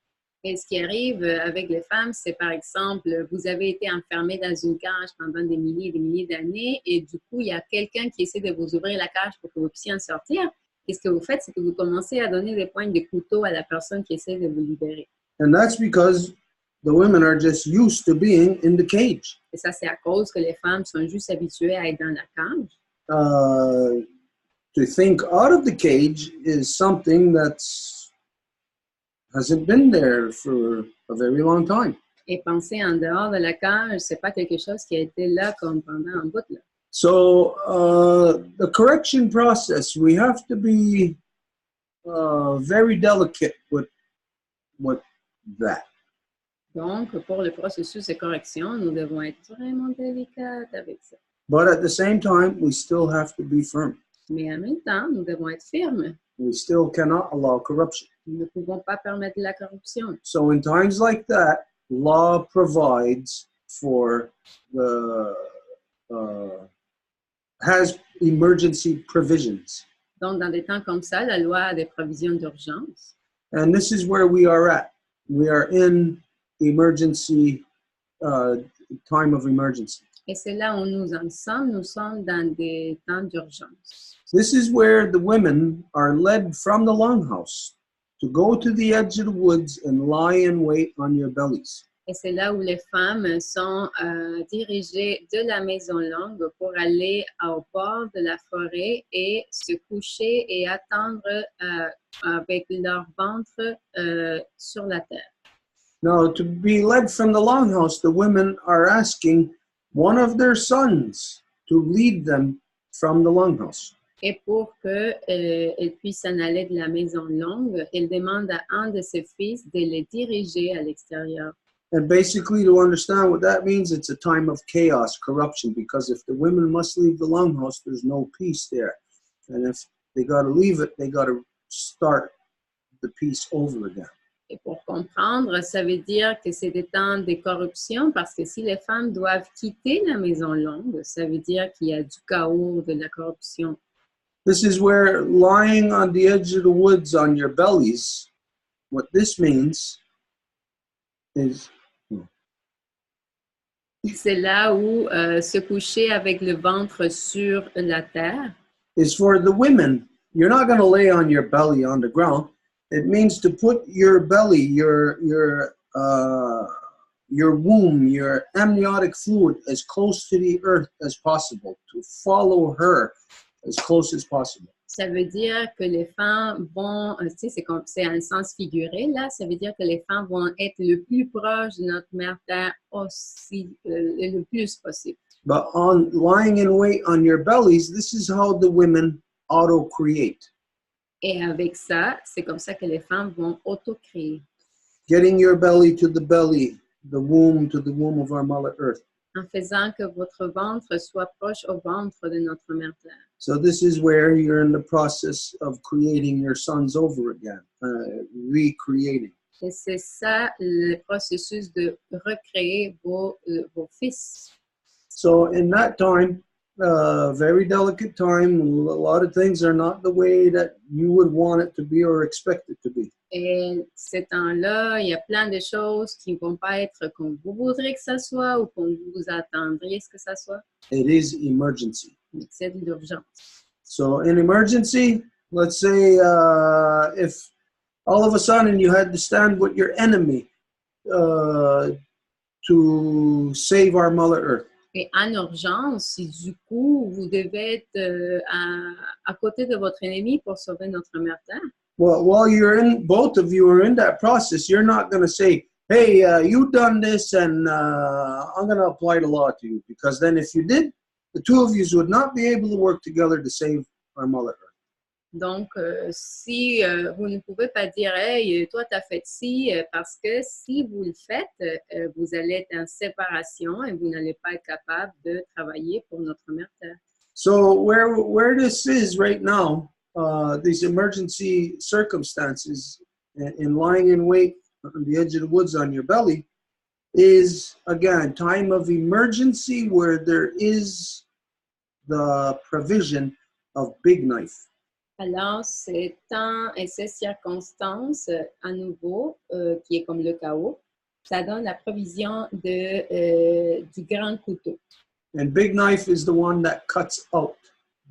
Et ce qui arrive avec les femmes, c'est par exemple, vous avez été enfermé dans une cage pendant des milliers d'années et du coup, il y a quelqu'un qui essaie de vous ouvrir la cage pour que vous puissiez en sortir. Et ce que vous faites, c'est que vous commencez à donner des pointes de couteau à la personne qui essaie de vous libérer. And that's because the women are just used to being in the cage. Et ça, c'est à cause que les femmes sont juste habituées à être dans la cage. To think out of the cage is something that's hasn't been there for a very long time. Et penser en dehors de la cage, c'est pas quelque chose qui a été là comme pendant un bout là. So the correction process, we have to be very delicate with that. Donc, pour le processus de correction, nous devons être vraiment délicates avec ça. But at the same time, we still have to be firm. Mais en même temps, nous devons être fermes. We still cannot allow corruption. Nous ne pouvons pas permettre la corruption. So in times like that, law provides for has emergency provisions. Donc, dans des temps comme ça, la loi a des provisions d'urgence. And this is where we are at. We are in emergency time of emergency. Et c'est là où nous en sommes. Nous sommes dans des temps d'urgence. This is where the women are led from the longhouse to go to the edge of the woods and lie in wait on your bellies. Et c'est là où les femmes sont dirigées de la maison longue pour aller au bord de la forêt et se coucher et attendre avec leur ventre sur la terre. Now, to be led from the longhouse, the women are asking one of their sons to lead them from the longhouse. Et pour qu'elles puissent s'en aller de la maison longue, elles demandent à un de ses fils de les diriger à l'extérieur. And basically, to understand what that means, it's a time of chaos, corruption, because if the women must leave the longhouse, there's no peace there. And if they got to leave it, they got to start the peace over again. Et pour comprendre, ça veut dire que c'est des temps de corruption parce que si les femmes doivent quitter la maison longue, ça veut dire qu'il y a du chaos, de la corruption. This is where lying on the edge of the woods on your bellies, what this means is... C'est là où se coucher avec le ventre sur la terre. Is for the women. You're not going to lay on your belly on the ground. It means to put your belly, your womb, your amniotic fluid as close to the earth as possible, to follow her as close as possible. Ça veut dire que les femmes vont, tu sais, c'est un sens figuré, là, ça veut dire que les femmes vont être le plus proche de notre mère terre aussi, le plus possible. But on lying in wait on your bellies, this is how the women auto-create. Et avec ça, c'est comme ça que les femmes vont auto-créer. Getting your belly to the belly, the womb to the womb of our Mother Earth. En faisant que votre ventre soit proche au ventre de notre mère terre. So this is where you're in the process of creating your sons over again, recreating. Et c'est ça le processus de recréer vos fils. So in that time, very delicate time, a lot of things are not the way that you would want it to be or expect it to be. Et ces temps-là, il y a plein de choses qui ne vont pas être comme vous voudrez que ça soit ou comme vous attendriez que ça soit. It is emergency. C'est de l'urgence. So in emergency, let's say if all of a sudden you had to stand with your enemy to save our Mother Earth. Et en urgence, si du coup, vous devez être à côté de votre ennemi pour sauver notre mère terre. Well, while both of you are in that process, you're not going to say, hey, you've done this and I'm going to apply the law to you. Because then if you did, the two of you would not be able to work together to save our Mother Earth. Donc, si vous ne pouvez pas dire, hey, toi, tu as fait ci, parce que si vous le faites, vous allez être en séparation et vous n'allez pas être capable de travailler pour notre mère terre. So where this is right now, these emergency circumstances in lying in wait on the edge of the woods on your belly is, again, time of emergency where there is the provision of big knife. Alors, ces temps et ces circonstances, à nouveau, qui est comme le chaos, ça donne la provision du grand couteau. And big knife is the one that cuts out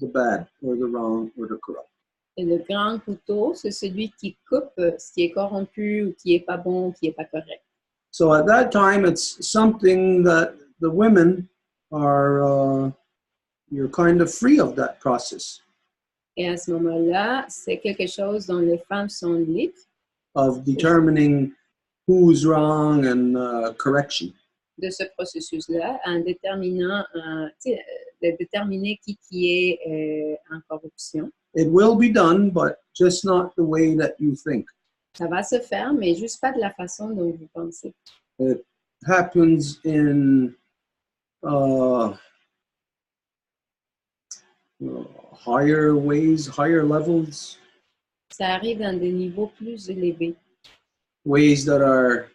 the bad or the wrong or the corrupt. Et le grand couteau, c'est celui qui coupe ce qui est corrompu ou qui n'est pas bon ou qui n'est pas correct. So at that time, it's something that the women are, you're kind of free of that process. Et à ce moment-là, c'est quelque chose dont les femmes sont libres. Of determining who's wrong and correction. De ce processus-là, en déterminant, de déterminer qui est en corruption. It will be done, but just not the way that you think. Ça va se faire, mais juste pas de la façon dont vous pensez. It happens in higher ways, higher levels. Ça arrive dans des niveaux plus élevés. Ways that are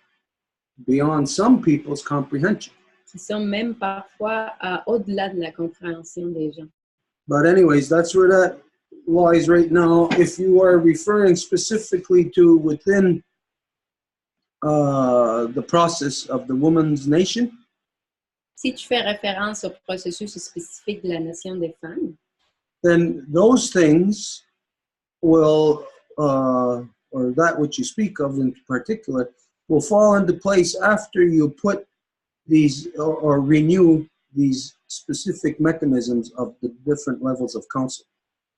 beyond some people's comprehension. Qui sont même parfois au-delà de la compréhension des gens. But anyways, that's where that lies right now. If you are referring specifically to within the process of the woman's nation, Si tu fais référence au processus spécifique de la nation des femmes, then those things will, or that which you speak of in particular, will fall into place after you put these or renew these specific mechanisms of the different levels of counsel.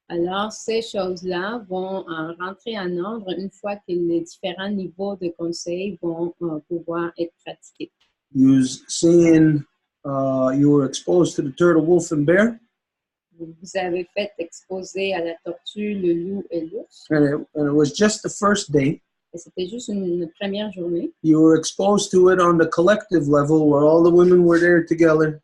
alors ces choses-là vont rentrer en ordre une fois que les différents niveaux de conseil vont pouvoir être pratiqués. You saying you were exposed to the turtle, wolf, and bear, Vous avez fait exposer à la tortue, le loup et l'ours. and it was just the first day. Et c'était juste une première journée. You were exposed to it on the collective level where all the women were there together,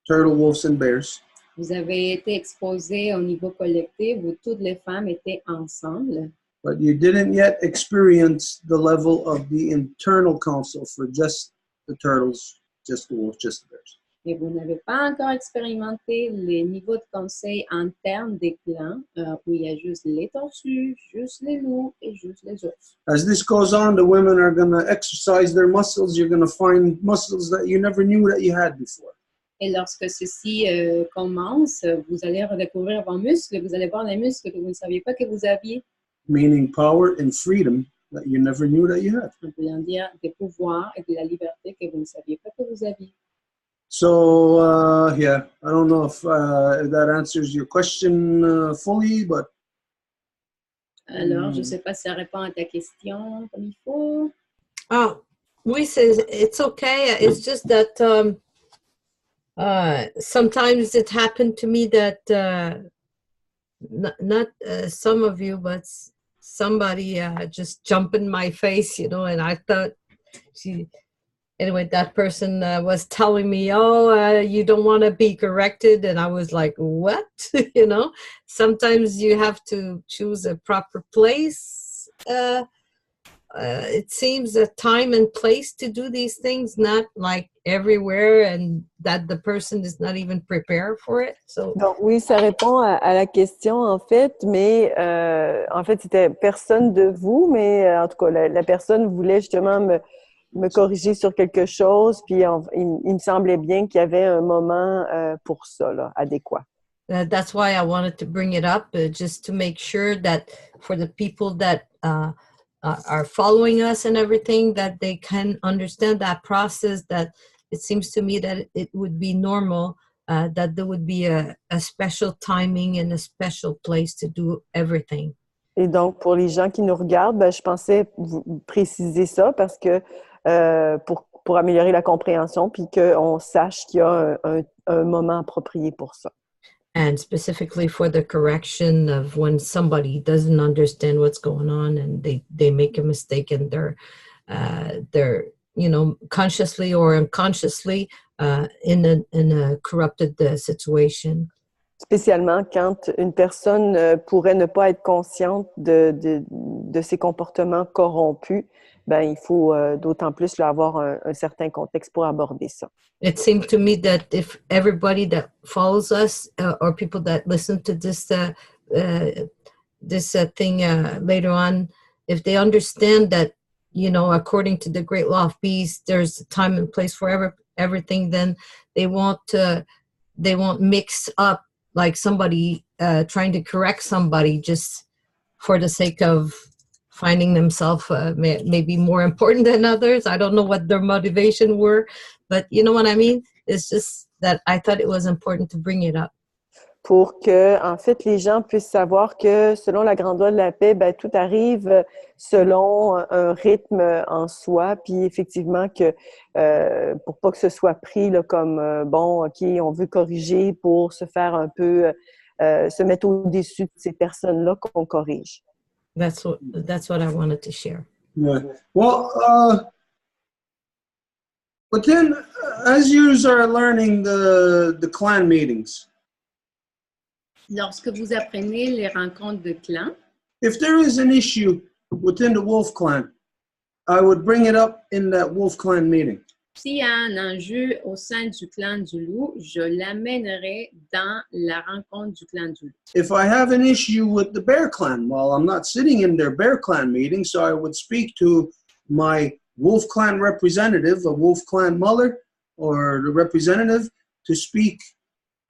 turtle, wolves, and bears. Vous avez été exposé au niveau collectif où toutes les femmes étaient ensemble. But you didn't yet experience the level of the internal counsel for just the turtles, just the wolves, just the bears. Et vous n'avez pas encore expérimenté les niveaux de conseil internes des clans où il y a juste les tortues, juste les loups et juste les ours. As this goes on, the women are going to exercise their muscles. You're going to find muscles that you never knew that you had before. Et lorsque ceci commence, vous allez redécouvrir vos muscles, vous allez voir les muscles que vous ne saviez pas que vous aviez. Meaning power and freedom that you never knew that you had. On peut en dire des pouvoirs et de la liberté que vous ne saviez pas que vous aviez. So, yeah, I don't know if that answers your question fully, but... Alors, je ne sais pas si ça répond à ta question comme il faut. Oh, we say it's okay. It's just that sometimes it happened to me that not some of you, but somebody just jumped in my face, you know, and I thought anyway, that person was telling me, you don't want to be corrected. And I was like, what? You know, sometimes you have to choose a proper place. It seems a time and place to do these things, not like everywhere, and that the person is not even prepared for it. So Donc, oui, ça répond à la question, en fait, mais en fait, c'était personne de vous, mais en tout cas, la personne voulait justement me corriger sur quelque chose, puis il me semblait bien qu'il y avait un moment pour ça, là, adéquat. That's why I wanted to bring it up, just to make sure that for the people that are following us and everything, that they can understand that process, that it seems to me that it would be normal, that there would be a special timing and a special place to do everything. Et donc, pour les gens qui nous regardent, ben, je pensais vous préciser ça parce que pour améliorer la compréhension, puis qu'on sache qu'il y a un moment approprié pour ça. And specifically for the correction of when somebody doesn't understand what's going on and they make a mistake and they're you know, consciously or unconsciously in a corrupted situation. Spécialement quand une personne pourrait ne pas être consciente de ses comportements corrompus, ben, il faut d'autant plus là, avoir un certain contexte pour aborder ça. It seemed to me that if everybody that follows us or people that listen to this thing later on, if they understand that, you know, according to the great law of peace, there's a time and place for everything, then they won't mix up like somebody trying to correct somebody just for the sake of finding themselves maybe more important than others. I don't know what their motivation were, but you know what I mean? It's just that I thought it was important to bring it up. Pour que, en fait, les gens puissent savoir que selon la grande loi de la paix, ben, tout arrive selon un rythme en soi, puis effectivement que pour pas que ce soit pris là, comme bon, OK, on veut corriger pour se faire un peu, se mettre au-dessus de ces personnes-là qu'on corrige. That's what I wanted to share. Yeah. Well, but then as you are learning the clan meetings, Lorsque vous apprenez les rencontres de clans, if there is an issue within the wolf clan, I would bring it up in that wolf clan meeting. s'il y a un enjeu au sein du clan du loup, je l'amènerai dans la rencontre du clan du loup. If I have an issue with the bear clan, well, I'm not sitting in their bear clan meeting, so I would speak to my Wolf Clan representative, a Wolf Clan mother, or the representative to speak,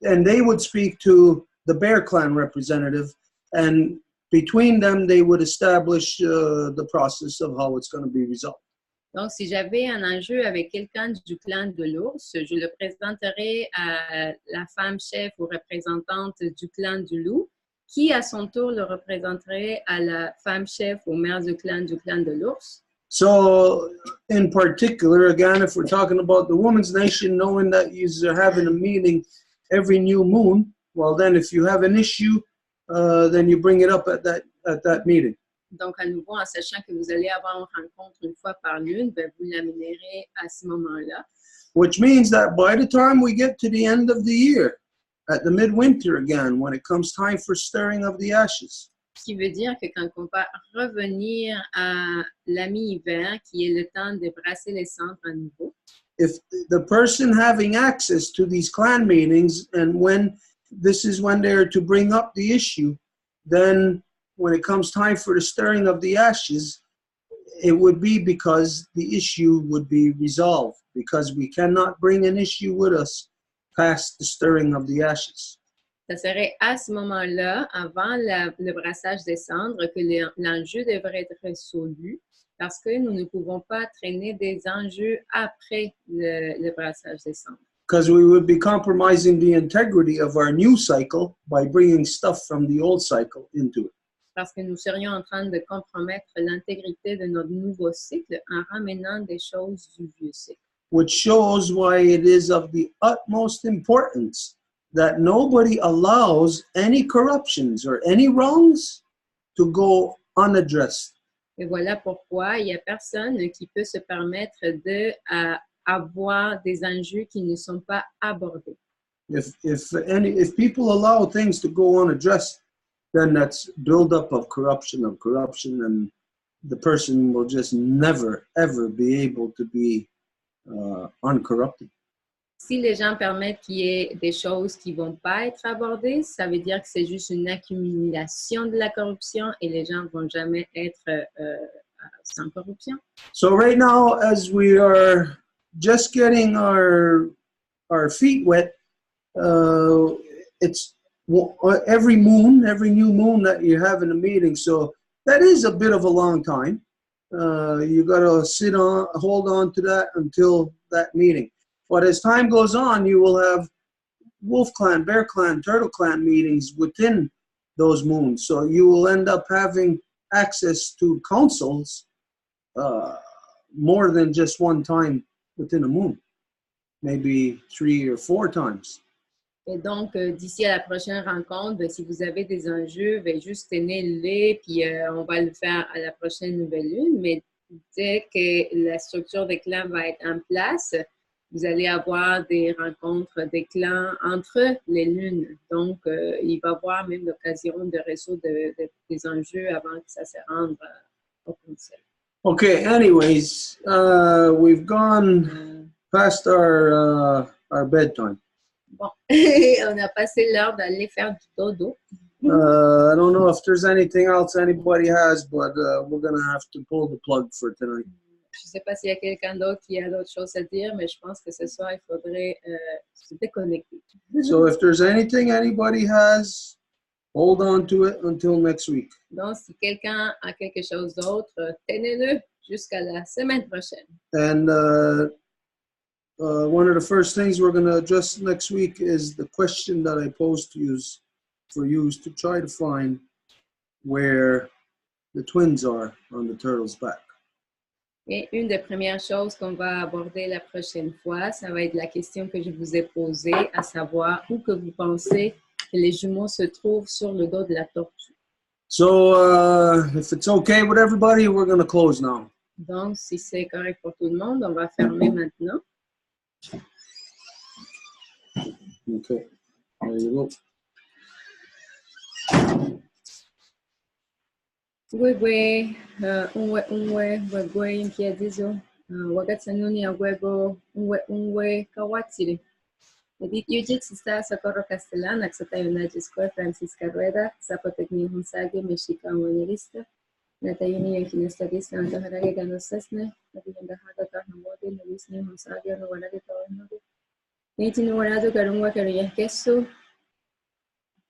and they would speak to the Bear Clan representative, and between them, they would establish the process of how it's going to be resolved. Donc, si j'avais un enjeu avec quelqu'un du clan de l'ours, je le présenterais à la femme chef ou représentante du clan du loup, qui à son tour le représenterait à la femme chef ou mère du clan de l'ours. So, in particular, again, if we're talking about the Women's Nation, knowing that you're having a meeting every new moon, well, then if you have an issue, then you bring it up at that meeting. Donc, à nouveau, en sachant que vous allez avoir une rencontre une fois par lune, ben, vous l'amènerez à ce moment-là. Which means that by the time we get to the end of the year, at the midwinter again, when it comes time for stirring of the ashes, Ce qui veut dire que quand on va revenir à la mi-hiver, qui est le temps de brasser les cendres à nouveau, if the person having access to these clan meetings, and when this is when they're to bring up the issue, then when it comes time for the stirring of the ashes, it would be because the issue would be resolved, because we cannot bring an issue with us past the stirring of the ashes. ça serait à ce moment-là, avant le brassage des cendres, que l'enjeu devrait être résolu, parce que nous ne pouvons pas traîner des enjeux après le brassage des cendres. Because we would be compromising the integrity of our new cycle by bringing stuff from the old cycle into it. Parce que nous serions en train de compromettre l'intégrité de notre nouveau cycle en ramenant des choses du vieux cycle. Which shows why it is of the utmost importance that nobody allows any corruptions or any wrongs to go unaddressed. Et voilà pourquoi il n'y a personne qui peut se permettre d'avoir des enjeux qui ne sont pas abordés. If people allow things to go unaddressed, then that's buildup of corruption, and the person will just never, ever be able to be uncorrupted. Si les gens permettent qu'il y ait des choses qui ne vont pas être abordées, ça veut dire que c'est juste une accumulation de la corruption et les gens ne vont jamais être sans corruption. So right now, as we are just getting our feet wet, it's every new moon that you have in a meeting. So that is a bit of a long time. You got to hold on to that until that meeting. But as time goes on, you will have Wolf Clan, Bear Clan, Turtle Clan meetings within those moons. So you will end up having access to councils more than just one time within a moon, maybe 3 or 4 times. Et donc, d'ici à la prochaine rencontre, si vous avez des enjeux, juste tenez-les, puis on va le faire à la prochaine nouvelle lune. Mais dès que la structure des clans va être en place, vous allez avoir des rencontres des clans entre les lunes. Donc, il va y avoir même l'occasion de résoudre des enjeux avant que ça se rende au conseil. Okay, anyways, we've gone past our bedtime. Bon, on a passé l'heure d'aller faire du dodo. I don't know if there's anything else anybody has, but we're going to have to pull the plug for tonight. Je ne sais pas s'il y a quelqu'un d'autre qui a d'autres choses à dire, mais je pense que ce soir, il faudrait se déconnecter. So if there's anything anybody has, hold on to it until next week. Donc, si quelqu'un a quelque chose d'autre, tenez-le jusqu'à la semaine prochaine. And one of the first things we're going to address next week is the question that I posed to you for you to try to find where the twins are on the turtle's back. Et une des premières choses qu'on va aborder la prochaine fois, ça va être la question que je vous ai posée, à savoir où que vous pensez que les jumeaux se trouvent sur le dos de la tortue. So if it's okay with everybody, we're going to close now. Donc, si c'est correct pour tout le monde, on va fermer maintenant. Okay, there you go. Wewe, wegwe impiadizo, wagatsanuni agwego, unwe kawatiri. Edith Yujit, Sista Socorro Castellana, Xotayona Gisco, Francisca Rueda, Zapotecni Hunsage, Mexica Wanelista, Natayuni yung kinestadis na ang taharage ganosesne, nabiyandahado kahangwagi, nawisne honsagyo no wala dito anogi. Nitinuwarado garungwa kariyah keso,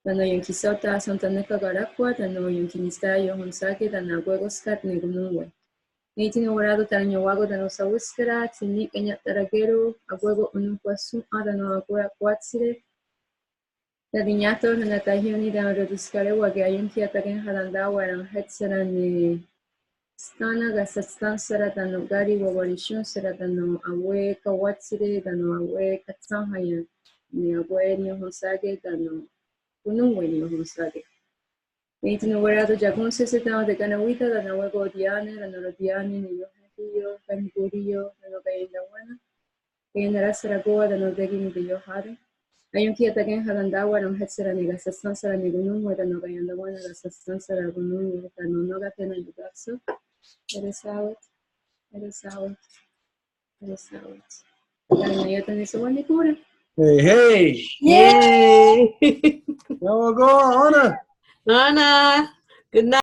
tano yung kisota santaneka garakwa, tano yung kinistayo honsage, tano agwegoskat ni gunungwe. Nitinuwarado tanyo wago tano sa wiskara, tinik kanyat taragero, agwego unumpasu, tano agwegwatsire, Tadinyato na natahiyoni da rodiskare wagayon kia tagen halanda warang hetsara ni stana gasastan sara dano gari wawarishun sara dano awe kawatsire dano awe katsahaya ni awe ni honsage dano kunungwe ni honsage. Nitino warado jagun sese dano de ganawita dano wego diane dano rodiane ni yohatiyo kaniguriyo dano gayenda wana. Gayenda sara goa dano degi ni de yohare. Ayun kia tagen halandawa ng hetsara ni gasastan sara ni gunung wada no gayandawa na gasastan sara gunung wada no no gatena yugatsu. Eres out. Kaya na yata ni sawan ni kura. Hey! Yay! Now we'll go, Anna. Anna, good night.